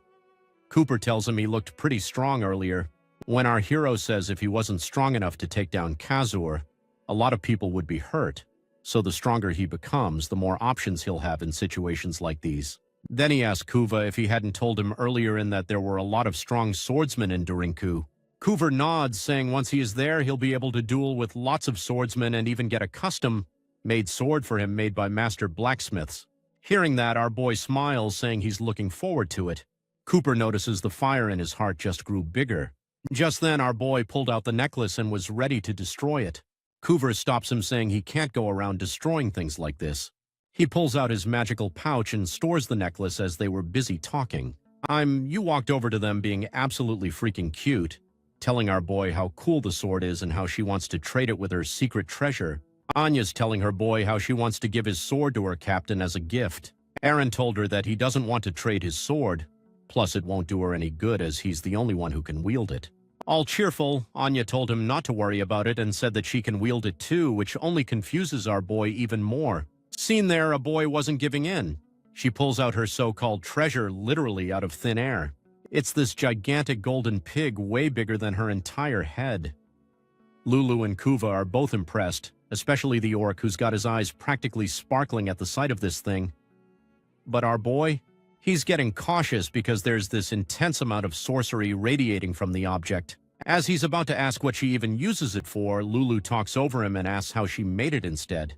Cooper tells him he looked pretty strong earlier. When our hero says if he wasn't strong enough to take down Kazur, a lot of people would be hurt. So the stronger he becomes, the more options he'll have in situations like these. Then he asked Kuva if he hadn't told him earlier in that there were a lot of strong swordsmen in Durinku. Kuva nods, saying once he is there, he'll be able to duel with lots of swordsmen and even get a custom-made sword for him made by master blacksmiths. Hearing that, our boy smiles, saying he's looking forward to it. Cooper notices the fire in his heart just grew bigger. Just then, our boy pulled out the necklace and was ready to destroy it. Coover stops him, saying he can't go around destroying things like this. He pulls out his magical pouch and stores the necklace as they were busy talking. You walked over to them being absolutely freaking cute, telling our boy how cool the sword is and how she wants to trade it with her secret treasure. Anya's telling her boy how she wants to give his sword to her captain as a gift. Aaron told her that he doesn't want to trade his sword, plus it won't do her any good as he's the only one who can wield it. All cheerful, Anya told him not to worry about it and said that she can wield it too, which only confuses our boy even more. Seen there, a boy wasn't giving in. She pulls out her so-called treasure literally out of thin air. It's this gigantic golden pig way bigger than her entire head. Lulu and Kuva are both impressed, especially the orc who's got his eyes practically sparkling at the sight of this thing. But our boy? He's getting cautious because there's this intense amount of sorcery radiating from the object. As he's about to ask what she even uses it for, Lulu talks over him and asks how she made it instead.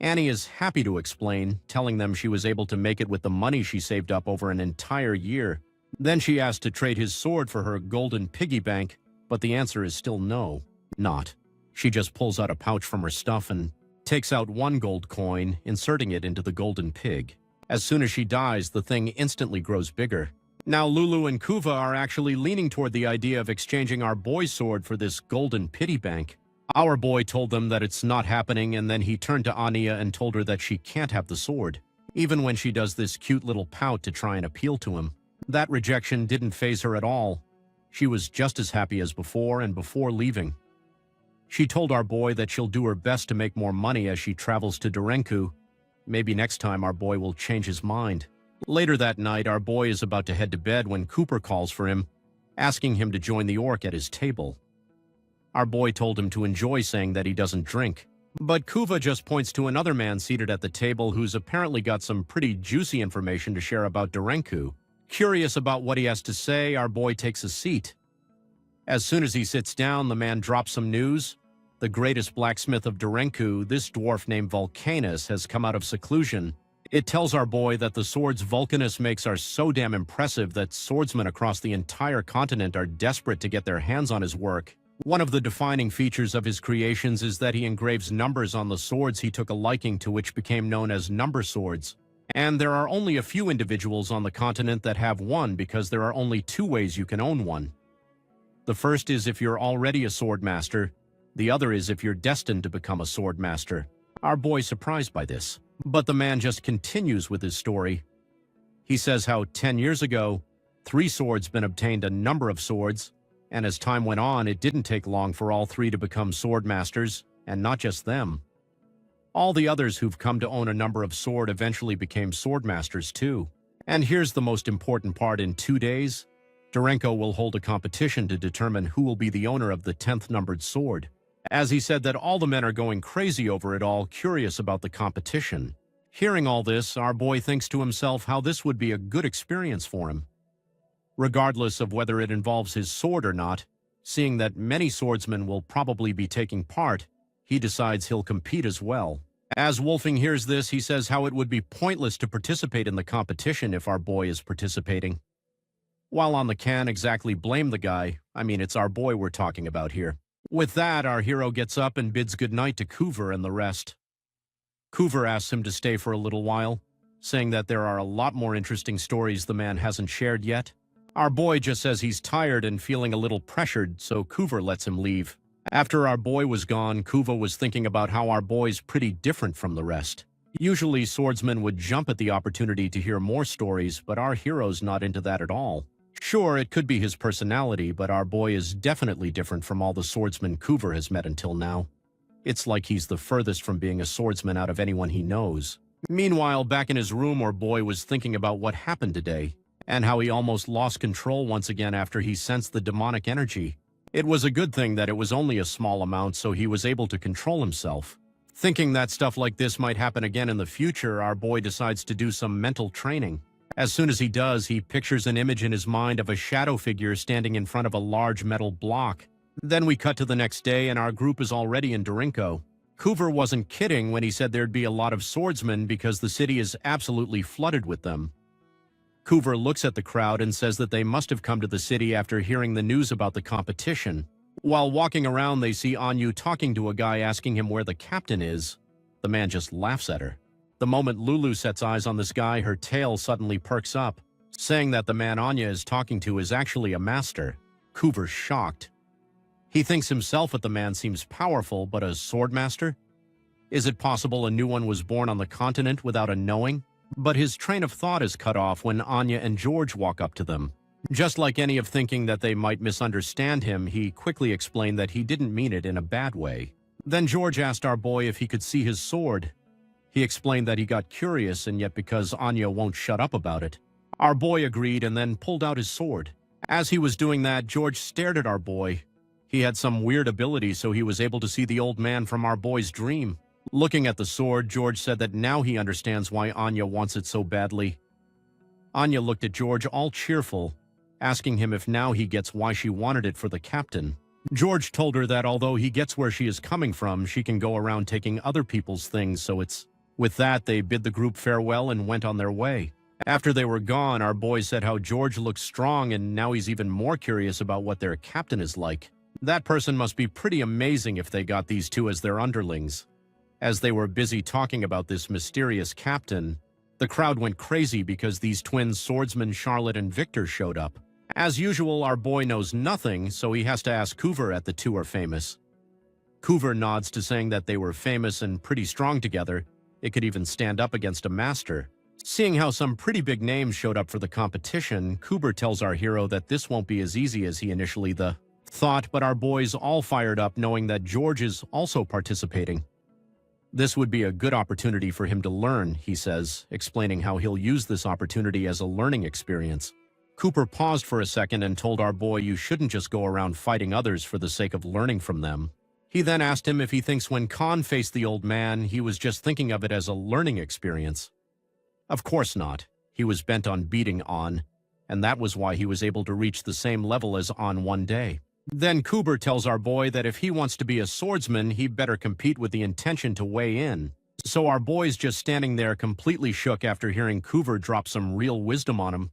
Annie is happy to explain, telling them she was able to make it with the money she saved up over an entire year. Then she asks to trade his sword for her golden piggy bank, but the answer is still no, not. She just pulls out a pouch from her stuff and takes out one gold coin, inserting it into the golden pig. As soon as she dies, the thing instantly grows bigger. Now Lulu and Kuva are actually leaning toward the idea of exchanging our boy's sword for this golden piggy bank. Our boy told them that it's not happening, and then he turned to Anya and told her that she can't have the sword, even when she does this cute little pout to try and appeal to him. That rejection didn't faze her at all. She was just as happy as before and before leaving. She told our boy that she'll do her best to make more money as she travels to Durenku. Maybe next time our boy will change his mind. Later that night, our boy is about to head to bed when Cooper calls for him, asking him to join the orc at his table. Our boy told him to enjoy, saying that he doesn't drink, But Kuva just points to another man seated at the table who's apparently got some pretty juicy information to share about Durenku. Curious about what he has to say, our boy takes a seat. As soon as he sits down, the man drops some news. The greatest blacksmith of Durenku, this dwarf named Vulcanus, has come out of seclusion. It tells our boy that the swords Vulcanus makes are so damn impressive that swordsmen across the entire continent are desperate to get their hands on his work. One of the defining features of his creations is that he engraves numbers on the swords he took a liking to, which became known as number swords. And there are only a few individuals on the continent that have one, because there are only two ways you can own one. The first is if you're already a sword master. The other is if you're destined to become a sword master. Our boy's surprised by this. But the man just continues with his story. He says how 10 years ago, 3 swordsmen obtained a number of swords, and as time went on, it didn't take long for all 3 to become sword masters, and not just them. All the others who've come to own a number of sword eventually became sword masters too. And here's the most important part: in 2 days, Durenko will hold a competition to determine who will be the owner of the 10th numbered sword. As he said that all the men are going crazy over it all, curious about the competition. Hearing all this, our boy thinks to himself how this would be a good experience for him. Regardless of whether it involves his sword or not, seeing that many swordsmen will probably be taking part, he decides he'll compete as well. As Wolfing hears this, he says how it would be pointless to participate in the competition if our boy is participating. While on the can't exactly blame the guy, I mean, it's our boy we're talking about here. With that, our hero gets up and bids goodnight to Kuver and the rest. Kuver asks him to stay for a little while, saying that there are a lot more interesting stories the man hasn't shared yet. Our boy just says he's tired and feeling a little pressured, so Kuver lets him leave. After our boy was gone, Kuva was thinking about how our boy's pretty different from the rest. Usually, swordsmen would jump at the opportunity to hear more stories, but our hero's not into that at all. Sure, it could be his personality, but our boy is definitely different from all the swordsmen Kuver has met until now. It's like he's the furthest from being a swordsman out of anyone he knows. Meanwhile, back in his room, our boy was thinking about what happened today, and how he almost lost control once again after he sensed the demonic energy. It was a good thing that it was only a small amount, so he was able to control himself. Thinking that stuff like this might happen again in the future, our boy decides to do some mental training. As soon as he does, he pictures an image in his mind of a shadow figure standing in front of a large metal block. Then we cut to the next day, and our group is already in Durinko. Kuver wasn't kidding when he said there'd be a lot of swordsmen because the city is absolutely flooded with them. Kuver looks at the crowd and says that they must have come to the city after hearing the news about the competition. While walking around, they see Anyu talking to a guy asking him where the captain is. The man just laughs at her. The moment Lulu sets eyes on this guy, her tail suddenly perks up, saying that the man Anya is talking to is actually a master. Kuver's shocked. He thinks himself that the man seems powerful, but a sword master? Is it possible a new one was born on the continent without a knowing? But his train of thought is cut off when Anya and George walk up to them. Just like any of thinking that they might misunderstand him, he quickly explained that he didn't mean it in a bad way. Then George asked our boy if he could see his sword. He explained that he got curious, and yet because Anya won't shut up about it. Our boy agreed and then pulled out his sword. As he was doing that, George stared at our boy. He had some weird ability, so he was able to see the old man from our boy's dream. Looking at the sword, George said that now he understands why Anya wants it so badly. Anya looked at George all cheerful, asking him if now he gets why she wanted it for the captain. George told her that although he gets where she is coming from, she can go around taking other people's things, so it's... With that, they bid the group farewell and went on their way. After they were gone, our boy said how George looks strong, and now he's even more curious about what their captain is like. That person must be pretty amazing if they got these two as their underlings. As they were busy talking about this mysterious captain, the crowd went crazy because these twin swordsmen Charlotte and Victor showed up. As usual, our boy knows nothing, so he has to ask Kuver if the two are famous. Kuver nods to saying that they were famous and pretty strong together. It could even stand up against a master. Seeing how some pretty big names showed up for the competition, Kuber tells our hero that this won't be as easy as he initially thought, but our boy's all fired up knowing that George is also participating. This would be a good opportunity for him to learn, he says, explaining how he'll use this opportunity as a learning experience. Cooper paused for a second and told our boy you shouldn't just go around fighting others for the sake of learning from them. He then asked him if he thinks when Khan faced the old man, he was just thinking of it as a learning experience. Of course not. He was bent on beating An, and that was why he was able to reach the same level as An one day. Then Kuber tells our boy that if he wants to be a swordsman, he better compete with the intention to weigh in. So our boy's just standing there completely shook after hearing Kuber drop some real wisdom on him.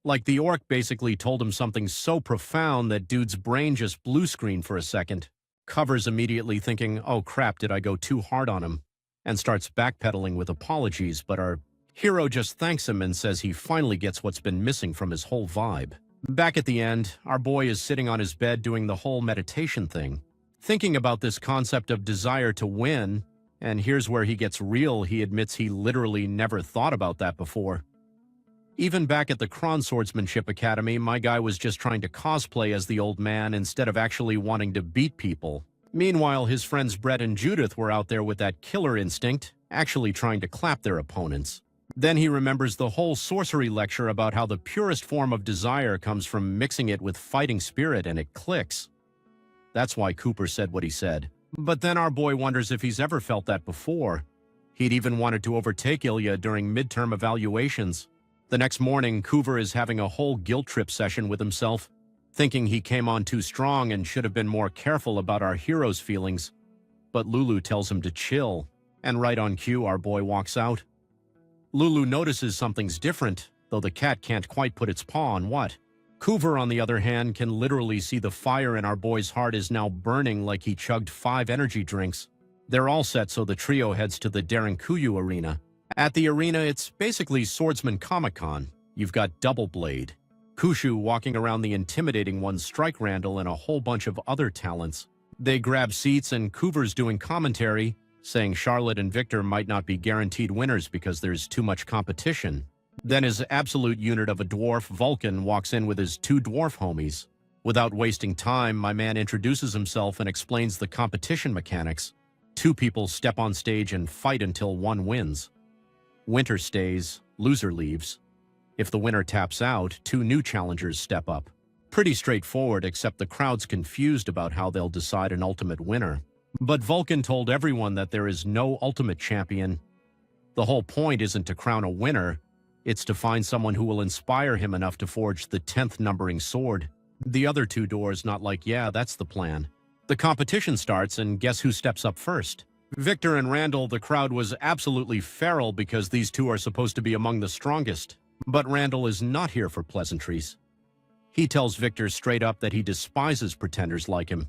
Like the orc basically told him something so profound that dude's brain just blue screened for a second. Cover's immediately thinking, oh crap, did I go too hard on him? And starts backpedaling with apologies, but our hero just thanks him and says he finally gets what's been missing from his whole vibe. Back at the end, our boy is sitting on his bed doing the whole meditation thing, thinking about this concept of desire to win, and here's where he gets real. He admits he literally never thought about that before. Even back at the Kron Swordsmanship Academy, my guy was just trying to cosplay as the old man instead of actually wanting to beat people. Meanwhile, his friends Brett and Judith were out there with that killer instinct, actually trying to clap their opponents. Then he remembers the whole sorcery lecture about how the purest form of desire comes from mixing it with fighting spirit, and it clicks. That's why Cooper said what he said. But then our boy wonders if he's ever felt that before. He'd even wanted to overtake Ilya during midterm evaluations. The next morning, Coover is having a whole guilt trip session with himself, thinking he came on too strong and should have been more careful about our hero's feelings. But Lulu tells him to chill, and right on cue, our boy walks out. Lulu notices something's different, though the cat can't quite put its paw on what. Coover, on the other hand, can literally see the fire in our boy's heart is now burning like he chugged 5 energy drinks. They're all set, so the trio heads to the Darinkuyu arena. At the arena, it's basically Swordsman Comic-Con. You've got Double Blade, Kushu walking around the intimidating one, Strike Randall, and a whole bunch of other talents. They grab seats and Coover's doing commentary, saying Charlotte and Victor might not be guaranteed winners because there's too much competition. Then his absolute unit of a dwarf, Vulcan, walks in with his 2 dwarf homies. Without wasting time, my man introduces himself and explains the competition mechanics. 2 people step on stage and fight until one wins. Winner stays, loser leaves. If the winner taps out, 2 new challengers step up. Pretty straightforward, except the crowd's confused about how they'll decide an ultimate winner. But Vulcan told everyone that there is no ultimate champion. The whole point isn't to crown a winner, it's to find someone who will inspire him enough to forge the 10th numbering sword. The other 2 doors not like, yeah, that's the plan. The competition starts, and guess who steps up first? Victor and Randall. The crowd was absolutely feral because these 2 are supposed to be among the strongest. But Randall is not here for pleasantries. He tells Victor straight up that he despises pretenders like him,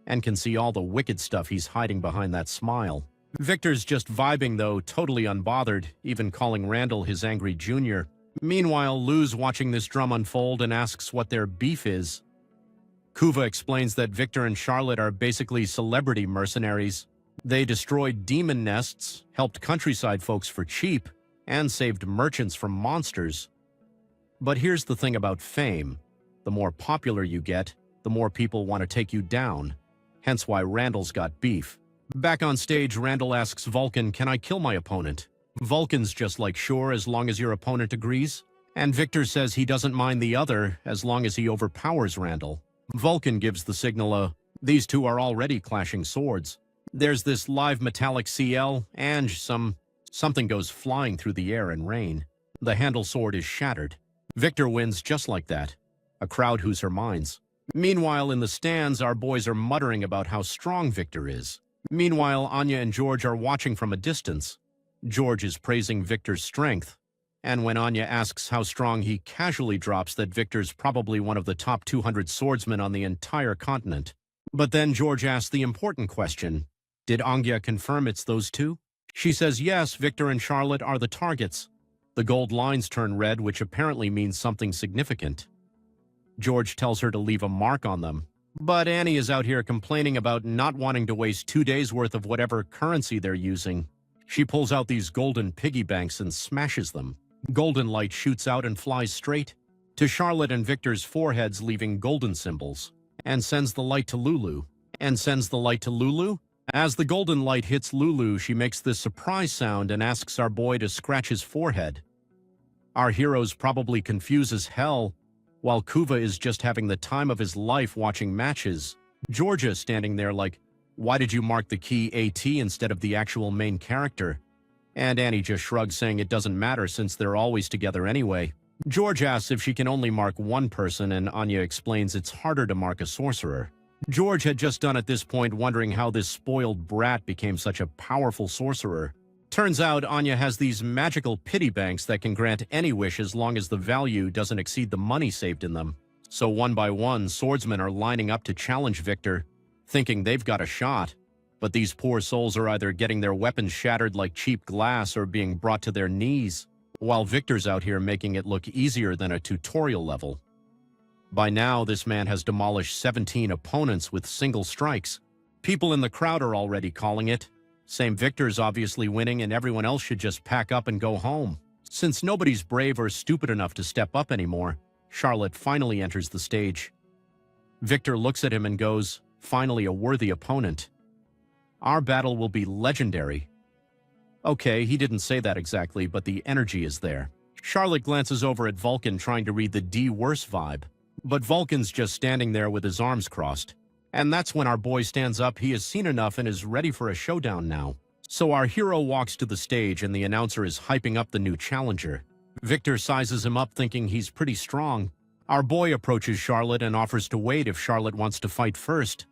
and can see all the wicked stuff he's hiding behind that smile. Victor's just vibing though, totally unbothered, even calling Randall his angry junior. Meanwhile, Lou's watching this drum unfold and asks what their beef is. Kuva explains that Victor and Charlotte are basically celebrity mercenaries. They destroyed demon nests, helped countryside folks for cheap, and saved merchants from monsters. But here's the thing about fame. The more popular you get, the more people want to take you down. Hence why Randall's got beef. Back on stage, Randall asks Vulcan, "Can I kill my opponent?" Vulcan's just like, "Sure, as long as your opponent agrees." And Victor says he doesn't mind the other as long as he overpowers Randall. Vulcan gives the signal, these 2 are already clashing swords. There's this live metallic CL, and something goes flying through the air and rain. The handle sword is shattered. Victor wins just like that. A crowd who's her minds. Meanwhile, in the stands, our boys are muttering about how strong Victor is. Meanwhile, Anya and George are watching from a distance. George is praising Victor's strength, and when Anya asks how strong, he casually drops that Victor's probably one of the top 200 swordsmen on the entire continent. But then George asks the important question, did Anya confirm it's those 2? She says yes, Victor and Charlotte are the targets. The gold lines turn red, which apparently means something significant. George tells her to leave a mark on them. But Annie is out here complaining about not wanting to waste 2 days' worth of whatever currency they're using. She pulls out these golden piggy banks and smashes them. Golden light shoots out and flies straight to Charlotte and Victor's foreheads, leaving golden symbols, and sends the light to Lulu. As the golden light hits Lulu, she makes this surprise sound and asks our boy to scratch his forehead. Our hero's probably confused as hell, while Kuva is just having the time of his life watching matches. Georgia standing there like, Why did you mark the key AT instead of the actual main character? And Annie just shrugs, saying it doesn't matter since they're always together anyway. George asks if she can only mark one person, and Anya explains it's harder to mark a sorcerer. George had just done at this point, wondering how this spoiled brat became such a powerful sorcerer. Turns out Anya has these magical pity banks that can grant any wish as long as the value doesn't exceed the money saved in them. So one by one, swordsmen are lining up to challenge Victor, thinking they've got a shot. But these poor souls are either getting their weapons shattered like cheap glass or being brought to their knees, while Victor's out here making it look easier than a tutorial level. By now, this man has demolished 17 opponents with single strikes. People in the crowd are already calling it. Same Victor's obviously winning, and everyone else should just pack up and go home. Since nobody's brave or stupid enough to step up anymore, Charlotte finally enters the stage. Victor looks at him and goes, "Finally a worthy opponent. Our battle will be legendary." Okay, he didn't say that exactly, but the energy is there. Charlotte glances over at Vulcan, trying to read the D-worse vibe. But Vulcan's just standing there with his arms crossed. And that's when our boy stands up. He has seen enough and is ready for a showdown now. So our hero walks to the stage, and the announcer is hyping up the new challenger. Victor sizes him up, thinking he's pretty strong. Our boy approaches Charlotte and offers to wait if Charlotte wants to fight first.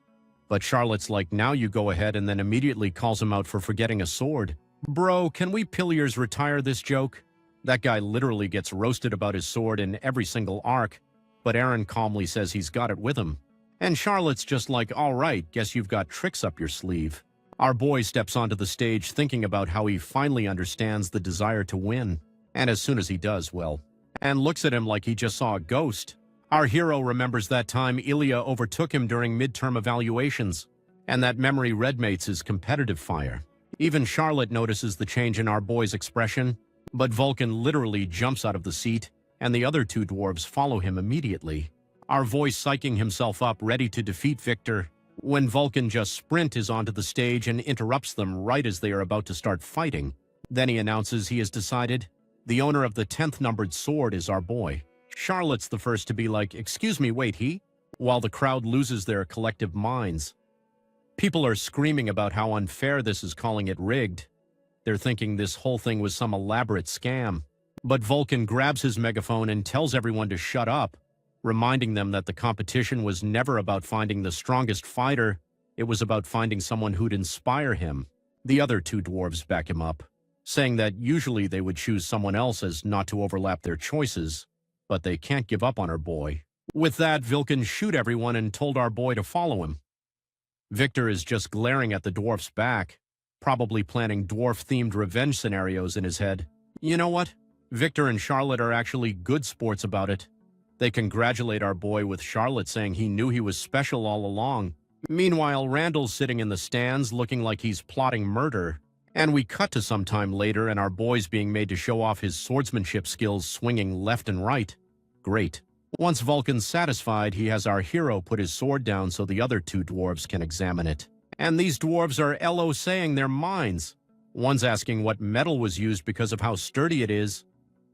But Charlotte's like, "Now you go ahead," and then immediately calls him out for forgetting a sword. Bro, can we Pilliers retire this joke? That guy literally gets roasted about his sword in every single arc, but Aaron calmly says he's got it with him. And Charlotte's just like, "All right, guess you've got tricks up your sleeve." Our boy steps onto the stage, thinking about how he finally understands the desire to win. And as soon as he does, well, and looks at him like he just saw a ghost. Our hero remembers that time Ilya overtook him during midterm evaluations, and that memory redmates his competitive fire. Even Charlotte notices the change in our boy's expression, but Vulcan literally jumps out of the seat, and the other two dwarves follow him immediately. Our voice psyching himself up, ready to defeat Victor, when Vulcan just sprints onto the stage and interrupts them right as they are about to start fighting. Then he announces he has decided the owner of the 10th numbered sword is our boy. Charlotte's the first to be like, "Excuse me, wait, he?" While the crowd loses their collective minds. People are screaming about how unfair this is, calling it rigged. They're thinking this whole thing was some elaborate scam. But Vulcan grabs his megaphone and tells everyone to shut up, reminding them that the competition was never about finding the strongest fighter. It was about finding someone who'd inspire him. The other two dwarves back him up, saying that usually they would choose someone else as not to overlap their choices, but they can't give up on our boy. With that, Vulcan shoot everyone and told our boy to follow him. Victor is just glaring at the dwarf's back, probably planning dwarf-themed revenge scenarios in his head. You know what? Victor and Charlotte are actually good sports about it. They congratulate our boy, with Charlotte saying he knew he was special all along. Meanwhile, Randall's sitting in the stands looking like he's plotting murder. And we cut to some time later, and our boy's being made to show off his swordsmanship skills, swinging left and right. Great. Once Vulcan's satisfied, he has our hero put his sword down so the other two dwarves can examine it. And these dwarves are LO saying their minds. One's asking what metal was used because of how sturdy it is.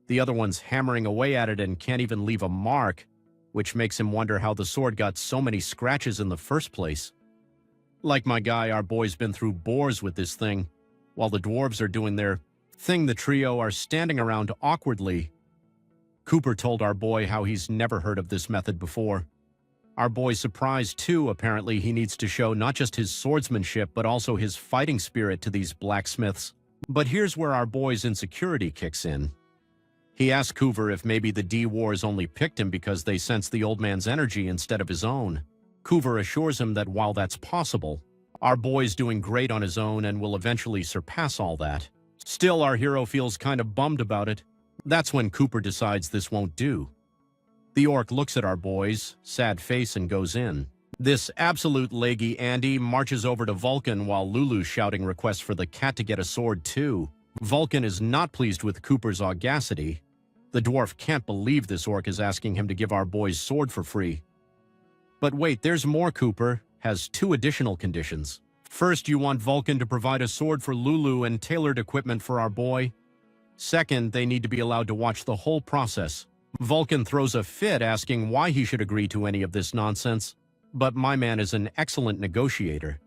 The other one's hammering away at it and can't even leave a mark, which makes him wonder how the sword got so many scratches in the first place. Like my guy, our boy's been through bores with this thing. While the dwarves are doing their thing, the trio are standing around awkwardly. Cooper told our boy how he's never heard of this method before. Our boy's surprised too. Apparently he needs to show not just his swordsmanship but also his fighting spirit to these blacksmiths. But here's where our boy's insecurity kicks in. He asks Cooper if maybe the D-Wars only picked him because they sense the old man's energy instead of his own. Cooper assures him that while that's possible, our boy's doing great on his own and will eventually surpass all that. Still, our hero feels kind of bummed about it. That's when Cooper decides this won't do. The orc looks at our boy's sad face and goes in. This absolute leggy Andy marches over to Vulcan while Lulu's shouting requests for the cat to get a sword too. Vulcan is not pleased with Cooper's audacity. The dwarf can't believe this orc is asking him to give our boy's sword for free. But wait, there's more. Cooper has two additional conditions. First, you want Vulcan to provide a sword for Lulu and tailored equipment for our boy. Second, they need to be allowed to watch the whole process. Vulcan throws a fit, asking why he should agree to any of this nonsense. But my man is an excellent negotiator.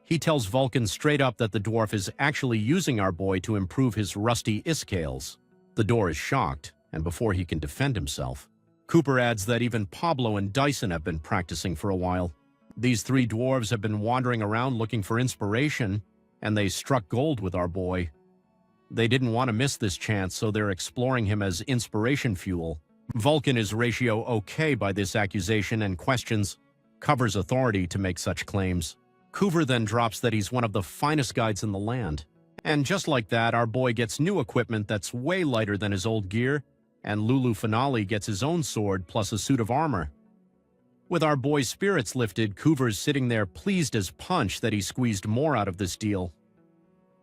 He tells Vulcan straight up that the dwarf is actually using our boy to improve his rusty iskales. The door is shocked, and before he can defend himself, Cooper adds that even Pablo and Dyson have been practicing for a while. These three dwarves have been wandering around looking for inspiration, and they struck gold with our boy. They didn't want to miss this chance, so they're exploring him as inspiration fuel. Vulcan is ratio okay by this accusation and questions Cover's authority to make such claims. Coover then drops that he's one of the finest guides in the land. And just like that, our boy gets new equipment that's way lighter than his old gear, and Lulu Finale gets his own sword plus a suit of armor. With our boy's spirits lifted, Coover's sitting there pleased as punch that he squeezed more out of this deal.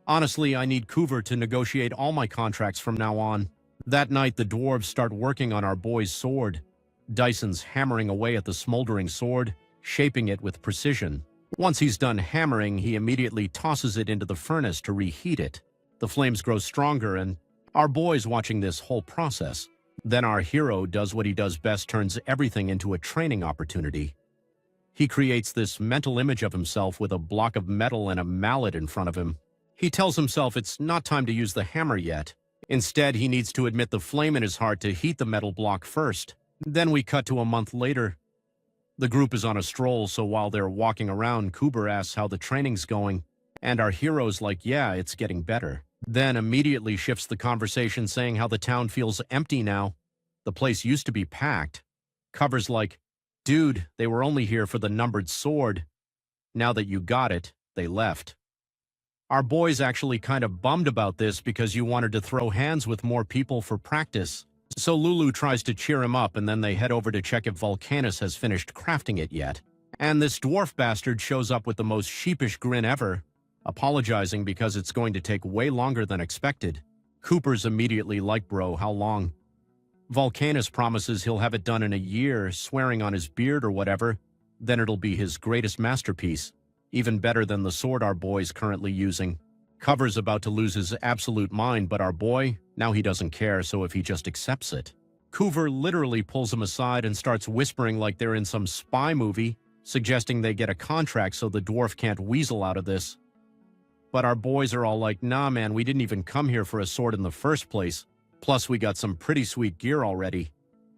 Honestly, I need Coover to negotiate all my contracts from now on. That night, the dwarves start working on our boy's sword. Dyson's hammering away at the smoldering sword, shaping it with precision. Once he's done hammering, he immediately tosses it into the furnace to reheat it. The flames grow stronger, and our boy's watching this whole process. Then our hero does what he does best, turns everything into a training opportunity. He creates this mental image of himself with a block of metal and a mallet in front of him. He tells himself it's not time to use the hammer yet. Instead, he needs to admit the flame in his heart to heat the metal block first. Then we cut to a month later. The group is on a stroll, so while they're walking around, Cooper asks how the training's going, and our hero's like, yeah, it's getting better. Then immediately shifts the conversation, saying how the town feels empty now. The place used to be packed. Cover's like, dude, they were only here for the numbered sword. Now that you got it, they left. Our boy's actually kind of bummed about this because you wanted to throw hands with more people for practice. So Lulu tries to cheer him up, and then they head over to check if Vulcanus has finished crafting it yet. And this dwarf bastard shows up with the most sheepish grin ever, apologizing because it's going to take way longer than expected. Cooper's immediately like, bro, how long? Vulcanus promises he'll have it done in a year, swearing on his beard or whatever. Then it'll be his greatest masterpiece, even better than the sword our boy's currently using. Cover's about to lose his absolute mind, but our boy, now he doesn't care, so if he just accepts it. Coover literally pulls him aside and starts whispering like they're in some spy movie, suggesting they get a contract so the dwarf can't weasel out of this. But our boys are all like, nah man, we didn't even come here for a sword in the first place. Plus we got some pretty sweet gear already.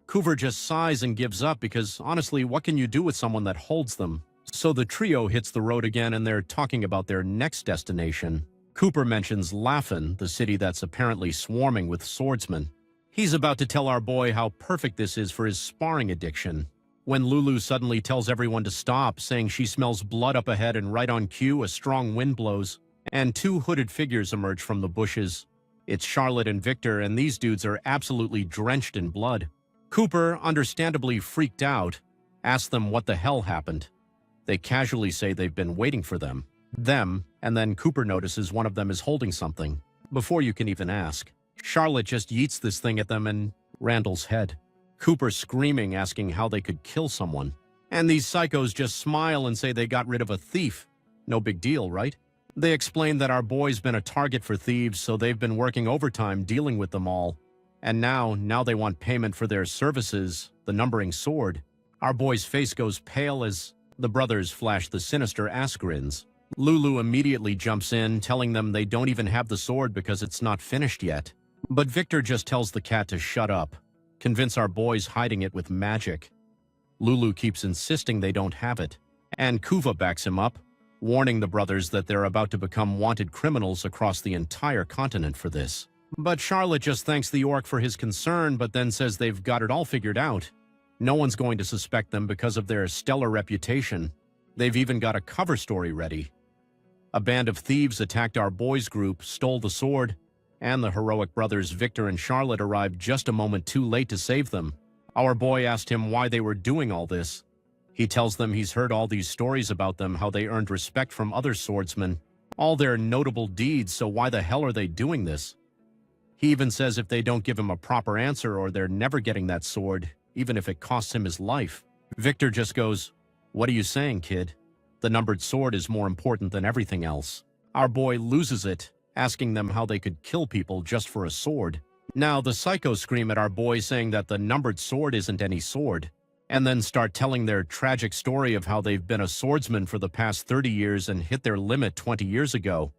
Coover just sighs and gives up because honestly, what can you do with someone that holds them? So the trio hits the road again, and they're talking about their next destination. Cooper mentions Laughin, the city that's apparently swarming with swordsmen. He's about to tell our boy how perfect this is for his sparring addiction, when Lulu suddenly tells everyone to stop, saying she smells blood up ahead, and right on cue, a strong wind blows, and two hooded figures emerge from the bushes. It's Charlotte and Victor, and these dudes are absolutely drenched in blood. Cooper, understandably freaked out, asks them what the hell happened. They casually say they've been waiting for them, and then Cooper notices one of them is holding something. Before you can even ask, Charlotte just yeets this thing at them and Randall's head. Cooper screaming, asking how they could kill someone. And these psychos just smile and say they got rid of a thief. No big deal, right? They explain that our boy's been a target for thieves, so they've been working overtime dealing with them all. And now they want payment for their services, the numbering sword. Our boy's face goes pale as the brothers flash the sinister ass grins. Lulu immediately jumps in, telling them they don't even have the sword because it's not finished yet. But Victor just tells the cat to shut up, convince our boys hiding it with magic. Lulu keeps insisting they don't have it, and Kuva backs him up, warning the brothers that they're about to become wanted criminals across the entire continent for this. But Charlotte just thanks the orc for his concern, but then says they've got it all figured out. No one's going to suspect them because of their stellar reputation. They've even got a cover story ready. A band of thieves attacked our boys' group, stole the sword, and the heroic brothers Victor and Charlotte arrived just a moment too late to save them. Our boy asked him why they were doing all this. He tells them he's heard all these stories about them, how they earned respect from other swordsmen, all their notable deeds, so why the hell are they doing this? He even says if they don't give him a proper answer or they're never getting that sword, even if it costs him his life. Victor just goes, "What are you saying, kid? The numbered sword is more important than everything else." Our boy loses it, asking them how they could kill people just for a sword. Now the psychos scream at our boy, saying that the numbered sword isn't any sword. and then start telling their tragic story of how they've been a swordsman for the past 30 years and hit their limit 20 years ago.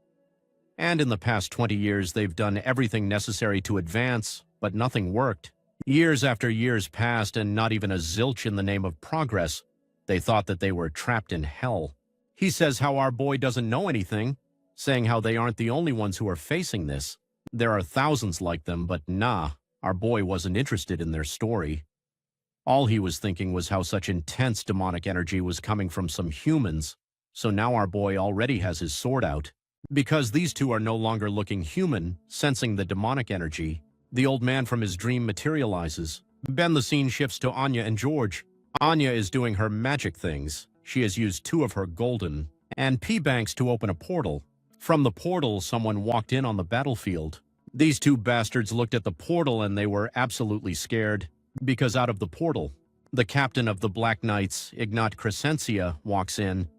And in the past 20 years, they've done everything necessary to advance, but nothing worked. Years after years passed and not even a zilch in the name of progress. They thought that they were trapped in hell. He says how our boy doesn't know anything, saying how they aren't the only ones who are facing this. There are thousands like them, but nah, our boy wasn't interested in their story. All he was thinking was how such intense demonic energy was coming from some humans, so now our boy already has his sword out. Because these two are no longer looking human, sensing the demonic energy, the old man from his dream materializes. Then the scene shifts to Anya and George. Anya is doing her magic things. She has used 2 of her golden and P-banks to open a portal. From the portal, someone walked in on the battlefield. These 2 bastards looked at the portal and they were absolutely scared, because out of the portal, the captain of the Black Knights, Ignat Crescencia, walks in.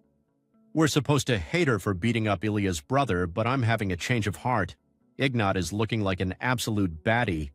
We're supposed to hate her for beating up Ilya's brother, but I'm having a change of heart. Ignat is looking like an absolute baddie.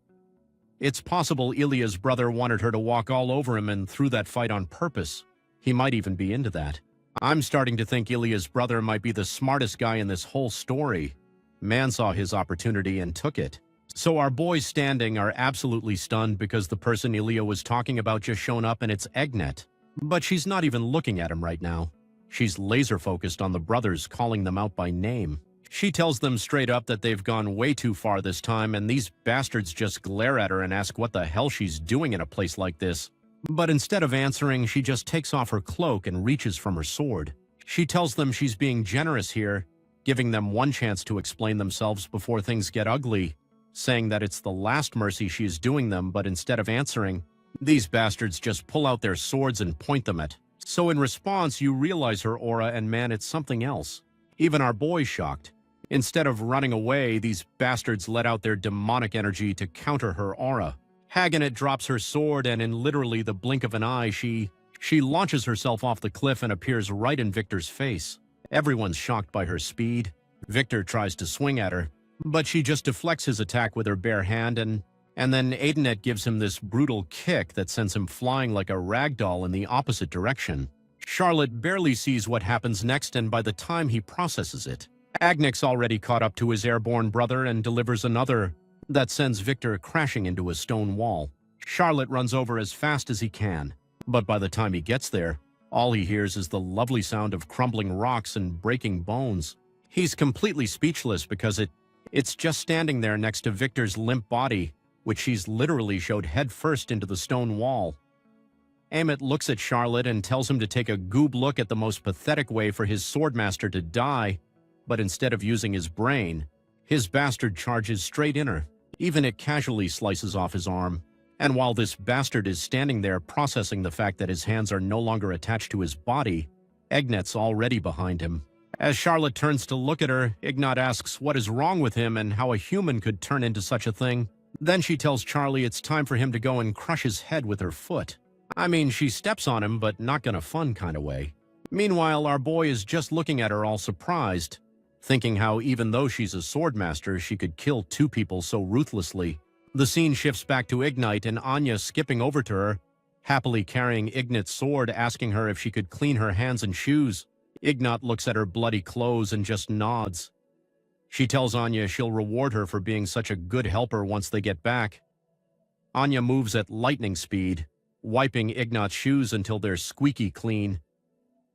It's possible Ilya's brother wanted her to walk all over him and threw that fight on purpose. He might even be into that. I'm starting to think Ilya's brother might be the smartest guy in this whole story. Man saw his opportunity and took it. So our boys standing are absolutely stunned because the person Ilya was talking about just shown up and it's Ignat. But she's not even looking at him right now. She's laser-focused on the brothers, calling them out by name. She tells them straight up that they've gone way too far this time, and these bastards just glare at her and ask what the hell she's doing in a place like this. But instead of answering, she just takes off her cloak and reaches from her sword. She tells them she's being generous here, giving them one chance to explain themselves before things get ugly, saying that it's the last mercy she is doing them, but instead of answering, these bastards just pull out their swords and point them at. So in response, you realize her aura, and man, it's something else. Even our boy's shocked. Instead of running away, these bastards let out their demonic energy to counter her aura. Hagenet drops her sword, and in literally the blink of an eye, she launches herself off the cliff and appears right in Victor's face. Everyone's shocked by her speed. Victor tries to swing at her, but she just deflects his attack with her bare hand, and then Aidenet gives him this brutal kick that sends him flying like a rag doll in the opposite direction. Charlotte barely sees what happens next, and by the time he processes it, Agnik's already caught up to his airborne brother and delivers another that sends Victor crashing into a stone wall. Charlotte runs over as fast as he can, but by the time he gets there, all he hears is the lovely sound of crumbling rocks and breaking bones. He's completely speechless because it's just standing there next to Victor's limp body, which she's literally showed head first into the stone wall. Amit looks at Charlotte and tells him to take a goob look at the most pathetic way for his swordmaster to die, but instead of using his brain, his bastard charges straight in her. Even it casually slices off his arm. And while this bastard is standing there processing the fact that his hands are no longer attached to his body, Ignat's already behind him. As Charlotte turns to look at her, Ignat asks what is wrong with him and how a human could turn into such a thing. Then she tells Charlie it's time for him to go and crush his head with her foot. I mean, she steps on him, but not in a fun kind of way. Meanwhile, our boy is just looking at her all surprised, thinking how even though she's a swordmaster, she could kill 2 people so ruthlessly. The scene shifts back to Ignite and Anya skipping over to her, happily carrying Ignat's sword, asking her if she could clean her hands and shoes. Ignat looks at her bloody clothes and just nods. She tells Anya she'll reward her for being such a good helper once they get back. Anya moves at lightning speed, wiping Ignat's shoes until they're squeaky clean.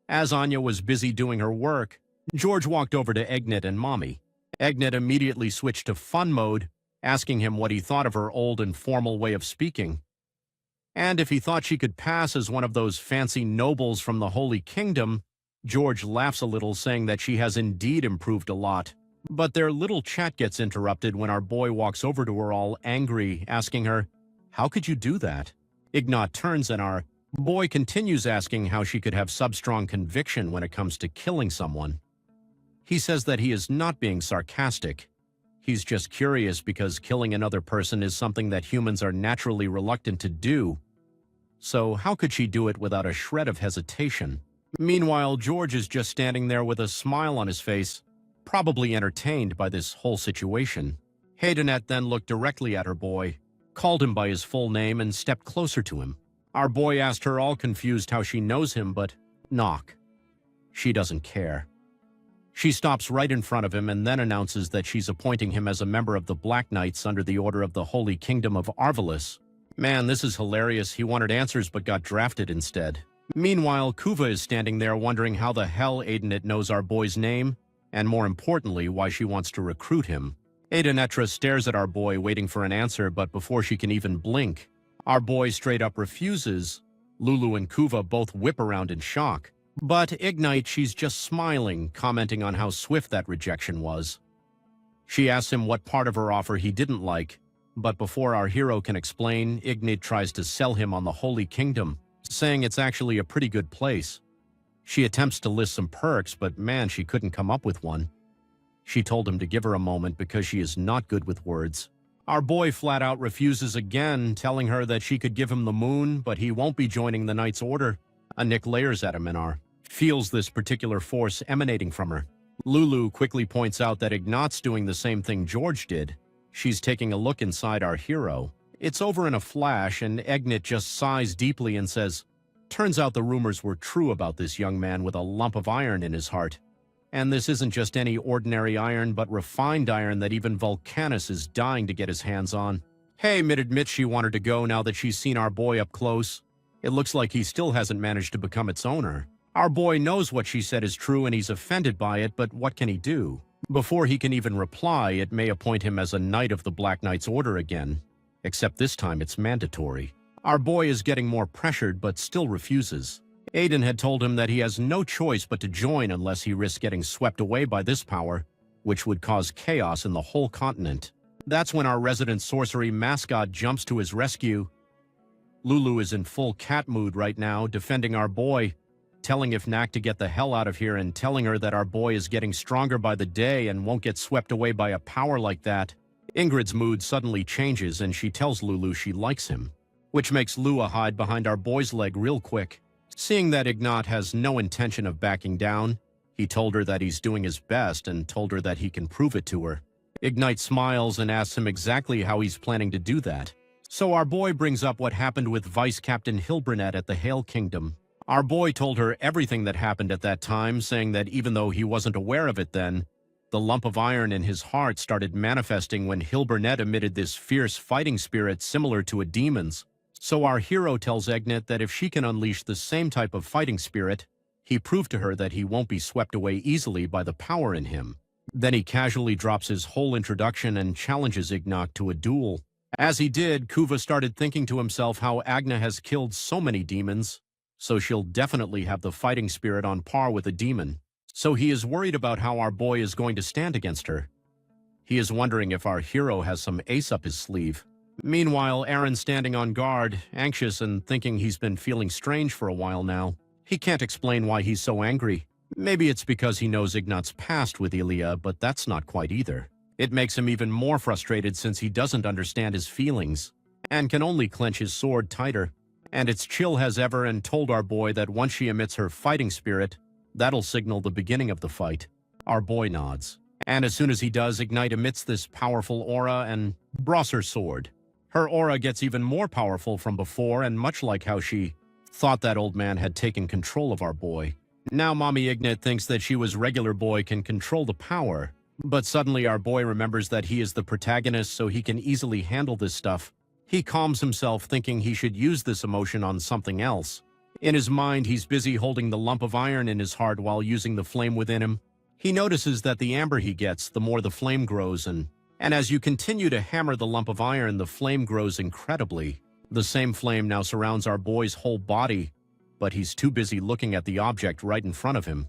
As Anya was busy doing her work, George walked over to Ignat and Mommy. Ignat immediately switched to fun mode, asking him what he thought of her old and formal way of speaking, and if he thought she could pass as one of those fancy nobles from the Holy Kingdom. George laughs a little, saying that she has indeed improved a lot. But their little chat gets interrupted when our boy walks over to her all angry, asking her, "How could you do that?" Ignat turns and our boy continues asking how she could have sub-strong conviction when it comes to killing someone. He says that he is not being sarcastic. He's just curious because killing another person is something that humans are naturally reluctant to do. So how could she do it without a shred of hesitation? Meanwhile, George is just standing there with a smile on his face, probably entertained by this whole situation. Haydenette then looked directly at her boy, called him by his full name, and stepped closer to him. Our boy asked her, all confused, how she knows him, but knock. She doesn't care. She stops right in front of him and then announces that she's appointing him as a member of the Black Knights under the order of the Holy Kingdom of Arvalis. Man, this is hilarious. He wanted answers but got drafted instead. Meanwhile, Kuva is standing there wondering how the hell Aidenet knows our boy's name, and more importantly, why she wants to recruit him. Aidenetra stares at our boy, waiting for an answer, but before she can even blink, our boy straight up refuses. Lulu and Kuva both whip around in shock. But Ignite, she's just smiling, commenting on how swift that rejection was. She asks him what part of her offer he didn't like, but before our hero can explain, Ignite tries to sell him on the Holy Kingdom, saying it's actually a pretty good place. She attempts to list some perks, but man, she couldn't come up with one. She told him to give her a moment because she is not good with words. Our boy flat out refuses again, telling her that she could give him the moon, but he won't be joining the Knight's Order. Nick layers at him and feels this particular force emanating from her. Lulu quickly points out that Ignat's doing the same thing George did. She's taking a look inside our hero. It's over in a flash, and Ignat just sighs deeply and says, "Turns out the rumors were true about this young man with a lump of iron in his heart. And this isn't just any ordinary iron, but refined iron that even Vulcanus is dying to get his hands on." Hey Mid admits she wanted to go now that she's seen our boy up close. It looks like he still hasn't managed to become its owner. Our boy knows what she said is true and he's offended by it, but what can he do? Before he can even reply, it may appoint him as a Knight of the Black Knight's Order again. Except this time it's mandatory. Our boy is getting more pressured but still refuses. Aiden had told him that he has no choice but to join unless he risks getting swept away by this power, which would cause chaos in the whole continent. That's when our resident sorcery mascot jumps to his rescue. Lulu is in full cat mood right now, defending our boy, telling Ifnak to get the hell out of here and telling her that our boy is getting stronger by the day and won't get swept away by a power like that. Ingrid's mood suddenly changes and she tells Lulu she likes him, which makes Lua hide behind our boy's leg real quick. Seeing that Ignat has no intention of backing down, he told her that he's doing his best and told her that he can prove it to her. Ignite smiles and asks him exactly how he's planning to do that. So our boy brings up what happened with Vice Captain Hilbernet at the Hale Kingdom. Our boy told her everything that happened at that time, saying that even though he wasn't aware of it then, the lump of iron in his heart started manifesting when Hilbernet emitted this fierce fighting spirit similar to a demon's. So our hero tells Ignat that if she can unleash the same type of fighting spirit, he proved to her that he won't be swept away easily by the power in him. Then he casually drops his whole introduction and challenges Ignat to a duel. As he did, Kuva started thinking to himself how Agna has killed so many demons, so she'll definitely have the fighting spirit on par with a demon. So he is worried about how our boy is going to stand against her. He is wondering if our hero has some ace up his sleeve. Meanwhile, Aaron's standing on guard, anxious and thinking he's been feeling strange for a while now. He can't explain why he's so angry. Maybe it's because he knows Ignat's past with Ilya, but that's not quite either. It makes him even more frustrated since he doesn't understand his feelings and can only clench his sword tighter. And it's chill as ever and told our boy that once she emits her fighting spirit, that'll signal the beginning of the fight. Our boy nods. And as soon as he does, Ignite emits this powerful aura and draws her sword. Her aura gets even more powerful from before, and much like how she thought that old man had taken control of our boy. Now Mommy Ignat thinks that she was regular boy can control the power, but suddenly our boy remembers that he is the protagonist so he can easily handle this stuff. He calms himself thinking he should use this emotion on something else. In his mind, he's busy holding the lump of iron in his heart while using the flame within him. He notices that the amber he gets, the more the flame grows, and as you continue to hammer the lump of iron, the flame grows incredibly. The same flame now surrounds our boy's whole body, but he's too busy looking at the object right in front of him.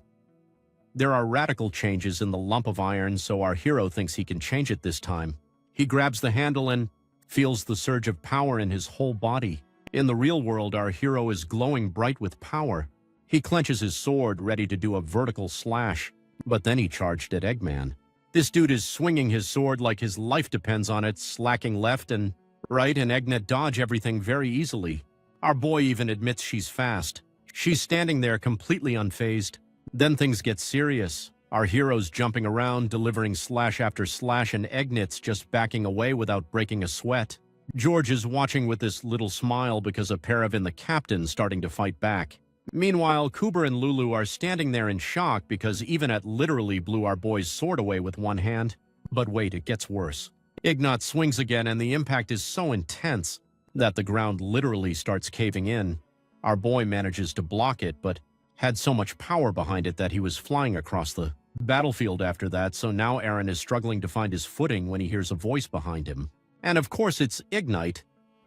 There are radical changes in the lump of iron, so our hero thinks he can change it this time. He grabs the handle and feels the surge of power in his whole body. In the real world, our hero is glowing bright with power. He clenches his sword, ready to do a vertical slash, but then he charged at Eggman. This dude is swinging his sword like his life depends on it, slacking left and right, and Eggnet dodge everything very easily. Our boy even admits she's fast. She's standing there completely unfazed. Then things get serious. Our hero's jumping around, delivering slash after slash, and Egnet's just backing away without breaking a sweat. George is watching with this little smile because a pair of the captains starting to fight back. Meanwhile, Cooper and Lulu are standing there in shock because Evenet literally blew our boy's sword away with one hand. But wait, it gets worse. Ignat swings again and the impact is so intense that the ground literally starts caving in. Our boy manages to block it, but had so much power behind it that he was flying across the battlefield after that, so now Aaron is struggling to find his footing when he hears a voice behind him. And of course it's Ignite.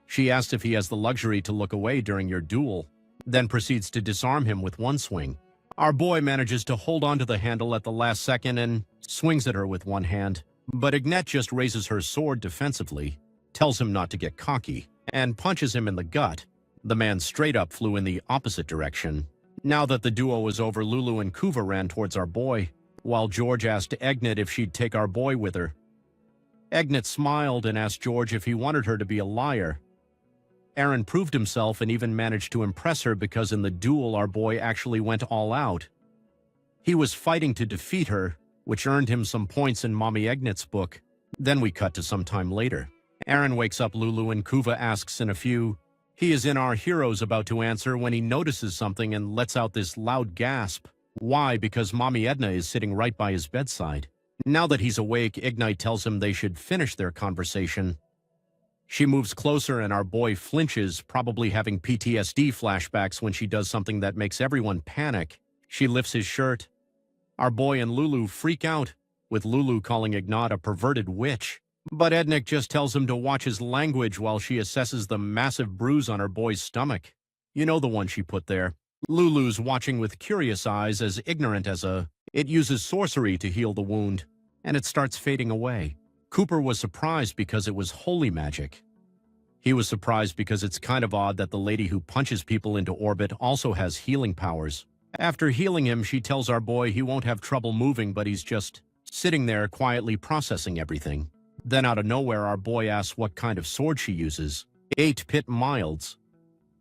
She asks if he has the luxury to look away during your duel, then proceeds to disarm him with one swing. Our boy manages to hold onto the handle at the last second and swings at her with one hand, but Ignite just raises her sword defensively, tells him not to get cocky, and punches him in the gut. The man straight up flew in the opposite direction. Now that the duo was over, Lulu and Kuva ran towards our boy, while George asked Egnet if she'd take our boy with her. Egnet smiled and asked George if he wanted her to be a liar. Aaron proved himself and even managed to impress her because in the duel our boy actually went all out. He was fighting to defeat her, which earned him some points in Mommy Egnet's book. Then we cut to some time later. Aaron wakes up Lulu and Kuva asks in a few. He is in our heroes about to answer when he notices something and lets out this loud gasp. Why? Because Mommy Edna is sitting right by his bedside. Now that he's awake, Ignite tells him they should finish their conversation. She moves closer and our boy flinches, probably having PTSD flashbacks when she does something that makes everyone panic. She lifts his shirt. Our boy and Lulu freak out, with Lulu calling Ignat a perverted witch. But Ednick just tells him to watch his language while she assesses the massive bruise on her boy's stomach. You know, the one she put there. Lulu's watching with curious eyes, as ignorant as it uses sorcery to heal the wound, and it starts fading away. Cooper was surprised because it was holy magic. He was surprised because it's kind of odd that the lady who punches people into orbit also has healing powers. After healing him, she tells our boy he won't have trouble moving, but he's just sitting there quietly processing everything. Then out of nowhere, our boy asks what kind of sword she uses. 8-pit milds.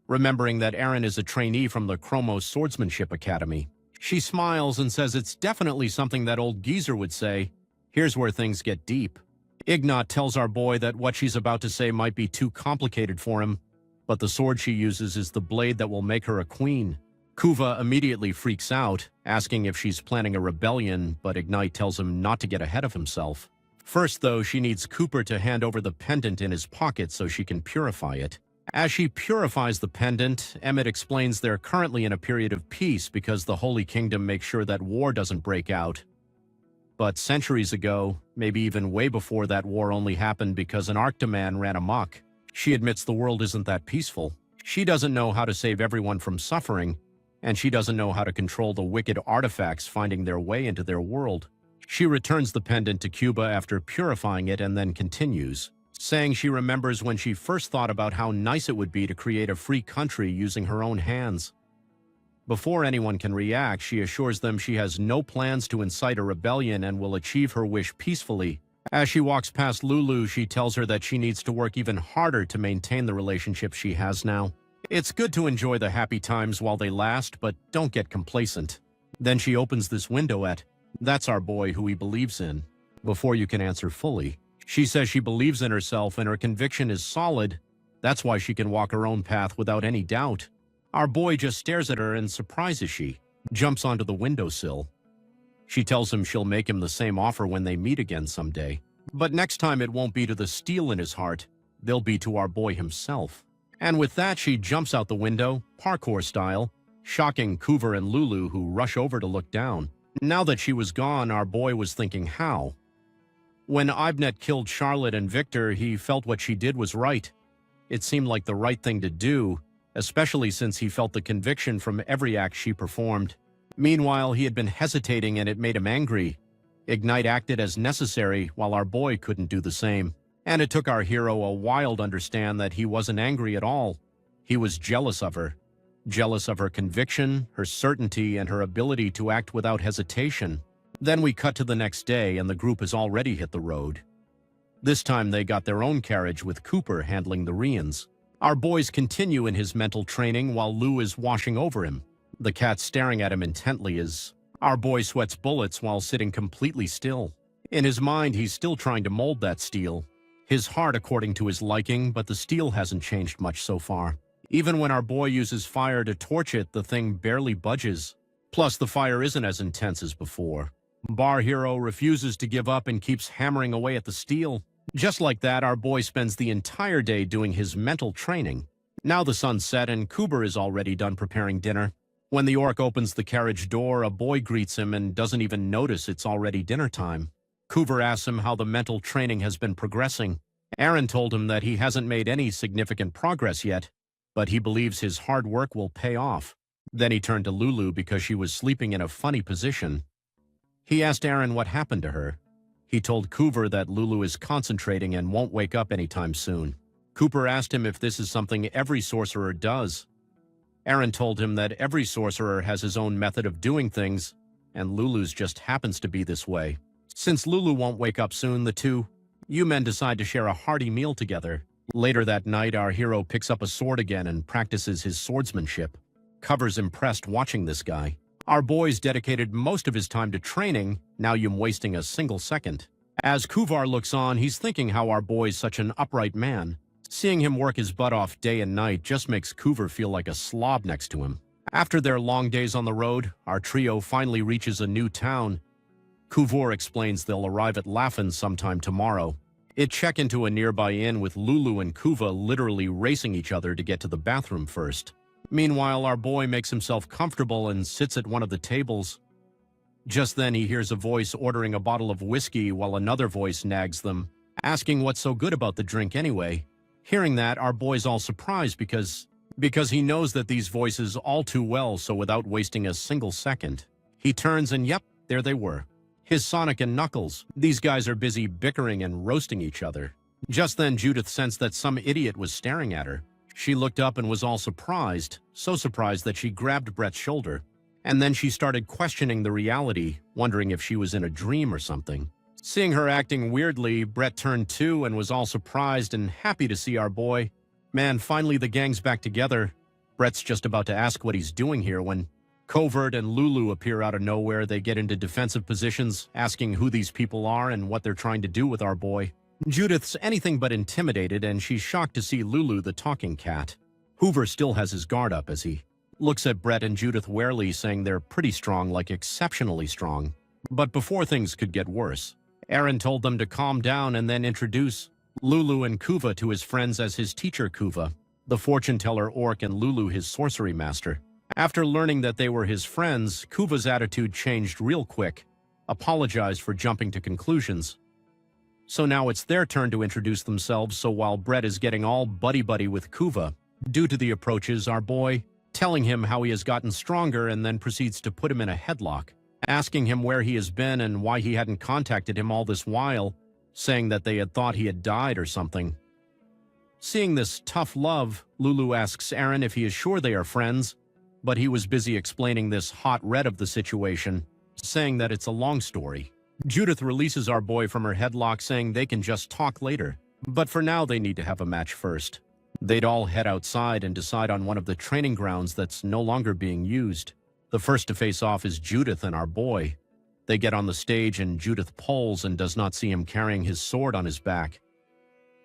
Remembering that Aaron is a trainee from the Chromos Swordsmanship Academy. She smiles and says it's definitely something that old geezer would say. Here's where things get deep. Ignat tells our boy that what she's about to say might be too complicated for him, but the sword she uses is the blade that will make her a queen. Kuva immediately freaks out, asking if she's planning a rebellion, but Ignite tells him not to get ahead of himself. First, though, she needs Cooper to hand over the pendant in his pocket so she can purify it. As she purifies the pendant, Emmett explains they're currently in a period of peace because the Holy Kingdom makes sure that war doesn't break out. But centuries ago, maybe even way before that war only happened because an Arctoman ran amok. She admits the world isn't that peaceful. She doesn't know how to save everyone from suffering, and she doesn't know how to control the wicked artifacts finding their way into their world. She returns the pendant to Cuba after purifying it and then continues, saying she remembers when she first thought about how nice it would be to create a free country using her own hands. Before anyone can react, she assures them she has no plans to incite a rebellion and will achieve her wish peacefully. As she walks past Lulu, she tells her that she needs to work even harder to maintain the relationship she has now. It's good to enjoy the happy times while they last, but don't get complacent. Then she opens this window at, "That's our boy who he believes in." Before you can answer fully, she says she believes in herself and her conviction is solid. That's why she can walk her own path without any doubt. Our boy just stares at her and surprises she, jumps onto the windowsill. She tells him she'll make him the same offer when they meet again someday. But next time it won't be to the steel in his heart, they'll be to our boy himself. And with that, she jumps out the window, parkour style, shocking Coover and Lulu, who rush over to look down. Now that she was gone, our boy was thinking how. When Ibnet killed Charlotte and Victor, he felt what she did was right. It seemed like the right thing to do, especially since he felt the conviction from every act she performed. Meanwhile, he had been hesitating and it made him angry. Ignite acted as necessary while our boy couldn't do the same. And it took our hero a while to understand that he wasn't angry at all. He was jealous of her. Jealous of her conviction, her certainty, and her ability to act without hesitation. Then we cut to the next day and the group has already hit the road. This time they got their own carriage with Cooper handling the Rians. Our boys continue in his mental training while Lou is washing over him. The cat staring at him intently as our boy sweats bullets while sitting completely still. In his mind, he's still trying to mold that steel. his heart according to his liking, but the steel hasn't changed much so far. Even when our boy uses fire to torch it, the thing barely budges. Plus, the fire isn't as intense as before. Bar Hero refuses to give up and keeps hammering away at the steel. Just like that, our boy spends the entire day doing his mental training. Now the sun's set and Kuber is already done preparing dinner. When the orc opens the carriage door, a boy greets him and doesn't even notice it's already dinner time. Kuber asks him how the mental training has been progressing. Aaron told him that he hasn't made any significant progress yet, but he believes his hard work will pay off. Then he turned to Lulu because she was sleeping in a funny position. He asked Aaron what happened to her. He told Cooper that Lulu is concentrating and won't wake up anytime soon. Cooper asked him if this is something every sorcerer does. Aaron told him that every sorcerer has his own method of doing things, and Lulu's just happens to be this way. Since Lulu won't wake up soon, the two men decide to share a hearty meal together. Later that night, our hero picks up a sword again and practices his swordsmanship. Cover's impressed watching this guy. Our boy's dedicated most of his time to training, now you're wasting a single second. As Kuvar looks on, he's thinking how our boy's such an upright man. Seeing him work his butt off day and night just makes Kuvar feel like a slob next to him. After their long days on the road, our trio finally reaches a new town. Kuvar explains they'll arrive at Laffin sometime tomorrow. It check into a nearby inn with Lulu and Kuva literally racing each other to get to the bathroom first. Meanwhile, our boy makes himself comfortable and sits at one of the tables. Just then he hears a voice ordering a bottle of whiskey while another voice nags them, asking what's so good about the drink anyway. Hearing that, our boy's all surprised because he knows that these voices all too well, so without wasting a single second, he turns and yep, there they were. His Sonic and Knuckles. These guys are busy bickering and roasting each other. Just then Judith sensed that some idiot was staring at her. She looked up and was all surprised, so surprised that she grabbed Brett's shoulder. And then she started questioning the reality, wondering if she was in a dream or something. Seeing her acting weirdly, Brett turned too and was all surprised and happy to see our boy. Man, finally the gang's back together. Brett's just about to ask what he's doing here when Covert and Lulu appear out of nowhere. They get into defensive positions, asking who these people are and what they're trying to do with our boy. Judith's anything but intimidated, and she's shocked to see Lulu the talking cat. Hoover still has his guard up as he looks at Brett and Judith warily, saying they're pretty strong, like exceptionally strong. But before things could get worse, Aaron told them to calm down and then introduce Lulu and Kuva to his friends as his teacher Kuva, the fortune-teller orc, and Lulu his sorcery master. After learning that they were his friends, Kuva's attitude changed real quick, apologized for jumping to conclusions. So now it's their turn to introduce themselves, so while Brett is getting all buddy-buddy with Kuva, due to the approaches, our boy, telling him how he has gotten stronger and then proceeds to put him in a headlock, asking him where he has been and why he hadn't contacted him all this while, saying that they had thought he had died or something. Seeing this tough love, Lulu asks Aaron if he is sure they are friends, but he was busy explaining this hot red of the situation, saying that it's a long story. Judith releases our boy from her headlock, saying they can just talk later, but for now they need to have a match first. They'd all head outside and decide on one of the training grounds that's no longer being used. The first to face off is Judith and our boy. They get on the stage and Judith pulls and does not see him carrying his sword on his back.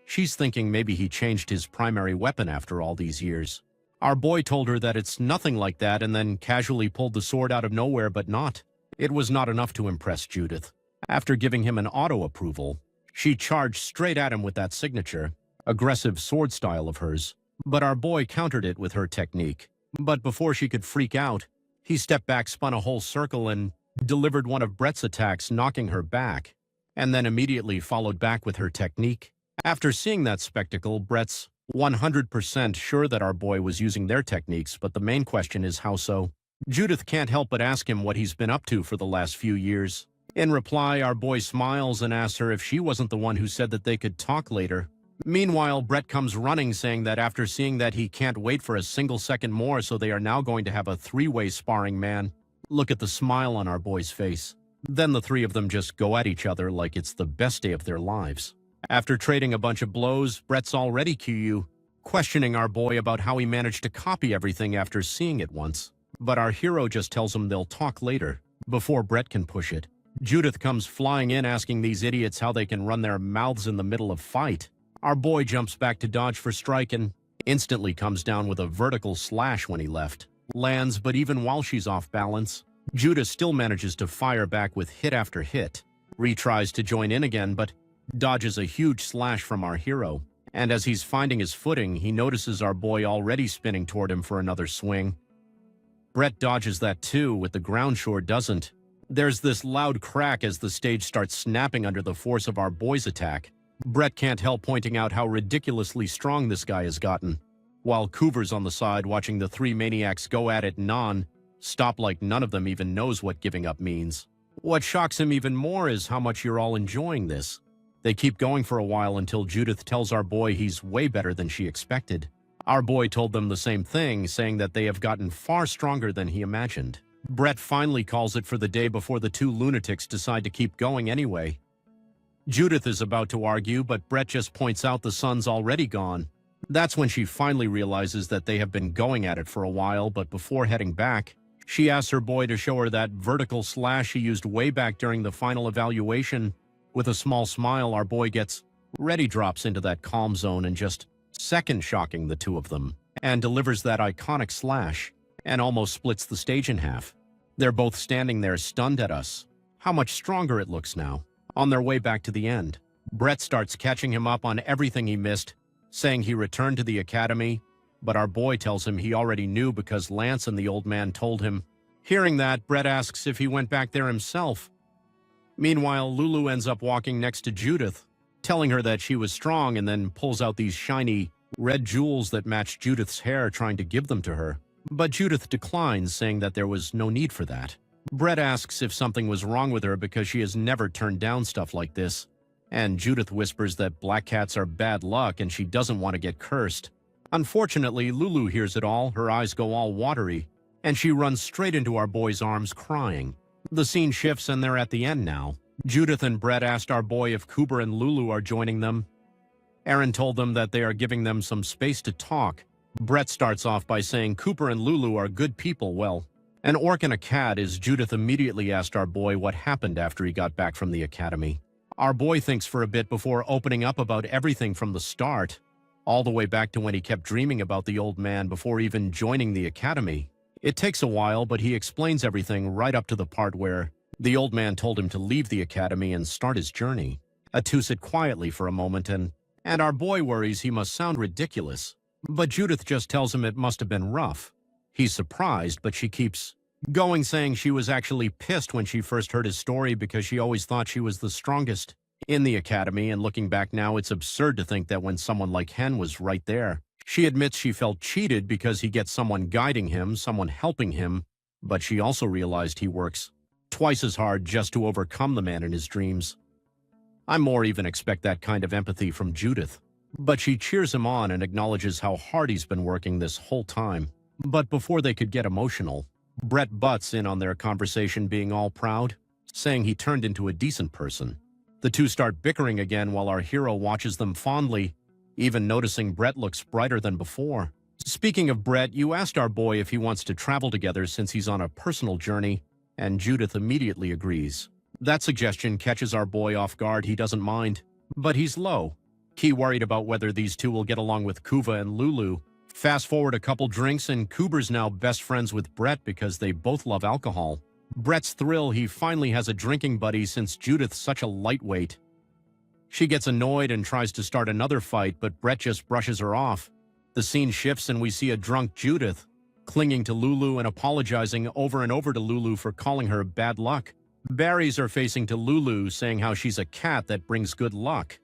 She's thinking maybe he changed his primary weapon after all these years. Our boy told her that it's nothing like that and then casually pulled the sword out of nowhere, but not. It was not enough to impress Judith. After giving him an auto approval, she charged straight at him with that signature, aggressive sword style of hers. But our boy countered it with her technique. But before she could freak out, he stepped back, spun a whole circle, and delivered one of Brett's attacks, knocking her back, and then immediately followed back with her technique. After seeing that spectacle, Brett's 100% sure that our boy was using their techniques, but the main question is how so? Judith can't help but ask him what he's been up to for the last few years. In reply, our boy smiles and asks her if she wasn't the one who said that they could talk later. Meanwhile, Brett comes running, saying that after seeing that he can't wait for a single second more, so they are now going to have a three-way sparring. Man, look at the smile on our boy's face. Then the three of them just go at each other like it's the best day of their lives. After trading a bunch of blows, Brett's already questioning our boy about how he managed to copy everything after seeing it once. But our hero just tells him they'll talk later, before Brett can push it. Judith comes flying in, asking these idiots how they can run their mouths in the middle of fight. Our boy jumps back to dodge for strike and instantly comes down with a vertical slash when he left. Lands, but even while she's off balance, Judith still manages to fire back with hit after hit. Retries to join in again, but dodges a huge slash from our hero. And as he's finding his footing, he notices our boy already spinning toward him for another swing. Brett dodges that too, with the ground sure doesn't. There's this loud crack as the stage starts snapping under the force of our boy's attack. Brett can't help pointing out how ridiculously strong this guy has gotten, while Coover's on the side watching the three maniacs go at it non-stop like none of them even knows what giving up means. What shocks him even more is how much you're all enjoying this. They keep going for a while until Judith tells our boy he's way better than she expected. Our boy told them the same thing, saying that they have gotten far stronger than he imagined. Brett finally calls it for the day before the two lunatics decide to keep going anyway. Judith is about to argue, but Brett just points out the sun's already gone. That's when she finally realizes that they have been going at it for a while, but before heading back, she asks her boy to show her that vertical slash he used way back during the final evaluation. With a small smile, our boy gets ready, drops into that calm zone and just second shocking the two of them, and delivers that iconic slash, and almost splits the stage in half. They're both standing there stunned at us. How much stronger it looks now. On their way back to the end, Brett starts catching him up on everything he missed, saying he returned to the academy, but our boy tells him he already knew because Lance and the old man told him. Hearing that, Brett asks if he went back there himself. Meanwhile, Lulu ends up walking next to Judith, telling her that she was strong, and then pulls out these shiny red jewels that match Judith's hair, trying to give them to her. But Judith declines, saying that there was no need for that. Brett asks if something was wrong with her because she has never turned down stuff like this, and Judith whispers that black cats are bad luck and she doesn't want to get cursed. Unfortunately, Lulu hears it all, her eyes go all watery, and she runs straight into our boy's arms crying. The scene shifts and they're at the end now. Judith and Brett asked our boy if Cooper and Lulu are joining them. Aaron told them that they are giving them some space to talk. Brett starts off by saying Cooper and Lulu are good people. Well, an orc and a cat, as Judith immediately asked our boy what happened after he got back from the academy. Our boy thinks for a bit before opening up about everything from the start, all the way back to when he kept dreaming about the old man before even joining the academy. It takes a while, but he explains everything right up to the part where the old man told him to leave the academy and start his journey. Atu sit quietly for a moment, and our boy worries he must sound ridiculous. But Judith just tells him it must have been rough. He's surprised, but she keeps going, saying she was actually pissed when she first heard his story because she always thought she was the strongest in the academy, and looking back now, it's absurd to think that when someone like Hen was right there. She admits she felt cheated because he gets someone guiding him, someone helping him, but she also realized he works twice as hard just to overcome the man in his dreams. I more even expect that kind of empathy from Judith. But she cheers him on and acknowledges how hard he's been working this whole time. But before they could get emotional, Brett butts in on their conversation, being all proud, saying he turned into a decent person. The two start bickering again while our hero watches them fondly, even noticing Brett looks brighter than before. Speaking of Brett, you asked our boy if he wants to travel together since he's on a personal journey, and Judith immediately agrees. That suggestion catches our boy off guard. He doesn't mind, but he's low, key worried about whether these two will get along with Kuva and Lulu. Fast forward a couple drinks, and Cooper's now best friends with Brett because they both love alcohol. Brett's thrilled he finally has a drinking buddy since Judith's such a lightweight. She gets annoyed and tries to start another fight, but Brett just brushes her off. The scene shifts and we see a drunk Judith clinging to Lulu and apologizing over and over to Lulu for calling her bad luck. Berries are facing to Lulu, saying how she's a cat that brings good luck.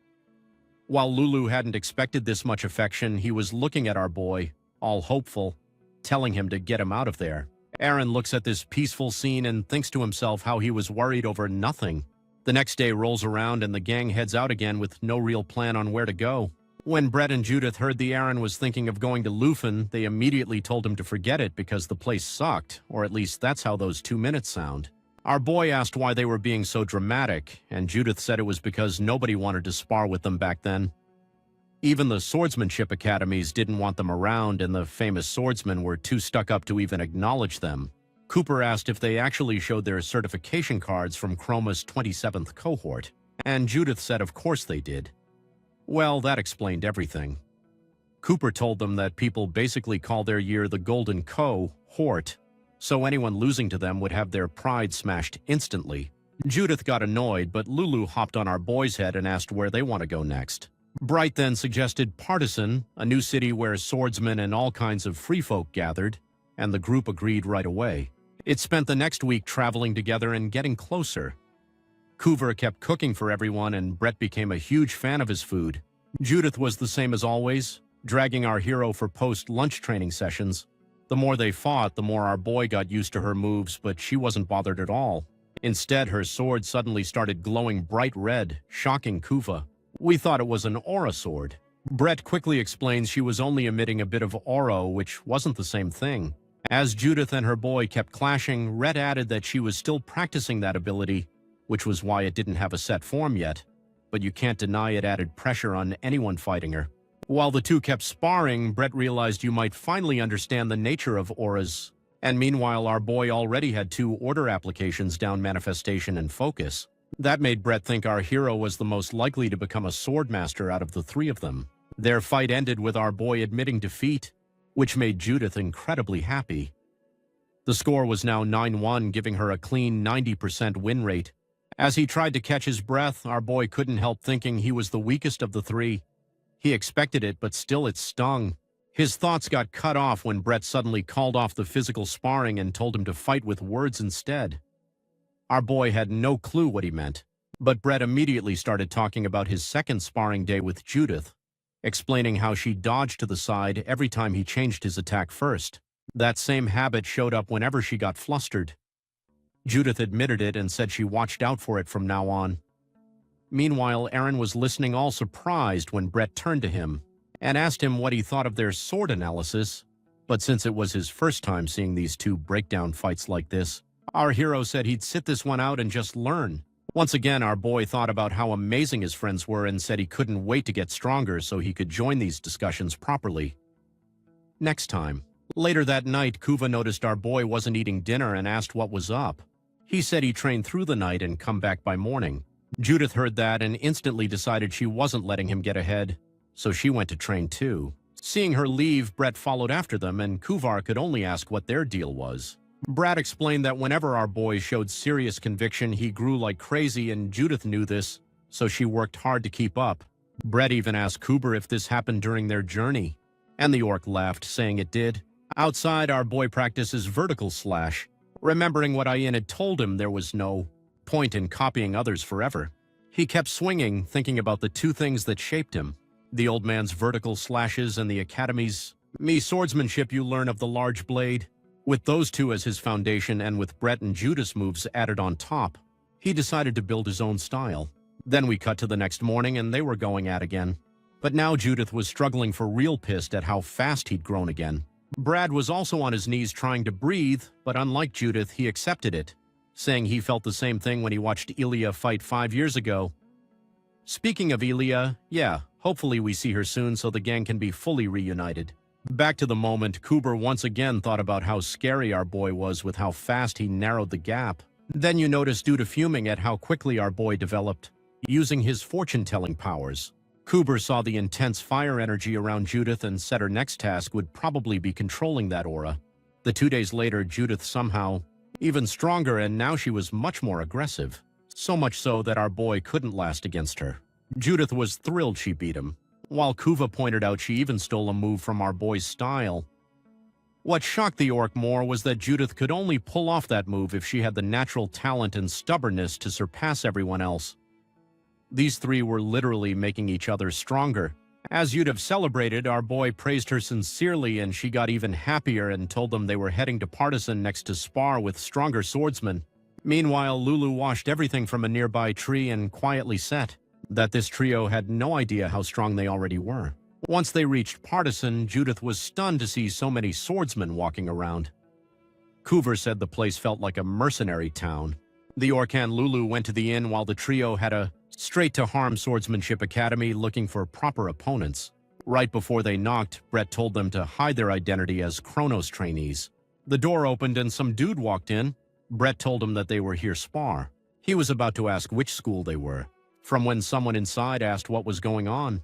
While Lulu hadn't expected this much affection, he was looking at our boy, all hopeful, telling him to get him out of there. Aaron looks at this peaceful scene and thinks to himself how he was worried over nothing. The next day rolls around and the gang heads out again with no real plan on where to go. When Brett and Judith heard the Aaron was thinking of going to Lufen, they immediately told him to forget it because the place sucked, or at least that's how those 2 minutes sound. Our boy asked why they were being so dramatic, and Judith said it was because nobody wanted to spar with them back then. Even the swordsmanship academies didn't want them around, and the famous swordsmen were too stuck up to even acknowledge them. Cooper asked if they actually showed their certification cards from Chroma's 27th cohort, and Judith said of course they did. Well, that explained everything. Cooper told them that people basically call their year the Golden Hort, so anyone losing to them would have their pride smashed instantly. Judith got annoyed, but Lulu hopped on our boy's head and asked where they want to go next. Bright then suggested Partisan, a new city where swordsmen and all kinds of free folk gathered, and the group agreed right away. It spent the next week traveling together and getting closer. Coover kept cooking for everyone, and Brett became a huge fan of his food. Judith was the same as always, dragging our hero for post-lunch training sessions. The more they fought, the more our boy got used to her moves, but she wasn't bothered at all. Instead, her sword suddenly started glowing bright red, shocking Kuva. We thought it was an aura sword. Brett quickly explains she was only emitting a bit of aura, which wasn't the same thing. As Judith and her boy kept clashing, Rhett added that she was still practicing that ability, which was why it didn't have a set form yet, but you can't deny it added pressure on anyone fighting her. While the two kept sparring, Brett realized you might finally understand the nature of auras, and meanwhile our boy already had 2 order applications down manifestation and focus. That made Brett think our hero was the most likely to become a swordmaster out of the 3 of them. Their fight ended with our boy admitting defeat, which made Judith incredibly happy. The score was now 9-1, giving her a clean 90% win rate. As he tried to catch his breath, our boy couldn't help thinking he was the weakest of the 3. He expected it, but still it stung. His thoughts got cut off when Brett suddenly called off the physical sparring and told him to fight with words instead. Our boy had no clue what he meant, but Brett immediately started talking about his second sparring day with Judith, explaining how she dodged to the side every time he changed his attack first. That same habit showed up whenever she got flustered. Judith admitted it and said she watched out for it from now on. Meanwhile, Aaron was listening all surprised when Brett turned to him and asked him what he thought of their sword analysis, but since it was his first time seeing these 2 breakdown fights like this, our hero said he'd sit this one out and just learn. Once again, our boy thought about how amazing his friends were and said he couldn't wait to get stronger so he could join these discussions properly. Next time. Later that night, Kuva noticed our boy wasn't eating dinner and asked what was up. He said he trained through the night and come back by morning. Judith heard that and instantly decided she wasn't letting him get ahead, so she went to train too. Seeing her leave, Brett followed after them, and Kuvar could only ask what their deal was. Brad explained that whenever our boy showed serious conviction, he grew like crazy, and Judith knew this, so she worked hard to keep up. Brett even asked Kuber if this happened during their journey, and the orc laughed, saying it did. Outside, our boy practices vertical slash, remembering what Ian had told him there was no point in copying others forever. He kept swinging, thinking about the 2 things that shaped him, the old man's vertical slashes and the academy's swordsmanship you learn of the large blade. With those 2 as his foundation and with Brett and Judas moves added on top, he decided to build his own style. Then we cut to the next morning and they were going at again. But now Judith was struggling for real, pissed at how fast he'd grown again. Brad was also on his knees trying to breathe, but unlike Judith, he accepted it, saying he felt the same thing when he watched Ilya fight 5 years ago. Speaking of Ilya, yeah, hopefully we see her soon so the gang can be fully reunited. Back to the moment, Kuber once again thought about how scary our boy was with how fast he narrowed the gap. Then you notice due to fuming at how quickly our boy developed, using his fortune-telling powers. Kuber saw the intense fire energy around Judith and said her next task would probably be controlling that aura. The 2 days later, Judith somehow even stronger, and now she was much more aggressive. So much so that our boy couldn't last against her. Judith was thrilled she beat him, while Kuva pointed out she even stole a move from our boy's style. What shocked the orc more was that Judith could only pull off that move if she had the natural talent and stubbornness to surpass everyone else. These 3 were literally making each other stronger. As you'd have celebrated, our boy praised her sincerely and she got even happier and told them they were heading to Partisan next to spar with stronger swordsmen. Meanwhile, Lulu washed everything from a nearby tree and quietly said that this trio had no idea how strong they already were. Once they reached Partisan, Judith was stunned to see so many swordsmen walking around. Coover said the place felt like a mercenary town. The orc and Lulu went to the inn while the trio had a straight-to-harm swordsmanship academy looking for proper opponents. Right before they knocked, Brett told them to hide their identity as Kronos trainees. The door opened and some dude walked in. Brett told him that they were here spar. He was about to ask which school they were, from when someone inside asked what was going on.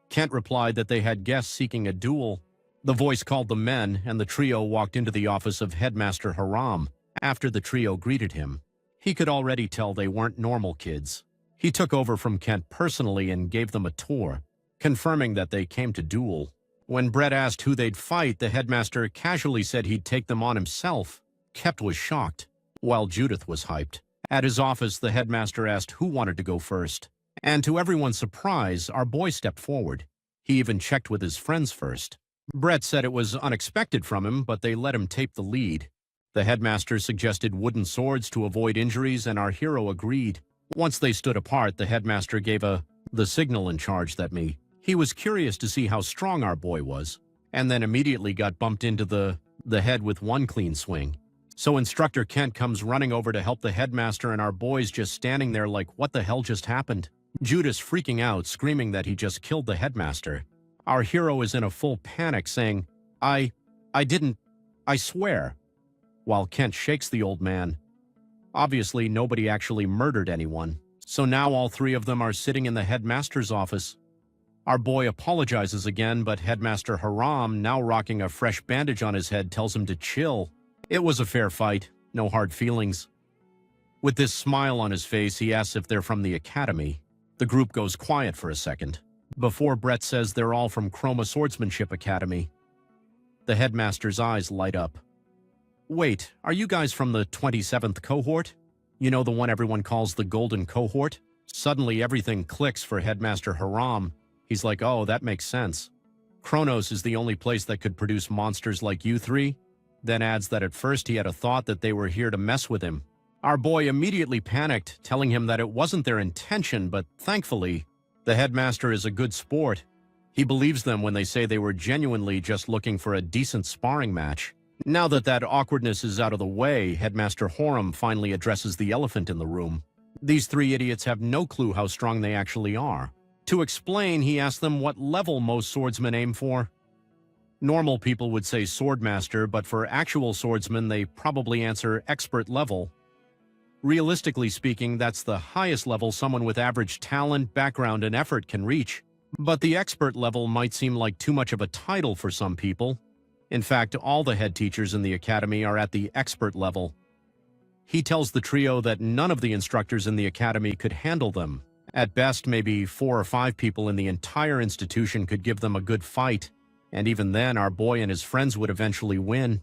Kent replied that they had guests seeking a duel. The voice called the men, and the trio walked into the office of Headmaster Haram. After the trio greeted him, he could already tell they weren't normal kids. He took over from Kent personally and gave them a tour, confirming that they came to duel. When Brett asked who they'd fight, the headmaster casually said he'd take them on himself. Kent was shocked, while Judith was hyped. At his office, the headmaster asked who wanted to go first. And to everyone's surprise, our boy stepped forward. He even checked with his friends first. Brett said it was unexpected from him, but they let him take the lead. The headmaster suggested wooden swords to avoid injuries, and our hero agreed. Once they stood apart, the headmaster gave the signal in charge that me. He was curious to see how strong our boy was, and then immediately got bumped into the head with one clean swing. So Instructor Kent comes running over to help the headmaster, and our boy's just standing there like, what the hell just happened? Judith's freaking out, screaming that he just killed the headmaster. Our hero is in a full panic, saying, I didn't, I swear, while Kent shakes the old man. Obviously, nobody actually murdered anyone, so now all three of them are sitting in the headmaster's office. Our boy apologizes again, but Headmaster Haram, now rocking a fresh bandage on his head, tells him to chill. It was a fair fight, no hard feelings. With this smile on his face, he asks if they're from the academy. The group goes quiet for a second, before Brett says they're all from Chroma Swordsmanship Academy. The headmaster's eyes light up. Wait, are you guys from the 27th cohort? You know, the one everyone calls the Golden Cohort? Suddenly everything clicks for Headmaster Haram. He's like, oh, that makes sense. Kronos is the only place that could produce monsters like you three. Then adds that at first he had a thought that they were here to mess with him. Our boy immediately panicked, telling him that it wasn't their intention, but thankfully, the headmaster is a good sport. He believes them when they say they were genuinely just looking for a decent sparring match. Now that awkwardness is out of the way, Headmaster Haram finally addresses the elephant in the room. These three idiots have no clue how strong they actually are. To explain, he asks them what level most swordsmen aim for. Normal people would say swordmaster, but for actual swordsmen, they probably answer expert level. Realistically speaking, that's the highest level someone with average talent, background, and effort can reach. But the expert level might seem like too much of a title for some people. In fact, all the head teachers in the academy are at the expert level. He tells the trio that none of the instructors in the academy could handle them. At best, maybe 4 or 5 people in the entire institution could give them a good fight, and even then, our boy and his friends would eventually win.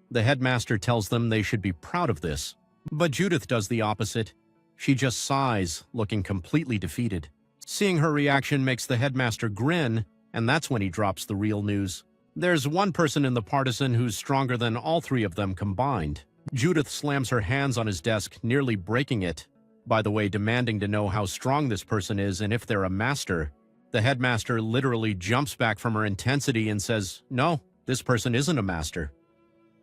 The headmaster tells them they should be proud of this, but Judith does the opposite. She just sighs, looking completely defeated. Seeing her reaction makes the headmaster grin, and that's when he drops the real news. There's one person in the partisan who's stronger than all three of them combined. Judith slams her hands on his desk, nearly breaking it. By the way, demanding to know how strong this person is and if they're a master. The headmaster literally jumps back from her intensity and says, no, this person isn't a master.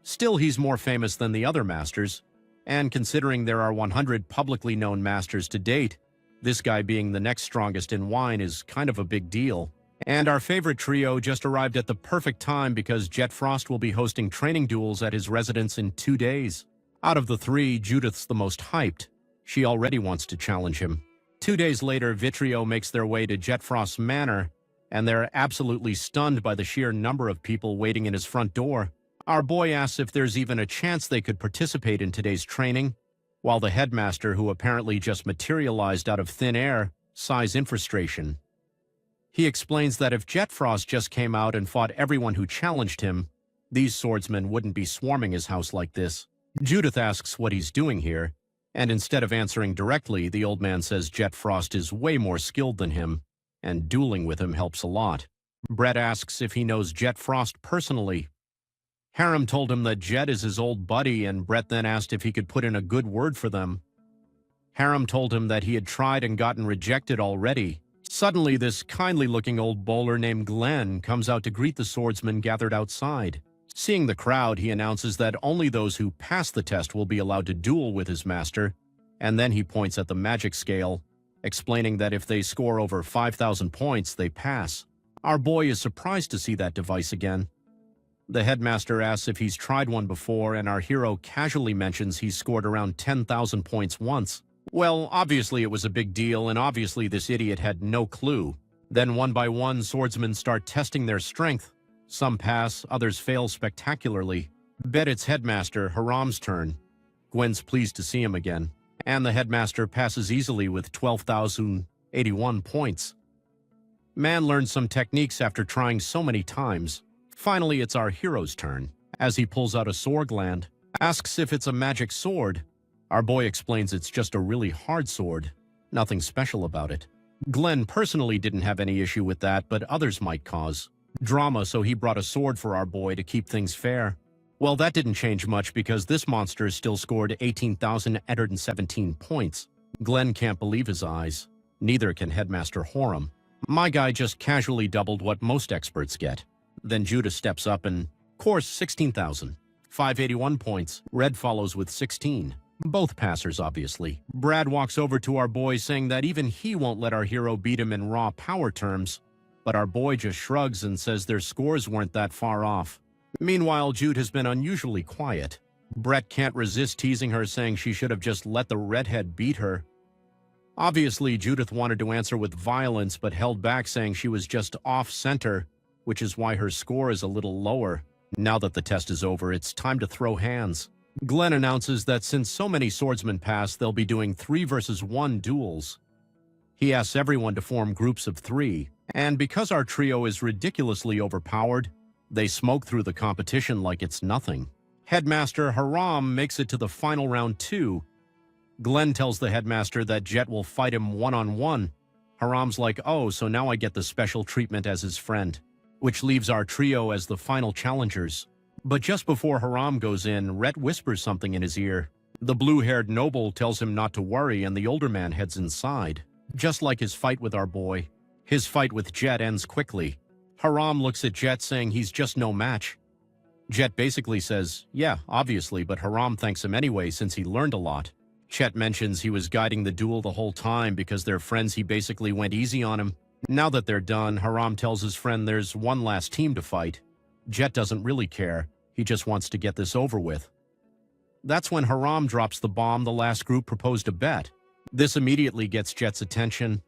Still, he's more famous than the other masters, and considering there are 100 publicly known masters to date, this guy being the next strongest in wine is kind of a big deal. And our favorite trio just arrived at the perfect time because Jet Frost will be hosting training duels at his residence in 2 days. Out of the three, Judith's the most hyped. She already wants to challenge him. 2 days later, Vitrio makes their way to Jet Frost's manor, and they're absolutely stunned by the sheer number of people waiting in his front door. Our boy asks if there's even a chance they could participate in today's training, while the headmaster, who apparently just materialized out of thin air, sighs in frustration. He explains that if Jet Frost just came out and fought everyone who challenged him, these swordsmen wouldn't be swarming his house like this. Judith asks what he's doing here, and instead of answering directly, the old man says Jet Frost is way more skilled than him, and dueling with him helps a lot. Brett asks if he knows Jet Frost personally. Haram told him that Jet is his old buddy, and Brett then asked if he could put in a good word for them. Haram told him that he had tried and gotten rejected already. Suddenly, this kindly-looking old bowler named Glenn comes out to greet the swordsmen gathered outside. Seeing the crowd, he announces that only those who pass the test will be allowed to duel with his master, and then he points at the magic scale, explaining that if they score over 5,000 points, they pass. Our boy is surprised to see that device again. The headmaster asks if he's tried one before, and our hero casually mentions he's scored around 10,000 points once. Well, obviously it was a big deal, and obviously this idiot had no clue. Then one by one, swordsmen start testing their strength. Some pass, others fail spectacularly. Bet it's Headmaster Haram's turn. Gwen's pleased to see him again, and the Headmaster passes easily with 12,081 points. Man learns some techniques after trying so many times. Finally, it's our hero's turn. As he pulls out a sword gland, asks if it's a magic sword. Our boy explains it's just a really hard sword. Nothing special about it. Glenn personally didn't have any issue with that, but others might cause drama, so he brought a sword for our boy to keep things fair. Well, that didn't change much because this monster still scored 18,817 points. Glenn can't believe his eyes. Neither can Headmaster Horam. My guy just casually doubled what most experts get. Then Judah steps up and, of course, 16,581 points. Red follows with 16. Both passers, obviously. Brad walks over to our boy saying that even he won't let our hero beat him in raw power terms. But our boy just shrugs and says their scores weren't that far off. Meanwhile, Jude has been unusually quiet. Brett can't resist teasing her, saying she should have just let the redhead beat her. Obviously, Judith wanted to answer with violence but held back, saying she was just off-center, which is why her score is a little lower. Now that the test is over, it's time to throw hands. Glenn announces that since so many swordsmen pass, they'll be doing 3 versus 1 duels. He asks everyone to form groups of 3, and because our trio is ridiculously overpowered, they smoke through the competition like it's nothing. Headmaster Haram makes it to the final round too. Glenn tells the Headmaster that Jet will fight him one-on-one. Haram's like, oh, so now I get the special treatment as his friend, which leaves our trio as the final challengers. But just before Haram goes in, Rhett whispers something in his ear. The blue-haired noble tells him not to worry, and the older man heads inside. Just like his fight with our boy, his fight with Jet ends quickly. Haram looks at Jet, saying he's just no match. Jet basically says, yeah, obviously, but Haram thanks him anyway since he learned a lot. Chet mentions he was guiding the duel the whole time because they're friends. He basically went easy on him. Now that they're done, Haram tells his friend there's one last team to fight. Jet doesn't really care. He just wants to get this over with. That's when Haram drops the bomb the last group proposed a bet. This immediately gets Jet's attention.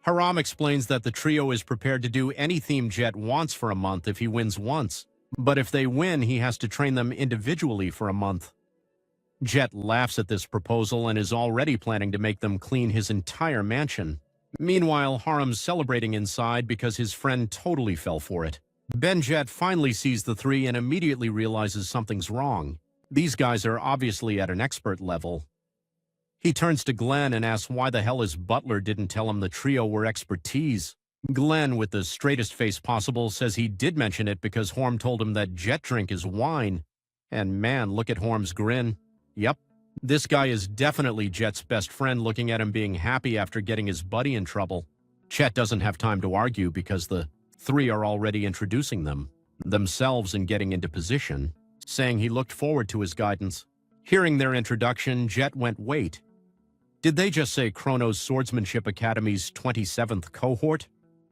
Haram explains that the trio is prepared to do any theme Jet wants for a month if he wins once. But if they win, he has to train them individually for a month. Jet laughs at this proposal and is already planning to make them clean his entire mansion. Meanwhile, Haram's celebrating inside because his friend totally fell for it. Ben Jet finally sees the 3 and immediately realizes something's wrong. These guys are obviously at an expert level. He turns to Glenn and asks why the hell his butler didn't tell him the trio were expertise. Glenn, with the straightest face possible, says he did mention it because Horm told him that Jet drink is wine. And man, look at Horm's grin. Yep, this guy is definitely Jet's best friend, looking at him being happy after getting his buddy in trouble. Chet doesn't have time to argue because the 3 are already introducing themselves and getting into position, saying he looked forward to his guidance. Hearing their introduction, Jet went, wait. Did they just say Chrono's Swordsmanship Academy's 27th cohort?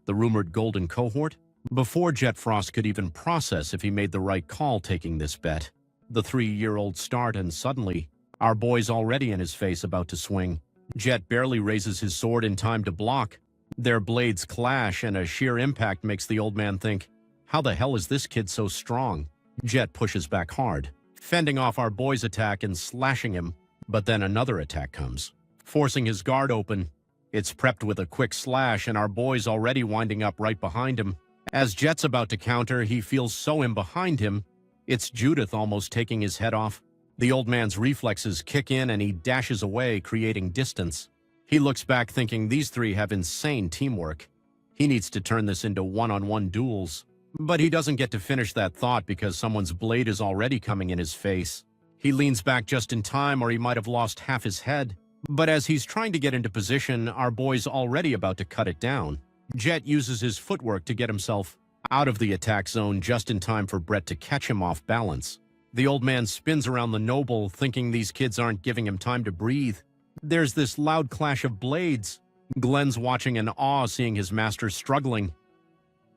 The rumored golden cohort? Before Jet Frost could even process if he made the right call taking this bet, the 3-year-old start, and suddenly, our boy's already in his face about to swing. Jet barely raises his sword in time to block. Their blades clash, and a sheer impact makes the old man think, how the hell is this kid so strong? Jet pushes back hard, fending off our boy's attack and slashing him, but then another attack comes, forcing his guard open. It's prepped with a quick slash, and our boy's already winding up right behind him. As Jet's about to counter, he feels so in behind him, it's Judith almost taking his head off. The old man's reflexes kick in and he dashes away, creating distance. He looks back thinking these 3 have insane teamwork. He needs to turn this into one-on-one duels. But he doesn't get to finish that thought because someone's blade is already coming in his face. He leans back just in time, or he might have lost half his head. But as he's trying to get into position, our boy's already about to cut it down. Jet uses his footwork to get himself out of the attack zone just in time for Brett to catch him off balance. The old man spins around the noble, thinking these kids aren't giving him time to breathe. There's this loud clash of blades. Glenn's watching in awe, seeing his master struggling.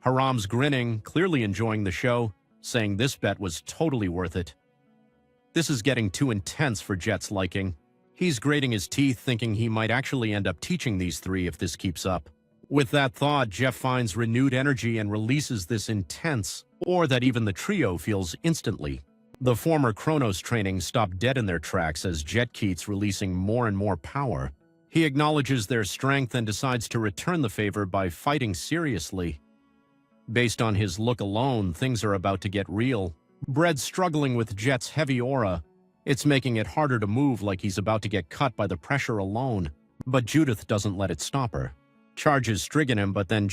Haram's grinning, clearly enjoying the show, saying this bet was totally worth it. This is getting too intense for Jet's liking. He's grating his teeth, thinking he might actually end up teaching these 3 if this keeps up. With that thought, Jeff finds renewed energy and releases this intense, or that even the trio feels instantly. The former Kronos training stopped dead in their tracks as Jet keeps releasing more and more power. He acknowledges their strength and decides to return the favor by fighting seriously. Based on his look alone, things are about to get real. Brett's struggling with Jet's heavy aura. It's making it harder to move, like he's about to get cut by the pressure alone. But Judith doesn't let it stop her. Charges Strigan him, but then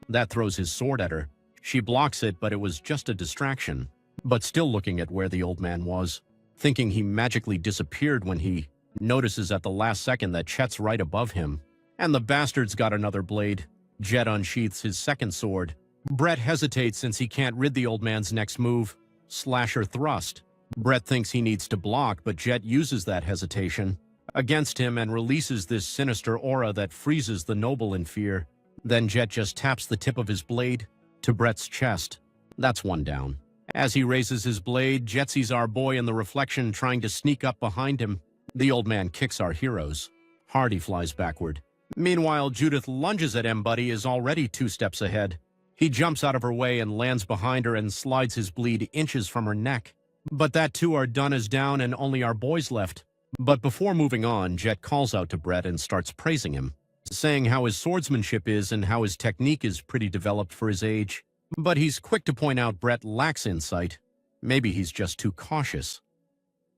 that throws his sword at her. She blocks it, but it was just a distraction. But still looking at where the old man was, thinking he magically disappeared when he notices at the last second that Chet's right above him. And the bastard's got another blade. Jet unsheaths his second sword. Brett hesitates since he can't rid the old man's next move, slash or thrust. Brett thinks he needs to block, but Jet uses that hesitation against him and releases this sinister aura that freezes the noble in fear. Then Jet just taps the tip of his blade to Brett's chest. That's one down. As he raises his blade, Jet sees our boy in the reflection trying to sneak up behind him. The old man kicks our heroes. Hardy flies backward. Meanwhile, Judith lunges at M-Buddy, is already 2 steps ahead. He jumps out of her way and lands behind her and slides his bleed inches from her neck. But that too are done as down and only our boy's left. But before moving on, Jet calls out to Brett and starts praising him, saying how his swordsmanship is and how his technique is pretty developed for his age. But he's quick to point out Brett lacks insight. Maybe he's just too cautious.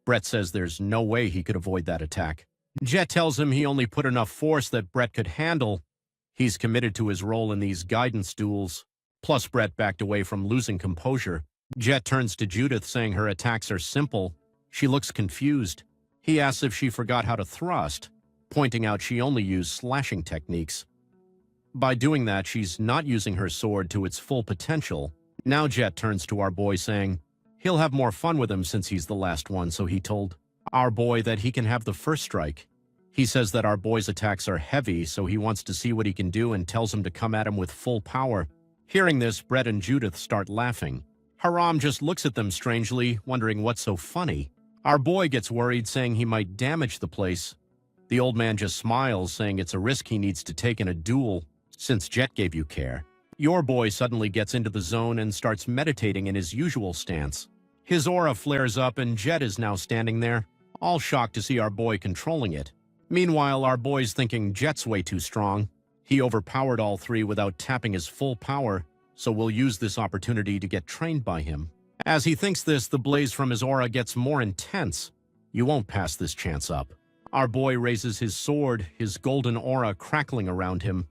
Brett says there's no way he could avoid that attack. Jet tells him he only put enough force that Brett could handle. He's committed to his role in these guidance duels. Plus, Brett backed away from losing composure. Jet turns to Judith, saying her attacks are simple. She looks confused. He asks if she forgot how to thrust, pointing out she only used slashing techniques. By doing that, she's not using her sword to its full potential. Now Jet turns to our boy, saying he'll have more fun with him since he's the last one, so he told our boy that he can have the first strike. He says that our boy's attacks are heavy, so he wants to see what he can do and tells him to come at him with full power. Hearing this, Brett and Judith start laughing. Haram just looks at them strangely, wondering what's so funny. Our boy gets worried, saying he might damage the place. The old man just smiles, saying it's a risk he needs to take in a duel, since Jet gave you care. Your boy suddenly gets into the zone and starts meditating in his usual stance. His aura flares up and Jet is now standing there, all shocked to see our boy controlling it. Meanwhile, our boy's thinking Jet's way too strong. He overpowered all 3 without tapping his full power, so we'll use this opportunity to get trained by him. As he thinks this, the blaze from his aura gets more intense. You won't pass this chance up. Our boy raises his sword, his golden aura crackling around him.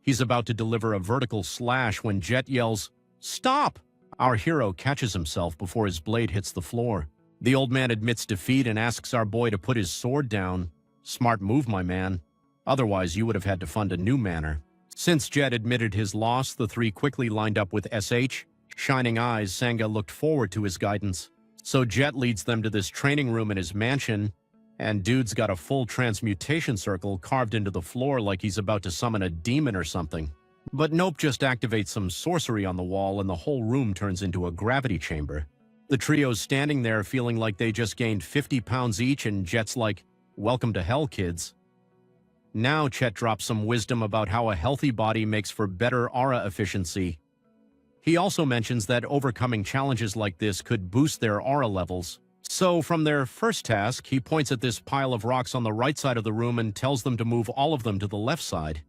He's about to deliver a vertical slash when Jet yells, "Stop!" Our hero catches himself before his blade hits the floor. The old man admits defeat and asks our boy to put his sword down. Smart move, my man. Otherwise, you would have had to fund a new manor. Since Jet admitted his loss, the 3 quickly lined up with SH. Shining eyes, Sangha looked forward to his guidance. So Jet leads them to this training room in his mansion, and dude's got a full transmutation circle carved into the floor like he's about to summon a demon or something. But nope, just activates some sorcery on the wall and the whole room turns into a gravity chamber. The trio's standing there feeling like they just gained 50 pounds each, and Jet's like, "Welcome to hell, kids." Now Chet drops some wisdom about how a healthy body makes for better aura efficiency. He also mentions that overcoming challenges like this could boost their aura levels. So from their first task, he points at this pile of rocks on the right side of the room and tells them to move all of them to the left side.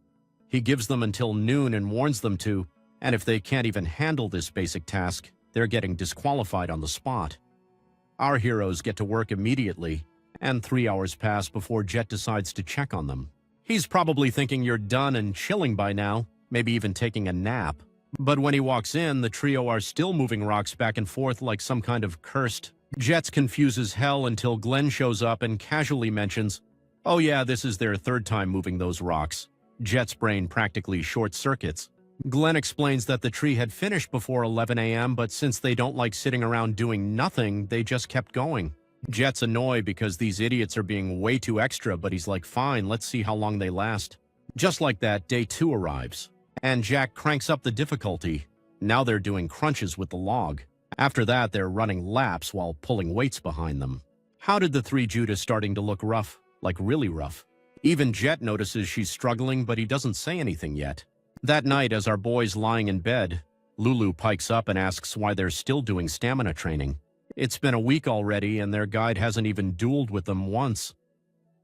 He gives them until noon and warns them to, and if they can't even handle this basic task, they're getting disqualified on the spot. Our heroes get to work immediately, and 3 hours pass before Jet decides to check on them. He's probably thinking you're done and chilling by now, maybe even taking a nap. But when he walks in, the trio are still moving rocks back and forth like some kind of cursed. Jet's confused as hell until Glenn shows up and casually mentions, "Oh yeah, this is their 3rd time moving those rocks." Jet's brain practically short-circuits. Glenn explains that the tree had finished before 11 a.m., but since they don't like sitting around doing nothing, they just kept going. Jet's annoyed because these idiots are being way too extra, but he's like, fine, let's see how long they last. Just like that, day 2 arrives, and Jack cranks up the difficulty. Now they're doing crunches with the log. After that, they're running laps while pulling weights behind them. How did the 3 Judas starting to look rough? Like really rough. Even Jet notices she's struggling, but he doesn't say anything yet. That night, as our boy's lying in bed, Lulu pikes up and asks why they're still doing stamina training. It's been a week already, and their guide hasn't even dueled with them once.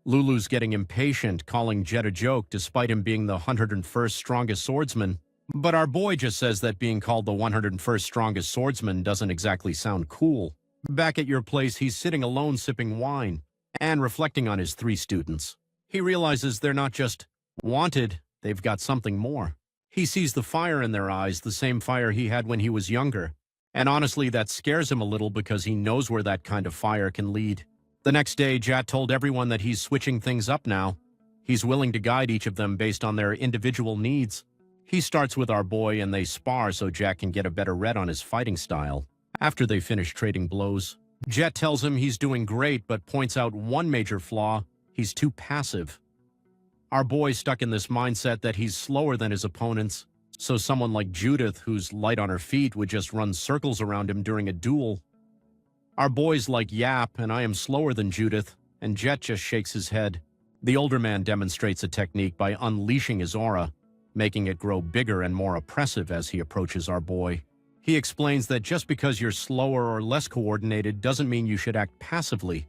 Lulu's getting impatient, calling Jet a joke despite him being the 101st strongest swordsman. But our boy just says that being called the 101st strongest swordsman doesn't exactly sound cool. Back at your place, he's sitting alone sipping wine and reflecting on his 3 students. He realizes they're not just wanted, they've got something more. He sees the fire in their eyes, the same fire he had when he was younger. And honestly, that scares him a little because he knows where that kind of fire can lead. The next day, Jet told everyone that he's switching things up now. He's willing to guide each of them based on their individual needs. He starts with our boy and they spar so Jack can get a better read on his fighting style. After they finish trading blows, Jet tells him he's doing great but points out one major flaw: he's too passive. Our boy's stuck in this mindset that he's slower than his opponents, so someone like Judith, who's light on her feet, would just run circles around him during a duel. Our boy's like Yap, and I am slower than Judith, and Jet just shakes his head. The older man demonstrates a technique by unleashing his aura, making it grow bigger and more oppressive as he approaches our boy. He explains that just because you're slower or less coordinated doesn't mean you should act passively.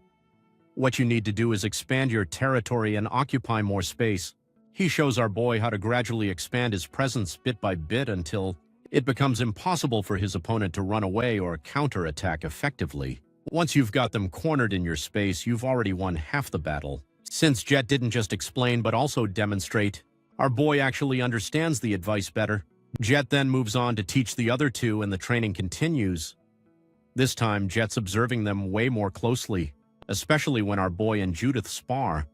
What you need to do is expand your territory and occupy more space. He shows our boy how to gradually expand his presence bit by bit until it becomes impossible for his opponent to run away or counterattack effectively. Once you've got them cornered in your space, you've already won half the battle. Since Jet didn't just explain but also demonstrate, our boy actually understands the advice better. Jet then moves on to teach the other 2 and the training continues. This time, Jet's observing them way more closely, especially when our boy and Judith spar.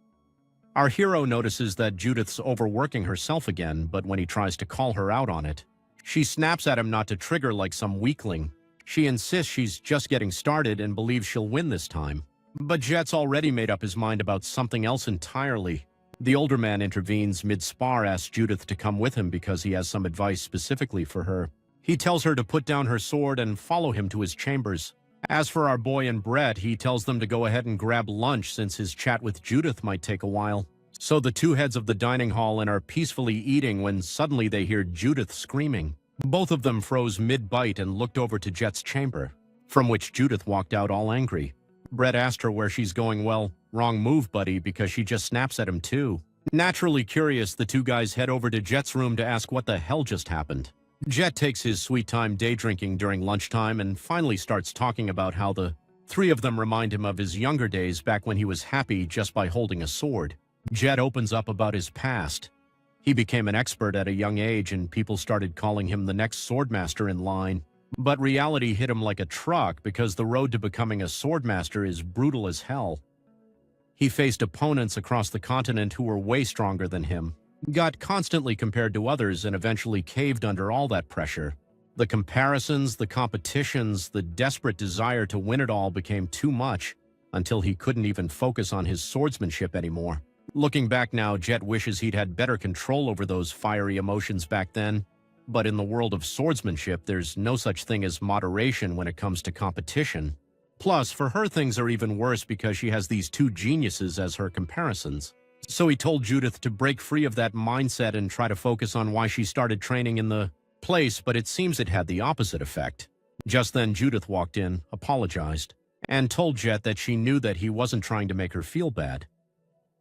Our hero notices that Judith's overworking herself again, but when he tries to call her out on it, she snaps at him not to trigger like some weakling. She insists she's just getting started and believes she'll win this time. But Jet's already made up his mind about something else entirely. The older man intervenes mid-spar, asks Judith to come with him because he has some advice specifically for her. He tells her to put down her sword and follow him to his chambers. As for our boy and Brett, he tells them to go ahead and grab lunch since his chat with Judith might take a while. So the 2 heads of the dining hall and are peacefully eating when suddenly they hear Judith screaming. Both of them froze mid-bite and looked over to Jet's chamber, from which Judith walked out all angry. Brett asked her where she's going. Well, wrong move, buddy, because she just snaps at him too. Naturally curious, the 2 guys head over to Jet's room to ask what the hell just happened. Jet takes his sweet time day drinking during lunchtime and finally starts talking about how the 3 of them remind him of his younger days back when he was happy just by holding a sword. Jet opens up about his past. He became an expert at a young age and people started calling him the next swordmaster in line. But reality hit him like a truck because the road to becoming a swordmaster is brutal as hell. He faced opponents across the continent who were way stronger than him, got constantly compared to others, and eventually caved under all that pressure. The comparisons, the competitions, the desperate desire to win it all became too much until he couldn't even focus on his swordsmanship anymore. Looking back now, Jet wishes he'd had better control over those fiery emotions back then. But in the world of swordsmanship, there's no such thing as moderation when it comes to competition. Plus, for her, things are even worse because she has these 2 geniuses as her comparisons. So he told Judith to break free of that mindset and try to focus on why she started training in the place, but it seems it had the opposite effect. Just then, Judith walked in, apologized, and told Jet that she knew that he wasn't trying to make her feel bad.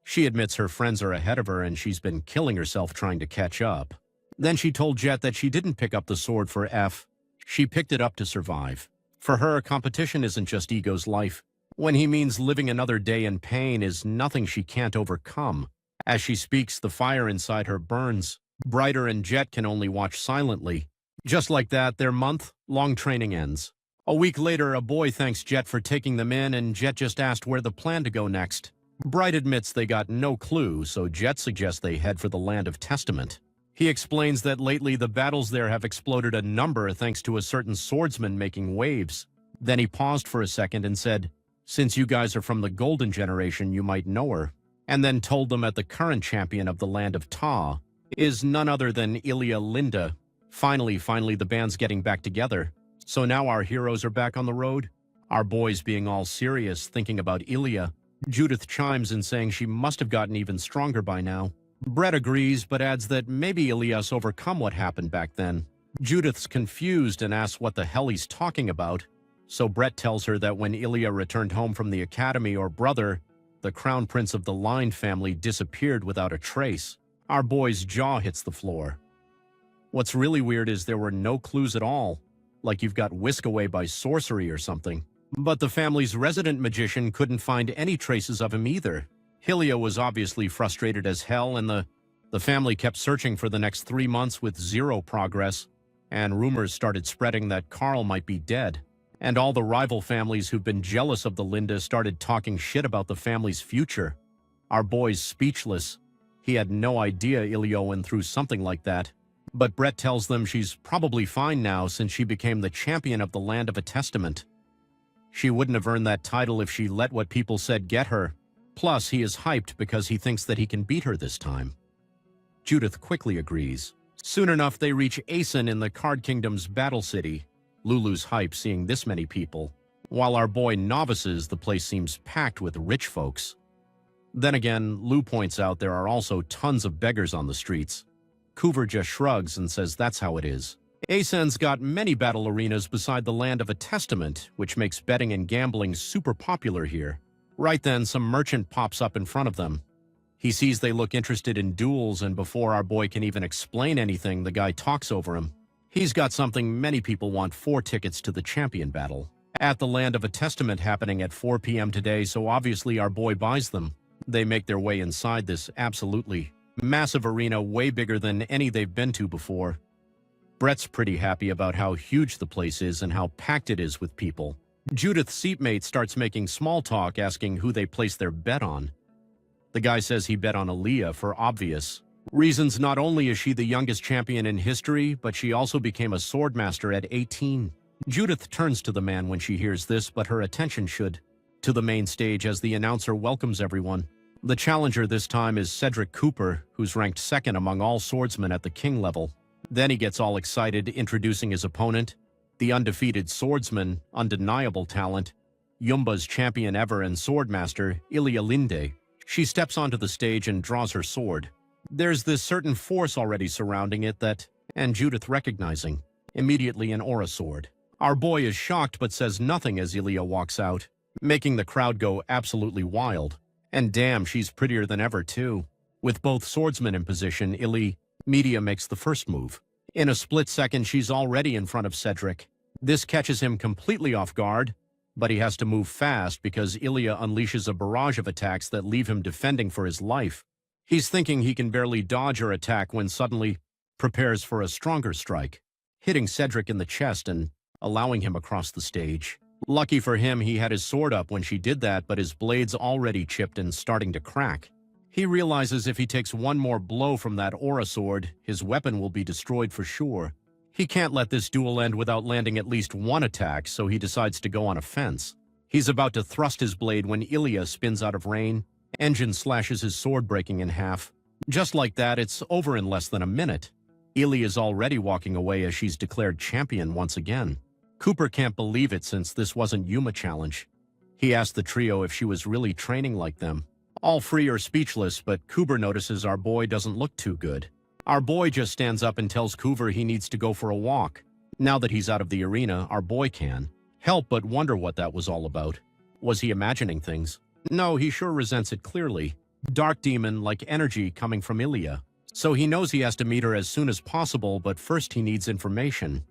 She admits her friends are ahead of her and she's been killing herself trying to catch up. Then she told Jet that she didn't pick up the sword for F. She picked it up to survive. For her, competition isn't just Ego's life. When he means living another day in pain is nothing she can't overcome. As she speaks, the fire inside her burns brighter and Jet can only watch silently. Just like that, their month-long training ends. A week later, a boy thanks Jet for taking them in and Jet just asked where the plan to go next. Bright admits they got no clue, so Jet suggests they head for the Land of Testament. He explains that lately the battles there have exploded a number thanks to a certain swordsman making waves. Then he paused for a second and said, "Since you guys are from the Golden Generation, you might know her." And then told them that the current champion of the Land of Ta is none other than Ilya Linda. Finally, the band's getting back together. So now our heroes are back on the road. Our boys being all serious, thinking about Ilya. Judith chimes in saying she must have gotten even stronger by now. Brett agrees, but adds that maybe Ilias overcome what happened back then. Judith's confused and asks what the hell he's talking about. So Brett tells her that when Ilya returned home from the academy, or brother, the crown prince of the Line family disappeared without a trace. Our boy's jaw hits the floor. What's really weird is there were no clues at all, like you've got whisked away by sorcery or something. But the family's resident magician couldn't find any traces of him either. Hilya was obviously frustrated as hell, and the family kept searching for the next 3 months with zero progress, and rumors started spreading that Carl might be dead. And all the rival families who've been jealous of the Linda started talking shit about the family's future. Our boy's speechless. He had no idea Ilya went through something like that. But Brett tells them she's probably fine now since she became the champion of the Land of a Testament. She wouldn't have earned that title if she let what people said get her. Plus, he is hyped because he thinks that he can beat her this time. Judith quickly agrees. Soon enough, they reach Asen in the Card Kingdom's battle city. Lulu's hype seeing this many people. While our boy novices, the place seems packed with rich folks. Then again, Lu points out there are also tons of beggars on the streets. Coover just shrugs and says that's how it is. Asen's got many battle arenas beside the Land of a Testament, which makes betting and gambling super popular here. Right then, some merchant pops up in front of them. He sees they look interested in duels, and before our boy can even explain anything, the guy talks over him. He's got something many people want: 4 tickets to the champion battle. At the Land of a Testament happening at 4 p.m. today, so obviously our boy buys them. They make their way inside this absolutely massive arena, way bigger than any they've been to before. Brett's pretty happy about how huge the place is and how packed it is with people. Judith's seatmate starts making small talk, asking who they place their bet on. The guy says he bet on Aaliyah for obvious reasons. Not only is she the youngest champion in history, but she also became a swordmaster at 18. Judith turns to the man when she hears this, but her attention should to the main stage as the announcer welcomes everyone. The challenger this time is Cedric Cooper, who's ranked 2nd among all swordsmen at the king level. Then he gets all excited, introducing his opponent, the undefeated swordsman, undeniable talent, Yumba's champion ever and swordmaster, Ilya Linde. She steps onto the stage and draws her sword. There's this certain force already surrounding it that, and Judith recognizing, immediately an aura sword. Our boy is shocked but says nothing as Ilya walks out, making the crowd go absolutely wild. And damn, she's prettier than ever too. With both swordsmen in position, Media makes the first move. In a split second, she's already in front of Cedric. This catches him completely off guard, but he has to move fast because Ilya unleashes a barrage of attacks that leave him defending for his life. He's thinking he can barely dodge her attack when suddenly prepares for a stronger strike, hitting Cedric in the chest and allowing him across the stage. Lucky for him, he had his sword up when she did that, but his blade's already chipped and starting to crack. He realizes if he takes one more blow from that aura sword, his weapon will be destroyed for sure. He can't let this duel end without landing at least one attack, so he decides to go on offense. He's about to thrust his blade when Ilya spins out of range. Engine slashes his sword, breaking in half. Just like that, it's over in less than a minute. Ilya is already walking away as she's declared champion once again. Cooper can't believe it since this wasn't Yuma challenge. He asked the trio if she was really training like them. All three are speechless, but Cooper notices our boy doesn't look too good. Our boy just stands up and tells Cooper he needs to go for a walk. Now that he's out of the arena, our boy can help but wonder what that was all about. Was he imagining things? No, he sure resents it clearly. Dark demon-like energy coming from Ilya. So he knows he has to meet her as soon as possible, but first he needs information.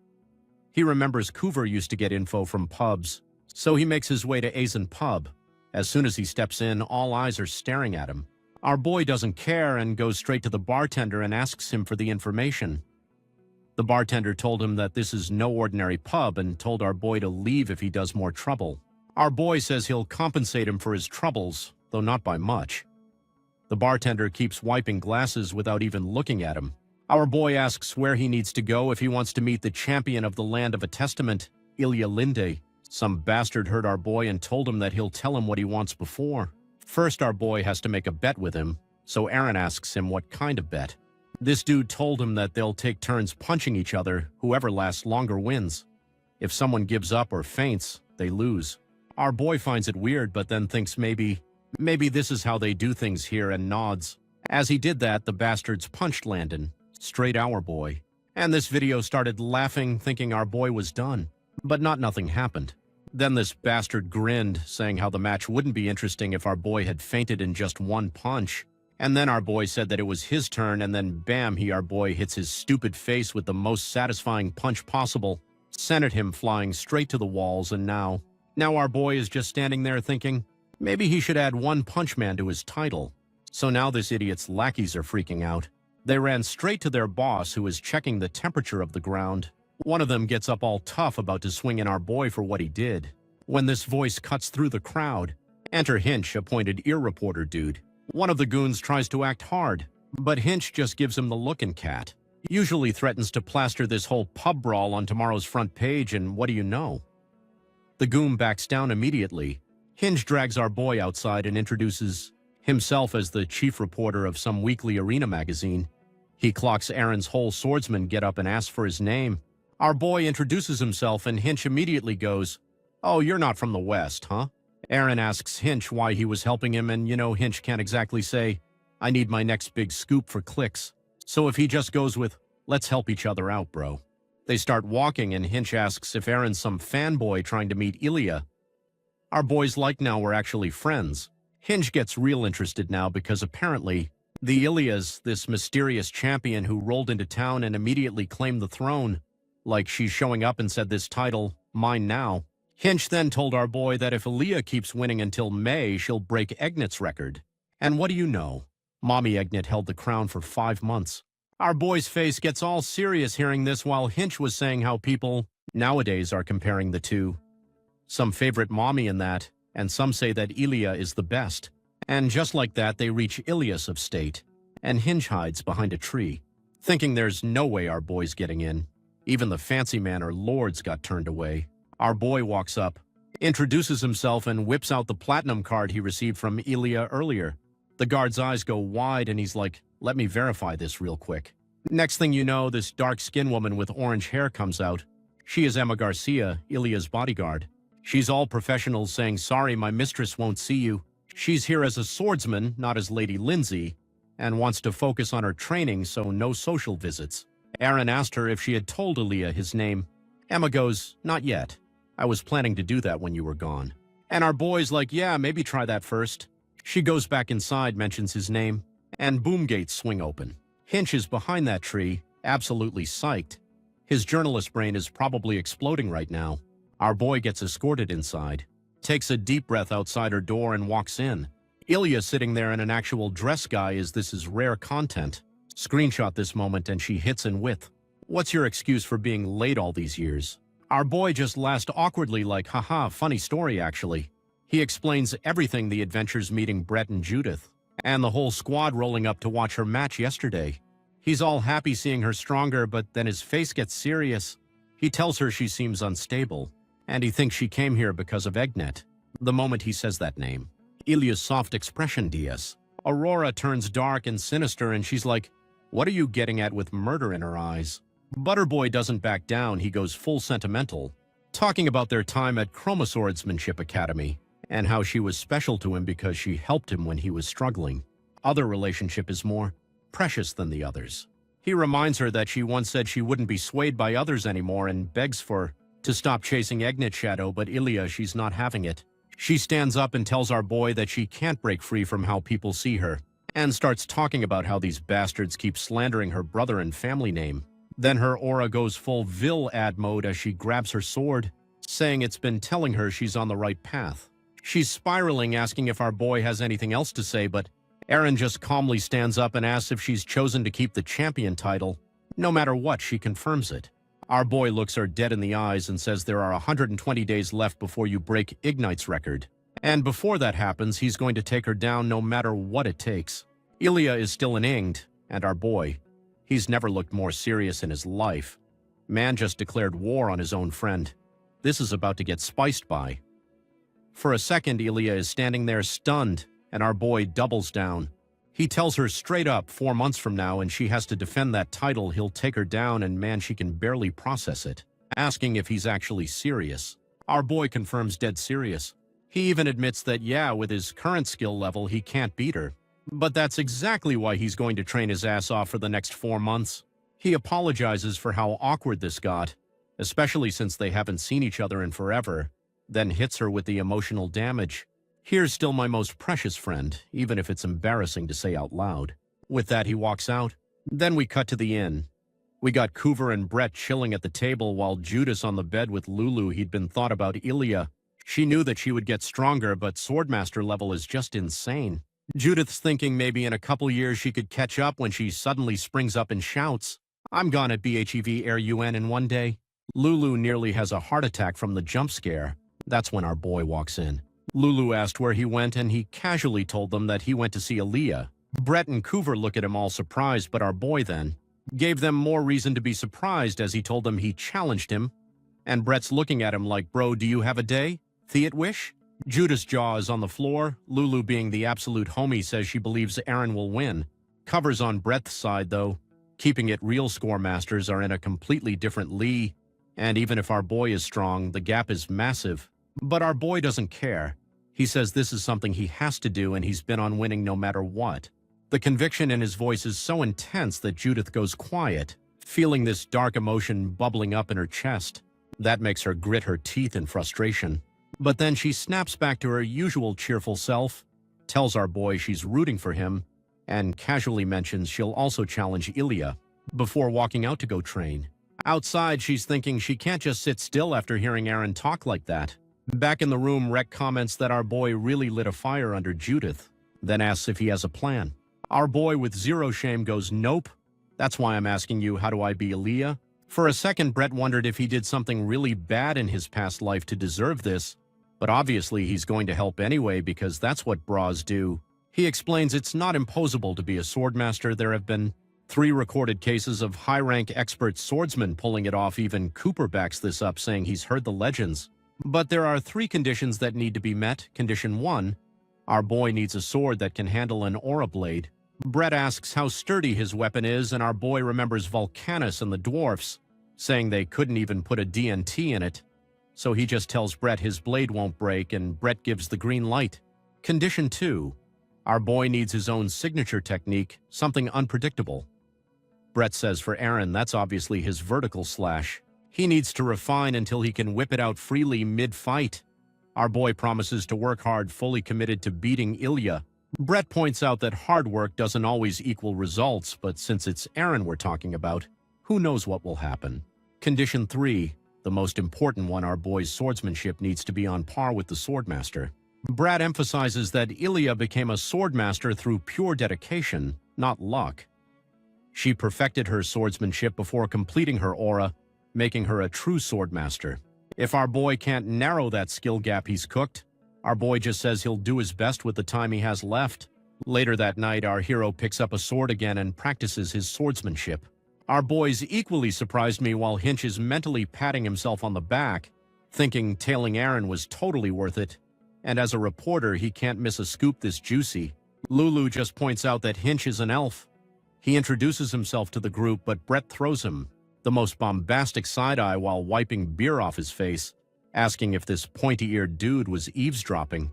He remembers Coover used to get info from pubs, so he makes his way to Asen Pub. As soon as he steps in, all eyes are staring at him. Our boy doesn't care and goes straight to the bartender and asks him for the information. The bartender told him that this is no ordinary pub and told our boy to leave if he does more trouble. Our boy says he'll compensate him for his troubles, though not by much. The bartender keeps wiping glasses without even looking at him. Our boy asks where he needs to go if he wants to meet the champion of the Land of a Testament, Ilya Linde. Some bastard heard our boy and told him that he'll tell him what he wants before. First, our boy has to make a bet with him, so Aaron asks him what kind of bet. This dude told him that they'll take turns punching each other. Whoever lasts longer wins. If someone gives up or faints, they lose. Our boy finds it weird, but then thinks maybe Maybe this is how they do things here, and nods. As he did that, the bastards punched Landon, straight our boy. And this video started laughing, thinking our boy was done. But nothing happened. Then this bastard grinned, saying how the match wouldn't be interesting if our boy had fainted in just one punch. And then our boy said that it was his turn, and then bam, our boy hits his stupid face with the most satisfying punch possible, sent him flying straight to the walls, and now our boy is just standing there thinking, maybe he should add one punch man to his title. So now this idiot's lackeys are freaking out. They ran straight to their boss, who is checking the temperature of the ground. One of them gets up all tough about to swing in our boy for what he did. When this voice cuts through the crowd, enter Hinch, appointed ear reporter dude. One of the goons tries to act hard, but Hinch just gives him the looking cat. Usually threatens to plaster this whole pub brawl on tomorrow's front page, and what do you know? The goon backs down immediately. Hinch drags our boy outside and introduces himself as the chief reporter of some weekly arena magazine. He clocks Aaron's whole swordsman getup and asks for his name. Our boy introduces himself, and Hinch immediately goes, "Oh, you're not from the West, huh?" Aaron asks Hinch why he was helping him, and Hinch can't exactly say, "I need my next big scoop for clicks." So if he just goes with, "Let's help each other out, bro." They start walking, and Hinch asks if Aaron's some fanboy trying to meet Ilya. Our boys like now we're actually friends. Hinch gets real interested now because apparently the Ilya's this mysterious champion who rolled into town and immediately claimed the throne. Like she's showing up and said, "This title, mine now." Hinch then told our boy that if Ilya keeps winning until May, she'll break Egnet's record. And what do you know? Mommy Egnet held the crown for 5 months. Our boy's face gets all serious hearing this, while Hinch was saying how people nowadays are comparing the two. Some favorite mommy in that, and some say that Ilya is the best. And just like that, they reach Ilyas of state, and Hinch hides behind a tree, thinking there's no way our boy's getting in. Even the fancy man or lords got turned away. Our boy walks up, introduces himself, and whips out the platinum card he received from Ilya earlier. The guard's eyes go wide, and he's like, "Let me verify this real quick." Next thing you know, this dark-skinned woman with orange hair comes out. She is Emma Garcia, Ilya's bodyguard. She's all professional, saying, "Sorry, my mistress won't see you. She's here as a swordsman, not as Lady Lindsay, and wants to focus on her training, so no social visits." Aaron asked her if she had told Ilya his name. Emma goes, "Not yet. I was planning to do that when you were gone." And our boy's like, "Yeah, maybe try that first." She goes back inside, mentions his name, and boom gates swing open. Hinch is behind that tree, absolutely psyched. His journalist brain is probably exploding right now. Our boy gets escorted inside, takes a deep breath outside her door, and walks in. Ilya sitting there in an actual dress guy as this is rare content. Screenshot this moment, and she hits in with, "What's your excuse for being late all these years?" Our boy just laughs awkwardly like, "Haha, funny story actually." He explains everything, the adventures meeting Brett and Judith, and the whole squad rolling up to watch her match yesterday. He's all happy seeing her stronger, but then his face gets serious. He tells her she seems unstable, and he thinks she came here because of Egnet. The moment he says that name, Ilya's soft expression DS. Aurora turns dark and sinister, and she's like, "What are you getting at with murder in her eyes?" Butterboy doesn't back down, he goes full sentimental, talking about their time at Swordsmanship Academy, and how she was special to him because she helped him when he was struggling. Other relationship is more precious than the others. He reminds her that she once said she wouldn't be swayed by others anymore and begs to stop chasing Egnet's shadow, but Ilya, she's not having it. She stands up and tells our boy that she can't break free from how people see her, and starts talking about how these bastards keep slandering her brother and family name. Then her aura goes full Vil ad mode as she grabs her sword, saying it's been telling her she's on the right path. She's spiraling, asking if our boy has anything else to say, but Aaron just calmly stands up and asks if she's chosen to keep the champion title. No matter what, she confirms it. Our boy looks her dead in the eyes and says there are 120 days left before you break Ignite's record. And before that happens, he's going to take her down no matter what it takes. Ilya is still inged, and our boy, he's never looked more serious in his life. Man just declared war on his own friend. This is about to get spiced by. For a second, Ilya is standing there stunned, and our boy doubles down. He tells her straight up 4 months from now and she has to defend that title, he'll take her down, and man, she can barely process it, asking if he's actually serious. Our boy confirms dead serious. He even admits that, yeah, with his current skill level, he can't beat her. But that's exactly why he's going to train his ass off for the next 4 months. He apologizes for how awkward this got, especially since they haven't seen each other in forever, then hits her with the emotional damage. Here's still my most precious friend, even if it's embarrassing to say out loud. With that, he walks out. Then we cut to the inn. We got Coover and Brett chilling at the table while Judas on the bed with Lulu. He'd been thought about Ilya. She knew that she would get stronger, but Swordmaster level is just insane. Judith's thinking maybe in a couple years she could catch up when she suddenly springs up and shouts, "I'm gone at BHEV Air UN in one day." Lulu nearly has a heart attack from the jump scare. That's when our boy walks in. Lulu asked where he went, and he casually told them that he went to see Aaliyah. Brett and Coover look at him all surprised, but our boy then gave them more reason to be surprised as he told them he challenged him. And Brett's looking at him like, "Bro, do you have a day? Theat wish?" Judas' jaw is on the floor. Lulu, being the absolute homie, says she believes Aaron will win. Covers on Brett's side, though. Keeping it real, score masters are in a completely different league. And even if our boy is strong, the gap is massive. But our boy doesn't care. He says this is something he has to do, and he's been on winning no matter what. The conviction in his voice is so intense that Judith goes quiet, feeling this dark emotion bubbling up in her chest. That makes her grit her teeth in frustration. But then she snaps back to her usual cheerful self, tells our boy she's rooting for him, and casually mentions she'll also challenge Ilya before walking out to go train. Outside, she's thinking she can't just sit still after hearing Aaron talk like that. Back in the room, Rek comments that our boy really lit a fire under Judith, then asks if he has a plan. Our boy with zero shame goes, "Nope. That's why I'm asking you, how do I be Ilya?" For a second, Brett wondered if he did something really bad in his past life to deserve this, but obviously he's going to help anyway because that's what bras do. He explains it's not impossible to be a swordmaster. There have been 3 recorded cases of high-rank expert swordsmen pulling it off. Even Cooper backs this up, saying he's heard the legends. But there are 3 conditions that need to be met. Condition 1, our boy needs a sword that can handle an aura blade. Brett asks how sturdy his weapon is, and our boy remembers Vulcanus and the dwarfs, saying they couldn't even put a DNT in it. So he just tells Brett his blade won't break, and Brett gives the green light. Condition 2, our boy needs his own signature technique, something unpredictable. Brett says for Aaron, that's obviously his vertical slash. He needs to refine until he can whip it out freely mid-fight. Our boy promises to work hard, fully committed to beating Ilya. Brett points out that hard work doesn't always equal results, but since it's Aaron we're talking about, who knows what will happen. Condition 3, the most important one, our boy's swordsmanship needs to be on par with the swordmaster. Brad emphasizes that Ilya became a swordmaster through pure dedication, not luck. She perfected her swordsmanship before completing her aura, making her a true swordmaster. If our boy can't narrow that skill gap, he's cooked. Our boy just says he'll do his best with the time he has left. Later that night, our hero picks up a sword again and practices his swordsmanship. Our boys equally surprised me while Hinch is mentally patting himself on the back, thinking tailing Aaron was totally worth it. And as a reporter, he can't miss a scoop this juicy. Lulu just points out that Hinch is an elf. He introduces himself to the group, but Brett throws him the most bombastic side-eye while wiping beer off his face, asking if this pointy-eared dude was eavesdropping.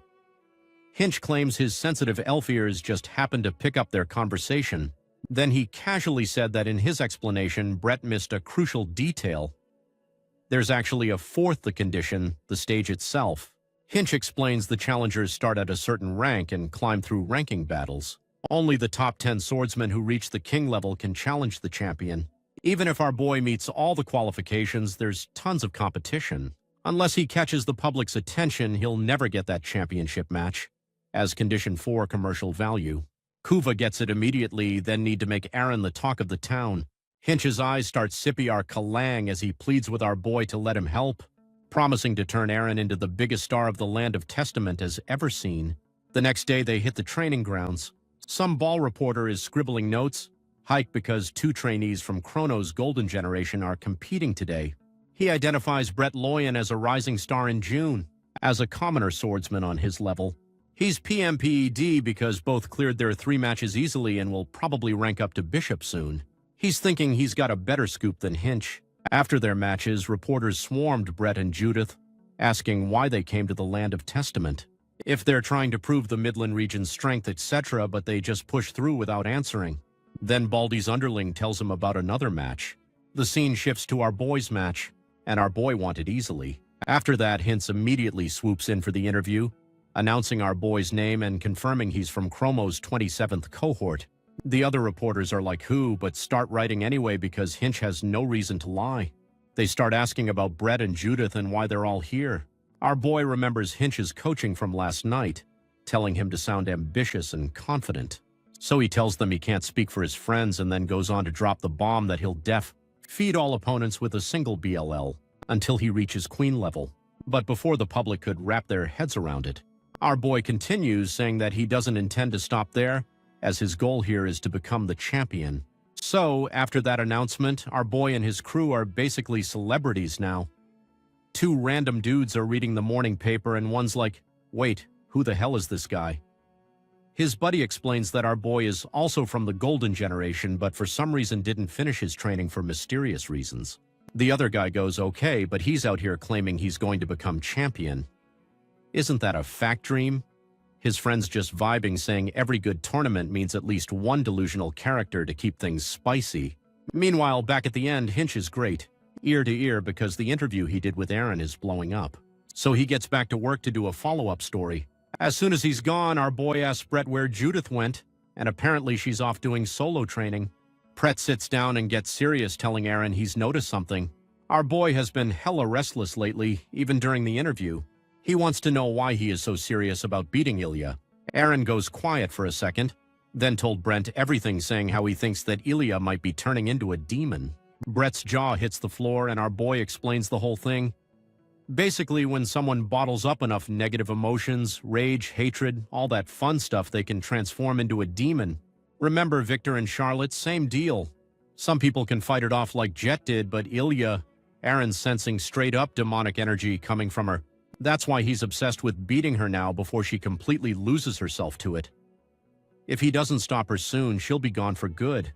Hinch claims his sensitive elf ears just happened to pick up their conversation. Then he casually said that in his explanation, Brett missed a crucial detail. There's actually a 4th the condition, the stage itself. Hinch explains the challengers start at a certain rank and climb through ranking battles. Only the top 10 swordsmen who reach the king level can challenge the champion. Even if our boy meets all the qualifications, there's tons of competition. Unless he catches the public's attention, he'll never get that championship match. As condition 4, commercial value. Kuva gets it immediately, then need to make Aaron the talk of the town. Hinch's eyes start sippy our kalang as he pleads with our boy to let him help, promising to turn Aaron into the biggest star of the Land of Testament has ever seen. The next day, they hit the training grounds. Some ball reporter is scribbling notes, hike because 2 trainees from Chrono's golden generation are competing today. He identifies Brett Loyan as a rising star in June, as a commoner swordsman on his level. He's PMPED because both cleared their 3 matches easily and will probably rank up to Bishop soon. He's thinking he's got a better scoop than Hinch. After their matches, reporters swarmed Brett and Judith, asking why they came to the Land of Testament. if they're trying to prove the Midland region's strength, etc., but they just push through without answering. Then Baldy's underling tells him about another match. The scene shifts to our boy's match, and our boy won it easily. After that, Hintz immediately swoops in for the interview, announcing our boy's name and confirming he's from Chromo's 27th cohort. The other reporters are like, who, but start writing anyway because Hinch has no reason to lie. They start asking about Brett and Judith and why they're all here. Our boy remembers Hinch's coaching from last night, telling him to sound ambitious and confident. So he tells them he can't speak for his friends and then goes on to drop the bomb that he'll feed all opponents with a single BLL until he reaches queen level. But before the public could wrap their heads around it, our boy continues saying that he doesn't intend to stop there, as his goal here is to become the champion. So, after that announcement, our boy and his crew are basically celebrities now. Two random dudes are reading the morning paper and one's like, wait, who the hell is this guy? His buddy explains that our boy is also from the golden generation, but for some reason didn't finish his training for mysterious reasons. The other guy goes, okay, but he's out here claiming he's going to become champion. Isn't that a fact dream? His friend's just vibing, saying every good tournament means at least one delusional character to keep things spicy. Meanwhile, back at the end, Hinch is great, ear to ear, because the interview he did with Aaron is blowing up. So he gets back to work to do a follow-up story. As soon as he's gone, our boy asks Brett where Judith went, and apparently she's off doing solo training. Brett sits down and gets serious, telling Aaron he's noticed something. Our boy has been hella restless lately, even during the interview. He wants to know why he is so serious about beating Ilya. Aaron goes quiet for a second, then told Brent everything, saying how he thinks that Ilya might be turning into a demon. Brett's jaw hits the floor and our boy explains the whole thing. Basically, when someone bottles up enough negative emotions, rage, hatred, all that fun stuff, they can transform into a demon. Remember Victor and Charlotte? Same deal. Some people can fight it off like Jet did, but Ilya, Aaron's sensing straight up demonic energy coming from her. That's why he's obsessed with beating her now before she completely loses herself to it. If he doesn't stop her soon, she'll be gone for good.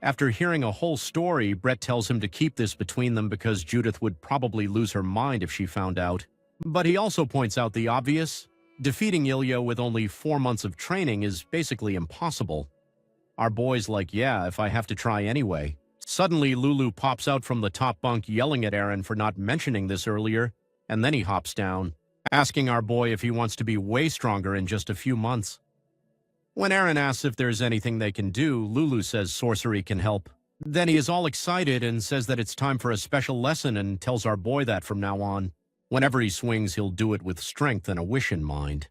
After hearing a whole story, Brett tells him to keep this between them because Judith would probably lose her mind if she found out. But he also points out the obvious. Defeating Ilya with only 4 months of training is basically impossible. Our boy's like, yeah, if I have to try anyway. Suddenly, Lulu pops out from the top bunk yelling at Aaron for not mentioning this earlier, and then he hops down, asking our boy if he wants to be way stronger in just a few months. When Aaron asks if there's anything they can do, Lulu says sorcery can help. Then he is all excited and says that it's time for a special lesson and tells our boy that from now on, whenever he swings, he'll do it with strength and a wish in mind.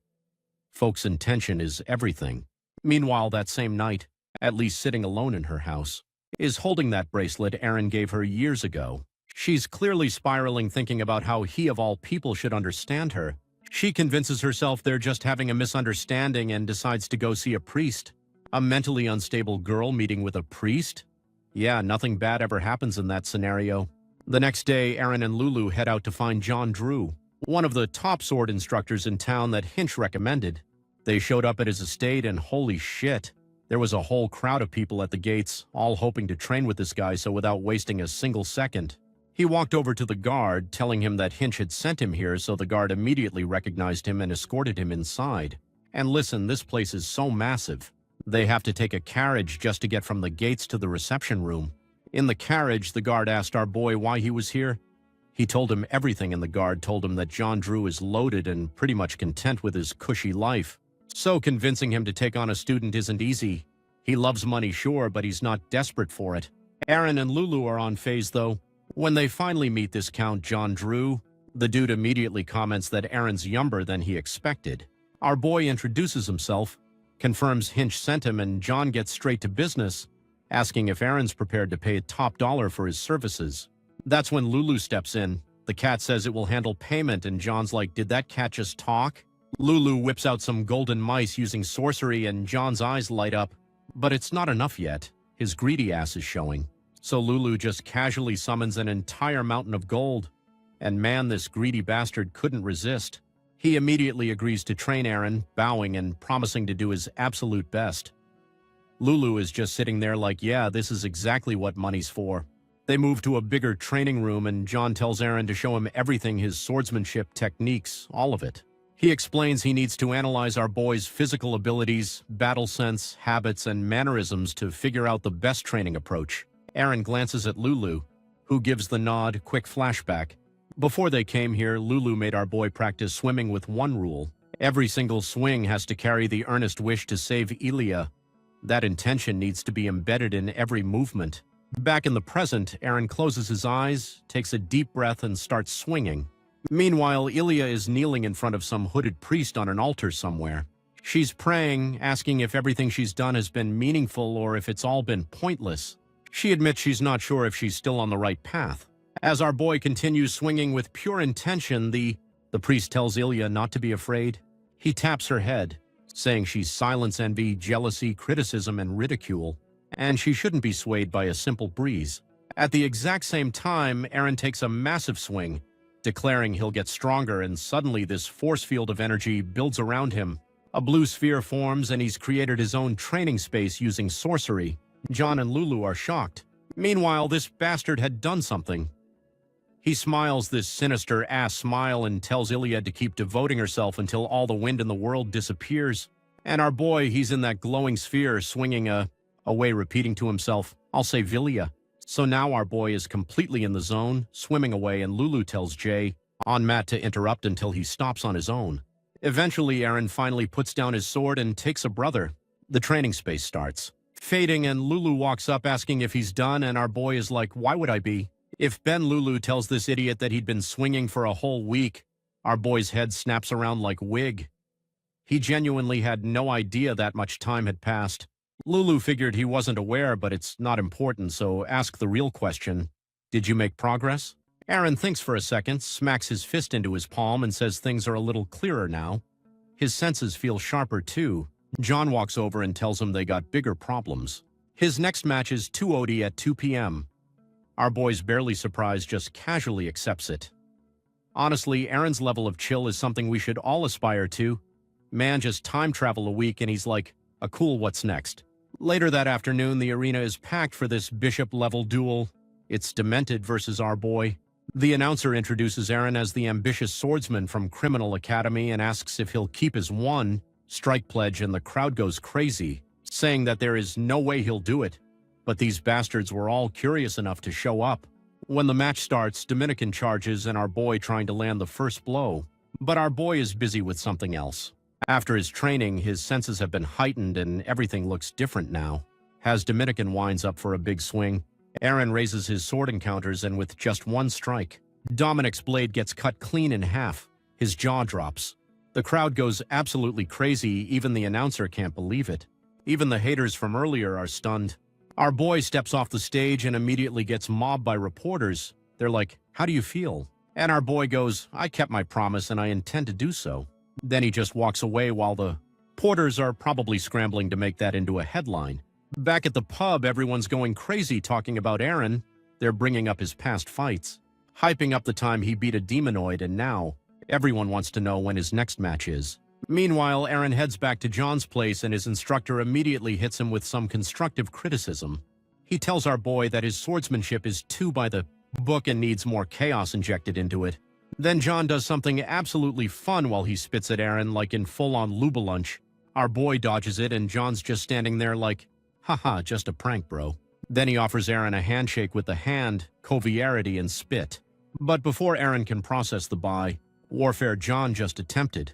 Folks' intention is everything. Meanwhile, that same night, at least sitting alone in her house, is holding that bracelet Aaron gave her years ago. She's clearly spiraling, thinking about how he of all people should understand her. She convinces herself they're just having a misunderstanding and decides to go see a priest. A mentally unstable girl meeting with a priest? Yeah, nothing bad ever happens in that scenario. The next day, Aaron and Lulu head out to find John Drew, one of the top sword instructors in town that Hinch recommended. They showed up at his estate and holy shit, there was a whole crowd of people at the gates, all hoping to train with this guy, so without wasting a single second, he walked over to the guard, telling him that Hinch had sent him here, so the guard immediately recognized him and escorted him inside. And listen, this place is so massive. They have to take a carriage just to get from the gates to the reception room. In the carriage, the guard asked our boy why he was here. He told him everything, and the guard told him that John Drew is loaded and pretty much content with his cushy life. So convincing him to take on a student isn't easy. He loves money, sure, but he's not desperate for it. Aaron and Lulu are on phase, though. When they finally meet this Count John Drew, the dude immediately comments that Aaron's younger than he expected. Our boy introduces himself, confirms Hinch sent him, and John gets straight to business, asking if Aaron's prepared to pay top dollar for his services. That's when Lulu steps in. The cat says it will handle payment, and John's like, did that cat just talk? Lulu whips out some golden mice using sorcery, and John's eyes light up. But it's not enough yet. His greedy ass is showing. So Lulu just casually summons an entire mountain of gold. And man, this greedy bastard couldn't resist. He immediately agrees to train Aaron, bowing and promising to do his absolute best. Lulu is just sitting there like, yeah, this is exactly what money's for. They move to a bigger training room, and John tells Aaron to show him everything, his swordsmanship techniques, all of it. He explains he needs to analyze our boy's physical abilities, battle sense, habits, and mannerisms to figure out the best training approach. Eren glances at Lulu, who gives the nod. Quick flashback. Before they came here, Lulu made our boy practice swimming with one rule. Every single swing has to carry the earnest wish to save Ilia. That intention needs to be embedded in every movement. Back in the present, Eren closes his eyes, takes a deep breath, and starts swinging. Meanwhile, Ilia is kneeling in front of some hooded priest on an altar somewhere. She's praying, asking if everything she's done has been meaningful or if it's all been pointless. She admits she's not sure if she's still on the right path. As our boy continues swinging with pure intention, the priest tells Ilia not to be afraid. He taps her head, saying she's silence envy, jealousy, criticism, and ridicule, and she shouldn't be swayed by a simple breeze. At the exact same time, Eren takes a massive swing, declaring he'll get stronger, and suddenly this force field of energy builds around him. A blue sphere forms, and he's created his own training space using sorcery. John and Lulu are shocked. Meanwhile, this bastard had done something. He smiles this sinister ass smile and tells Iliad to keep devoting herself until all the wind in the world disappears. And our boy, he's in that glowing sphere swinging away, repeating to himself, "I'll save Ilia." So now our boy is completely in the zone, swimming away, and Lulu tells Jay on Matt to interrupt until he stops on his own. Eventually, Eren finally puts down his sword and takes a brother. The training space starts fading, and Lulu walks up asking if he's done, and our boy is like, "Why would I be?" If Lulu tells this idiot that he'd been swinging for a whole week, our boy's head snaps around like wig. He genuinely had no idea that much time had passed. Lulu figured he wasn't aware, but it's not important, so ask the real question. Did you make progress? Eren thinks for a second, smacks his fist into his palm, and says things are a little clearer now. His senses feel sharper too. John walks over and tells him they got bigger problems. His next match is 2 at 2 p.m. Our boy's barely surprised, just casually accepts it. Honestly, Eren's level of chill is something we should all aspire to. Man, just time travel a week and he's like, a cool what's next. Later that afternoon, the arena is packed for this bishop-level duel. It's Demented versus our boy. The announcer introduces Eren as the ambitious swordsman from Criminal Academy and asks if he'll keep his strike pledge, and the crowd goes crazy, saying that there is no way he'll do it. But these bastards were all curious enough to show up. When the match starts, Dominican charges and our boy trying to land the first blow. But our boy is busy with something else. After his training, his senses have been heightened and everything looks different now. As Dominican winds up for a big swing, Eren raises his sword encounters, and with just one strike, Dominic's blade gets cut clean in half. His jaw drops. The crowd goes absolutely crazy. Even the announcer can't believe it. Even the haters from earlier are stunned. Our boy steps off the stage and immediately gets mobbed by reporters. They're like, "How do you feel?" And our boy goes, "I kept my promise and I intend to do so." Then he just walks away while the porters are probably scrambling to make that into a headline. Back at the pub, everyone's going crazy talking about Eren. They're bringing up his past fights, hyping up the time he beat a demonoid, and now everyone wants to know when his next match is. Meanwhile, Eren heads back to John's place and his instructor immediately hits him with some constructive criticism. He tells our boy that his swordsmanship is too by the book and needs more chaos injected into it. Then John does something absolutely fun while he spits at Eren like in full-on lubalunch. Our boy dodges it and John's just standing there like, haha, just a prank, bro. Then he offers Eren a handshake with the hand, Coviarity, and spit. But before Eren can process the buy, warfare John just attempted.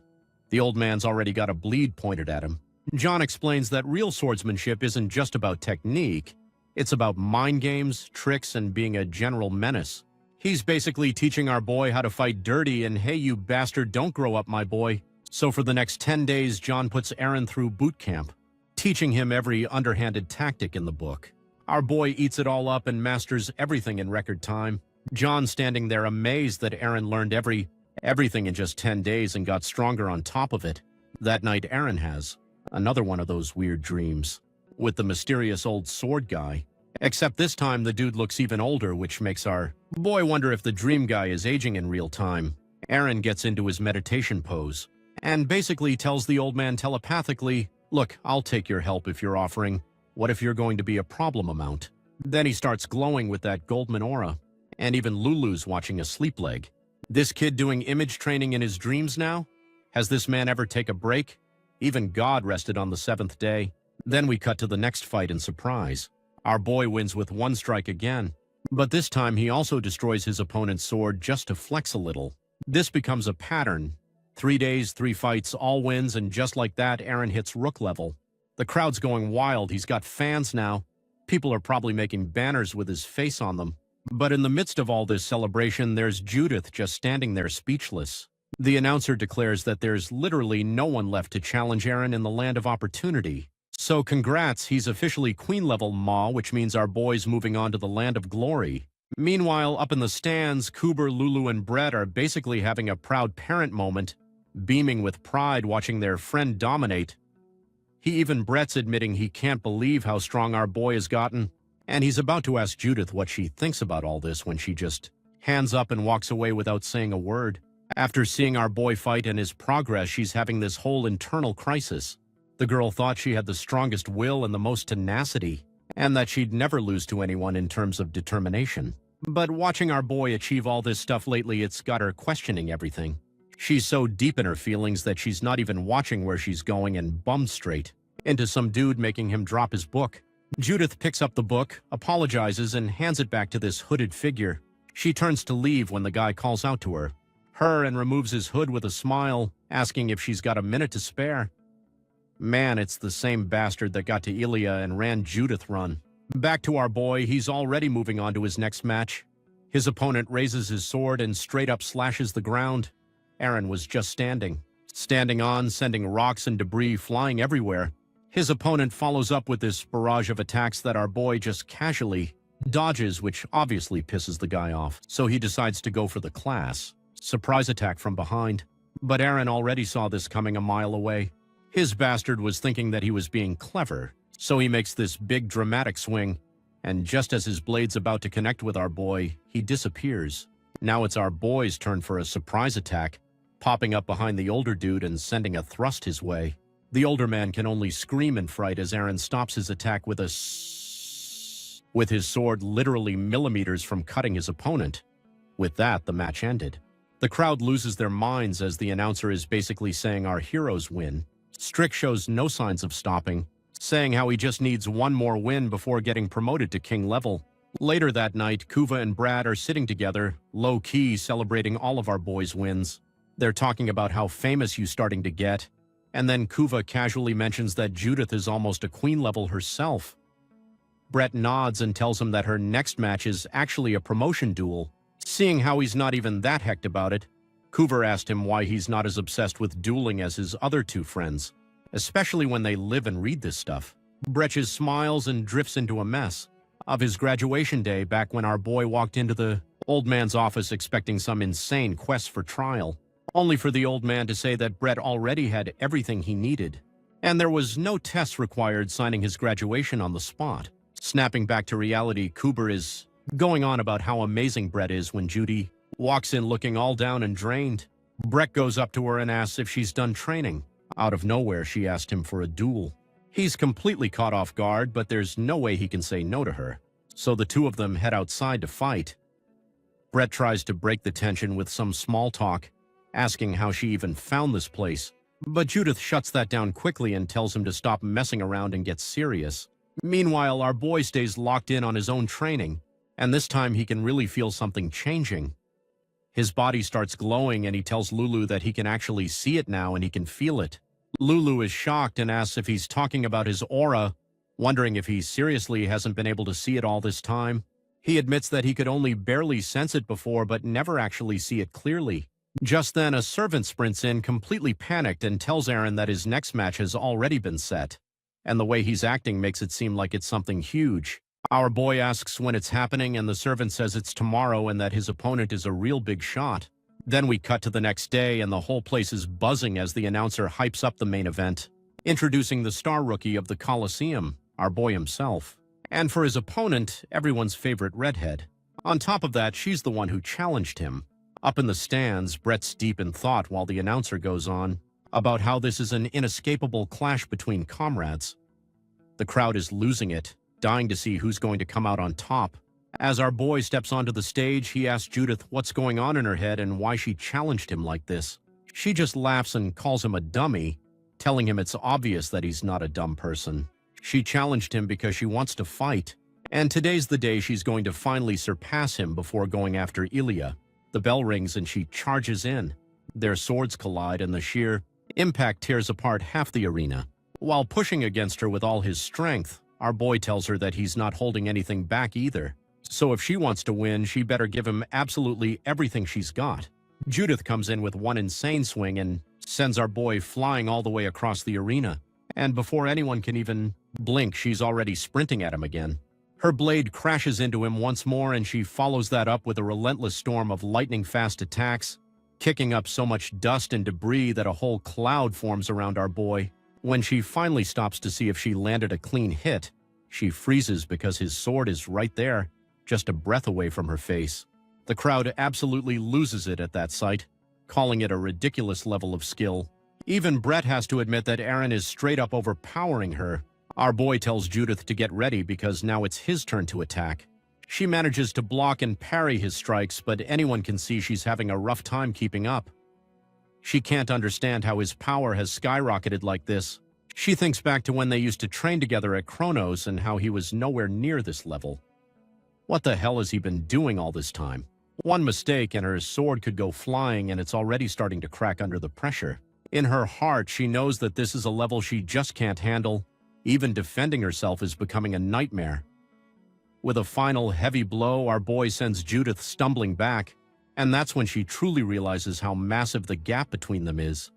The old man's already got a bleed pointed at him. John explains that real swordsmanship isn't just about technique. It's about mind games, tricks, and being a general menace. He's basically teaching our boy how to fight dirty and, hey, you bastard, don't grow up, my boy. So for the next 10 days, John puts Eren through boot camp, teaching him every underhanded tactic in the book. Our boy eats it all up and masters everything in record time. John standing there amazed that Eren learned everything in just 10 days and got stronger on top of it. That night, Eren has another one of those weird dreams with the mysterious old sword guy. Except this time, the dude looks even older, which makes our boy wonder if the dream guy is aging in real time. Eren gets into his meditation pose and basically tells the old man telepathically, "Look, I'll take your help if you're offering. What if you're going to be a problem amount?" Then he starts glowing with that golden aura, and even Lulu's watching a sleep leg. This kid doing image training in his dreams now? Has this man ever take a break? Even God rested on the seventh day. Then we cut to the next fight in surprise. Our boy wins with one strike again. But this time he also destroys his opponent's sword just to flex a little. This becomes a pattern. 3 days, 3 fights, all wins, and just like that, Eren hits rook level. The crowd's going wild. He's got fans now. People are probably making banners with his face on them. But in the midst of all this celebration, there's Judith just standing there speechless. The announcer declares that there's literally no one left to challenge Eren in the land of opportunity. So congrats, he's officially queen level Ma, which means our boy's moving on to the land of glory. Meanwhile, up in the stands, Kuber, Lulu, and Brett are basically having a proud parent moment, beaming with pride watching their friend dominate. Brett's admitting he can't believe how strong our boy has gotten, and he's about to ask Judith what she thinks about all this when she just hands up and walks away without saying a word. After seeing our boy fight and his progress, she's having this whole internal crisis. The girl thought she had the strongest will and the most tenacity, and that she'd never lose to anyone in terms of determination. But watching our boy achieve all this stuff lately, it's got her questioning everything. She's so deep in her feelings that she's not even watching where she's going and bummed straight into some dude making him drop his book. Judith picks up the book, apologizes, and hands it back to this hooded figure. She turns to leave when the guy calls out to her, and removes his hood with a smile, asking if she's got a minute to spare. Man, it's the same bastard that got to Ilya and ran Judith run. Back to our boy, he's already moving on to his next match. His opponent raises his sword and straight up slashes the ground. Eren was just standing on, sending rocks and debris flying everywhere. His opponent follows up with this barrage of attacks that our boy just casually dodges, which obviously pisses the guy off. So he decides to go for the class surprise attack from behind. But Eren already saw this coming a mile away. His bastard was thinking that he was being clever, so he makes this big dramatic swing, and just as his blade's about to connect with our boy, he disappears. Now it's our boy's turn for a surprise attack, popping up behind the older dude and sending a thrust his way. The older man can only scream in fright as Eren stops his attack with his sword literally millimeters from cutting his opponent. With that, the match ended. The crowd loses their minds as the announcer is basically saying our heroes win. Strick shows no signs of stopping, saying how he just needs one more win before getting promoted to king level. Later that night, Kuva and Brad are sitting together, low-key celebrating all of our boys' wins. They're talking about how famous you're starting to get, and then Kuva casually mentions that Judith is almost a queen level herself. Brett nods and tells him that her next match is actually a promotion duel. Seeing how he's not even that hecked about it, Kuva asked him why he's not as obsessed with dueling as his other two friends, especially when they live and read this stuff. Brett just smiles and drifts into a mess of his graduation day back when our boy walked into the old man's office expecting some insane quest for trial, only for the old man to say that Brett already had everything he needed, and there was no tests required, signing his graduation on the spot. Snapping back to reality, Kuber is going on about how amazing Brett is when Judy walks in looking all down and drained. Brett goes up to her and asks if she's done training. Out of nowhere, she asked him for a duel. He's completely caught off guard, but there's no way he can say no to her. So the two of them head outside to fight. Brett tries to break the tension with some small talk, asking how she even found this place. But Judith shuts that down quickly and tells him to stop messing around and get serious. Meanwhile, our boy stays locked in on his own training, and this time he can really feel something changing. His body starts glowing and he tells Lulu that he can actually see it now and he can feel it. Lulu is shocked and asks if he's talking about his aura, wondering if he seriously hasn't been able to see it all this time. He admits that he could only barely sense it before but never actually see it clearly. Just then, a servant sprints in, completely panicked, and tells Eren that his next match has already been set, and the way he's acting makes it seem like it's something huge. Our boy asks when it's happening, and the servant says it's tomorrow and that his opponent is a real big shot. Then we cut to the next day, and the whole place is buzzing as the announcer hypes up the main event, introducing the star rookie of the Coliseum, our boy himself. And for his opponent, everyone's favorite redhead. On top of that, she's the one who challenged him. Up in the stands, Brett's deep in thought while the announcer goes on about how this is an inescapable clash between comrades. The crowd is losing it, dying to see who's going to come out on top. As our boy steps onto the stage, he asks Judith what's going on in her head and why she challenged him like this. She just laughs and calls him a dummy, telling him it's obvious that he's not a dumb person. She challenged him because she wants to fight, and today's the day she's going to finally surpass him before going after Ilya. The bell rings and she charges in. Their swords collide and the sheer impact tears apart half the arena. While pushing against her with all his strength, our boy tells her that he's not holding anything back either. So if she wants to win, she better give him absolutely everything she's got. Judith comes in with one insane swing and sends our boy flying all the way across the arena. And before anyone can even blink, she's already sprinting at him again. Her blade crashes into him once more, and she follows that up with a relentless storm of lightning-fast attacks, kicking up so much dust and debris that a whole cloud forms around our boy. When she finally stops to see if she landed a clean hit, she freezes because his sword is right there, just a breath away from her face. The crowd absolutely loses it at that sight, calling it a ridiculous level of skill. Even Brett has to admit that Eren is straight up overpowering her. Our boy tells Judith to get ready because now it's his turn to attack. She manages to block and parry his strikes, but anyone can see she's having a rough time keeping up. She can't understand how his power has skyrocketed like this. She thinks back to when they used to train together at Kronos and how he was nowhere near this level. What the hell has he been doing all this time? One mistake and her sword could go flying, and it's already starting to crack under the pressure. In her heart, she knows that this is a level she just can't handle. Even defending herself is becoming a nightmare. With a final heavy blow, our boy sends Judith stumbling back, and that's when she truly realizes how massive the gap between them is.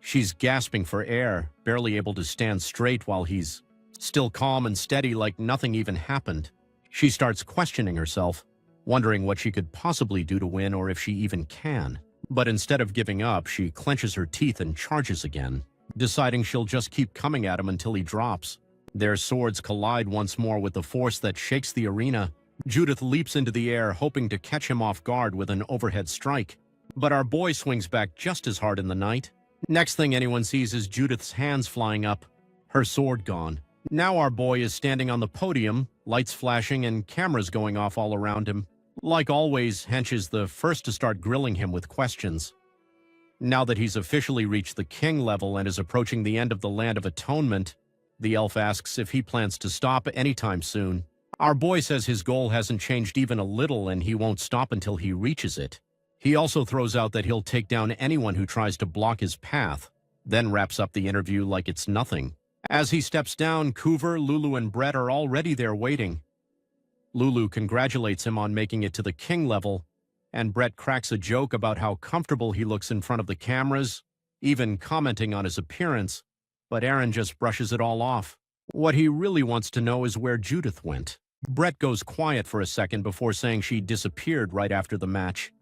She's gasping for air, barely able to stand straight while he's still calm and steady like nothing even happened. She starts questioning herself, wondering what she could possibly do to win or if she even can. But instead of giving up, she clenches her teeth and charges again, deciding she'll just keep coming at him until he drops. Their swords collide once more with the force that shakes the arena. Judith leaps into the air, hoping to catch him off guard with an overhead strike. But our boy swings back just as hard in the night. Next thing anyone sees is Judith's hands flying up, her sword gone. Now our boy is standing on the podium, lights flashing and cameras going off all around him. Like always, Hench is the first to start grilling him with questions. Now that he's officially reached the king level and is approaching the end of the Land of Atonement, the elf asks if he plans to stop anytime soon. Our boy says his goal hasn't changed even a little and he won't stop until he reaches it. He also throws out that he'll take down anyone who tries to block his path, then wraps up the interview like it's nothing. As he steps down, Coover, Lulu, and Brett are already there waiting. Lulu congratulates him on making it to the king level, and Brett cracks a joke about how comfortable he looks in front of the cameras, even commenting on his appearance, but Eren just brushes it all off. What he really wants to know is where Judith went. Brett goes quiet for a second before saying she disappeared right after the match.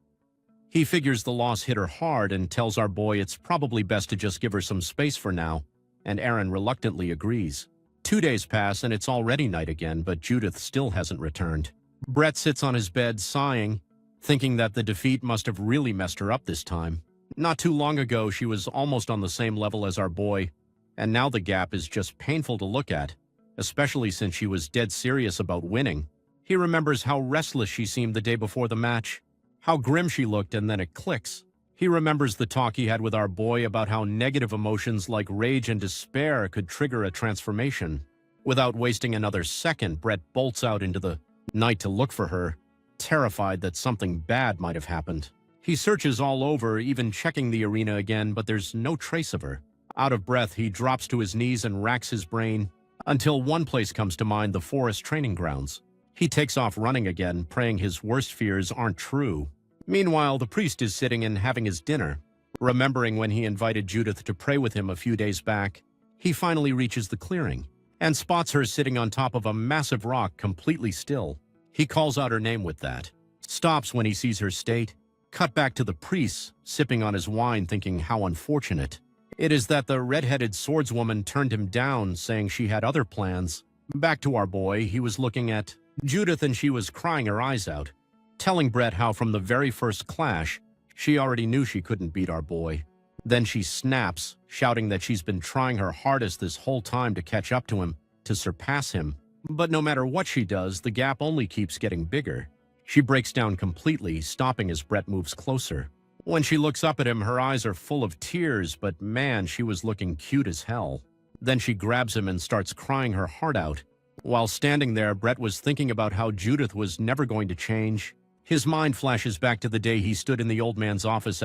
He figures the loss hit her hard and tells our boy it's probably best to just give her some space for now, and Eren reluctantly agrees. 2 days pass and it's already night again, but Judith still hasn't returned. Brett sits on his bed sighing, thinking that the defeat must have really messed her up this time. Not too long ago, she was almost on the same level as our boy, and now the gap is just painful to look at, especially since she was dead serious about winning. He remembers how restless she seemed the day before the match, how grim she looked, and then it clicks. He remembers the talk he had with our boy about how negative emotions like rage and despair could trigger a transformation. Without wasting another second, Brett bolts out into the night to look for her, terrified that something bad might have happened. He searches all over, even checking the arena again, but there's no trace of her. Out of breath, he drops to his knees and racks his brain, until one place comes to mind: the forest training grounds. He takes off running again, praying his worst fears aren't true. Meanwhile, the priest is sitting and having his dinner. Remembering when he invited Judith to pray with him a few days back, he finally reaches the clearing and spots her sitting on top of a massive rock, completely still. He calls out her name with that, stops when he sees her state. Cut back to the priest, sipping on his wine, thinking how unfortunate. It is that the red-headed swordswoman turned him down, saying she had other plans. Back to our boy, he was looking at Judith and she was crying her eyes out, telling Brett how from the very first clash, she already knew she couldn't beat our boy. Then she snaps, shouting that she's been trying her hardest this whole time to catch up to him, to surpass him. But no matter what she does, the gap only keeps getting bigger. She breaks down completely, stopping as Brett moves closer. When she looks up at him, her eyes are full of tears, but man, she was looking cute as hell. Then she grabs him and starts crying her heart out. While standing there, Brett was thinking about how Judith was never going to change. His mind flashes back to the day he stood in the old man's office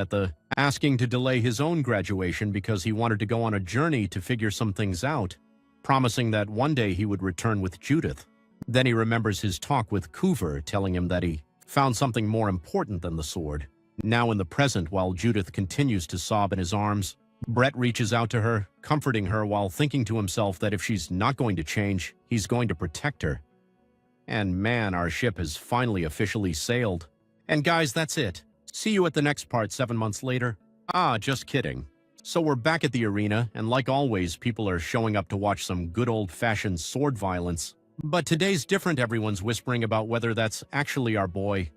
asking to delay his own graduation because he wanted to go on a journey to figure some things out, promising that one day he would return with Judith. Then he remembers his talk with Coover, telling him that he found something more important than the sword. Now in the present, while Judith continues to sob in his arms, Brett reaches out to her, comforting her while thinking to himself that if she's not going to change, he's going to protect her. And man, our ship has finally officially sailed. And guys, that's it. See you at the next part 7 months later. Ah, just kidding. So we're back at the arena, and like always, people are showing up to watch some good old-fashioned sword violence. But today's different. Everyone's whispering about whether that's actually our boy.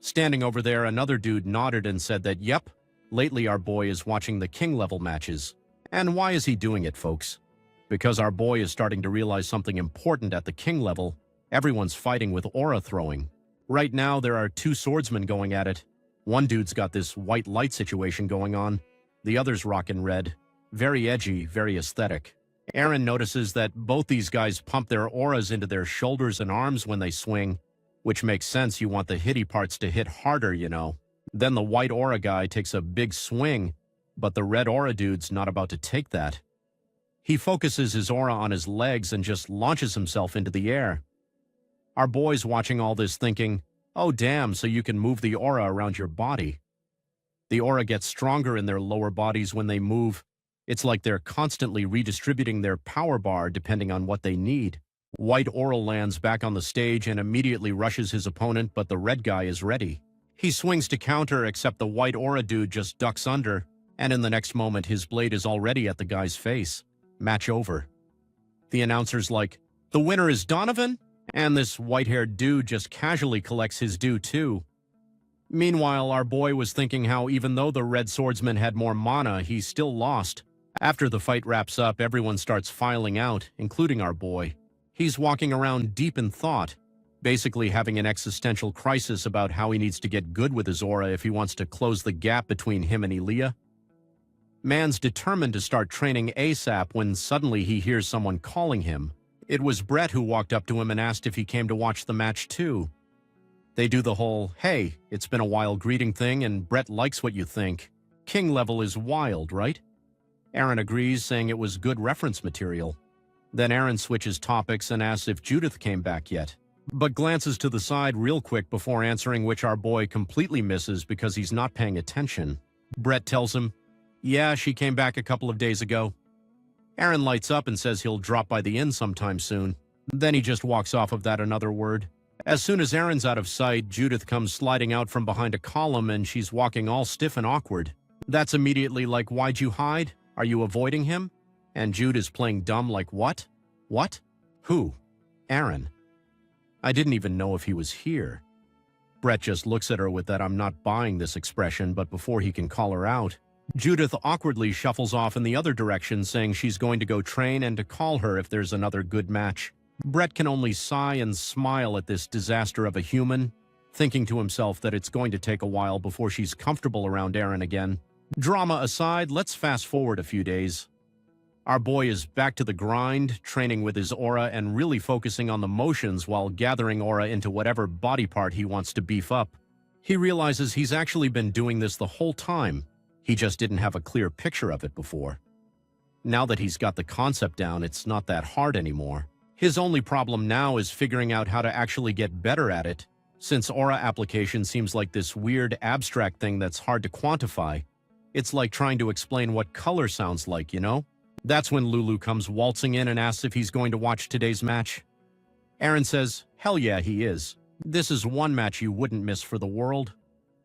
Standing over there, another dude nodded and said that, yep, lately our boy is watching the king-level matches. And why is he doing it, folks? Because our boy is starting to realize something important at the king level. Everyone's fighting with aura throwing. Right now, there are 2 swordsmen going at it. One dude's got this white light situation going on. The other's rockin' red. Very edgy, very aesthetic. Aaron notices that both these guys pump their auras into their shoulders and arms when they swing, which makes sense. You want the hitty parts to hit harder, you know. Then the white aura guy takes a big swing, but the red aura dude's not about to take that. He focuses his aura on his legs and just launches himself into the air. Our boy's watching all this thinking, oh damn, so you can move the aura around your body. The aura gets stronger in their lower bodies when they move. It's like they're constantly redistributing their power bar depending on what they need. White aura lands back on the stage and immediately rushes his opponent, but the red guy is ready. He swings to counter, except the white aura dude just ducks under, and in the next moment his blade is already at the guy's face. Match over. The announcer's like, the winner is Donovan? And this white-haired dude just casually collects his due too. Meanwhile, our boy was thinking how even though the red swordsman had more mana, he still lost. After the fight wraps up, everyone starts filing out, including our boy. He's walking around deep in thought, basically having an existential crisis about how he needs to get good with his aura if he wants to close the gap between him and Elia. Man's determined to start training ASAP when suddenly he hears someone calling him. It was Brett who walked up to him and asked if he came to watch the match too. They do the whole, hey, it's been a while greeting thing, and Brett likes what you think. King level is wild, right? Aaron agrees, saying it was good reference material. Then Aaron switches topics and asks if Judith came back yet, but glances to the side real quick before answering, which our boy completely misses because he's not paying attention. Brett tells him, yeah, she came back a couple of days ago. Aaron lights up and says he'll drop by the inn sometime soon. Then he just walks off of that another word. As soon as Aaron's out of sight, Judith comes sliding out from behind a column and she's walking all stiff and awkward. That's immediately like, why'd you hide? Are you avoiding him? And Jude is playing dumb like, what? What? Who? Aaron. I didn't even know if he was here. Brett just looks at her with that I'm not buying this expression, but before he can call her out, Judith awkwardly shuffles off in the other direction, saying she's going to go train and to call her if there's another good match. Brett can only sigh and smile at this disaster of a human, thinking to himself that it's going to take a while before she's comfortable around Aaron again. Drama aside, let's fast forward a few days. Our boy is back to the grind, training with his aura and really focusing on the motions while gathering aura into whatever body part he wants to beef up. He realizes he's actually been doing this the whole time. He just didn't have a clear picture of it before. Now that he's got the concept down, it's not that hard anymore. His only problem now is figuring out how to actually get better at it, since aura application seems like this weird abstract thing that's hard to quantify. It's like trying to explain what color sounds like, you know? That's when Lulu comes waltzing in and asks if he's going to watch today's match. Aaron says, hell yeah, he is. This is one match you wouldn't miss for the world.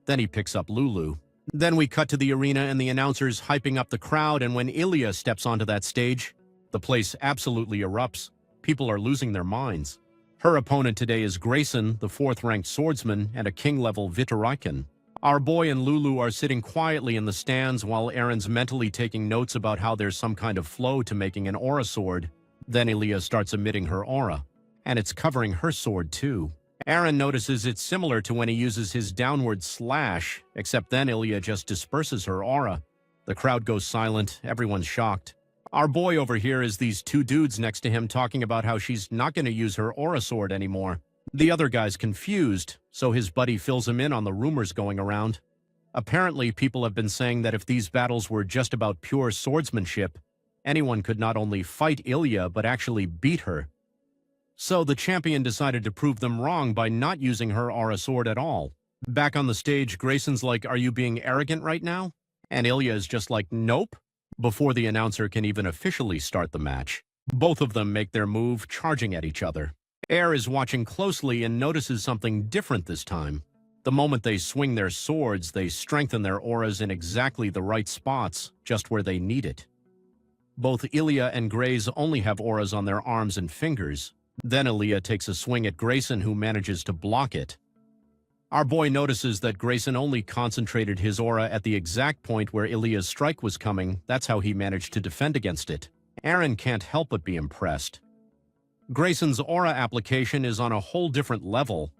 Then he picks up Lulu. Then we cut to the arena and the announcers hyping up the crowd, and when Ilya steps onto that stage, the place absolutely erupts. People are losing their minds. Her opponent today is Grayson, the 4th-ranked swordsman, and a king-level Vitarikan. Our boy and Lulu are sitting quietly in the stands while Aaron's mentally taking notes about how there's some kind of flow to making an aura sword. Then Ilya starts emitting her aura, and it's covering her sword too. Aaron notices it's similar to when he uses his downward slash, except then Ilya just disperses her aura. The crowd goes silent, everyone's shocked. Our boy over here is these two dudes next to him talking about how she's not going to use her aura sword anymore. The other guy's confused, so his buddy fills him in on the rumors going around. Apparently, people have been saying that if these battles were just about pure swordsmanship, anyone could not only fight Ilya, but actually beat her. So the champion decided to prove them wrong by not using her aura sword at all. Back on the stage, Grayson's like, "Are you being arrogant right now?" And Ilya is just like, "Nope," before the announcer can even officially start the match. Both of them make their move, charging at each other. Air is watching closely and notices something different this time. The moment they swing their swords, they strengthen their auras in exactly the right spots, just where they need it. Both Ilya and Grays only have auras on their arms and fingers. Then Ilya takes a swing at Grayson, who manages to block it. Our boy notices that Grayson only concentrated his aura at the exact point where Ilya's strike was coming. That's how he managed to defend against it. Aaron can't help but be impressed. Grayson's aura application is on a whole different level.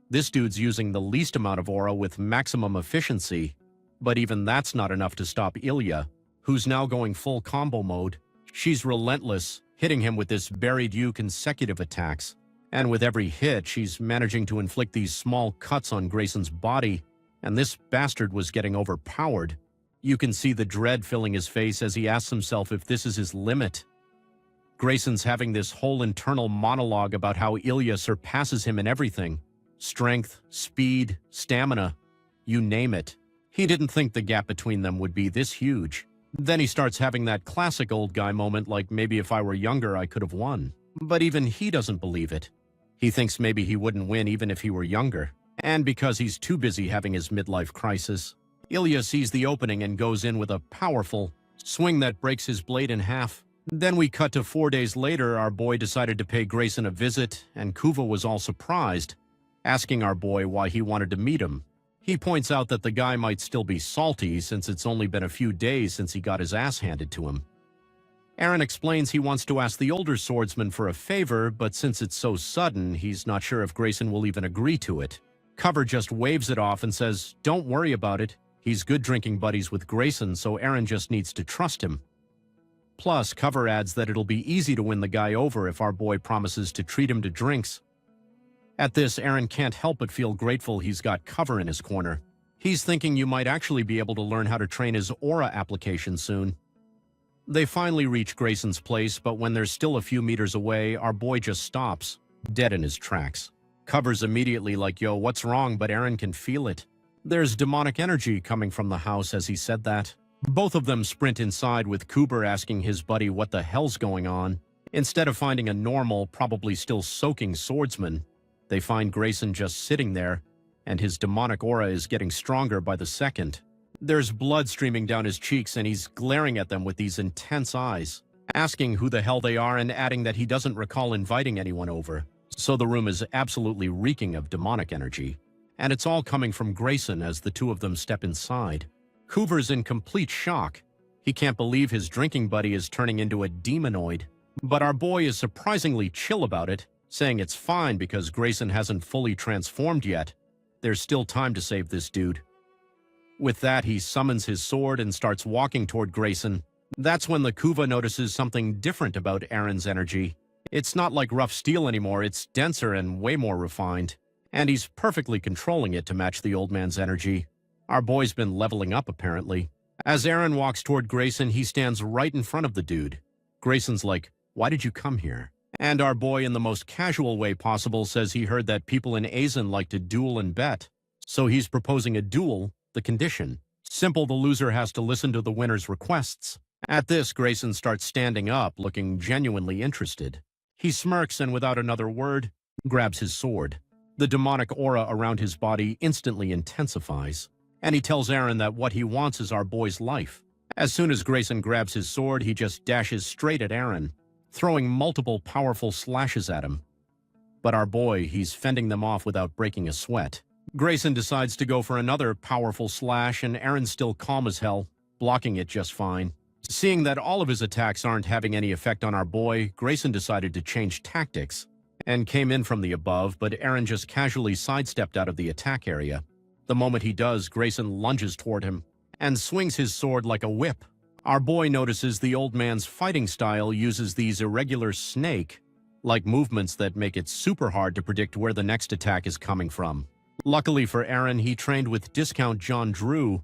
This dude's using the least amount of aura with maximum efficiency. But even that's not enough to stop Ilya, who's now going full combo mode. She's relentless, hitting him with this buried you consecutive attacks. And with every hit, she's managing to inflict these small cuts on Grayson's body, and this bastard was getting overpowered. You can see the dread filling his face as he asks himself if this is his limit. Grayson's having this whole internal monologue about how Ilya surpasses him in everything. Strength, speed, stamina, you name it. He didn't think the gap between them would be this huge. Then he starts having that classic old guy moment like, maybe if I were younger I could have won. But even he doesn't believe it. He thinks maybe he wouldn't win even if he were younger. And because he's too busy having his midlife crisis, Ilya sees the opening and goes in with a powerful swing that breaks his blade in half. Then we cut to 4 days later. Our boy decided to pay Grayson a visit, and Kuva was all surprised, asking our boy why he wanted to meet him. He points out that the guy might still be salty since it's only been a few days since he got his ass handed to him. Aaron explains he wants to ask the older swordsman for a favor, but since it's so sudden, he's not sure if Grayson will even agree to it. Cover just waves it off and says, "Don't worry about it. He's good drinking buddies with Grayson, so Aaron just needs to trust him." Plus, Cover adds that it'll be easy to win the guy over if our boy promises to treat him to drinks. At this, Aaron can't help but feel grateful he's got Cover in his corner. He's thinking you might actually be able to learn how to train his aura application soon. They finally reach Grayson's place, but when they're still a few meters away, our boy just stops, dead in his tracks. Cover's immediately like, "Yo, what's wrong?" But Aaron can feel it. There's demonic energy coming from the house as he said that. Both of them sprint inside, with Kuber asking his buddy what the hell's going on. Instead of finding a normal, probably still soaking swordsman, they find Grayson just sitting there, and his demonic aura is getting stronger by the second. There's blood streaming down his cheeks, and he's glaring at them with these intense eyes, asking who the hell they are and adding that he doesn't recall inviting anyone over. So the room is absolutely reeking of demonic energy. And it's all coming from Grayson as the two of them step inside. Hoover's in complete shock. He can't believe his drinking buddy is turning into a demonoid. But our boy is surprisingly chill about it, saying it's fine because Grayson hasn't fully transformed yet. There's still time to save this dude. With that, he summons his sword and starts walking toward Grayson. That's when the Kuva notices something different about Aaron's energy. It's not like rough steel anymore, it's denser and way more refined. And he's perfectly controlling it to match the old man's energy. Our boy's been leveling up, apparently. As Aaron walks toward Grayson, he stands right in front of the dude. Grayson's like, "Why did you come here?" And our boy, in the most casual way possible, says he heard that people in Azen like to duel and bet. So he's proposing a duel. The condition: simple, the loser has to listen to the winner's requests. At this, Grayson starts standing up, looking genuinely interested. He smirks and, without another word, grabs his sword. The demonic aura around his body instantly intensifies, and he tells Aaron that what he wants is our boy's life. As soon as Grayson grabs his sword, he just dashes straight at Aaron, throwing multiple powerful slashes at him. But our boy, he's fending them off without breaking a sweat. Grayson decides to go for another powerful slash, and Aaron's still calm as hell, blocking it just fine. Seeing that all of his attacks aren't having any effect on our boy, Grayson decided to change tactics. and came in from the above, but Aaron just casually sidestepped out of the attack area. The moment he does, Grayson lunges toward him and swings his sword like a whip. Our boy notices the old man's fighting style uses these irregular snake-like movements that make it super hard to predict where the next attack is coming from. Luckily for Aaron, he trained with Discount John Drew.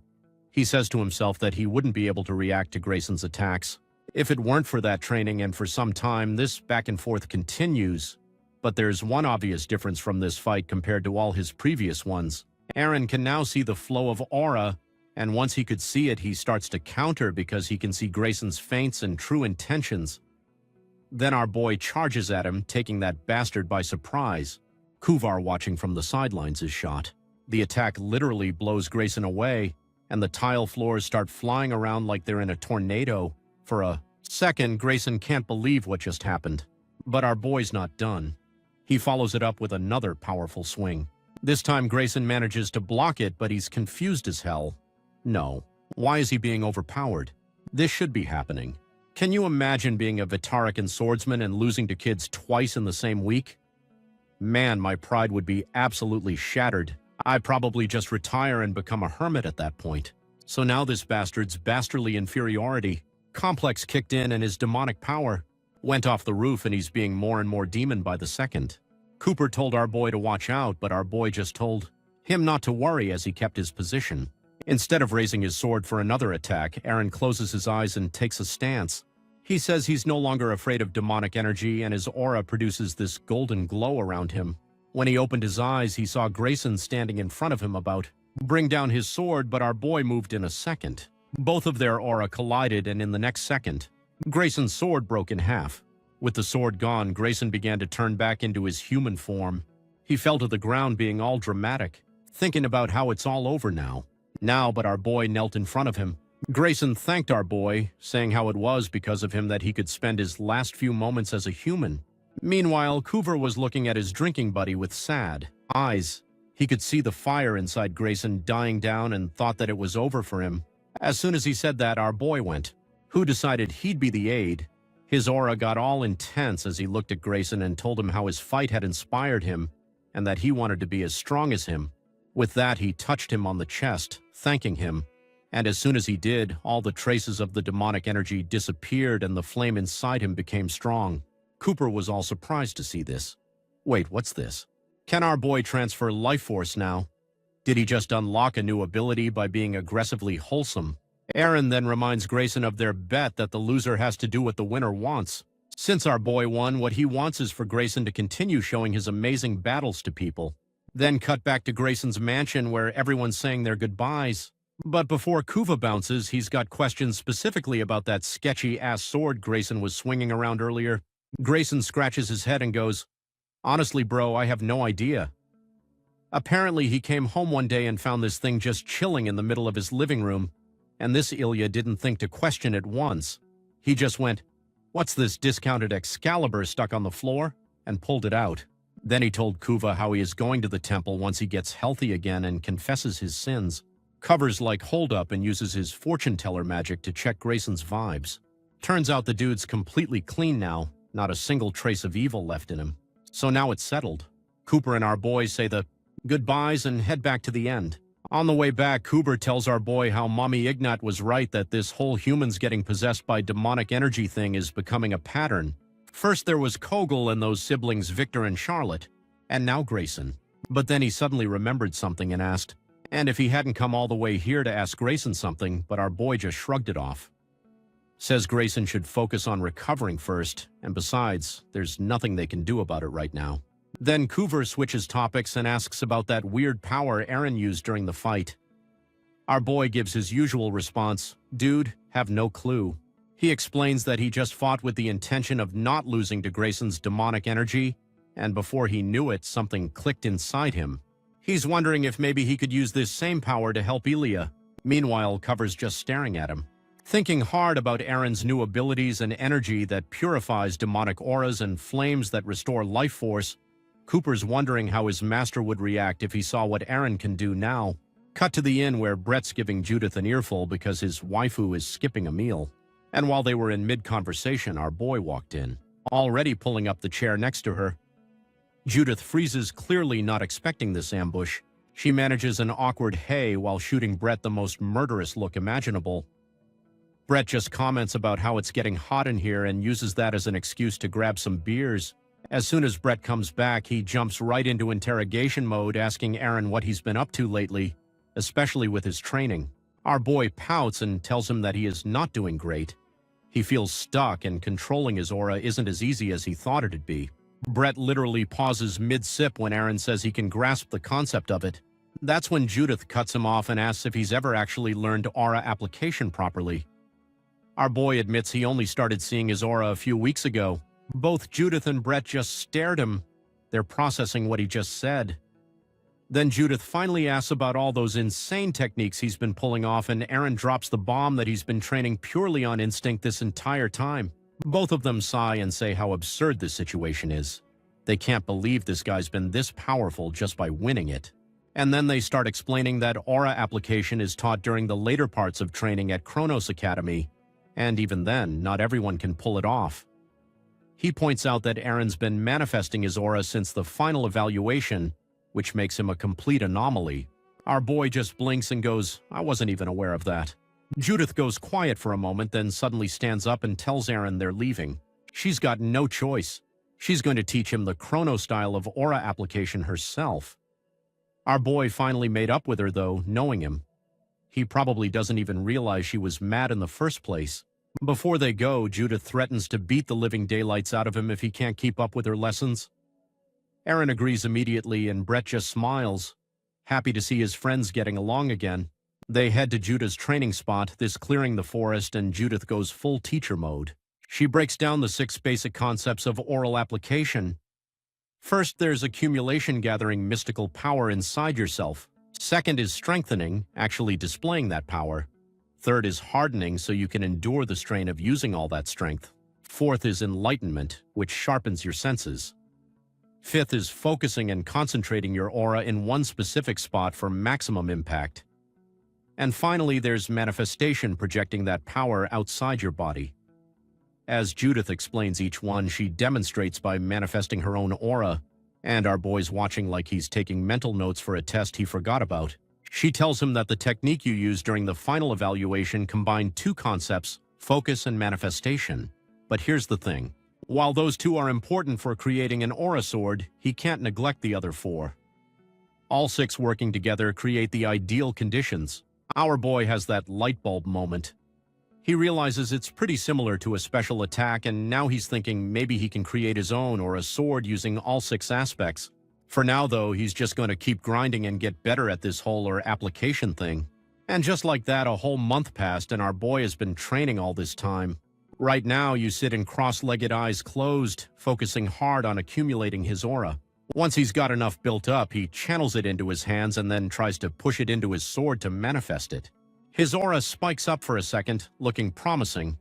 He says to himself that he wouldn't be able to react to Grayson's attacks. If it weren't for that training, and for some time, this back and forth continues. But there's one obvious difference from this fight compared to all his previous ones. Aaron can now see the flow of aura, and once he could see it, he starts to counter because he can see Grayson's feints and true intentions. Then our boy charges at him, taking that bastard by surprise. Kuvar, watching from the sidelines, is shot. The attack literally blows Grayson away, and the tile floors start flying around like they're in a tornado. For a second, Grayson can't believe what just happened. But our boy's not done. He follows it up with another powerful swing. This time Grayson manages to block it, but he's confused as hell. No. Why is he being overpowered? This should be happening. Can you imagine being a Vitarican swordsman and losing to kids twice in the same week? Man, my pride would be absolutely shattered. I'd probably just retire and become a hermit at that point. So now this bastard's bastardly inferiority complex kicked in, and his demonic power went off the roof, and he's being more and more demon by the second. Cooper told our boy to watch out, but our boy just told him not to worry as he kept his position. Instead of raising his sword for another attack, Aaron closes his eyes and takes a stance. He says he's no longer afraid of demonic energy, and his aura produces this golden glow around him. When he opened his eyes, he saw Grayson standing in front of him about to bring down his sword, but our boy moved in a second. Both of their aura collided, and in the next second, Grayson's sword broke in half. With the sword gone, Grayson began to turn back into his human form. He fell to the ground, being all dramatic, thinking about how it's all over now. But our boy knelt in front of him. Grayson thanked our boy, saying how it was because of him that he could spend his last few moments as a human. Meanwhile, Coover was looking at his drinking buddy with sad eyes. He could see the fire inside Grayson dying down and thought that it was over for him. As soon as he said that, our boy went, who decided he'd be the aide. His aura got all intense as he looked at Grayson and told him how his fight had inspired him and that he wanted to be as strong as him. With that, he touched him on the chest, thanking him. And as soon as he did, all the traces of the demonic energy disappeared and the flame inside him became strong. Cooper was all surprised to see this. Wait, what's this? Can our boy transfer life force now? Did he just unlock a new ability by being aggressively wholesome? Aaron then reminds Grayson of their bet that the loser has to do what the winner wants. Since our boy won, what he wants is for Grayson to continue showing his amazing battles to people. Then cut back to Grayson's mansion where everyone's saying their goodbyes. But before Kuva bounces, he's got questions specifically about that sketchy-ass sword Grayson was swinging around earlier. Grayson scratches his head and goes, "Honestly, bro, I have no idea." Apparently, he came home one day and found this thing just chilling in the middle of his living room, and this Ilya didn't think to question it once. He just went, "What's this discounted Excalibur stuck on the floor?" and pulled it out. Then he told Kuva how he is going to the temple once he gets healthy again and confesses his sins. Covers like Hold Up and uses his fortune teller magic to check Grayson's vibes. Turns out the dude's completely clean now, not a single trace of evil left in him. So now it's settled. Cooper and our boy say the goodbyes and head back to the end. On the way back, Cooper tells our boy how Mommy Ignat was right that this whole humans getting possessed by demonic energy thing is becoming a pattern. First there was Kogel and those siblings Victor and Charlotte, and now Grayson. But then he suddenly remembered something and asked, and if he hadn't come all the way here to ask Grayson something, but our boy just shrugged it off. Says Grayson should focus on recovering first, and besides, there's nothing they can do about it right now. Then Coover switches topics and asks about that weird power Aaron used during the fight. Our boy gives his usual response, "Dude, have no clue." He explains that he just fought with the intention of not losing to Grayson's demonic energy, and before he knew it, something clicked inside him. He's wondering if maybe he could use this same power to help Ilya. Meanwhile, Cover's just staring at him, thinking hard about Aaron's new abilities and energy that purifies demonic auras and flames that restore life force. Cooper's wondering how his master would react if he saw what Aaron can do now. Cut to the inn where Brett's giving Judith an earful because his waifu is skipping a meal. And while they were in mid-conversation, our boy walked in, already pulling up the chair next to her. Judith freezes, clearly not expecting this ambush. She manages an awkward hey while shooting Brett the most murderous look imaginable. Brett just comments about how it's getting hot in here and uses that as an excuse to grab some beers. As soon as Brett comes back, he jumps right into interrogation mode, asking Aaron what he's been up to lately, especially with his training. Our boy pouts and tells him that he is not doing great. He feels stuck, and controlling his aura isn't as easy as he thought it'd be. Brett literally pauses mid-sip when Aaron says he can grasp the concept of it. That's when Judith cuts him off and asks if he's ever actually learned aura application properly. Our boy admits he only started seeing his aura a few weeks ago. Both Judith and Brett just stared him. They're processing what he just said. Then Judith finally asks about all those insane techniques he's been pulling off, and Aaron drops the bomb that he's been training purely on instinct this entire time. Both of them sigh and say how absurd this situation is. They can't believe this guy's been this powerful just by winning it. And then they start explaining that aura application is taught during the later parts of training at Kronos Academy, and even then, not everyone can pull it off. He points out that Aaron's been manifesting his aura since the final evaluation, which makes him a complete anomaly. Our boy just blinks and goes, "I wasn't even aware of that." Judith goes quiet for a moment, then suddenly stands up and tells Aaron they're leaving. She's got no choice. She's going to teach him the chrono style of aura application herself. Our boy finally made up with her, though, knowing him. He probably doesn't even realize she was mad in the first place. Before they go, Judith threatens to beat the living daylights out of him if he can't keep up with her lessons. Aaron agrees immediately, and Brett just smiles, happy to see his friends getting along again. They head to Judith's training spot, this clearing the forest, and Judith goes full teacher mode. She breaks down the 6 basic concepts of oral application. First, there's accumulation, gathering mystical power inside yourself. Second is strengthening, actually displaying that power. Third is hardening, so you can endure the strain of using all that strength. Fourth is enlightenment, which sharpens your senses. Fifth is focusing and concentrating your aura in one specific spot for maximum impact. And finally, there's manifestation, projecting that power outside your body. As Judith explains each one, she demonstrates by manifesting her own aura, and our boy's watching like he's taking mental notes for a test he forgot about. She tells him that the technique you use during the final evaluation combined 2 concepts, focus and manifestation. But here's the thing. While those 2 are important for creating an aura sword, he can't neglect the other 4. All 6 working together create the ideal conditions. Our boy has that light bulb moment. He realizes it's pretty similar to a special attack, and now he's thinking maybe he can create his own or a sword using all 6 aspects. For now, though, he's just going to keep grinding and get better at this whole or application thing. And just like that, a whole month passed, and our boy has been training all this time. Right now, you sit in cross-legged, eyes closed, focusing hard on accumulating his aura. Once he's got enough built up, he channels it into his hands and then tries to push it into his sword to manifest it. His aura spikes up for a second, looking promising,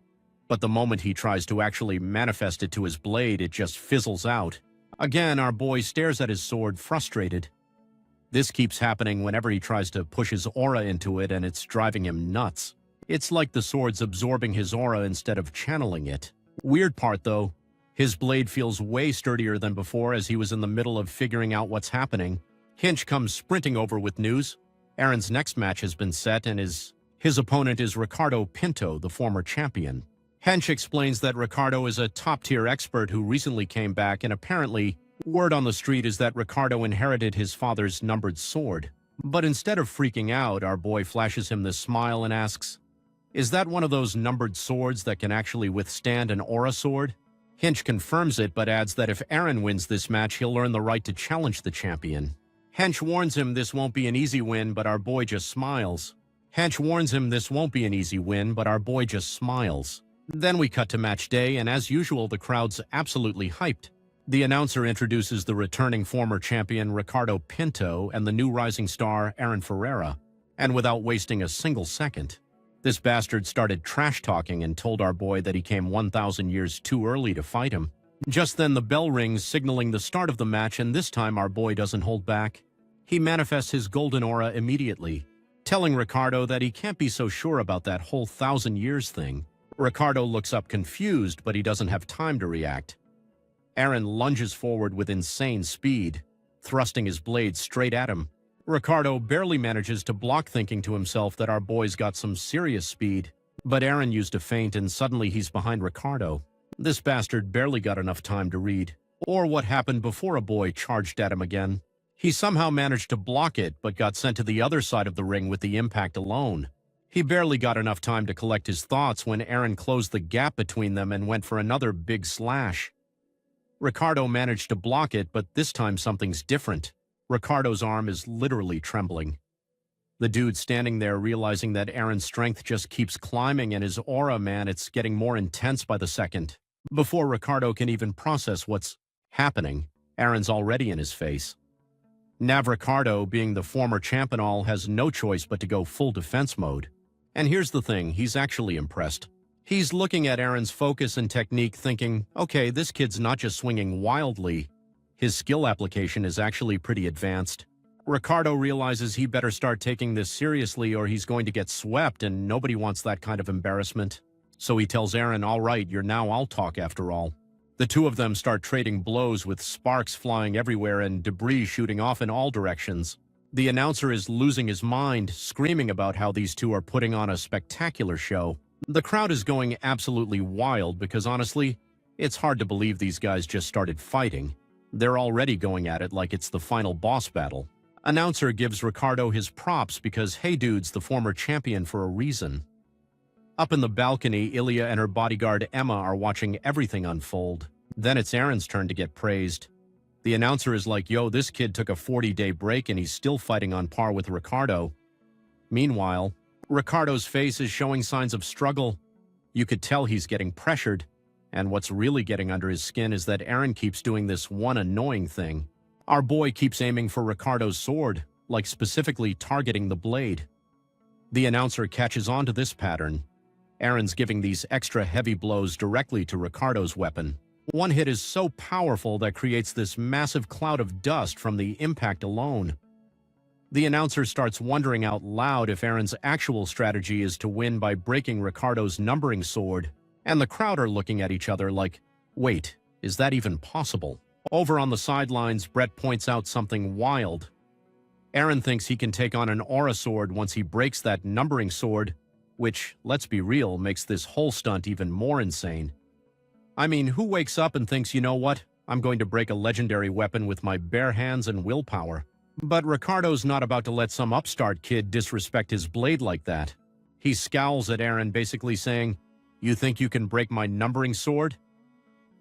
but the moment he tries to actually manifest it to his blade, it just fizzles out. Again, our boy stares at his sword, frustrated. This keeps happening whenever he tries to push his aura into it, and it's driving him nuts. It's like the sword's absorbing his aura instead of channeling it. Weird part, though, his blade feels way sturdier than before as he was in the middle of figuring out what's happening. Hinch comes sprinting over with news. Aaron's next match has been set, and his opponent is Ricardo Pinto, the former champion. Hench explains that Ricardo is a top-tier expert who recently came back, and apparently, word on the street is that Ricardo inherited his father's numbered sword. But instead of freaking out, our boy flashes him this smile and asks, "Is that one of those numbered swords that can actually withstand an aura sword?" Hinch confirms it, but adds that if Aaron wins this match, he'll earn the right to challenge the champion. Hench warns him this won't be an easy win, but our boy just smiles. Then we cut to match day, and as usual, the crowd's absolutely hyped. The announcer introduces the returning former champion Ricardo Pinto and the new rising star Aaron Ferreira, and without wasting a single second, this bastard started trash-talking and told our boy that he came 1,000 years too early to fight him. Just then the bell rings, signaling the start of the match, and this time our boy doesn't hold back. He manifests his golden aura immediately, telling Ricardo that he can't be so sure about that whole 1,000 years thing. Ricardo looks up confused, but he doesn't have time to react. Aaron lunges forward with insane speed, thrusting his blade straight at him. Ricardo barely manages to block, thinking to himself that our boy's got some serious speed. But Aaron used a feint and suddenly he's behind Ricardo. This bastard barely got enough time to read, or what happened before a boy charged at him again. He somehow managed to block it, but got sent to the other side of the ring with the impact alone. He barely got enough time to collect his thoughts when Aaron closed the gap between them and went for another big slash. Ricardo managed to block it, but this time something's different. Ricardo's arm is literally trembling. The dude standing there realizing that Aaron's strength just keeps climbing and his aura, man, it's getting more intense by the second. Before Ricardo can even process what's happening, Aaron's already in his face. Nav Ricardo, being the former champ and all, has no choice but to go full defense mode. And here's the thing, he's actually impressed. He's looking at Aaron's focus and technique thinking, okay, this kid's not just swinging wildly. His skill application is actually pretty advanced. Ricardo realizes he better start taking this seriously or he's going to get swept, and nobody wants that kind of embarrassment. So he tells Aaron, all right, you're now, I'll talk after all. The two of them start trading blows with sparks flying everywhere and debris shooting off in all directions. The announcer is losing his mind, screaming about how these two are putting on a spectacular show. The crowd is going absolutely wild because honestly, it's hard to believe these guys just started fighting. They're already going at it like it's the final boss battle. Announcer gives Ricardo his props because, hey dude's the former champion for a reason. Up in the balcony, Ilya and her bodyguard Emma are watching everything unfold. Then it's Aaron's turn to get praised. The announcer is like, yo, this kid took a 40-day break and he's still fighting on par with Ricardo. Meanwhile, Ricardo's face is showing signs of struggle. You could tell he's getting pressured. And what's really getting under his skin is that Aaron keeps doing this one annoying thing. Our boy keeps aiming for Ricardo's sword, like specifically targeting the blade. The announcer catches on to this pattern. Aaron's giving these extra heavy blows directly to Ricardo's weapon. One hit is so powerful that creates this massive cloud of dust from the impact alone. The announcer starts wondering out loud if Aaron's actual strategy is to win by breaking Ricardo's numbering sword, and the crowd are looking at each other like, wait, is that even possible? Over on the sidelines, Brett points out something wild. Aaron thinks he can take on an aura sword once he breaks that numbering sword, which, let's be real, makes this whole stunt even more insane. I mean, who wakes up and thinks, you know what, I'm going to break a legendary weapon with my bare hands and willpower? But Ricardo's not about to let some upstart kid disrespect his blade like that. He scowls at Aaron, basically saying, you think you can break my numbering sword?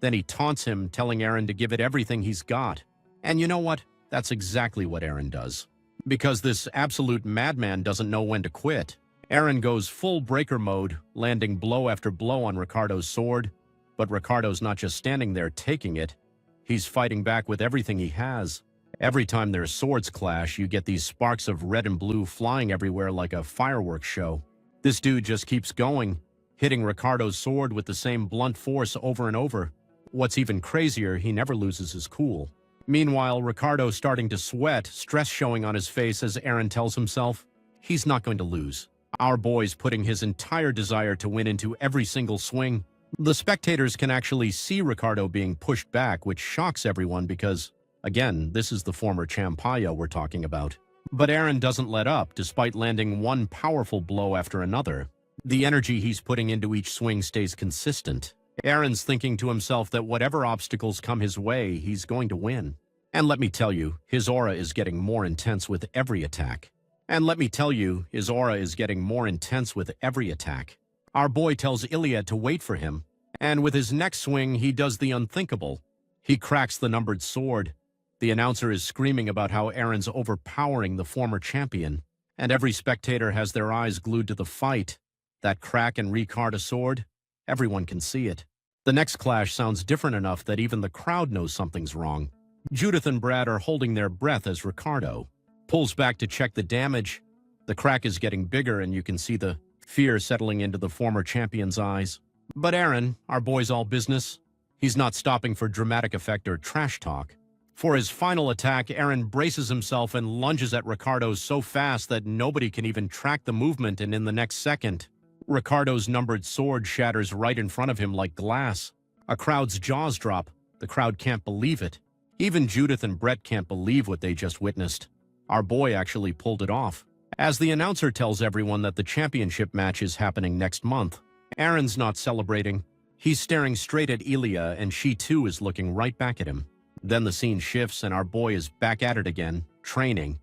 Then he taunts him, telling Aaron to give it everything he's got. And you know what? That's exactly what Aaron does. Because this absolute madman doesn't know when to quit. Aaron goes full breaker mode, landing blow after blow on Ricardo's sword. But Ricardo's not just standing there taking it. He's fighting back with everything he has. Every time their swords clash, you get these sparks of red and blue flying everywhere like a fireworks show. This dude just keeps going, hitting Ricardo's sword with the same blunt force over and over. What's even crazier, he never loses his cool. Meanwhile, Ricardo's starting to sweat, stress showing on his face as Aaron tells himself, he's not going to lose. Our boy's putting his entire desire to win into every single swing. The spectators can actually see Ricardo being pushed back, which shocks everyone because, again, this is the former Champayo we're talking about. But Aaron doesn't let up, despite landing one powerful blow after another. The energy he's putting into each swing stays consistent. Aaron's thinking to himself that whatever obstacles come his way, he's going to win. And let me tell you, his aura is getting more intense with every attack. Our boy tells Ilya to wait for him, and with his next swing, he does the unthinkable. He cracks the numbered sword. The announcer is screaming about how Aaron's overpowering the former champion, and every spectator has their eyes glued to the fight. That crack and recard a sword, everyone can see it. The next clash sounds different enough that even the crowd knows something's wrong. Judith and Brad are holding their breath as Ricardo pulls back to check the damage. The crack is getting bigger and you can see the fear settling into the former champion's eyes. But Aaron, our boy's all business. He's not stopping for dramatic effect or trash talk. For his final attack, Aaron braces himself and lunges at Ricardo so fast that nobody can even track the movement, and in the next second, Ricardo's numbered sword shatters right in front of him like glass. A crowd's jaws drop. The crowd can't believe it. Even Judith and Brett can't believe what they just witnessed. Our boy actually pulled it off. As the announcer tells everyone that the championship match is happening next month, Aaron's not celebrating. He's staring straight at Ilya, and she too is looking right back at him. Then the scene shifts and our boy is back at it again, training.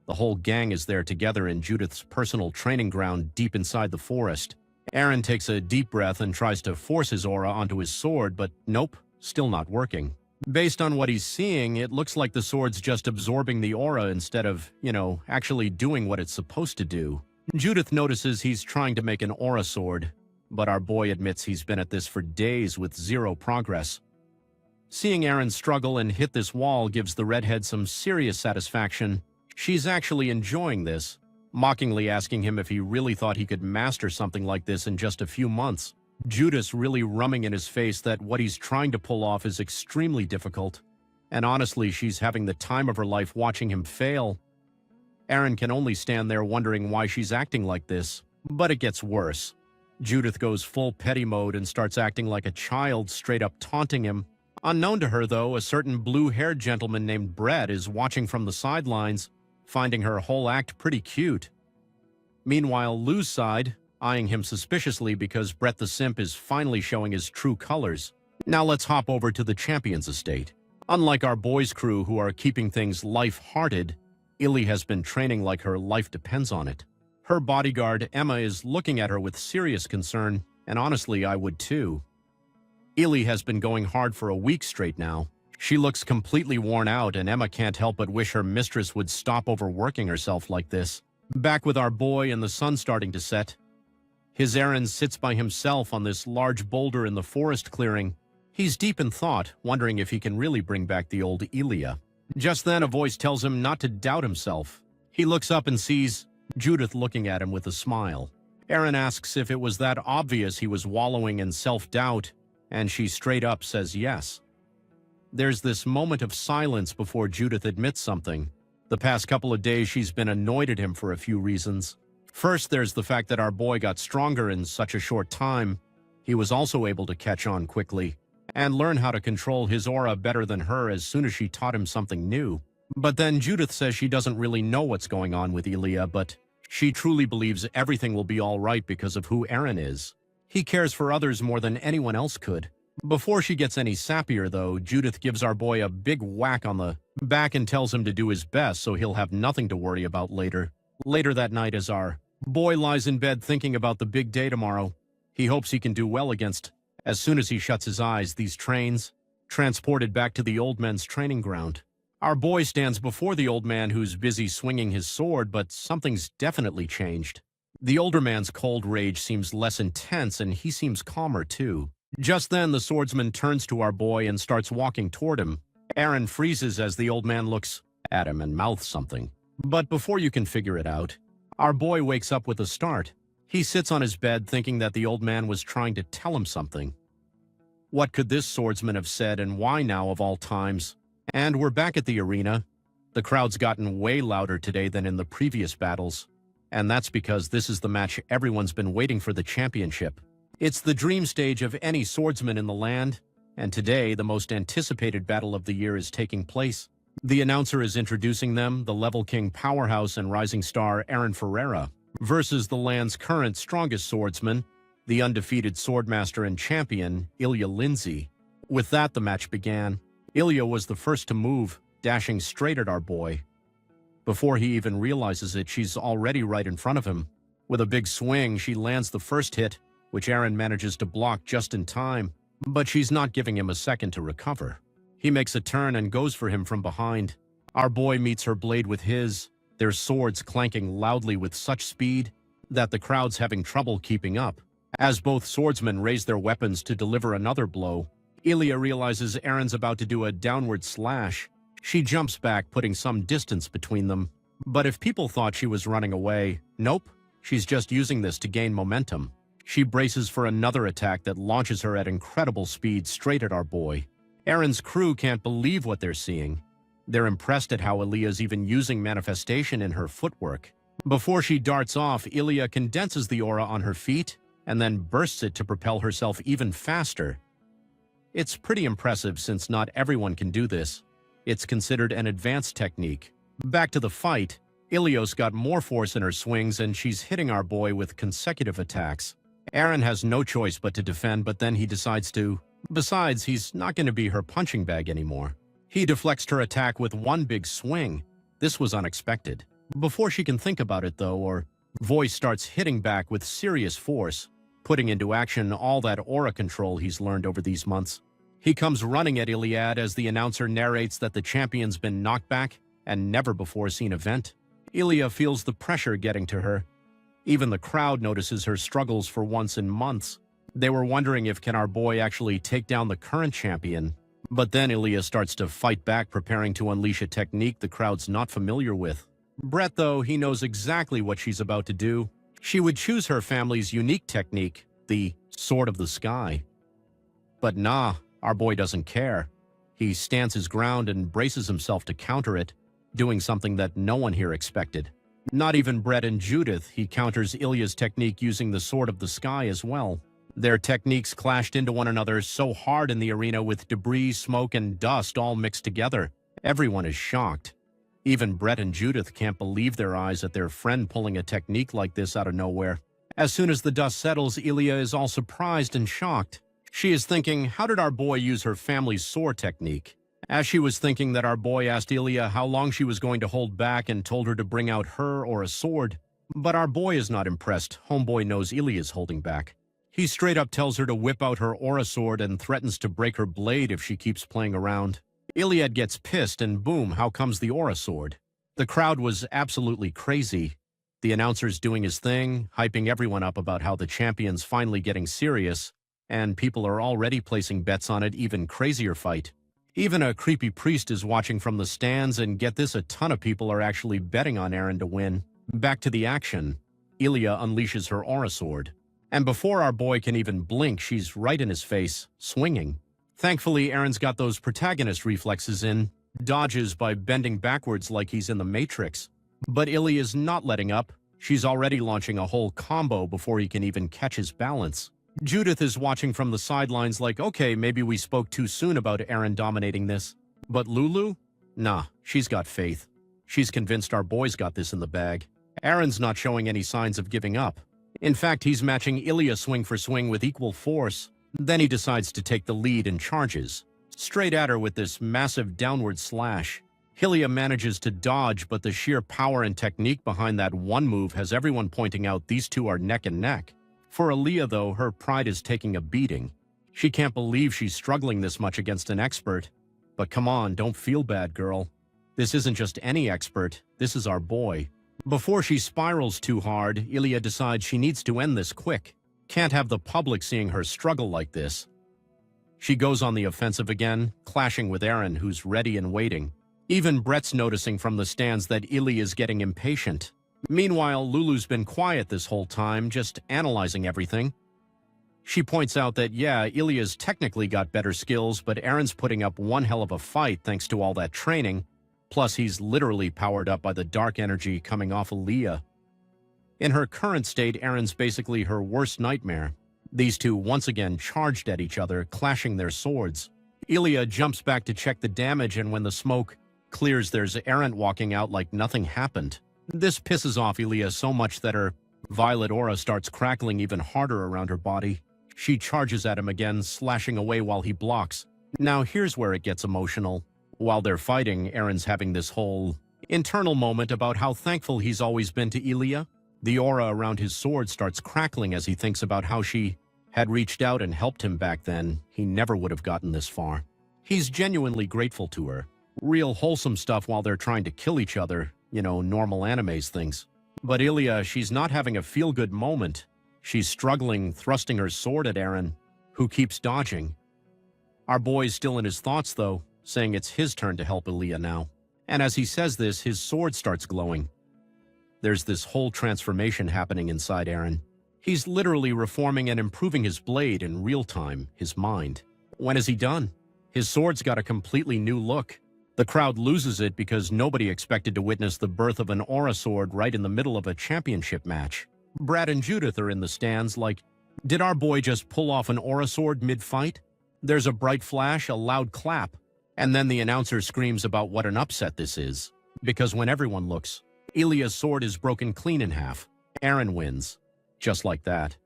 The whole gang is there together in Judith's personal training ground deep inside the forest. Aaron takes a deep breath and tries to force his aura onto his sword, but nope, still not working. Based on what he's seeing, it looks like the sword's just absorbing the aura instead of, actually doing what it's supposed to do. Judith notices he's trying to make an aura sword, but our boy admits he's been at this for days with zero progress. Seeing Aaron struggle and hit this wall gives the redhead some serious satisfaction. She's actually enjoying this, mockingly asking him if he really thought he could master something like this in just a few months. Judith's really rumming in his face that what he's trying to pull off is extremely difficult, and honestly, she's having the time of her life watching him fail. Aaron can only stand there wondering why she's acting like this, but it gets worse. Judith goes full petty mode and starts acting like a child, straight up taunting him. Unknown to her, though, a certain blue-haired gentleman named Brett is watching from the sidelines, finding her whole act pretty cute. Meanwhile, Lou's side, eyeing him suspiciously because Brett the Simp is finally showing his true colors. Now let's hop over to the champion's estate. Unlike our boys' crew who are keeping things light-hearted, Illy has been training like her life depends on it. Her bodyguard, Emma, is looking at her with serious concern, and honestly, I would too. Illy has been going hard for a week straight now. She looks completely worn out, and Emma can't help but wish her mistress would stop overworking herself like this. Back with our boy and the sun starting to set, his Aaron sits by himself on this large boulder in the forest clearing. He's deep in thought, wondering if he can really bring back the old Ilya. Just then, a voice tells him not to doubt himself. He looks up and sees Judith looking at him with a smile. Aaron asks if it was that obvious he was wallowing in self-doubt, and she straight up says yes. There's this moment of silence before Judith admits something. The past couple of days she's been annoyed at him for a few reasons. First, there's the fact that our boy got stronger in such a short time. He was also able to catch on quickly and learn how to control his aura better than her as soon as she taught him something new. But then Judith says she doesn't really know what's going on with Ilya, but she truly believes everything will be all right because of who Aaron is. He cares for others more than anyone else could. Before she gets any sappier, though, Judith gives our boy a big whack on the back and tells him to do his best so he'll have nothing to worry about later. Later that night, as our boy lies in bed thinking about the big day tomorrow, he hopes he can do well against. As soon as he shuts his eyes, these trains, transported back to the old men's training ground. Our boy stands before the old man who's busy swinging his sword, but something's definitely changed. The older man's cold rage seems less intense, and he seems calmer too. Just then, the swordsman turns to our boy and starts walking toward him. Aaron freezes as the old man looks at him and mouths something. But before you can figure it out, our boy wakes up with a start. He sits on his bed thinking that the old man was trying to tell him something. What could this swordsman have said, and why now of all times? And we're back at the arena. The crowd's gotten way louder today than in the previous battles. And that's because this is the match everyone's been waiting for, the championship. It's the dream stage of any swordsman in the land, and today the most anticipated battle of the year is taking place. The announcer is introducing them, the Level King powerhouse and rising star Aaron Ferreira, versus the land's current strongest swordsman, the undefeated swordmaster and champion, Ilya Lindsay. With that, the match began. Ilya was the first to move, dashing straight at our boy. Before he even realizes it, she's already right in front of him. With a big swing, she lands the first hit, which Aaron manages to block just in time, but she's not giving him a second to recover. He makes a turn and goes for him from behind. Our boy meets her blade with his, their swords clanking loudly with such speed that the crowd's having trouble keeping up. As both swordsmen raise their weapons to deliver another blow, Ilya realizes Aaron's about to do a downward slash. She jumps back, putting some distance between them. But if people thought she was running away, nope, she's just using this to gain momentum. She braces for another attack that launches her at incredible speed straight at our boy. Aaron's crew can't believe what they're seeing. They're impressed at how Ilya's even using manifestation in her footwork. Before she darts off, Ilya condenses the aura on her feet and then bursts it to propel herself even faster. It's pretty impressive since not everyone can do this. It's considered an advanced technique. Back to the fight, Ilios got more force in her swings and she's hitting our boy with consecutive attacks. Eren has no choice but to defend, but then he decides to. Besides, he's not going to be her punching bag anymore. He deflects her attack with one big swing. This was unexpected. Before she can think about it, though, her voice starts hitting back with serious force, putting into action all that aura control he's learned over these months. He comes running at Iliad as the announcer narrates that the champion's been knocked back and never before seen event. Ilia feels the pressure getting to her. Even the crowd notices her struggles for once in months. They were wondering if can our boy actually take down the current champion. But then Ilia starts to fight back, preparing to unleash a technique the crowd's not familiar with. Brett, though, he knows exactly what she's about to do. She would choose her family's unique technique, the Sword of the Sky. But nah, our boy doesn't care. He stands his ground and braces himself to counter it, doing something that no one here expected. Not even Brett and Judith, he counters Ilya's technique using the Sword of the Sky as well. Their techniques clashed into one another so hard in the arena with debris, smoke, and dust all mixed together. Everyone is shocked. Even Brett and Judith can't believe their eyes at their friend pulling a technique like this out of nowhere. As soon as the dust settles, Ilia is all surprised and shocked. She is thinking, how did our boy use her family's sword technique? As she was thinking that, our boy asked Ilia how long she was going to hold back and told her to bring out her or a sword. But our boy is not impressed. Homeboy knows Ilia's holding back. He straight up tells her to whip out her aura sword and threatens to break her blade if she keeps playing around. Iliad gets pissed and boom, how comes the aura sword? The crowd was absolutely crazy. The announcer's doing his thing, hyping everyone up about how the champion's finally getting serious, and people are already placing bets on an even crazier fight. Even a creepy priest is watching from the stands, and get this, a ton of people are actually betting on Eren to win. Back to the action. Ilia unleashes her aura sword. And before our boy can even blink, she's right in his face, swinging. Thankfully, Eren's got those protagonist reflexes in, dodges by bending backwards like he's in the Matrix. But Ilia's not letting up. She's already launching a whole combo before he can even catch his balance. Judith is watching from the sidelines like, okay, maybe we spoke too soon about Eren dominating this. But Lulu? Nah, she's got faith. She's convinced our boy's got this in the bag. Eren's not showing any signs of giving up. In fact, he's matching Ilia swing for swing with equal force. Then he decides to take the lead and charges. Straight at her with this massive downward slash. Ilia manages to dodge, but the sheer power and technique behind that one move has everyone pointing out these two are neck and neck. For Ilia, though, her pride is taking a beating. She can't believe she's struggling this much against an expert. But come on, don't feel bad, girl. This isn't just any expert, this is our boy. Before she spirals too hard, Ilia decides she needs to end this quick. Can't have the public seeing her struggle like this. She goes on the offensive again, clashing with Eren, who's ready and waiting. Even Brett's noticing from the stands that Ilia is getting impatient. Meanwhile, Lulu's been quiet this whole time, just analyzing everything. She points out that, yeah, Ilia's technically got better skills, but Eren's putting up one hell of a fight thanks to all that training. Plus, he's literally powered up by the dark energy coming off Ilia. In her current state, Eren's basically her worst nightmare. These two once again charged at each other, clashing their swords. Ilia jumps back to check the damage, and when the smoke clears, there's Eren walking out like nothing happened. This pisses off Ilia so much that her violet aura starts crackling even harder around her body. She charges at him again, slashing away while he blocks. Now here's where it gets emotional. While they're fighting, Eren's having this whole internal moment about how thankful he's always been to Ilia. The aura around his sword starts crackling as he thinks about how she had reached out and helped him back then. He never would have gotten this far. He's genuinely grateful to her. Real wholesome stuff while they're trying to kill each other. You know, normal animes things. But Ilia, she's not having a feel-good moment. She's struggling, thrusting her sword at Eren, who keeps dodging. Our boy's still in his thoughts, though, saying it's his turn to help Ilia now. And as he says this, his sword starts glowing. There's this whole transformation happening inside Eren. He's literally reforming and improving his blade in real time, his mind. When is he done? His sword's got a completely new look. The crowd loses it because nobody expected to witness the birth of an aura sword right in the middle of a championship match. Brad and Judith are in the stands like, did our boy just pull off an aura sword mid-fight? There's a bright flash, a loud clap, and then the announcer screams about what an upset this is. Because when everyone looks, Ilya's sword is broken clean in half. Eren wins. Just like that.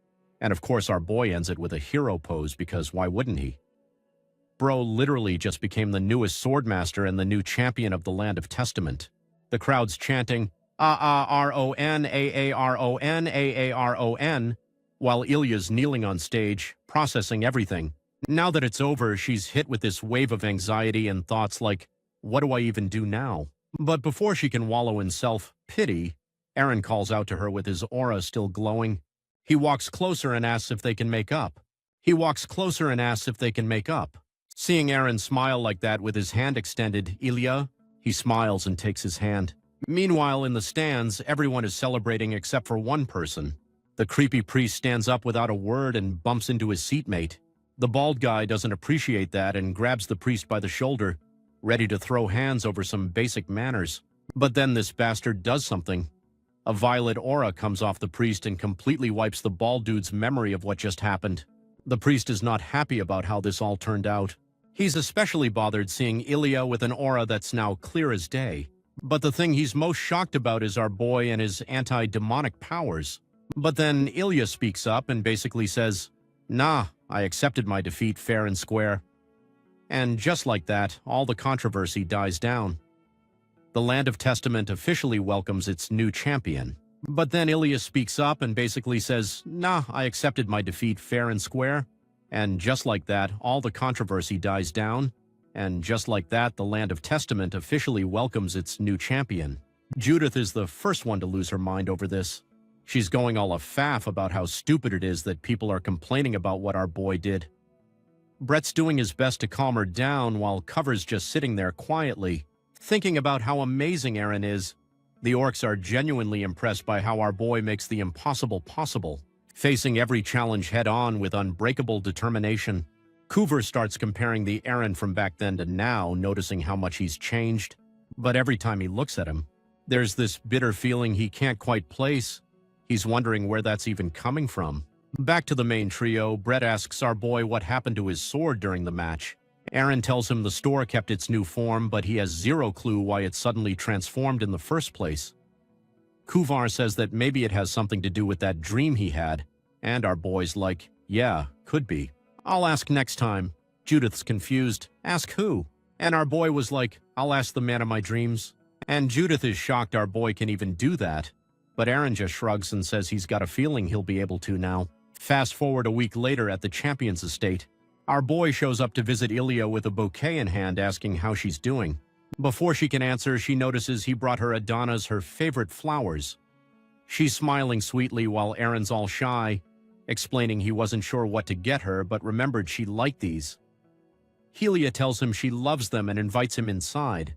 And of course our boy ends it with a hero pose because why wouldn't he? Bro literally just became the newest swordmaster and the new champion of the Land of Testament. The crowd's chanting, A-A-R-O-N, A-A-R-O-N, A-A-R-O-N, while Ilya's kneeling on stage, processing everything. Now that it's over, she's hit with this wave of anxiety and thoughts like, what do I even do now? But before she can wallow in self-pity, Eren calls out to her with his aura still glowing. He walks closer and asks if they can make up. Seeing Eren smile like that with his hand extended, Ilya, he smiles and takes his hand. Meanwhile, in the stands, everyone is celebrating except for one person. The creepy priest stands up without a word and bumps into his seatmate. The bald guy doesn't appreciate that and grabs the priest by the shoulder, ready to throw hands over some basic manners. But then this bastard does something. A violet aura comes off the priest and completely wipes the bald dude's memory of what just happened. The priest is not happy about how this all turned out. He's especially bothered seeing Ilya with an aura that's now clear as day. But the thing he's most shocked about is our boy and his anti-demonic powers. But then Ilya speaks up and basically says, "Nah, I accepted my defeat fair and square." And just like that, all the controversy dies down. The Land of Testament officially welcomes its new champion. But then Ilya speaks up and basically says, "Nah, I accepted my defeat fair and square." And just like that, all the controversy dies down. And just like that, the Land of Testament officially welcomes its new champion. Judith is the first one to lose her mind over this. She's going all a faff about how stupid it is that people are complaining about what our boy did. Brett's doing his best to calm her down while Cover's just sitting there quietly, thinking about how amazing Eren is. The orcs are genuinely impressed by how our boy makes the impossible possible, facing every challenge head-on with unbreakable determination. Coover starts comparing the Eren from back then to now, noticing how much he's changed. But every time he looks at him, there's this bitter feeling he can't quite place. He's wondering where that's even coming from. Back to the main trio, Brett asks our boy what happened to his sword during the match. Eren tells him the store kept its new form, but he has zero clue why it suddenly transformed in the first place. Kuvar says that maybe it has something to do with that dream he had, and our boy's like, yeah, could be. I'll ask next time. Judith's confused. Ask who? And our boy was like, I'll ask the man of my dreams. And Judith is shocked our boy can even do that. But Eren just shrugs and says he's got a feeling he'll be able to now. Fast forward a week later at the champion's estate. Our boy shows up to visit Ilya with a bouquet in hand asking how she's doing. Before she can answer, she notices he brought her Adana's her favorite flowers. She's smiling sweetly while Eren's all shy, explaining he wasn't sure what to get her but remembered she liked these. Helia tells him she loves them and invites him inside.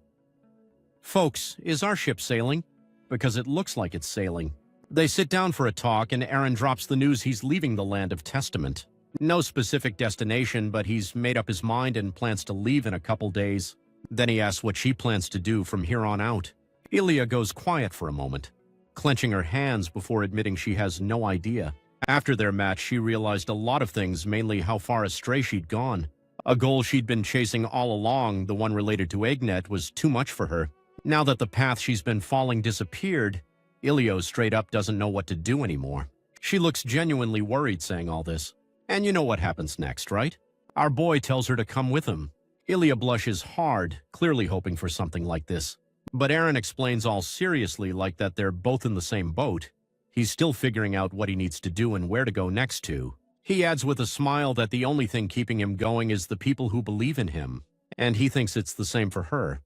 Folks, is our ship sailing? Because it looks like it's sailing. They sit down for a talk and Eren drops the news he's leaving the Land of Testament. No specific destination, but he's made up his mind and plans to leave in a couple days. Then he asks what she plans to do from here on out. Ilya goes quiet for a moment, clenching her hands before admitting she has no idea. After their match, she realized a lot of things, mainly how far astray she'd gone. A goal she'd been chasing all along, the one related to Agnet, was too much for her. Now that the path she's been following disappeared, Ilya straight up doesn't know what to do anymore. She looks genuinely worried saying all this. And you know what happens next, right? Our boy tells her to come with him. Ilya blushes hard, clearly hoping for something like this. But Eren explains all seriously like that they're both in the same boat. He's still figuring out what he needs to do and where to go next to. He adds with a smile that the only thing keeping him going is the people who believe in him, and he thinks it's the same for her.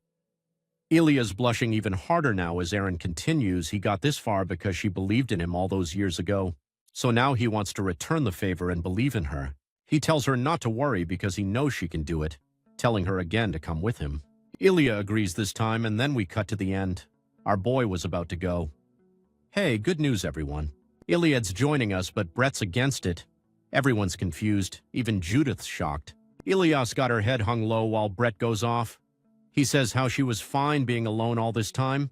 Ilya's blushing even harder now as Eren continues. He got this far because she believed in him all those years ago. So now he wants to return the favor and believe in her. He tells her not to worry because he knows she can do it, telling her again to come with him. Ilya agrees this time, and then we cut to the end. Our boy was about to go. Hey, good news, everyone. Iliad's joining us, but Brett's against it. Everyone's confused, even Judith's shocked. Ilias got her head hung low while Brett goes off. He says how she was fine being alone all this time.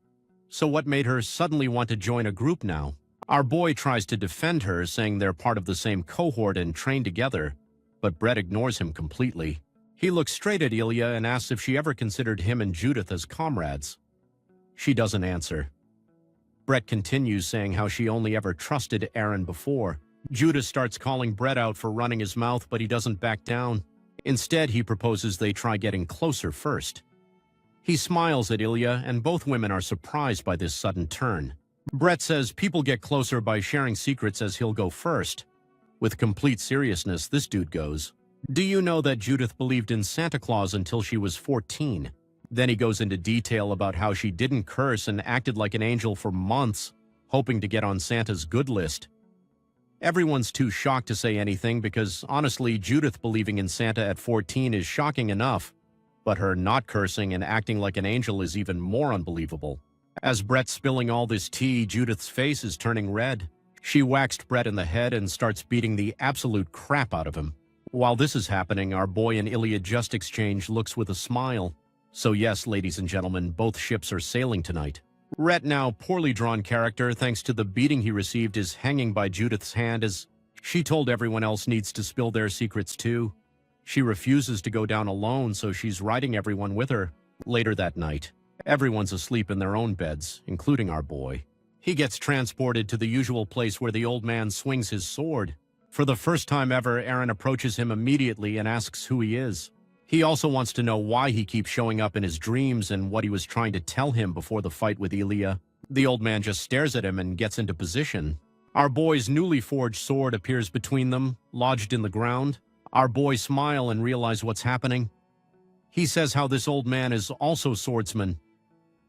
So what made her suddenly want to join a group now? Our boy tries to defend her, saying they're part of the same cohort and train together. but Brett ignores him completely. He looks straight at Ilya and asks if she ever considered him and Judith as comrades. She doesn't answer. Brett continues saying how she only ever trusted Aaron before. Judith starts calling Brett out for running his mouth, but he doesn't back down. Instead, he proposes they try getting closer first. He smiles at Ilya, and both women are surprised by this sudden turn. Brett says people get closer by sharing secrets as he'll go first. With complete seriousness, this dude goes, "Do you know that Judith believed in Santa Claus until she was 14? Then he goes into detail about how she didn't curse and acted like an angel for months, hoping to get on Santa's good list. Everyone's too shocked to say anything because, honestly, Judith believing in Santa at 14 is shocking enough, but her not cursing and acting like an angel is even more unbelievable. As Brett's spilling all this tea, Judith's face is turning red. She whacked Brett in the head and starts beating the absolute crap out of him. While this is happening, our boy and Ilya just exchange looks with a smile. So yes, ladies and gentlemen, both ships are sailing tonight. Rhett, now poorly drawn character thanks to the beating he received, is hanging by Judith's hand as she told everyone else needs to spill their secrets too. She refuses to go down alone, so she's riding everyone with her. Later that night, everyone's asleep in their own beds, including our boy. He gets transported to the usual place where the old man swings his sword. For the first time ever, Aaron approaches him immediately and asks who he is. He also wants to know why he keeps showing up in his dreams and what he was trying to tell him before the fight with Ilya. The old man just stares at him and gets into position. Our boy's newly forged sword appears between them, lodged in the ground. Our boys smile and realize what's happening. He says how this old man is also swordsman.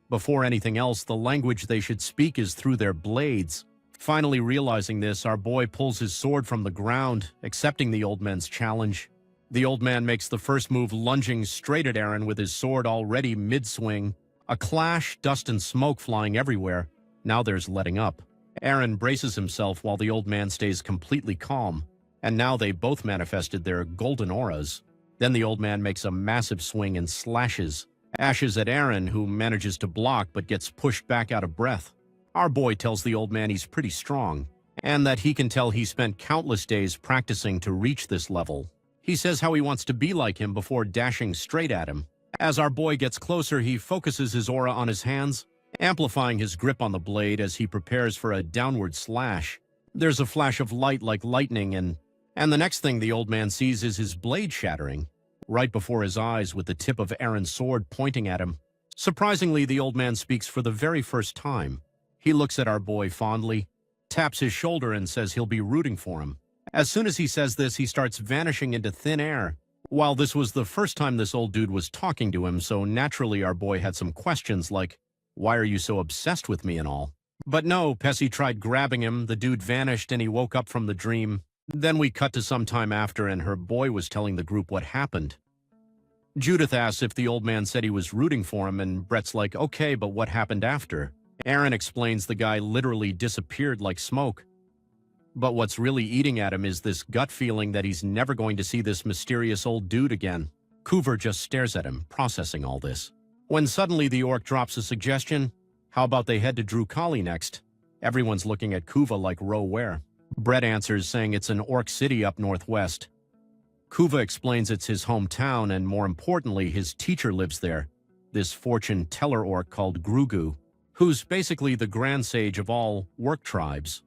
Before anything else, the language they should speak is through their blades. Finally realizing this, our boy pulls his sword from the ground, accepting the old man's challenge. The old man makes the first move, lunging straight at Aaron with his sword already mid-swing. A clash, dust and smoke flying everywhere. Now there's letting up. Aaron braces himself while the old man stays completely calm. And now they both manifested their golden auras. Then the old man makes a massive swing and slashes. Ashes at Aaron, who manages to block but gets pushed back out of breath. Our boy tells the old man he's pretty strong, and that he can tell he spent countless days practicing to reach this level. He says how he wants to be like him before dashing straight at him. As our boy gets closer, he focuses his aura on his hands, amplifying his grip on the blade as he prepares for a downward slash. There's a flash of light like lightning, and the next thing the old man sees is his blade shattering, right before his eyes with the tip of Aaron's sword pointing at him. Surprisingly, the old man speaks for the very first time. He looks at our boy fondly, taps his shoulder and says he'll be rooting for him. As soon as he says this, he starts vanishing into thin air. While this was the first time this old dude was talking to him, so naturally our boy had some questions like, "Why are you so obsessed with me and all?" But no, Pessy tried grabbing him, the dude vanished and he woke up from the dream. Then we cut to some time after and her boy was telling the group what happened. Judith asks if the old man said he was rooting for him, and Brett's like, "Okay, but what happened after?" Aaron explains the guy literally disappeared like smoke. But what's really eating at him is this gut feeling that he's never going to see this mysterious old dude again. Coover just stares at him, processing all this. When suddenly the orc drops a suggestion, how about they head to Drukali next? Everyone's looking at Kuva like Ro where. Brett answers saying it's an orc city up northwest. Kuva explains it's his hometown and more importantly, his teacher lives there, this fortune teller orc called Grugu, who's basically the grand sage of all orc tribes.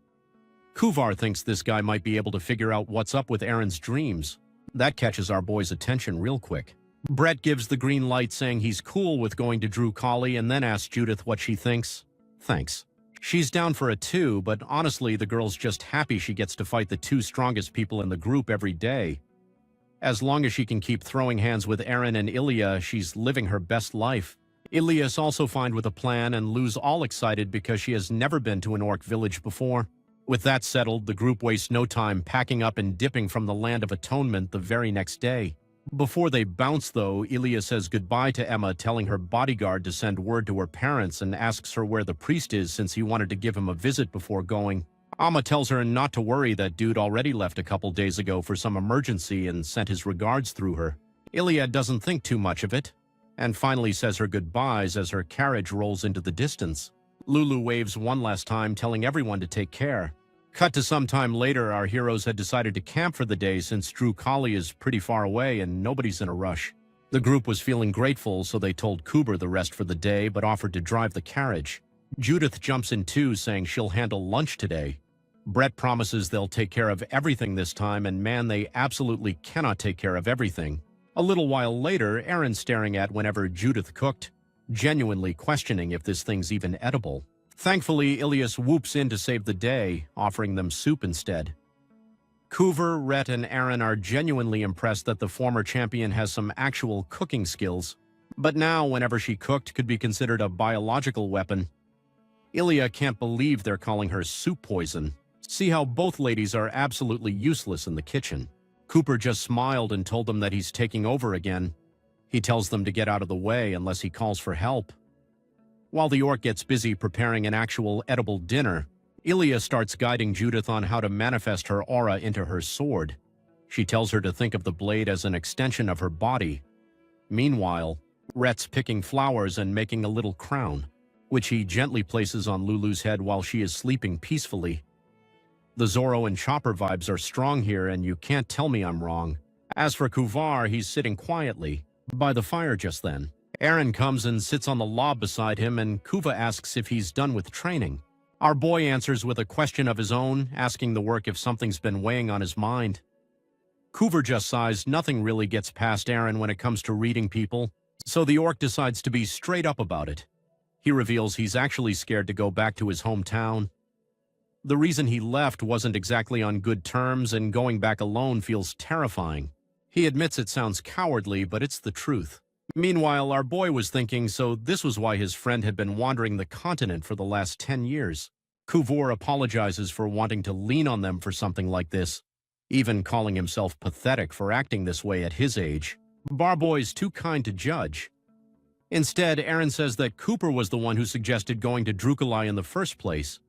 Kuvar thinks this guy might be able to figure out what's up with Aaron's dreams. That catches our boy's attention real quick. Brett gives the green light saying he's cool with going to Drukali and then asks Judith what she thinks. Thanks. She's down for a 2, but honestly the girl's just happy she gets to fight the 2 strongest people in the group every day. As long as she can keep throwing hands with Aaron and Ilya, she's living her best life. Ilya's also fine with a plan and Lou's all excited because she has never been to an orc village before. With that settled, the group wastes no time packing up and dipping from the Land of Atonement the very next day. Before they bounce, though, Ilya says goodbye to Emma, telling her bodyguard to send word to her parents and asks her where the priest is since he wanted to give him a visit before going. Amma tells her not to worry, that dude already left a couple days ago for some emergency and sent his regards through her. Ilya doesn't think too much of it, and finally says her goodbyes as her carriage rolls into the distance. Lulu waves one last time, telling everyone to take care. Cut to some time later, our heroes had decided to camp for the day since Drew Colley is pretty far away and nobody's in a rush. The group was feeling grateful, so they told Cooper the rest for the day but offered to drive the carriage. Judith jumps in too, saying she'll handle lunch today. Brett promises they'll take care of everything this time, and man, they absolutely cannot take care of everything. A little while later, Aaron's staring at whenever Judith cooked, genuinely questioning if this thing's even edible. Thankfully, Ilias whoops in to save the day, offering them soup instead. Coover, Rhett, and Aaron are genuinely impressed that the former champion has some actual cooking skills. But now, whenever she cooked, could be considered a biological weapon. Ilya can't believe they're calling her soup poison. See how both ladies are absolutely useless in the kitchen. Cooper just smiled and told them that he's taking over again. He tells them to get out of the way unless he calls for help. While the orc gets busy preparing an actual edible dinner, Ilya starts guiding Judith on how to manifest her aura into her sword. She tells her to think of the blade as an extension of her body. Meanwhile, Rhett's picking flowers and making a little crown, which he gently places on Lulu's head while she is sleeping peacefully. The Zorro and Chopper vibes are strong here, and you can't tell me I'm wrong. As for Kuvar, he's sitting quietly by the fire just then. Aaron comes and sits on the lob beside him, and Kuva asks if he's done with training. Our boy answers with a question of his own, asking the work if something's been weighing on his mind. Kuver just sighs. Nothing really gets past Aaron when it comes to reading people, so the orc decides to be straight up about it. He reveals he's actually scared to go back to his hometown. The reason he left wasn't exactly on good terms, and going back alone feels terrifying. He admits it sounds cowardly, but it's the truth. Meanwhile, our boy was thinking, so this was why his friend had been wandering the continent for the last 10 years. Kuvor apologizes for wanting to lean on them for something like this, even calling himself pathetic for acting this way at his age. Barboy's too kind to judge. Instead, Aaron says that Cooper was the one who suggested going to Drukalai in the first place.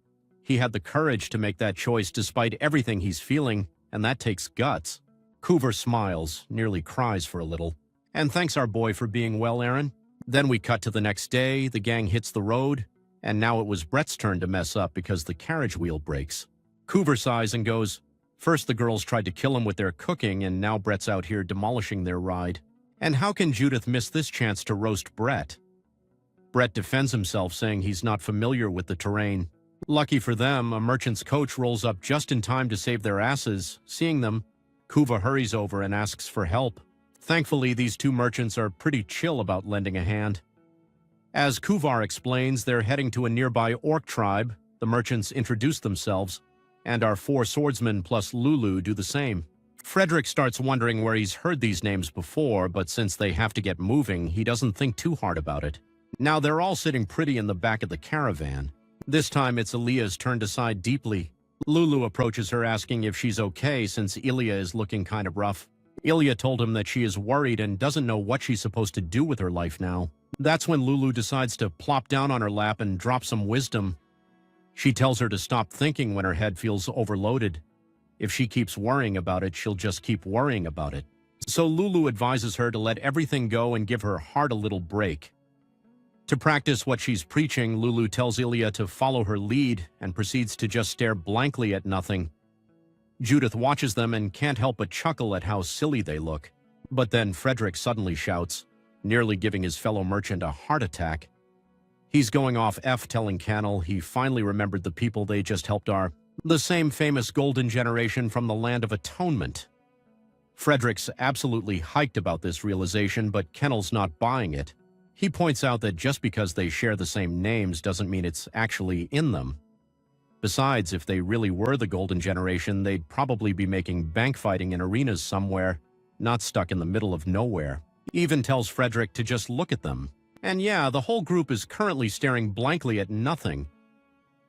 He had the courage to make that choice despite everything he's feeling, and that takes guts. Coover smiles, nearly cries for a little, and thanks our boy for being well, Aaron. Then we cut to the next day, the gang hits the road, and now it was Brett's turn to mess up because the carriage wheel breaks. Coover sighs and goes, first the girls tried to kill him with their cooking, and now Brett's out here demolishing their ride. And how can Judith miss this chance to roast Brett? Brett defends himself, saying he's not familiar with the terrain. Lucky for them, a merchant's coach rolls up just in time to save their asses. Seeing them, Kuva hurries over and asks for help. Thankfully, these two merchants are pretty chill about lending a hand. As Kuvar explains, they're heading to a nearby orc tribe. The merchants introduce themselves, and our 4 swordsmen plus Lulu do the same. Frederick starts wondering where he's heard these names before, but since they have to get moving, he doesn't think too hard about it. Now they're all sitting pretty in the back of the caravan. This time it's Ilya's turn to sigh deeply. Lulu approaches her asking if she's okay since Ilya is looking kind of rough. Ilya told him that she is worried and doesn't know what she's supposed to do with her life now. That's when Lulu decides to plop down on her lap and drop some wisdom. She tells her to stop thinking when her head feels overloaded. If she keeps worrying about it, she'll just keep worrying about it. So Lulu advises her to let everything go and give her heart a little break. To practice what she's preaching, Lulu tells Ilya to follow her lead and proceeds to just stare blankly at nothing. Judith watches them and can't help but chuckle at how silly they look. But then Frederick suddenly shouts, nearly giving his fellow merchant a heart attack. He's going off F telling Cannell he finally remembered the people they just helped are the same famous golden generation from the Land of Atonement. Frederick's absolutely hyped about this realization, but Kennel's not buying it. He points out that just because they share the same names doesn't mean it's actually in them. Besides, if they really were the golden generation, they'd probably be making bank fighting in arenas somewhere, not stuck in the middle of nowhere. He even tells Frederick to just look at them. And yeah, the whole group is currently staring blankly at nothing.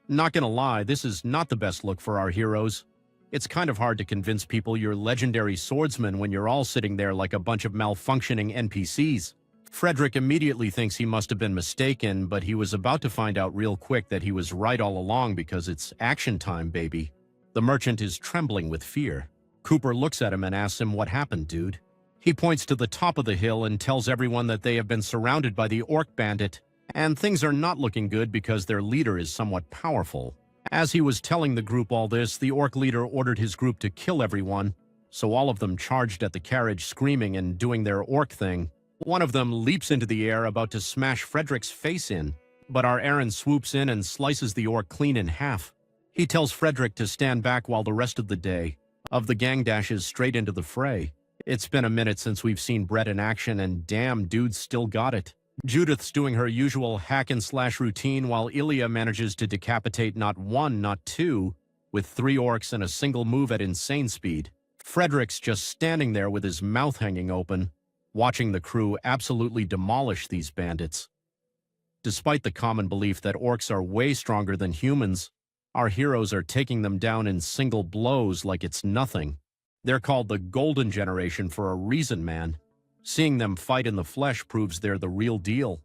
Not gonna lie, this is not the best look for our heroes. It's kind of hard to convince people you're legendary swordsmen when you're all sitting there like a bunch of malfunctioning NPCs. Frederick immediately thinks he must have been mistaken, but he was about to find out real quick that he was right all along because it's action time, baby. The merchant is trembling with fear. Cooper looks at him and asks him what happened, dude. He points to the top of the hill and tells everyone that they have been surrounded by the orc bandit, and things are not looking good because their leader is somewhat powerful. As he was telling the group all this, the orc leader ordered his group to kill everyone, so all of them charged at the carriage screaming and doing their orc thing. One of them leaps into the air about to smash Frederick's face in, but our Aaron swoops in and slices the orc clean in half. He tells Frederick to stand back while the rest of the gang dashes straight into the fray. It's been a minute since we've seen Brett in action, and damn, dude's still got it. Judith's doing her usual hack-and-slash routine while Ilya manages to decapitate not one, not two, with 3 orcs in a single move at insane speed. Frederick's just standing there with his mouth hanging open, watching the crew absolutely demolish these bandits. Despite the common belief that orcs are way stronger than humans, our heroes are taking them down in single blows like it's nothing. They're called the Golden Generation for a reason, man. Seeing them fight in the flesh proves they're the real deal.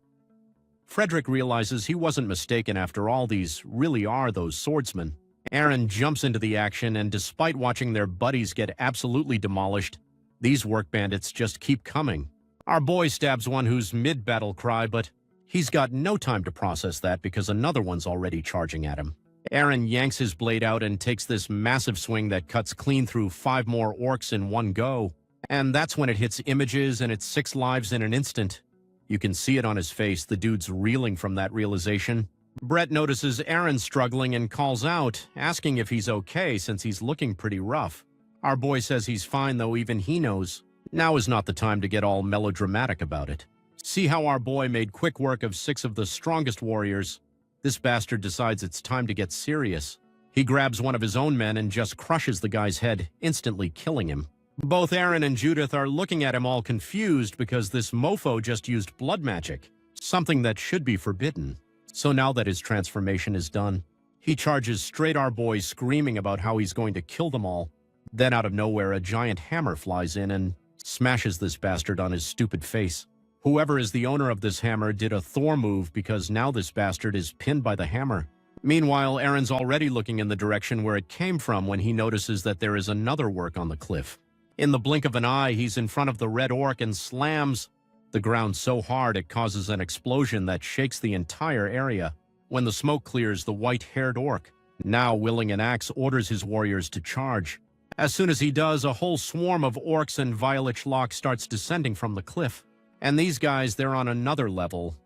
Frederick realizes he wasn't mistaken after all. These really are those swordsmen. Aaron jumps into the action, and despite watching their buddies get absolutely demolished, these work bandits just keep coming. Our boy stabs one who's mid-battle cry, but he's got no time to process that because another one's already charging at him. Aaron yanks his blade out and takes this massive swing that cuts clean through 5 more orcs in one go. And that's when it hits images and it's 6 lives in an instant. You can see it on his face, the dude's reeling from that realization. Brett notices Aaron struggling and calls out, asking if he's okay since he's looking pretty rough. Our boy says he's fine, though even he knows now is not the time to get all melodramatic about it. See how our boy made quick work of 6 of the strongest warriors? This bastard decides it's time to get serious. He grabs one of his own men and just crushes the guy's head, instantly killing him. Both Aaron and Judith are looking at him all confused because this mofo just used blood magic, something that should be forbidden. So now that his transformation is done, he charges straight our boy, screaming about how he's going to kill them all. Then out of nowhere, a giant hammer flies in and smashes this bastard on his stupid face. Whoever is the owner of this hammer did a Thor move because now this bastard is pinned by the hammer. Meanwhile, Aaron's already looking in the direction where it came from when he notices that there is another work on the cliff. In the blink of an eye, he's in front of the red orc and slams the ground so hard it causes an explosion that shakes the entire area. When the smoke clears, the white-haired orc, now wielding an axe, orders his warriors to charge. As soon as he does, a whole swarm of orcs and Violet starts descending from the cliff. And these guys, they're on another level.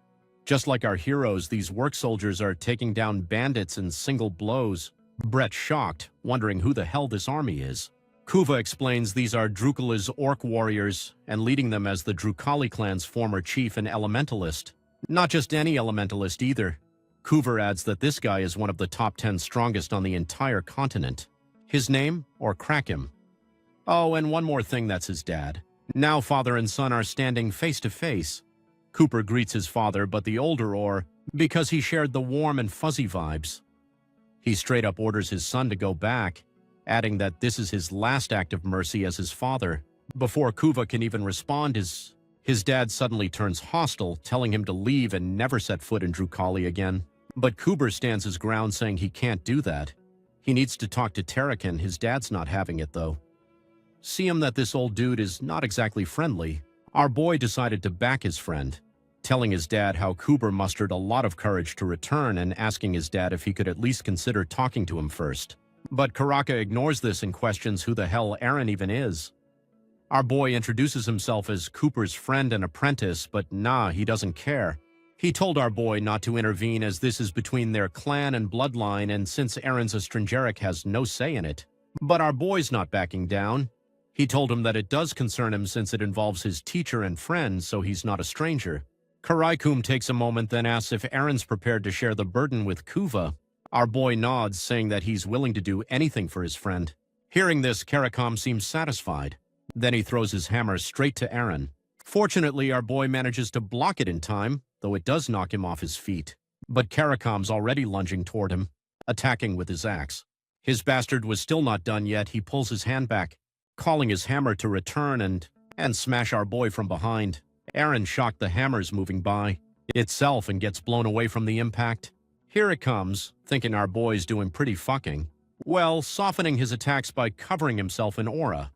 Just like our heroes, these work soldiers are taking down bandits in single blows. Brett's shocked, wondering who the hell this army is. Kuva explains these are Drukala's orc warriors, and leading them as the Drukali clan's former chief and elementalist. Not just any elementalist either. Kuva adds that this guy is one of the top 10 strongest on the entire continent. His name, or Krakim. Oh, and one more thing, that's his dad. Now father and son are standing face to face. Cooper greets his father, but the older Orr, because he shared the warm and fuzzy vibes. He straight up orders his son to go back, adding that this is his last act of mercy as his father. Before Kuva can even respond, his dad suddenly turns hostile, telling him to leave and never set foot in Drukali again. But Kuber stands his ground, saying he can't do that. He needs to talk to Terrakin. His dad's not having it, though. Seeing that this old dude is not exactly friendly, our boy decided to back his friend, telling his dad how Kuber mustered a lot of courage to return and asking his dad if he could at least consider talking to him first. But Karaka ignores this and questions who the hell Aaron even is. Our boy introduces himself as Cooper's friend and apprentice, but nah, he doesn't care. He told our boy not to intervene as this is between their clan and bloodline, and since Aaron's a Stringeric has no say in it. But our boy's not backing down. He told him that it does concern him since it involves his teacher and friend, so he's not a stranger. Karaikum takes a moment, then asks if Aaron's prepared to share the burden with Kuva. Our boy nods, saying that he's willing to do anything for his friend. Hearing this, Karakam seems satisfied. Then he throws his hammer straight to Aaron. Fortunately, our boy manages to block it in time, though it does knock him off his feet. But Karakam's already lunging toward him, attacking with his axe. His bastard was still not done yet. He pulls his hand back, calling his hammer to return and smash our boy from behind. Aaron shocked the hammers moving by itself and gets blown away from the impact. Here it comes, thinking our boy's doing pretty fucking well, softening his attacks by covering himself in aura.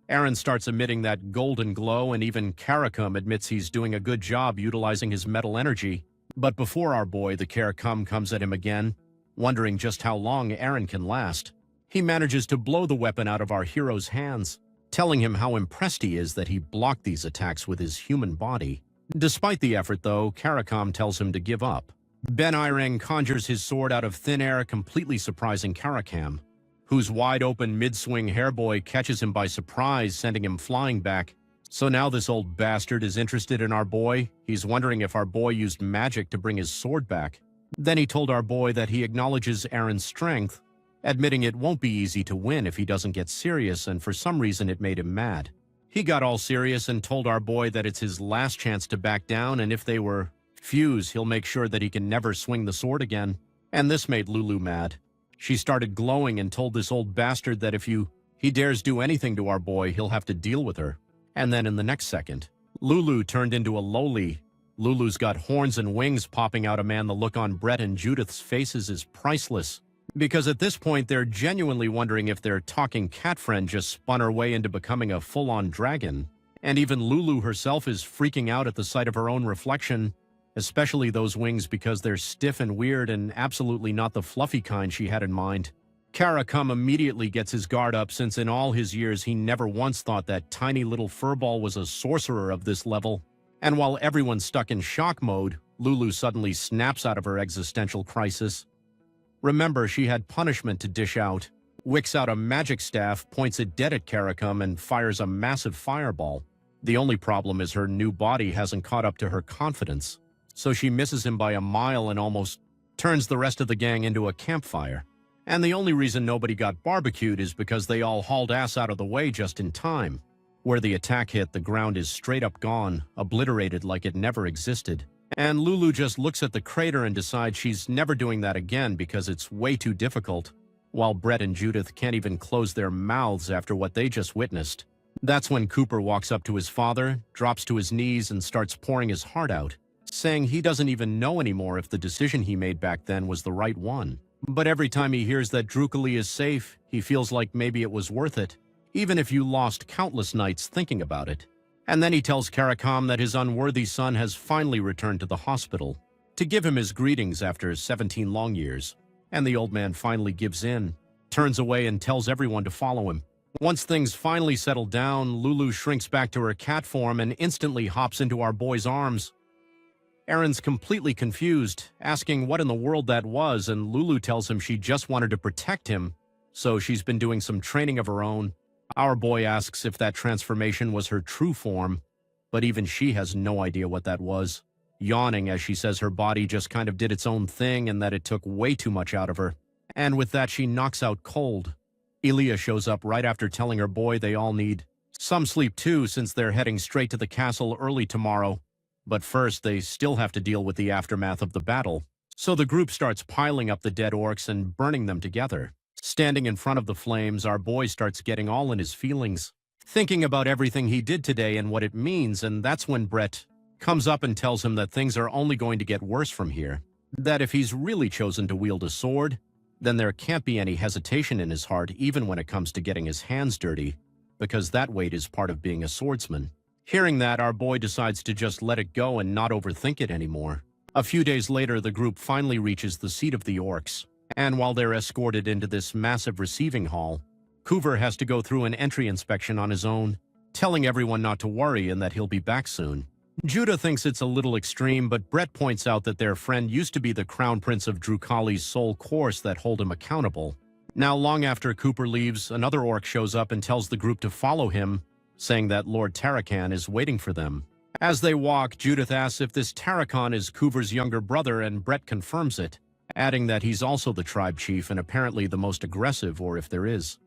Aaron starts emitting that golden glow, and even Karakam admits he's doing a good job utilizing his metal energy. But before our boy, the Karakam comes at him again, Wondering just how long Eren can last, he manages to blow the weapon out of our hero's hands, telling him how impressed he is that he blocked these attacks with his human body. Despite the effort, though, Karakam tells him to give up. Ben Irang conjures his sword out of thin air, completely surprising Karakam, whose wide-open mid-swing hairboy catches him by surprise, sending him flying back. So now this old bastard is interested in our boy. He's wondering if our boy used magic to bring his sword back. Then he told our boy that he acknowledges Eren's strength, admitting it won't be easy to win if he doesn't get serious, and for some reason it made him mad. He got all serious and told our boy that it's his last chance to back down, and if they were fuse, he'll make sure that he can never swing the sword again. And this made Lulu mad. She started glowing and told this old bastard that if he dares do anything to our boy, he'll have to deal with her. And then in the next second, Lulu turned into a loli. Lulu's got horns and wings popping out. Man, the look on Brett and Judith's faces is priceless. Because at this point, they're genuinely wondering if their talking cat friend just spun her way into becoming a full-on dragon. And even Lulu herself is freaking out at the sight of her own reflection, especially those wings, because they're stiff and weird and absolutely not the fluffy kind she had in mind. Karakam immediately gets his guard up, since in all his years he never once thought that tiny little furball was a sorcerer of this level. And while everyone's stuck in shock mode, Lulu suddenly snaps out of her existential crisis. Remember, she had punishment to dish out, wicks out a magic staff, points it dead at Karakam, and fires a massive fireball. The only problem is her new body hasn't caught up to her confidence, so she misses him by a mile and almost turns the rest of the gang into a campfire. And the only reason nobody got barbecued is because they all hauled ass out of the way just in time. Where the attack hit, the ground is straight up gone, obliterated like it never existed. And Lulu just looks at the crater and decides she's never doing that again because it's way too difficult, while Brett and Judith can't even close their mouths after what they just witnessed. That's when Cooper walks up to his father, drops to his knees, and starts pouring his heart out, saying he doesn't even know anymore if the decision he made back then was the right one. But every time he hears that Drukali is safe, he feels like maybe it was worth it, even if you lost countless nights thinking about it. And then he tells Karakam that his unworthy son has finally returned to the hospital to give him his greetings after 17 long years. And the old man finally gives in, turns away, and tells everyone to follow him. Once things finally settle down, Lulu shrinks back to her cat form and instantly hops into our boy's arms. Eren's completely confused, asking what in the world that was, and Lulu tells him she just wanted to protect him, so she's been doing some training of her own. Our boy asks if that transformation was her true form, but even she has no idea what that was, yawning as she says her body just kind of did its own thing and that it took way too much out of her. And with that, she knocks out cold. Elia shows up right after telling her boy they all need some sleep too, since they're heading straight to the castle early tomorrow. But first, they still have to deal with the aftermath of the battle. So the group starts piling up the dead orcs and burning them together. Standing in front of the flames, our boy starts getting all in his feelings, thinking about everything he did today and what it means, and that's when Brett comes up and tells him that things are only going to get worse from here. That if he's really chosen to wield a sword, then there can't be any hesitation in his heart, even when it comes to getting his hands dirty, because that weight is part of being a swordsman. Hearing that, our boy decides to just let it go and not overthink it anymore. A few days later, the group finally reaches the seat of the orcs, and while they're escorted into this massive receiving hall, Coover has to go through an entry inspection on his own, telling everyone not to worry and that he'll be back soon. Judah thinks it's a little extreme, but Brett points out that their friend used to be the Crown Prince of Drukali's sole course that hold him accountable. Now, long after Cooper leaves, another orc shows up and tells the group to follow him, saying that Lord Tarakan is waiting for them. As they walk, Judith asks if this Tarakan is Coover's younger brother, and Brett confirms it, adding that he's also the tribe chief and apparently the most aggressive, or if there is.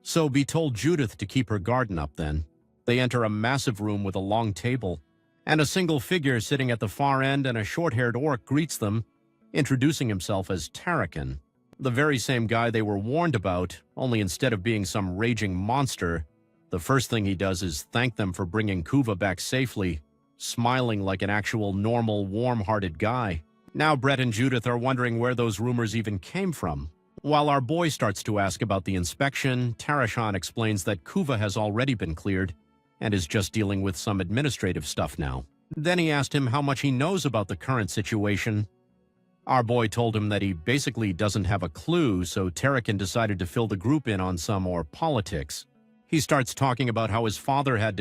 So be told Judith to keep her garden up then. They enter a massive room with a long table, and a single figure sitting at the far end, and a short-haired orc greets them, introducing himself as Tarakan, the very same guy they were warned about, only instead of being some raging monster, the first thing he does is thank them for bringing Kuva back safely, smiling like an actual normal, warm-hearted guy. Now Brett and Judith are wondering where those rumors even came from. While our boy starts to ask about the inspection, Tarashan explains that Kuva has already been cleared and is just dealing with some administrative stuff now. Then he asked him how much he knows about the current situation. Our boy told him that he basically doesn't have a clue, so Tarakan decided to fill the group in on some more politics. He starts talking about how his father had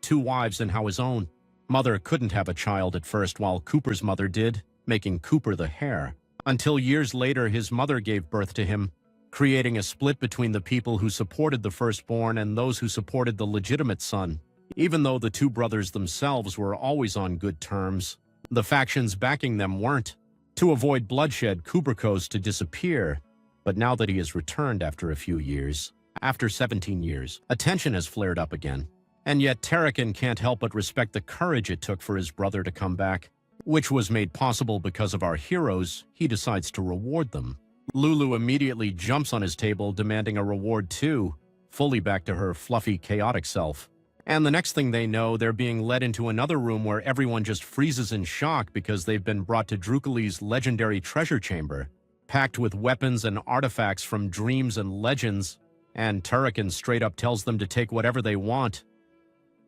two wives and how his own mother couldn't have a child at first while Cooper's mother did, making Cooper the heir. Until years later, his mother gave birth to him, creating a split between the people who supported the firstborn and those who supported the legitimate son. Even though the two brothers themselves were always on good terms, the factions backing them weren't. To avoid bloodshed, Cooper chose to disappear, but now that he has returned after a few years, after 17 years, attention has flared up again. And yet Tarakan can't help but respect the courage it took for his brother to come back, which was made possible because of our heroes. He decides to reward them. Lulu immediately jumps on his table, demanding a reward too, fully back to her fluffy, chaotic self. And the next thing they know, they're being led into another room where everyone just freezes in shock because they've been brought to Drukali's legendary treasure chamber, packed with weapons and artifacts from dreams and legends, and Tarakan straight up tells them to take whatever they want.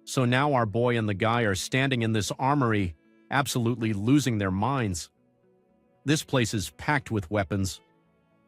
So now our boy and the guy are standing in this armory, absolutely losing their minds. This place is packed with weapons.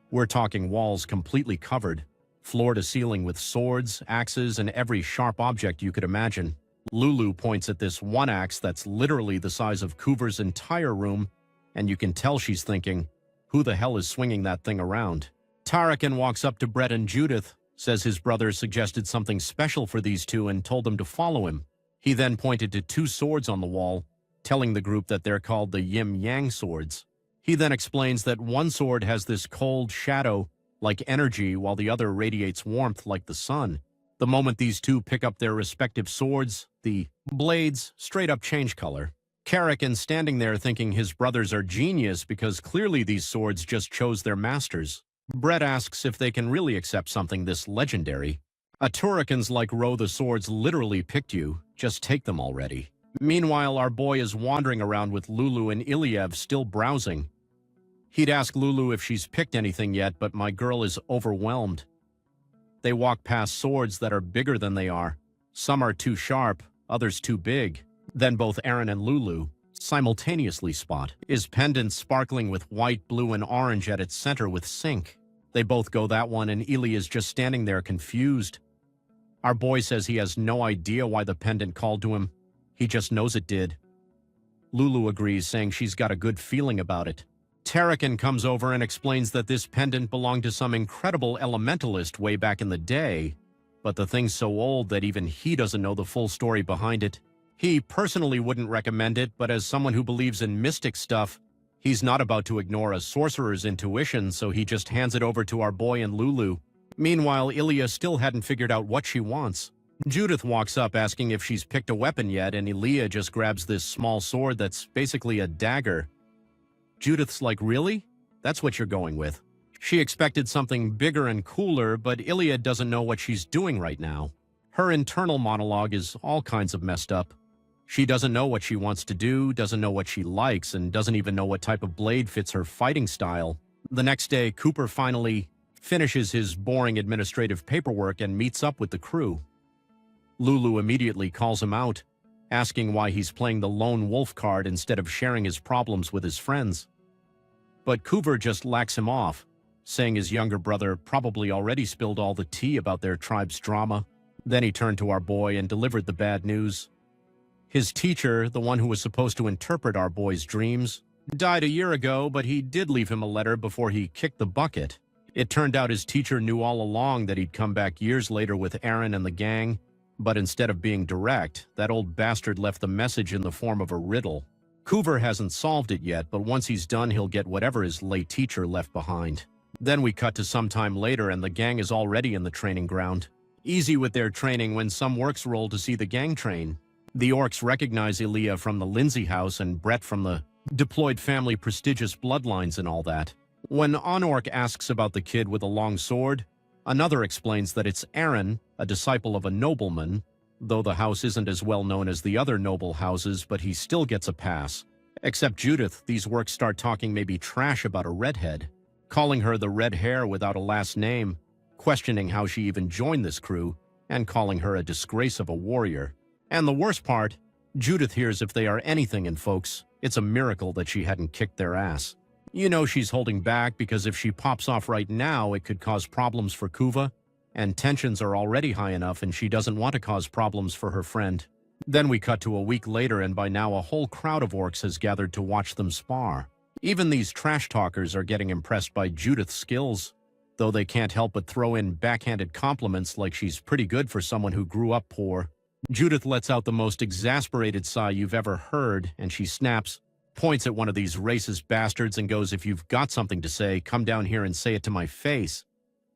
We're talking walls completely covered, floor to ceiling with swords, axes, and every sharp object you could imagine. Lulu points at this one axe that's literally the size of Cooper's entire room, and you can tell she's thinking, who the hell is swinging that thing around? Tarakan walks up to Brett and Judith, says his brother suggested something special for these two and told them to follow him. He then pointed to two swords on the wall, telling the group that they're called the Yin-Yang swords. He then explains that one sword has this cold shadow like energy while the other radiates warmth like the sun. The moment these two pick up their respective swords, the blades straight up change color. Tarakan standing there thinking his brothers are genius because clearly these swords just chose their masters. Brett asks if they can really accept something this legendary. Tarakan's like, row the swords literally picked you, just take them already. Meanwhile, our boy is wandering around with Lulu and Ilyev still browsing. He'd ask Lulu if she's picked anything yet, but my girl is overwhelmed. They walk past swords that are bigger than they are. Some are too sharp, others too big. Then both Aaron and Lulu simultaneously spot his pendant sparkling with white, blue, and orange at its center with sync. They both go that one, and Ely is just standing there confused. Our boy says he has no idea why the pendant called to him. He just knows it did. Lulu agrees, saying she's got a good feeling about it. Tarakan comes over and explains that this pendant belonged to some incredible elementalist way back in the day, but the thing's so old that even he doesn't know the full story behind it. He personally wouldn't recommend it, but as someone who believes in mystic stuff, he's not about to ignore a sorcerer's intuition, so he just hands it over to our boy and Lulu. Meanwhile, Ilya still hadn't figured out what she wants. Judith walks up asking if she's picked a weapon yet, and Ilya just grabs this small sword that's basically a dagger. Judith's like, really? That's what you're going with? She expected something bigger and cooler, but Ilya doesn't know what she's doing right now. Her internal monologue is all kinds of messed up. She doesn't know what she wants to do, doesn't know what she likes, and doesn't even know what type of blade fits her fighting style. The next day, Cooper finally finishes his boring administrative paperwork and meets up with the crew. Lulu immediately calls him out, asking why he's playing the lone wolf card instead of sharing his problems with his friends. But Cooper just lacks him off, saying his younger brother probably already spilled all the tea about their tribe's drama. Then he turned to our boy and delivered the bad news. His teacher, the one who was supposed to interpret our boy's dreams, died a year ago, but he did leave him a letter before he kicked the bucket. It turned out his teacher knew all along that he'd come back years later with Aaron and the gang, but instead of being direct, that old bastard left the message in the form of a riddle. Coover hasn't solved it yet, but once he's done, he'll get whatever his late teacher left behind. Then we cut to some time later, and the gang is already in the training ground. Easy with their training when some orcs roll to see the gang train. The orcs recognize Ilya from the Lindsay house and Brett from the deployed family prestigious bloodlines and all that. When Anorc asks about the kid with a long sword, another explains that it's Aaron, a disciple of a nobleman, though the house isn't as well known as the other noble houses, but he still gets a pass. Except Judith, these orcs start talking maybe trash about a redhead, calling her the red hair without a last name, questioning how she even joined this crew, and calling her a disgrace of a warrior. And the worst part, Judith hears if they are anything, and folks, it's a miracle that she hadn't kicked their ass. You know she's holding back because if she pops off right now, it could cause problems for Kuva, and tensions are already high enough and she doesn't want to cause problems for her friend. Then we cut to a week later and by now a whole crowd of orcs has gathered to watch them spar. Even these trash talkers are getting impressed by Judith's skills, though they can't help but throw in backhanded compliments like she's pretty good for someone who grew up poor. Judith lets out the most exasperated sigh you've ever heard, and she snaps, points at one of these racist bastards and goes, "If you've got something to say, come down here and say it to my face."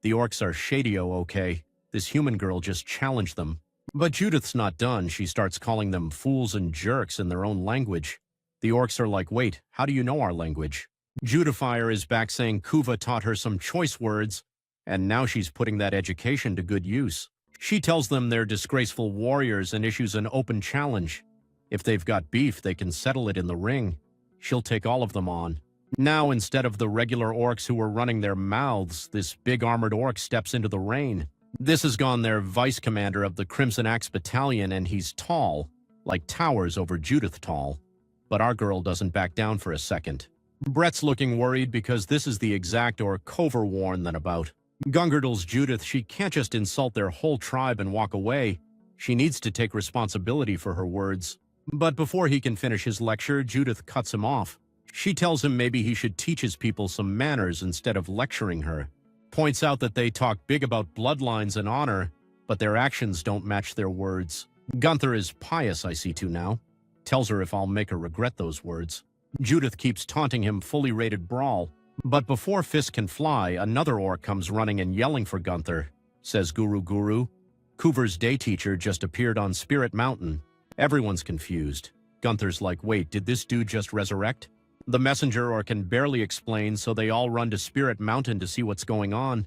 The orcs are shady-o, okay. This human girl just challenged them. But Judith's not done. She starts calling them fools and jerks in their own language. The orcs are like, "Wait, how do you know our language?" Judifier is back saying Kuva taught her some choice words, and now she's putting that education to good use. She tells them they're disgraceful warriors and issues an open challenge. If they've got beef, they can settle it in the ring. She'll take all of them on. Now, instead of the regular orcs who were running their mouths, this big armored orc steps into the rain. This has gone their vice commander of the Crimson Axe Battalion, and he's tall, like towers over Judith tall. But our girl doesn't back down for a second. Brett's looking worried because this is the exact or cover warn than about. Gungar tells Judith she can't just insult their whole tribe and walk away. She needs to take responsibility for her words. But before he can finish his lecture, Judith cuts him off. She tells him maybe he should teach his people some manners instead of lecturing her. Points out that they talk big about bloodlines and honor, but their actions don't match their words. Gunther is pious, I see to now. Tells her if I'll make her regret those words. Judith keeps taunting him fully rated brawl. But before Fist can fly, another orc comes running and yelling for Gunther. Says Guru Guru. Kuver's day teacher just appeared on Spirit Mountain. Everyone's confused. Gunther's like, wait, did this dude just resurrect? The messenger orc can barely explain, so they all run to Spirit Mountain to see what's going on.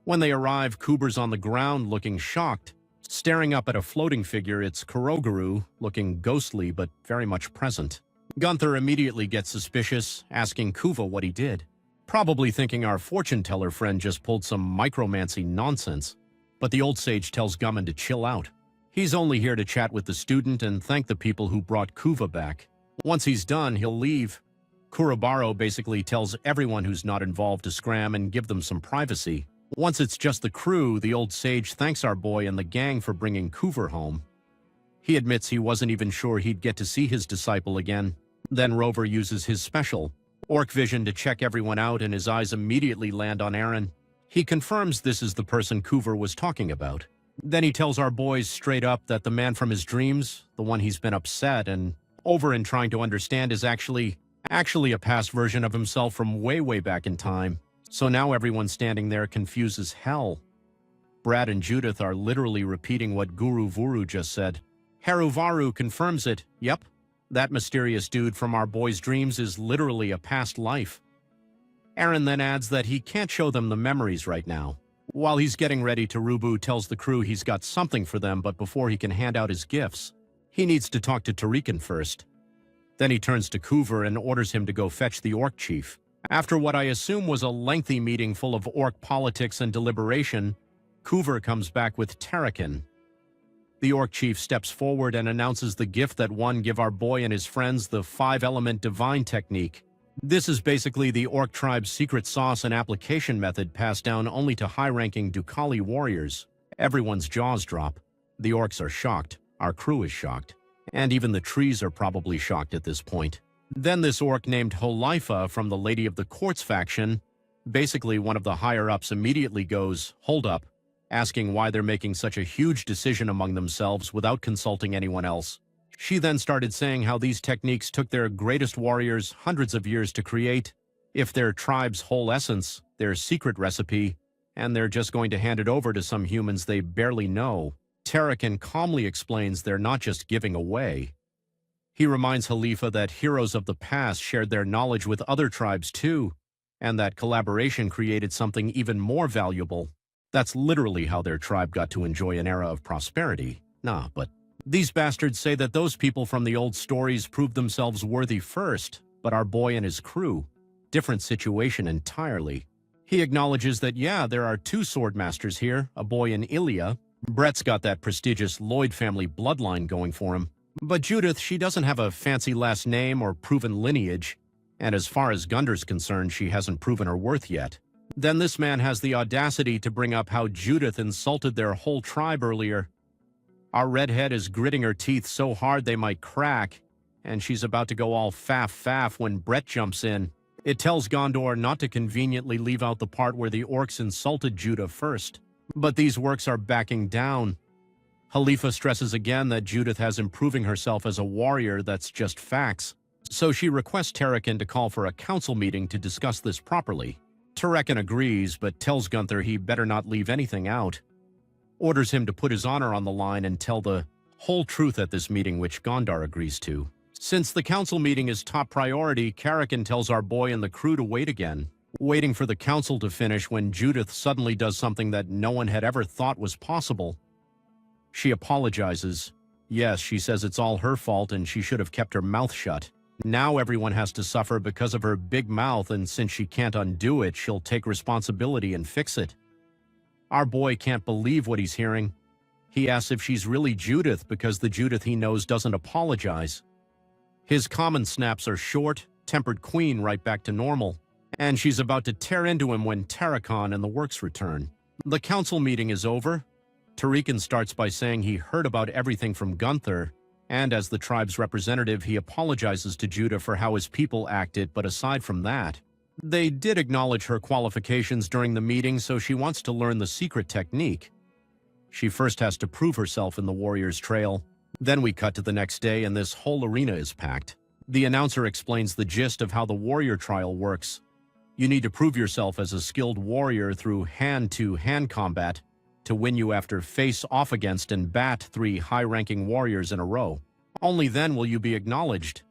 When they arrive, Kuber's on the ground looking shocked. Staring up at a floating figure, it's Kuroguru, looking ghostly but very much present. Gunther immediately gets suspicious, asking Kuva what he did. Probably thinking our fortune-teller friend just pulled some micromancy nonsense. But the old sage tells Gummin to chill out. He's only here to chat with the student and thank the people who brought Kuva back. Once he's done, he'll leave. Kurabaro basically tells everyone who's not involved to scram and give them some privacy. Once it's just the crew, the old sage thanks our boy and the gang for bringing Kuver home. He admits he wasn't even sure he'd get to see his disciple again. Then Rover uses his special, Orc Vision, to check everyone out, and his eyes immediately land on Aaron. He confirms this is the person Kuver was talking about. Then he tells our boys straight up that the man from his dreams, the one he's been upset and over and trying to understand, is actually a past version of himself from way back in time. So now everyone standing there confused as hell. Brad and Judith are literally repeating what Guru Vuru just said. Haruvaru confirms it. Yep, that mysterious dude from our boys' dreams is literally a past life. Aaron then adds that he can't show them the memories right now. While he's getting ready, Tarubu tells the crew he's got something for them, but before he can hand out his gifts, he needs to talk to Tarikan first. Then he turns to Kuver and orders him to go fetch the Orc Chief. After what I assume was a lengthy meeting full of Orc politics and deliberation, Kuver comes back with Tarikan. The Orc Chief steps forward and announces the gift that won give our boy and his friends the 5-element divine technique. This is basically the Orc tribe's secret sauce and application method passed down only to high-ranking Dukali warriors. Everyone's jaws drop. The orcs are shocked. Our crew is shocked. And even the trees are probably shocked at this point. Then this orc named Holifa from the Lady of the Quartz faction, basically one of the higher-ups, immediately goes, "Hold up," asking why they're making such a huge decision among themselves without consulting anyone else. She then started saying how these techniques took their greatest warriors hundreds of years to create, if their tribe's whole essence, their secret recipe, and they're just going to hand it over to some humans they barely know. Tarakan calmly explains they're not just giving away. He reminds Halifa that heroes of the past shared their knowledge with other tribes too, and that collaboration created something even more valuable. That's literally how their tribe got to enjoy an era of prosperity. Nah, but these bastards say that those people from the old stories proved themselves worthy first, but our boy and his crew, different situation entirely. He acknowledges that, yeah, there are 2 sword masters here, a boy and Ilya. Brett's got that prestigious Lloyd family bloodline going for him. But Judith, she doesn't have a fancy last name or proven lineage. And as far as Gundar's concerned, she hasn't proven her worth yet. Then this man has the audacity to bring up how Judith insulted their whole tribe earlier. Our redhead is gritting her teeth so hard they might crack, and she's about to go all faff when Brett jumps in. It tells Gondor not to conveniently leave out the part where the orcs insulted Judah first. But these works are backing down. Halifa stresses again that Judith has improving herself as a warrior. That's just facts. So she requests Tarakan to call for a council meeting to discuss this properly. Tarakan agrees, but tells Gunther he better not leave anything out. Orders him to put his honor on the line and tell the whole truth at this meeting, which Gondar agrees to. Since the council meeting is top priority, Karakan tells our boy and the crew to wait again, waiting for the council to finish when Judith suddenly does something that no one had ever thought was possible. She apologizes. Yes, she says it's all her fault and she should have kept her mouth shut. Now everyone has to suffer because of her big mouth, and since she can't undo it, she'll take responsibility and fix it. Our boy can't believe what he's hearing. He asks if she's really Judith because the Judith he knows doesn't apologize. His common snaps are short, tempered queen right back to normal, and she's about to tear into him when Tarakan and the works return. The council meeting is over. Tarikan starts by saying he heard about everything from Gunther, and as the tribe's representative, he apologizes to Judah for how his people acted, but aside from that, they did acknowledge her qualifications during the meeting, so she wants to learn the secret technique. She first has to prove herself in the warrior's trail. Then we cut to the next day and this whole arena is packed. The announcer explains the gist of how the warrior trial works. You need to prove yourself as a skilled warrior through hand-to-hand combat to win you after face off against and bat 3 high-ranking warriors in a row. Only then will you be acknowledged.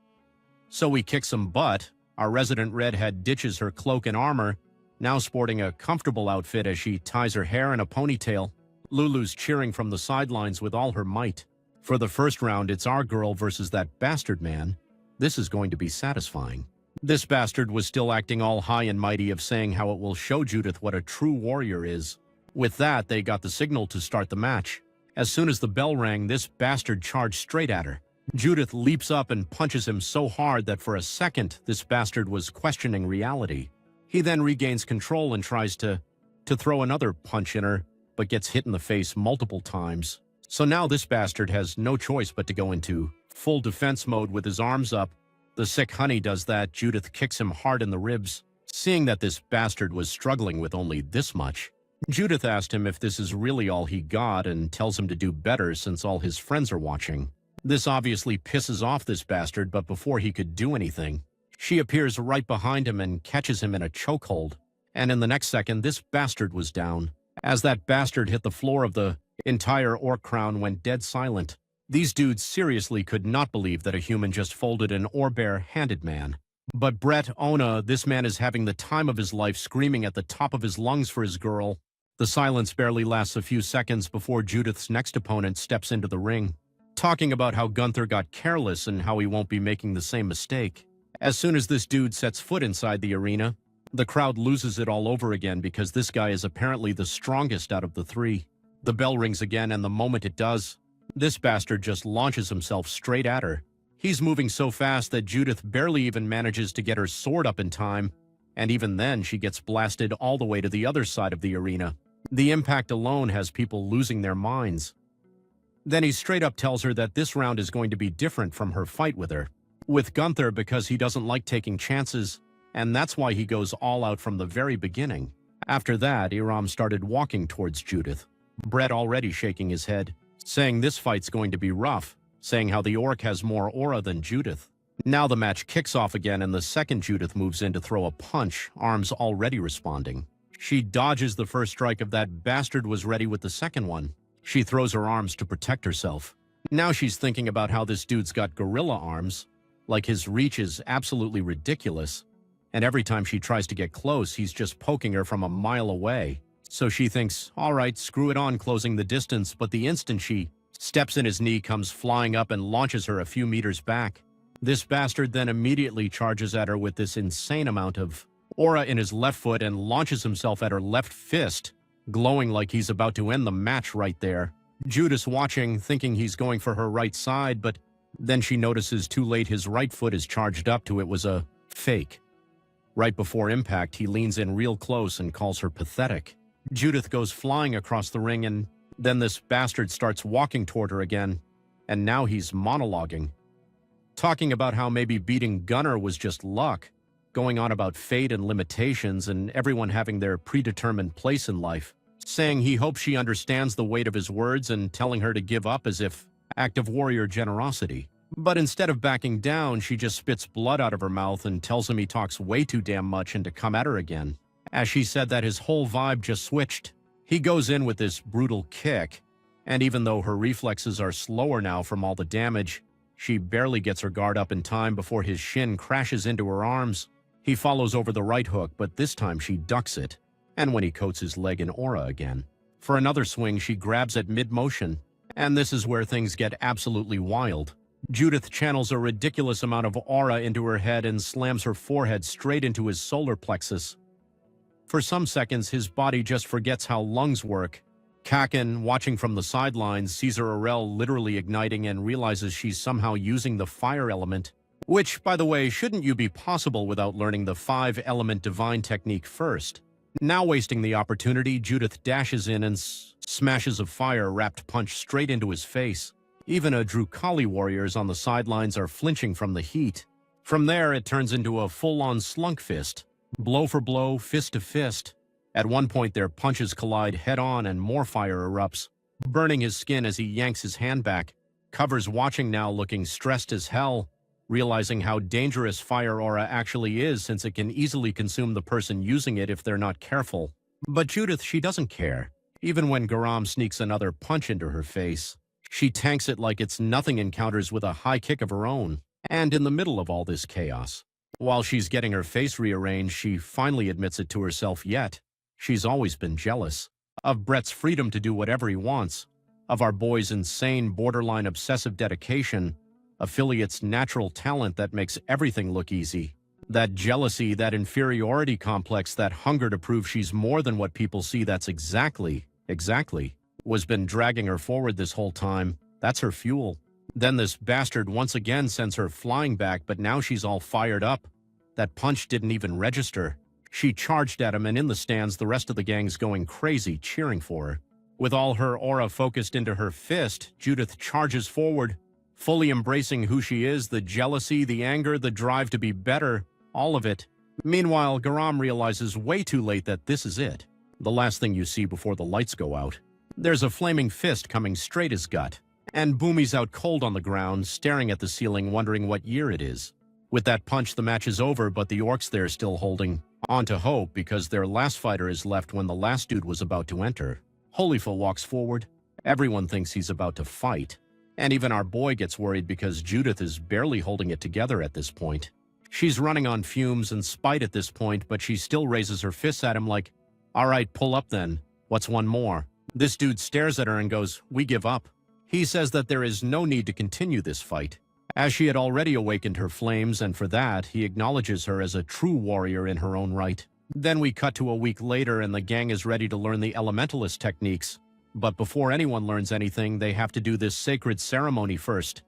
So we kick some butt. Our resident redhead ditches her cloak and armor, now sporting a comfortable outfit as she ties her hair in a ponytail. Lulu's cheering from the sidelines with all her might. For the first round, it's our girl versus that bastard man. This is going to be satisfying. This bastard was still acting all high and mighty of saying how it will show Judith what a true warrior is. With that, they got the signal to start the match. As soon as the bell rang, this bastard charged straight at her. Judith leaps up and punches him so hard that for a second, this bastard was questioning reality. He then regains control and tries to throw another punch in her, but gets hit in the face multiple times. So now this bastard has no choice but to go into full defense mode with his arms up. The sick honey does that. Judith kicks him hard in the ribs. Seeing that this bastard was struggling with only this much, Judith asked him if this is really all he got and tells him to do better since all his friends are watching. This obviously pisses off this bastard, but before he could do anything, she appears right behind him and catches him in a chokehold. And in the next second, this bastard was down. As that bastard hit the floor, of the entire orc crown went dead silent. These dudes seriously could not believe that a human just folded an ore-bare-handed man. But Brett Ona, this man is having the time of his life, screaming at the top of his lungs for his girl. The silence barely lasts a few seconds before Judith's next opponent steps into the ring, talking about how Gunther got careless and how he won't be making the same mistake. As soon as this dude sets foot inside the arena, the crowd loses it all over again because this guy is apparently the strongest out of the 3. The bell rings again, and the moment it does, this bastard just launches himself straight at her. He's moving so fast that Judith barely even manages to get her sword up in time, and even then she gets blasted all the way to the other side of the arena. The impact alone has people losing their minds. Then he straight up tells her that this round is going to be different from her fight with Gunther because he doesn't like taking chances, and that's why he goes all out from the very beginning. After that, Iram started walking towards Judith, Brett already shaking his head, saying this fight's going to be rough, saying how the orc has more aura than Judith. Now the match kicks off again, and the second Judith moves in to throw a punch, arms already responding. She dodges the first strike of that bastard, was ready with the second one. She throws her arms to protect herself. Now she's thinking about how this dude's got gorilla arms, like his reach is absolutely ridiculous, and every time she tries to get close, he's just poking her from a mile away. So she thinks, all right, screw it on closing the distance, but the instant she steps in, his knee comes flying up and launches her a few meters back. This bastard then immediately charges at her with this insane amount of aura in his left foot and launches himself at her left fist, glowing like he's about to end the match right there. Judith's watching, thinking he's going for her right side, but then she notices too late his right foot is charged up to it was a Fake. Right before impact, he leans in real close and calls her pathetic. Judith goes flying across the ring, and then this bastard starts walking toward her again, and now he's monologuing, talking about how maybe beating Gunnar was just luck, going on about fate and limitations and everyone having their predetermined place in life, saying he hopes she understands the weight of his words and telling her to give up as if act of warrior generosity. But instead of backing down, she just spits blood out of her mouth and tells him he talks way too damn much and to come at her again. As she said that, his whole vibe just switched. He goes in with this brutal kick, and even though her reflexes are slower now from all the damage, she barely gets her guard up in time before his shin crashes into her arms. He follows over the right hook, but this time she ducks it, and when he coats his leg in aura again. For another swing, she grabs at mid-motion, and this is where things get absolutely wild. Judith channels a ridiculous amount of aura into her head and slams her forehead straight into his solar plexus. For some seconds, his body just forgets how lungs work. Kakin, watching from the sidelines, sees her Arel literally igniting and realizes she's somehow using the fire element. Which, by the way, shouldn't you be possible without learning the 5-element divine technique first? Now wasting the opportunity, Judith dashes in and smashes a fire-wrapped punch straight into his face. Even a Drukali warriors on the sidelines are flinching from the heat. From there, it turns into a full-on slunk fist. Blow for blow, fist to fist. At one point, their punches collide head-on and more fire erupts, burning his skin as he yanks his hand back. Cover's watching now, looking stressed as hell, realizing how dangerous fire aura actually is since it can easily consume the person using it if they're not careful. But Judith, she doesn't care. Even when Garam sneaks another punch into her face, she tanks it like it's nothing and counters with a high kick of her own. And in the middle of all this chaos, while she's getting her face rearranged, she finally admits it to herself yet. She's always been jealous of Brett's freedom to do whatever he wants, of our boy's insane, borderline obsessive dedication, Affiliate's natural talent that makes everything look easy. That jealousy, that inferiority complex, that hunger to prove she's more than what people see, that's exactly was been dragging her forward this whole time. That's her fuel. Then this bastard once again sends her flying back, but now she's all fired up. That punch didn't even register. She charged at him, and in the stands, the rest of the gang's going crazy, cheering for her. With all her aura focused into her fist, Judith charges forward, fully embracing who she is, the jealousy, the anger, the drive to be better, all of it. Meanwhile, Garam realizes way too late that this is it. The last thing you see before the lights go out. There's a flaming fist coming straight his gut, and Boomi's out cold on the ground, staring at the ceiling, wondering what year it is. With that punch, the match is over, but the orcs there still holding on to hope because their last fighter is left when the last dude was about to enter. Holyful walks forward. Everyone thinks he's about to fight. And even our boy gets worried because Judith is barely holding it together at this point. She's running on fumes and spite at this point, but she still raises her fists at him like, "All right, pull up then. What's one more?" This dude stares at her and goes, "We give up." He says that there is no need to continue this fight, as she had already awakened her flames, and for that, he acknowledges her as a true warrior in her own right. Then we cut to a week later, and the gang is ready to learn the elementalist techniques. But before anyone learns anything, they have to do this sacred ceremony first.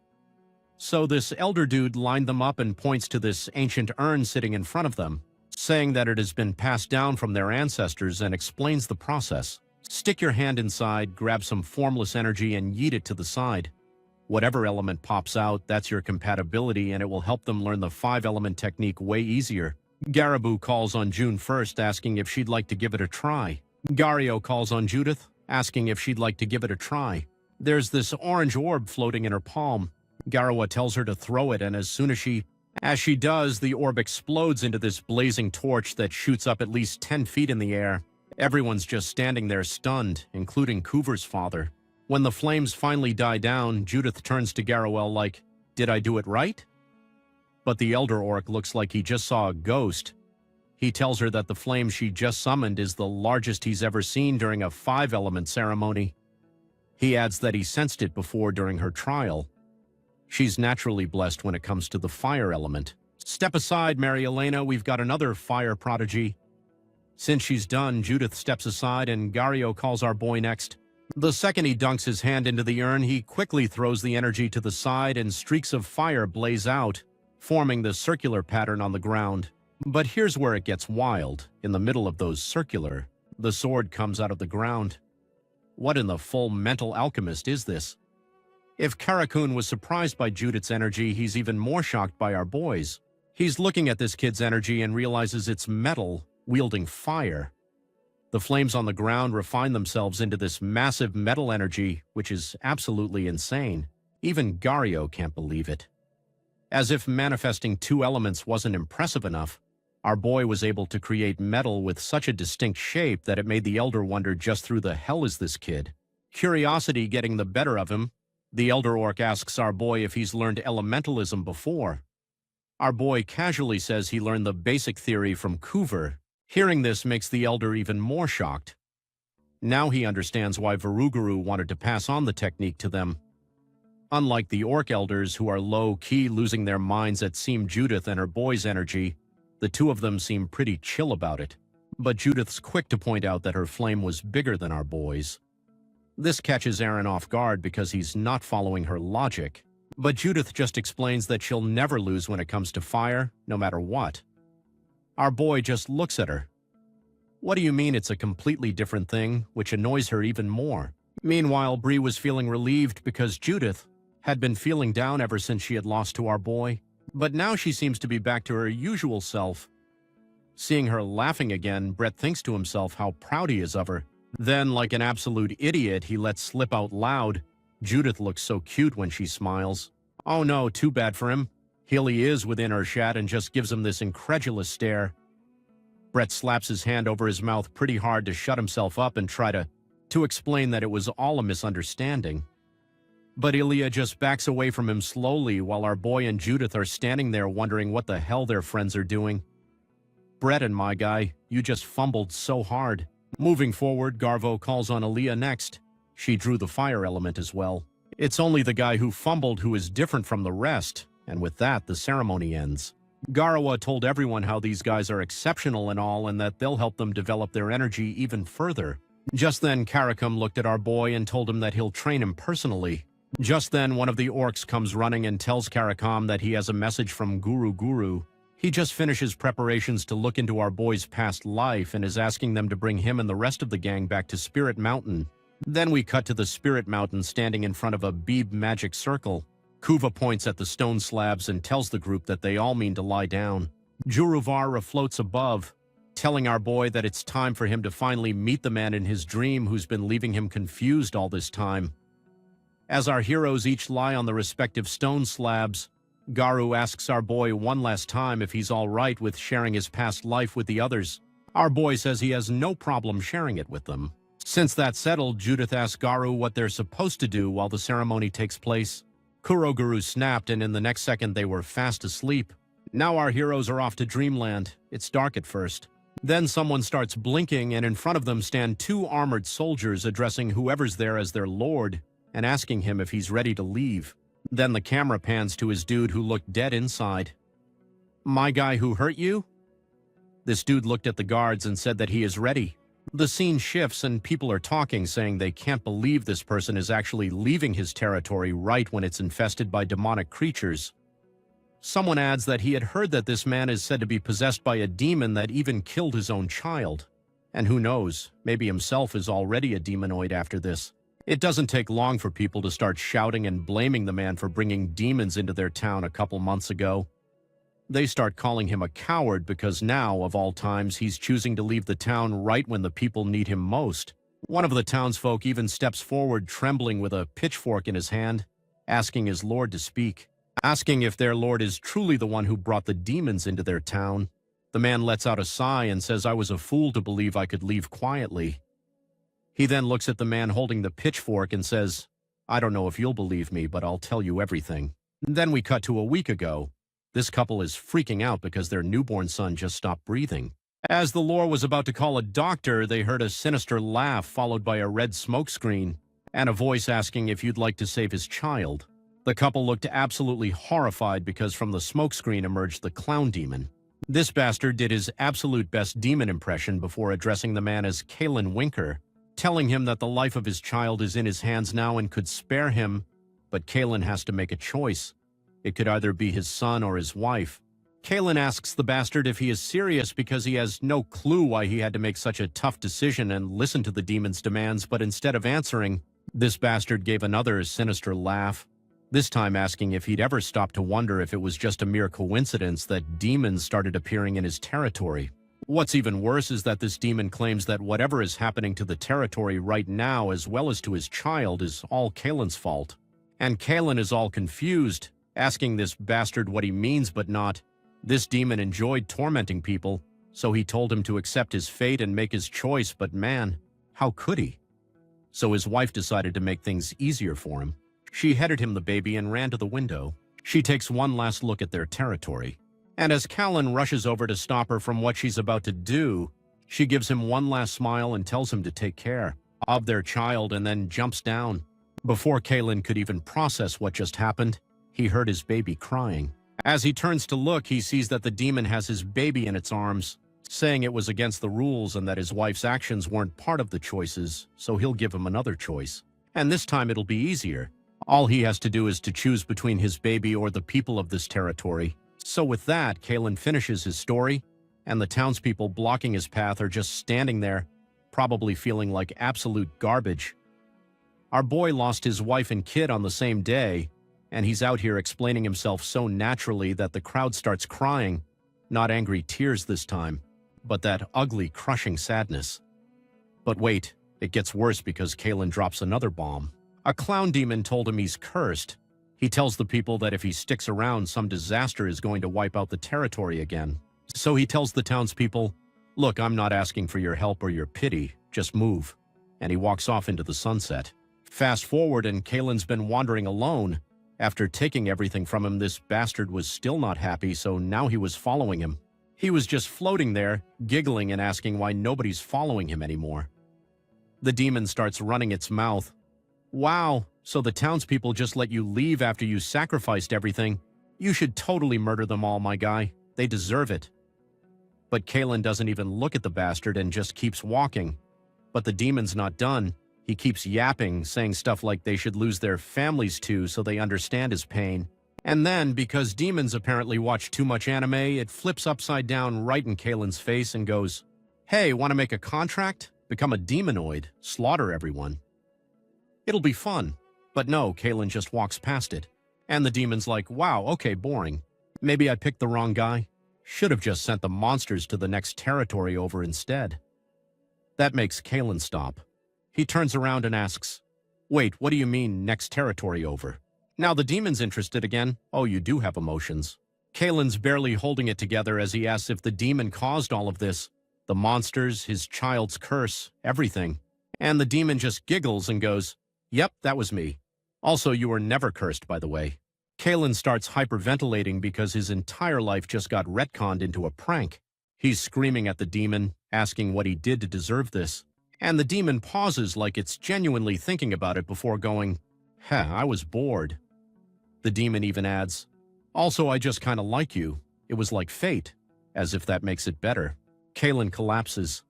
So this elder dude lined them up and points to this ancient urn sitting in front of them, saying that it has been passed down from their ancestors, and explains the process. Stick your hand inside, grab some formless energy, and yeet it to the side. Whatever element pops out, that's your compatibility, and it will help them learn the 5-element technique way easier. Garaboo calls on June 1st, asking if she'd like to give it a try. Gario calls on Judith, asking if she'd like to give it a try. There's this orange orb floating in her palm. Garawa tells her to throw it, and as soon as she does, the orb explodes into this blazing torch that shoots up at least 10 feet in the air. Everyone's just standing there stunned, including Coover's father. When the flames finally die down, Judith turns to Garowell like, "Did I do it right?" But the elder orc looks like he just saw a ghost. He tells her that the flame she just summoned is the largest he's ever seen during a 5-element ceremony. He adds that he sensed it before during her trial. She's naturally blessed when it comes to the fire element. "Step aside, Mary Elena, we've got another fire prodigy." Since she's done, Judith steps aside and Gario calls our boy next. The second he dunks his hand into the urn, he quickly throws the energy to the side and streaks of fire blaze out. forming the circular pattern on the ground. But here's where it gets wild. In the middle of those circular, the sword comes out of the ground. What in the full mental alchemist is this? If Karakun was surprised by Judith's energy, he's even more shocked by our boy's. He's looking at this kid's energy and realizes it's metal, wielding fire. The flames on the ground refine themselves into this massive metal energy, which is absolutely insane. Even Gario can't believe it. As if manifesting two elements wasn't impressive enough, our boy was able to create metal with such a distinct shape that it made the Elder wonder just who the hell is this kid? Curiosity getting the better of him, the Elder Orc asks our boy if he's learned elementalism before. Our boy casually says he learned the basic theory from Coover. Hearing this makes the Elder even more shocked. Now he understands why Varuguru wanted to pass on the technique to them. Unlike the Orc Elders, who are low-key losing their minds at seeing Judith and her boy's energy, the two of them seem pretty chill about it. But Judith's quick to point out that her flame was bigger than our boy's. This catches Aaron off guard because he's not following her logic. But Judith just explains that she'll never lose when it comes to fire, no matter what. Our boy just looks at her. What do you mean it's a completely different thing, which annoys her even more? Meanwhile, Bree was feeling relieved because Judith had been feeling down ever since she had lost to our boy. But now she seems to be back to her usual self. Seeing her laughing again, Brett thinks to himself how proud he is of her. Then, like an absolute idiot, he lets slip out loud, "Judith looks so cute when she smiles." Oh no, too bad for him. Healy is within Urshat and just gives him this incredulous stare. Brett slaps his hand over his mouth pretty hard to shut himself up and try to explain that it was all a misunderstanding. But Ilya just backs away from him slowly while our boy and Judith are standing there wondering what the hell their friends are doing. Brett and my guy, you just fumbled so hard. Moving forward, Garvo calls on Ilya next. She drew the fire element as well. It's only the guy who fumbled who is different from the rest, and with that, the ceremony ends. Garawa told everyone how these guys are exceptional and all, and that they'll help them develop their energy even further. Just then, Karakum looked at our boy and told him that he'll train him personally. Just then, one of the orcs comes running and tells Karakam that he has a message from Guru Guru. He just finishes preparations to look into our boy's past life and is asking them to bring him and the rest of the gang back to Spirit Mountain. Then we cut to the Spirit Mountain standing in front of a Beeb magic circle. Kuva points at the stone slabs and tells the group that they all mean to lie down. Juruvara floats above, telling our boy that it's time for him to finally meet the man in his dream who's been leaving him confused all this time. As our heroes each lie on the respective stone slabs, Garu asks our boy one last time if he's all right with sharing his past life with the others. Our boy says he has no problem sharing it with them. Since that's settled, Judith asks Garu what they're supposed to do while the ceremony takes place. Kuroguru snapped, and in the next second they were fast asleep. Now our heroes are off to Dreamland. It's dark at first. Then someone starts blinking, and in front of them stand two armored soldiers addressing whoever's there as their lord and asking him if he's ready to leave. Then the camera pans to his dude who looked dead inside. "My guy who hurt you?" This dude looked at the guards and said that he is ready. The scene shifts and people are talking, saying they can't believe this person is actually leaving his territory right when it's infested by demonic creatures. Someone adds that he had heard that this man is said to be possessed by a demon that even killed his own child. And who knows, maybe himself is already a demonoid after this. It doesn't take long for people to start shouting and blaming the man for bringing demons into their town a couple months ago. They start calling him a coward because now, of all times, he's choosing to leave the town right when the people need him most. One of the townsfolk even steps forward trembling with a pitchfork in his hand, asking his lord to speak, asking if their lord is truly the one who brought the demons into their town. The man lets out a sigh and says, "I was a fool to believe I could leave quietly." He then looks at the man holding the pitchfork and says, "I don't know if you'll believe me, but I'll tell you everything." Then we cut to a week ago. This couple is freaking out because their newborn son just stopped breathing. As the lore was about to call a doctor, they heard a sinister laugh followed by a red smokescreen and a voice asking if you'd like to save his child. The couple looked absolutely horrified because from the smokescreen emerged the clown demon. This bastard did his absolute best demon impression before addressing the man as Kalen Winker, telling him that the life of his child is in his hands now and could spare him, but Kalen has to make a choice. It could either be his son or his wife. Kalen asks the bastard if he is serious because he has no clue why he had to make such a tough decision and listen to the demon's demands, but instead of answering, this bastard gave another sinister laugh, this time asking if he'd ever stop to wonder if it was just a mere coincidence that demons started appearing in his territory. What's even worse is that this demon claims that whatever is happening to the territory right now, as well as to his child, is all Kalen's fault. And Kalen is all confused, asking this bastard what he means but not. This demon enjoyed tormenting people, so he told him to accept his fate and make his choice, but man, how could he? So his wife decided to make things easier for him. She headed him the baby and ran to the window. She takes one last look at their territory. And as Kalen rushes over to stop her from what she's about to do, she gives him one last smile and tells him to take care of their child and then jumps down. Before Kalen could even process what just happened, he heard his baby crying. As he turns to look, he sees that the demon has his baby in its arms, saying it was against the rules and that his wife's actions weren't part of the choices, so he'll give him another choice. And this time it'll be easier. All he has to do is to choose between his baby or the people of this territory. So with that, Kalen finishes his story, and the townspeople blocking his path are just standing there, probably feeling like absolute garbage. Our boy lost his wife and kid on the same day, and he's out here explaining himself so naturally that the crowd starts crying, not angry tears this time, but that ugly, crushing sadness. But wait, it gets worse because Kalen drops another bomb. A clown demon told him he's cursed. He tells the people that if he sticks around, some disaster is going to wipe out the territory again. So he tells the townspeople, "Look, I'm not asking for your help or your pity, just move." And he walks off into the sunset. Fast forward, and Kalen's been wandering alone. After taking everything from him, this bastard was still not happy, so now he was following him. He was just floating there, giggling and asking why nobody's following him anymore. The demon starts running its mouth. "Wow, so the townspeople just let you leave after you sacrificed everything? You should totally murder them all, my guy. They deserve it." But Kalen doesn't even look at the bastard and just keeps walking. But the demon's not done. He keeps yapping, saying stuff like they should lose their families too so they understand his pain. And then, because demons apparently watch too much anime, it flips upside down right in Kalen's face and goes, "Hey, want to make a contract? Become a demonoid, slaughter everyone. It'll be fun." But no, Kalen just walks past it. And the demon's like, "Wow, okay, boring. Maybe I picked the wrong guy. Should have just sent the monsters to the next territory over instead." That makes Kalen stop. He turns around and asks, "Wait, what do you mean, next territory over?" Now the demon's interested again. "Oh, you do have emotions." Kalen's barely holding it together as he asks if the demon caused all of this. The monsters, his child's curse, everything. And the demon just giggles and goes, "Yep, that was me. Also, you were never cursed, by the way." Kalen starts hyperventilating because his entire life just got retconned into a prank. He's screaming at the demon, asking what he did to deserve this. And the demon pauses like it's genuinely thinking about it before going, I was bored." The demon even adds, "Also, I just kind of like you. It was like fate," as if that makes it better. Kalen collapses.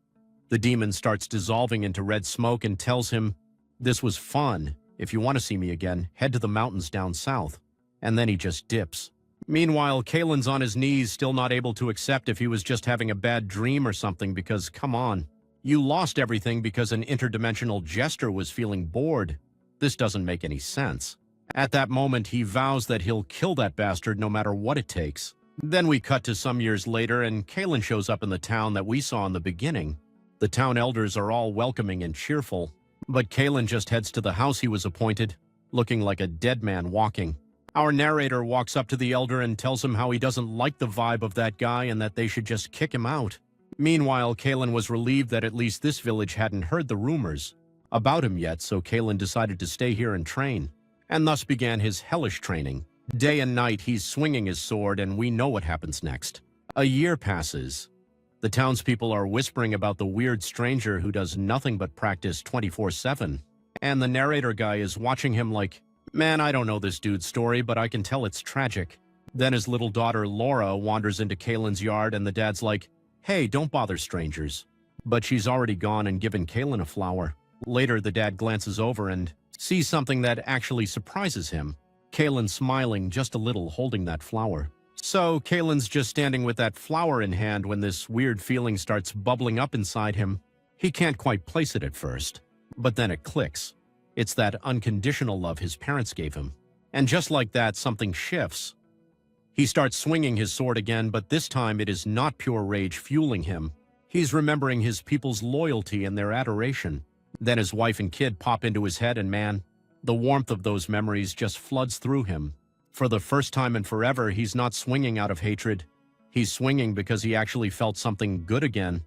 The demon starts dissolving into red smoke and tells him, "This was fun. If you want to see me again, head to the mountains down south." And then he just dips. Meanwhile, Kalen's on his knees, still not able to accept if he was just having a bad dream or something, because, come on, you lost everything because an interdimensional jester was feeling bored. This doesn't make any sense. At that moment, he vows that he'll kill that bastard no matter what it takes. Then we cut to some years later, and Kalen shows up in the town that we saw in the beginning. The town elders are all welcoming and cheerful, but Kalen just heads to the house he was appointed, looking like a dead man walking. Our narrator walks up to the elder and tells him how he doesn't like the vibe of that guy and that they should just kick him out. Meanwhile, Kalen was relieved that at least this village hadn't heard the rumors about him yet, so Kalen decided to stay here and train, and thus began his hellish training. Day and night, he's swinging his sword, and we know what happens next. A year passes. The townspeople are whispering about the weird stranger who does nothing but practice 24/7. And the narrator guy is watching him like, "Man, I don't know this dude's story, but I can tell it's tragic." Then his little daughter, Laura, wanders into Kalen's yard, and the dad's like, "Hey, don't bother strangers." But she's already gone and given Kalen a flower. Later, the dad glances over and sees something that actually surprises him. Kalen smiling just a little, holding that flower. So Kalen's just standing with that flower in hand when this weird feeling starts bubbling up inside him. He can't quite place it at first, but then it clicks. It's that unconditional love his parents gave him. And just like that, something shifts. He starts swinging his sword again, but this time it is not pure rage fueling him. He's remembering his people's loyalty and their adoration. Then his wife and kid pop into his head, and man, the warmth of those memories just floods through him. For the first time in forever, he's not swinging out of hatred. He's swinging because he actually felt something good again.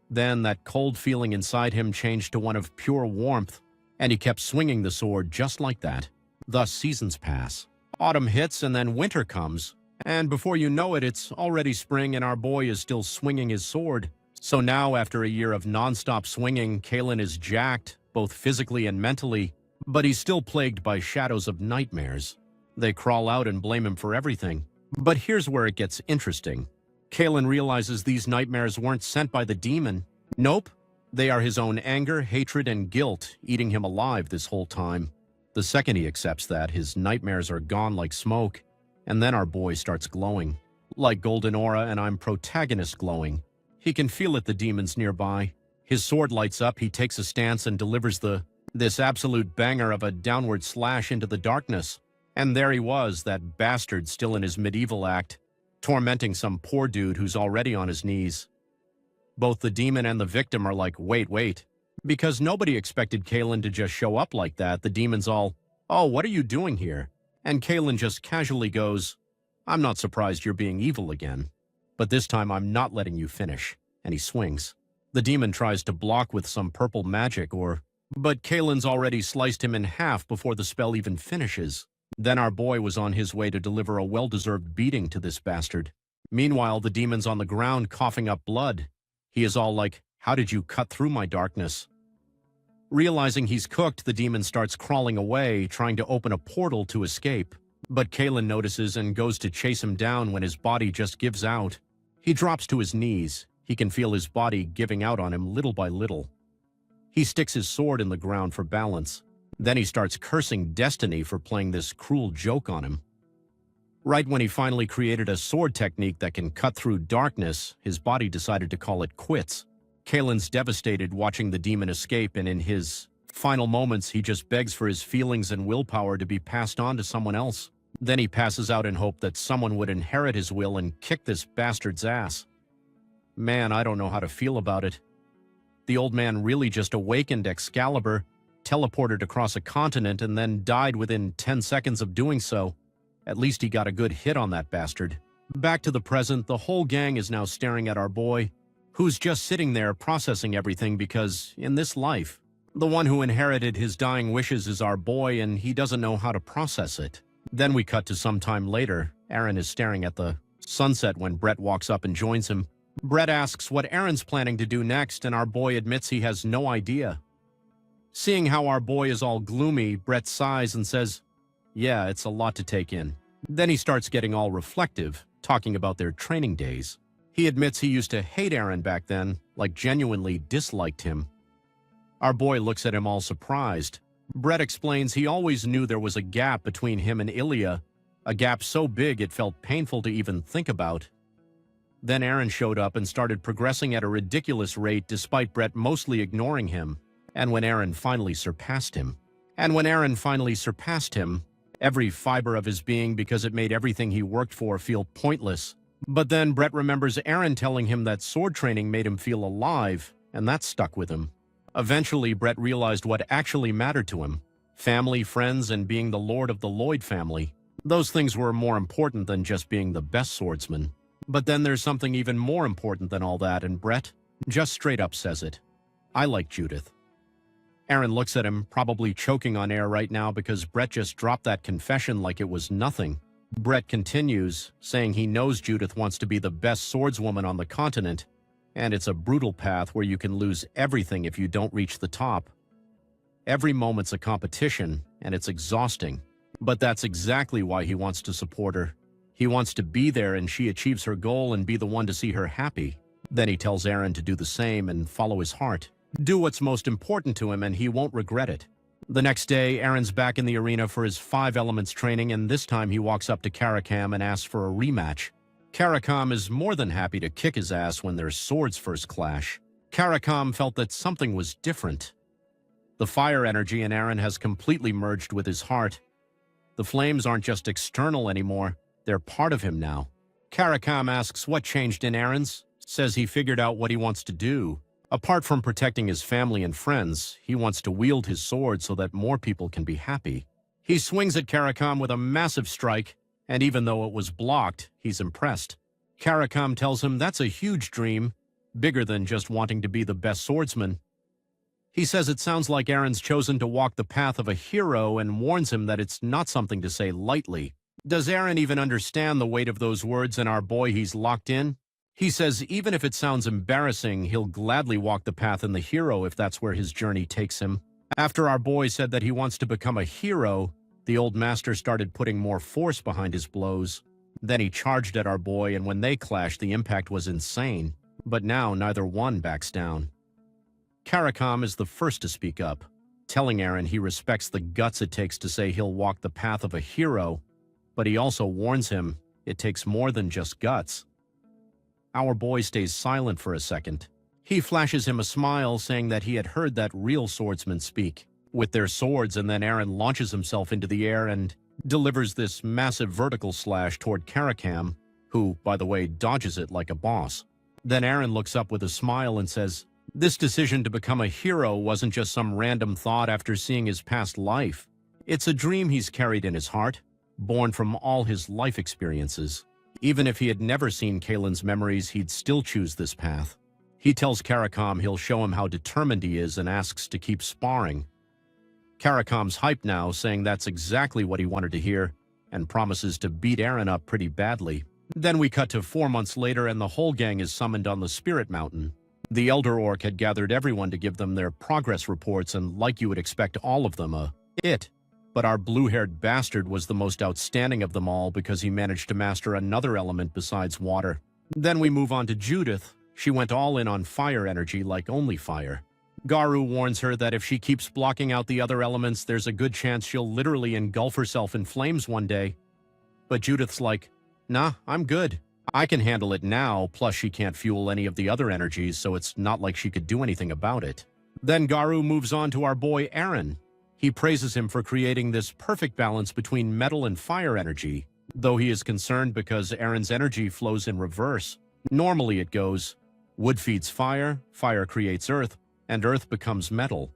Then that cold feeling inside him changed to one of pure warmth, and he kept swinging the sword just like that. Thus seasons pass. Autumn hits and then winter comes. And before you know it, it's already spring and our boy is still swinging his sword. So now, after a year of non-stop swinging, Kalen is jacked, both physically and mentally, but he's still plagued by shadows of nightmares. They crawl out and blame him for everything. But here's where it gets interesting. Kalen realizes these nightmares weren't sent by the demon. Nope, they are his own anger, hatred, and guilt eating him alive this whole time. The second he accepts that, his nightmares are gone like smoke, and then our boy starts glowing. Like golden aura, and I'm protagonist glowing. He can feel it, the demon's nearby. His sword lights up, he takes a stance and delivers this absolute banger of a downward slash into the darkness. And there he was, that bastard still in his medieval act, tormenting some poor dude who's already on his knees. Both the demon and the victim are like, wait. Because nobody expected Kalen to just show up like that. The demon's all, oh, what are you doing here? And Kalen just casually goes, I'm not surprised you're being evil again. But this time I'm not letting you finish. And he swings. The demon tries to block with some purple magic but Kalen's already sliced him in half before the spell even finishes. Then our boy was on his way to deliver a well-deserved beating to this bastard. Meanwhile, the demon's on the ground coughing up blood. He is all like, how did you cut through my darkness? Realizing he's cooked, the demon starts crawling away, trying to open a portal to escape. But Kalen notices and goes to chase him down when his body just gives out. He drops to his knees. He can feel his body giving out on him little by little. He sticks his sword in the ground for balance. Then he starts cursing destiny for playing this cruel joke on him. Right when he finally created a sword technique that can cut through darkness, his body decided to call it quits. Kalen's devastated watching the demon escape, and in his final moments, he just begs for his feelings and willpower to be passed on to someone else. Then he passes out in hope that someone would inherit his will and kick this bastard's ass. Man, I don't know how to feel about it. The old man really just awakened Excalibur, teleported across a continent, and then died within 10 seconds of doing so. At least he got a good hit on that bastard. Back to the present, the whole gang is now staring at our boy, who's just sitting there processing everything because, in this life, the one who inherited his dying wishes is our boy and he doesn't know how to process it. Then we cut to some time later. Aaron is staring at the sunset when Brett walks up and joins him. Brett asks what Aaron's planning to do next, and our boy admits he has no idea. Seeing how our boy is all gloomy, Brett sighs and says, yeah, it's a lot to take in. Then he starts getting all reflective, talking about their training days. He admits he used to hate Aaron back then, like genuinely disliked him. Our boy looks at him all surprised. Brett explains he always knew there was a gap between him and Ilya, a gap so big it felt painful to even think about. Then Aaron showed up and started progressing at a ridiculous rate despite Brett mostly ignoring him. And when Aaron finally surpassed him, every fiber of his being, because it made everything he worked for feel pointless. But then Brett remembers Aaron telling him that sword training made him feel alive, and that stuck with him. Eventually, Brett realized what actually mattered to him: family, friends, and being the lord of the Lloyd family. Those things were more important than just being the best swordsman. But then there's something even more important than all that, and Brett just straight up says it. I like Judith. Aaron looks at him, probably choking on air right now because Brett just dropped that confession like it was nothing. Brett continues, saying he knows Judith wants to be the best swordswoman on the continent, and it's a brutal path where you can lose everything if you don't reach the top. Every moment's a competition, and it's exhausting. But that's exactly why he wants to support her. He wants to be there and she achieves her goal and be the one to see her happy. Then he tells Aaron to do the same and follow his heart. Do what's most important to him and he won't regret it. The next day, Aaron's back in the arena for his 5 elements training, and this time he walks up to Karakam and asks for a rematch. Karakam is more than happy to kick his ass when their swords first clash. Karakam felt that something was different. The fire energy in Aaron has completely merged with his heart. The flames aren't just external anymore, they're part of him now. Karakam asks what changed in Aaron's, says he figured out what he wants to do. Apart from protecting his family and friends, he wants to wield his sword so that more people can be happy. He swings at Karakam with a massive strike, and even though it was blocked, he's impressed. Karakam tells him that's a huge dream, bigger than just wanting to be the best swordsman. He says it sounds like Aaron's chosen to walk the path of a hero and warns him that it's not something to say lightly. Does Aaron even understand the weight of those words and our boy he's locked in? He says even if it sounds embarrassing, he'll gladly walk the path in the hero if that's where his journey takes him. After our boy said that he wants to become a hero, the old master started putting more force behind his blows. Then he charged at our boy, and when they clashed, the impact was insane. But now neither one backs down. Karakam is the first to speak up, telling Aaron he respects the guts it takes to say he'll walk the path of a hero, but he also warns him it takes more than just guts. Our boy stays silent for a second. He flashes him a smile, saying that he had heard that real swordsmen speak with their swords, and then Aaron launches himself into the air and delivers this massive vertical slash toward Karakam, who, by the way, dodges it like a boss. Then Aaron looks up with a smile and says, this decision to become a hero wasn't just some random thought after seeing his past life. It's a dream he's carried in his heart, born from all his life experiences. Even if he had never seen Kalen's memories, he'd still choose this path. He tells Karakam he'll show him how determined he is and asks to keep sparring. Karakam's hyped now, saying that's exactly what he wanted to hear, and promises to beat Aaron up pretty badly. Then we cut to 4 months later, and the whole gang is summoned on the Spirit Mountain. The Elder Orc had gathered everyone to give them their progress reports, and like you would expect all of them, But our blue-haired bastard was the most outstanding of them all because he managed to master another element besides water. Then we move on to Judith. She went all in on fire energy like only fire. Garu warns her that if she keeps blocking out the other elements, there's a good chance she'll literally engulf herself in flames one day. But Judith's like, nah, I'm good. I can handle it now, plus she can't fuel any of the other energies, so it's not like she could do anything about it. Then Garu moves on to our boy Aaron. He praises him for creating this perfect balance between metal and fire energy, though he is concerned because Aaron's energy flows in reverse. Normally it goes, wood feeds fire, fire creates earth, and earth becomes metal.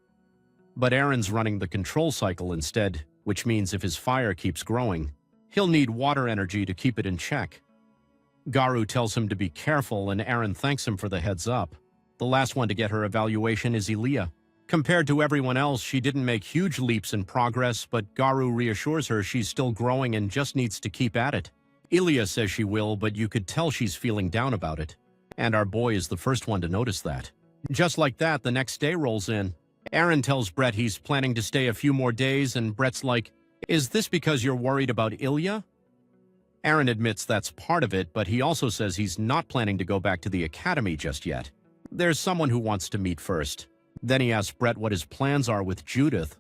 But Aaron's running the control cycle instead, which means if his fire keeps growing, he'll need water energy to keep it in check. Garu tells him to be careful, and Aaron thanks him for the heads up. The last one to get her evaluation is Elia. Compared to everyone else, she didn't make huge leaps in progress, but Garu reassures her she's still growing and just needs to keep at it. Elia says she will, but you could tell she's feeling down about it. And our boy is the first one to notice that. Just like that, the next day rolls in. Aaron tells Brett he's planning to stay a few more days, and Brett's like, is this because you're worried about Ilya? Aaron admits that's part of it, but he also says he's not planning to go back to the academy just yet. There's someone who wants to meet first. Then he asks Brett what his plans are with Judith,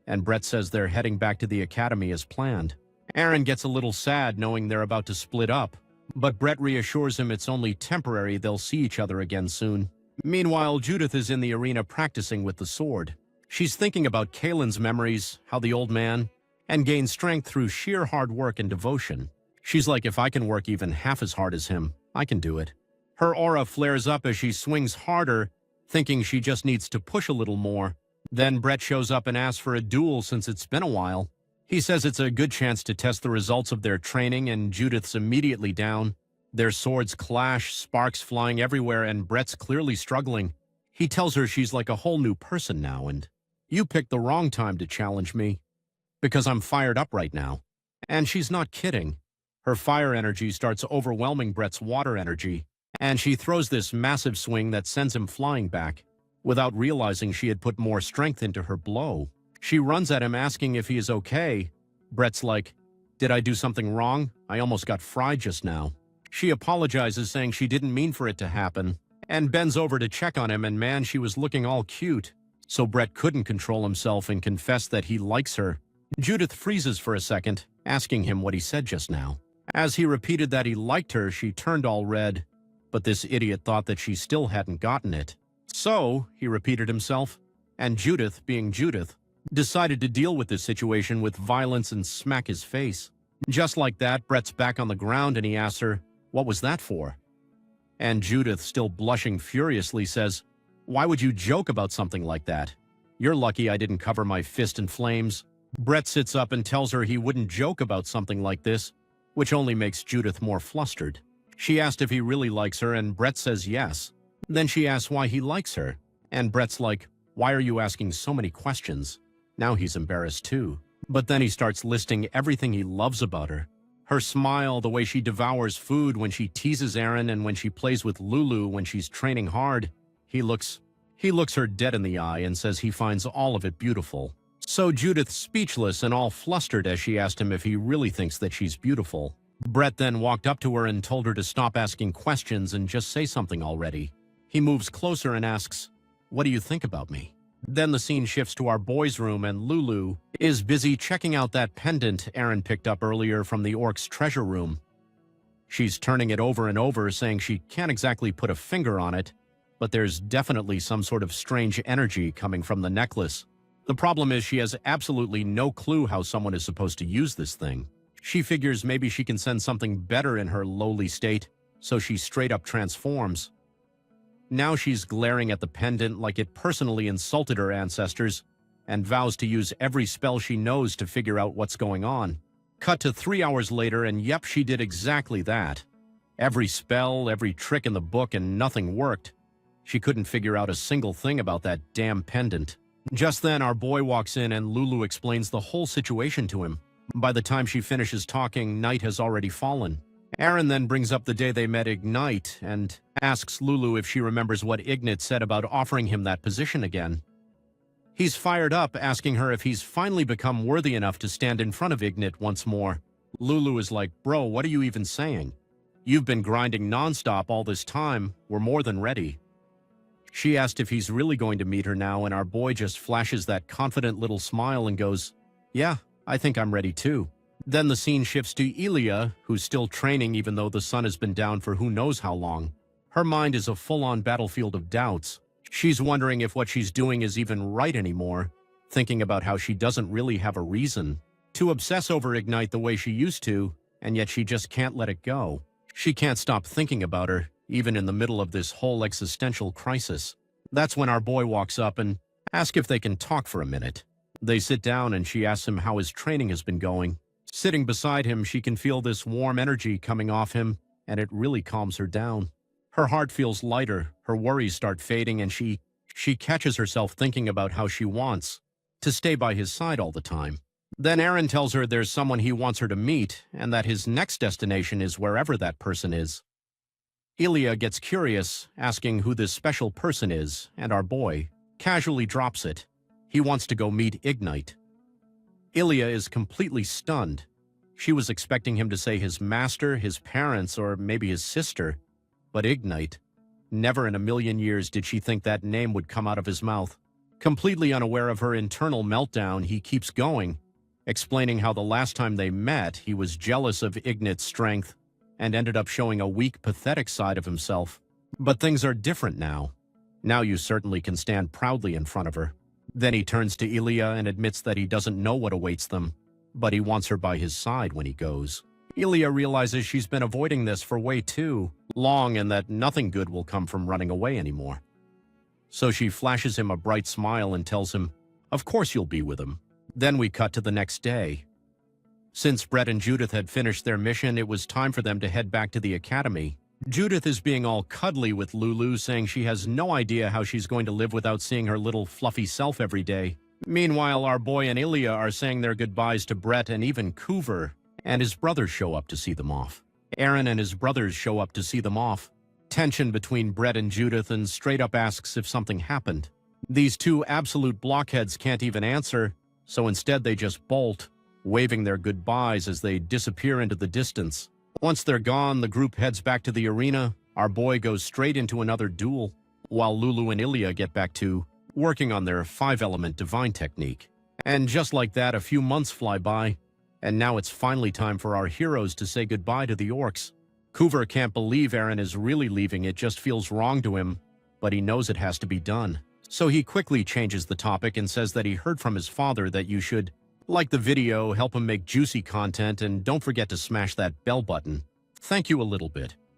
and Brett says they're heading back to the academy as planned. Aaron gets a little sad knowing they're about to split up, but Brett reassures him it's only temporary, they'll see each other again soon. Meanwhile, Judith is in the arena practicing with the sword. She's thinking about Kalen's memories, how the old man, and gains strength through sheer hard work and devotion. She's like, if I can work even half as hard as him, I can do it. Her aura flares up as she swings harder, thinking she just needs to push a little more. Then Brett shows up and asks for a duel since it's been a while. He says it's a good chance to test the results of their training, and Judith's immediately down. Their swords clash, sparks flying everywhere, and Brett's clearly struggling. He tells her she's like a whole new person now, and you picked the wrong time to challenge me, because I'm fired up right now. And she's not kidding. Her fire energy starts overwhelming Brett's water energy, and she throws this massive swing that sends him flying back. Without realizing she had put more strength into her blow, she runs at him asking if he is okay. Brett's like, did I do something wrong? I almost got fried just now. She apologizes, saying she didn't mean for it to happen, and bends over to check on him, and man, she was looking all cute. so Brett couldn't control himself and confess that he likes her. Judith freezes for a second, asking him what he said just now. As he repeated that he liked her, she turned all red, but this idiot thought that she still hadn't gotten it. So, he repeated himself, and Judith, being Judith, decided to deal with this situation with violence and smack his face. Just like that, Brett's back on the ground and he asks her, "What was that for?" And Judith, still blushing furiously, says, "Why would you joke about something like that? You're lucky I didn't cover my fist in flames." Brett sits up and tells her he wouldn't joke about something like this, which only makes Judith more flustered. She asked if he really likes her, and Brett says yes. Then she asks why he likes her, and Brett's like, "Why are you asking so many questions?" Now he's embarrassed too. But then he starts listing everything he loves about her. Her smile, the way she devours food when she teases Aaron, and when she plays with Lulu when she's training hard. He looks her dead in the eye and says he finds all of it beautiful. So Judith's speechless and all flustered as she asked him if he really thinks that she's beautiful. Brett then walked up to her and told her to stop asking questions and just say something already. He moves closer and asks, "What do you think about me?" Then the scene shifts to our boys' room, and Lulu is busy checking out that pendant Aaron picked up earlier from the orc's treasure room. She's turning it over and over, saying she can't exactly put a finger on it, but there's definitely some sort of strange energy coming from the necklace. The problem is she has absolutely no clue how someone is supposed to use this thing. She figures maybe she can send something better in her lowly state, so she straight up transforms. Now she's glaring at the pendant like it personally insulted her ancestors, and vows to use every spell she knows to figure out what's going on. Cut to 3 hours later, and yep, she did exactly that. Every spell, every trick in the book, and nothing worked. She couldn't figure out a single thing about that damn pendant. Just then, our boy walks in and Lulu explains the whole situation to him. By the time she finishes talking, night has already fallen. Aaron then brings up the day they met Ignite and asks Lulu if she remembers what Ignite said about offering him that position again. He's fired up, asking her if he's finally become worthy enough to stand in front of Ignite once more. Lulu is like, "Bro, what are you even saying? You've been grinding nonstop all this time. We're more than ready." She asked if he's really going to meet her now, and our boy just flashes that confident little smile and goes, "Yeah, I think I'm ready too." Then the scene shifts to Ilya, who's still training even though the sun has been down for who knows how long. Her mind is a full-on battlefield of doubts. She's wondering if what she's doing is even right anymore, thinking about how she doesn't really have a reason to obsess over Ignite the way she used to, and yet she just can't let it go. She can't stop thinking about her, even in the middle of this whole existential crisis. That's when our boy walks up and asks if they can talk for a minute. They sit down and she asks him how his training has been going. Sitting beside him, she can feel this warm energy coming off him, and it really calms her down. Her heart feels lighter, her worries start fading, and she catches herself thinking about how she wants to stay by his side all the time. Then Aaron tells her there's someone he wants her to meet, and that his next destination is wherever that person is. Ilya gets curious, asking who this special person is, and our boy casually drops it. He wants to go meet Ignite. Ilya is completely stunned. She was expecting him to say his master, his parents, or maybe his sister. But Ignite, never in a million years did she think that name would come out of his mouth. Completely unaware of her internal meltdown, he keeps going, explaining how the last time they met, he was jealous of Ignite's strength and ended up showing a weak, pathetic side of himself. But things are different now. Now you certainly can stand proudly in front of her. Then he turns to Ilya and admits that he doesn't know what awaits them, but he wants her by his side when he goes. Ilya realizes she's been avoiding this for way too long and that nothing good will come from running away anymore. So she flashes him a bright smile and tells him, "Of course you'll be with him." Then we cut to the next day. Since Brett and Judith had finished their mission, it was time for them to head back to the academy. Judith is being all cuddly with Lulu, saying she has no idea how she's going to live without seeing her little fluffy self every day. Meanwhile, our boy and Ilya are saying their goodbyes to Brett and even Coover, and his brothers show up to see them off. Aaron and his brothers show up to see them off. Tension between Brett and Judith, and straight up asks if something happened. These two absolute blockheads can't even answer, so instead they just bolt, waving their goodbyes as they disappear into the distance. Once they're gone, the group heads back to the arena. Our boy goes straight into another duel, while Lulu and Ilya get back to working on their 5-element divine technique. And just like that, a few months fly by, and now it's finally time for our heroes to say goodbye to the orcs. Coover can't believe Aaron is really leaving. It just feels wrong to him, but he knows it has to be done. So he quickly changes the topic and says that he heard from his father that you should like the video, help him make juicy content, and don't forget to smash that bell button. Thank you a little bit.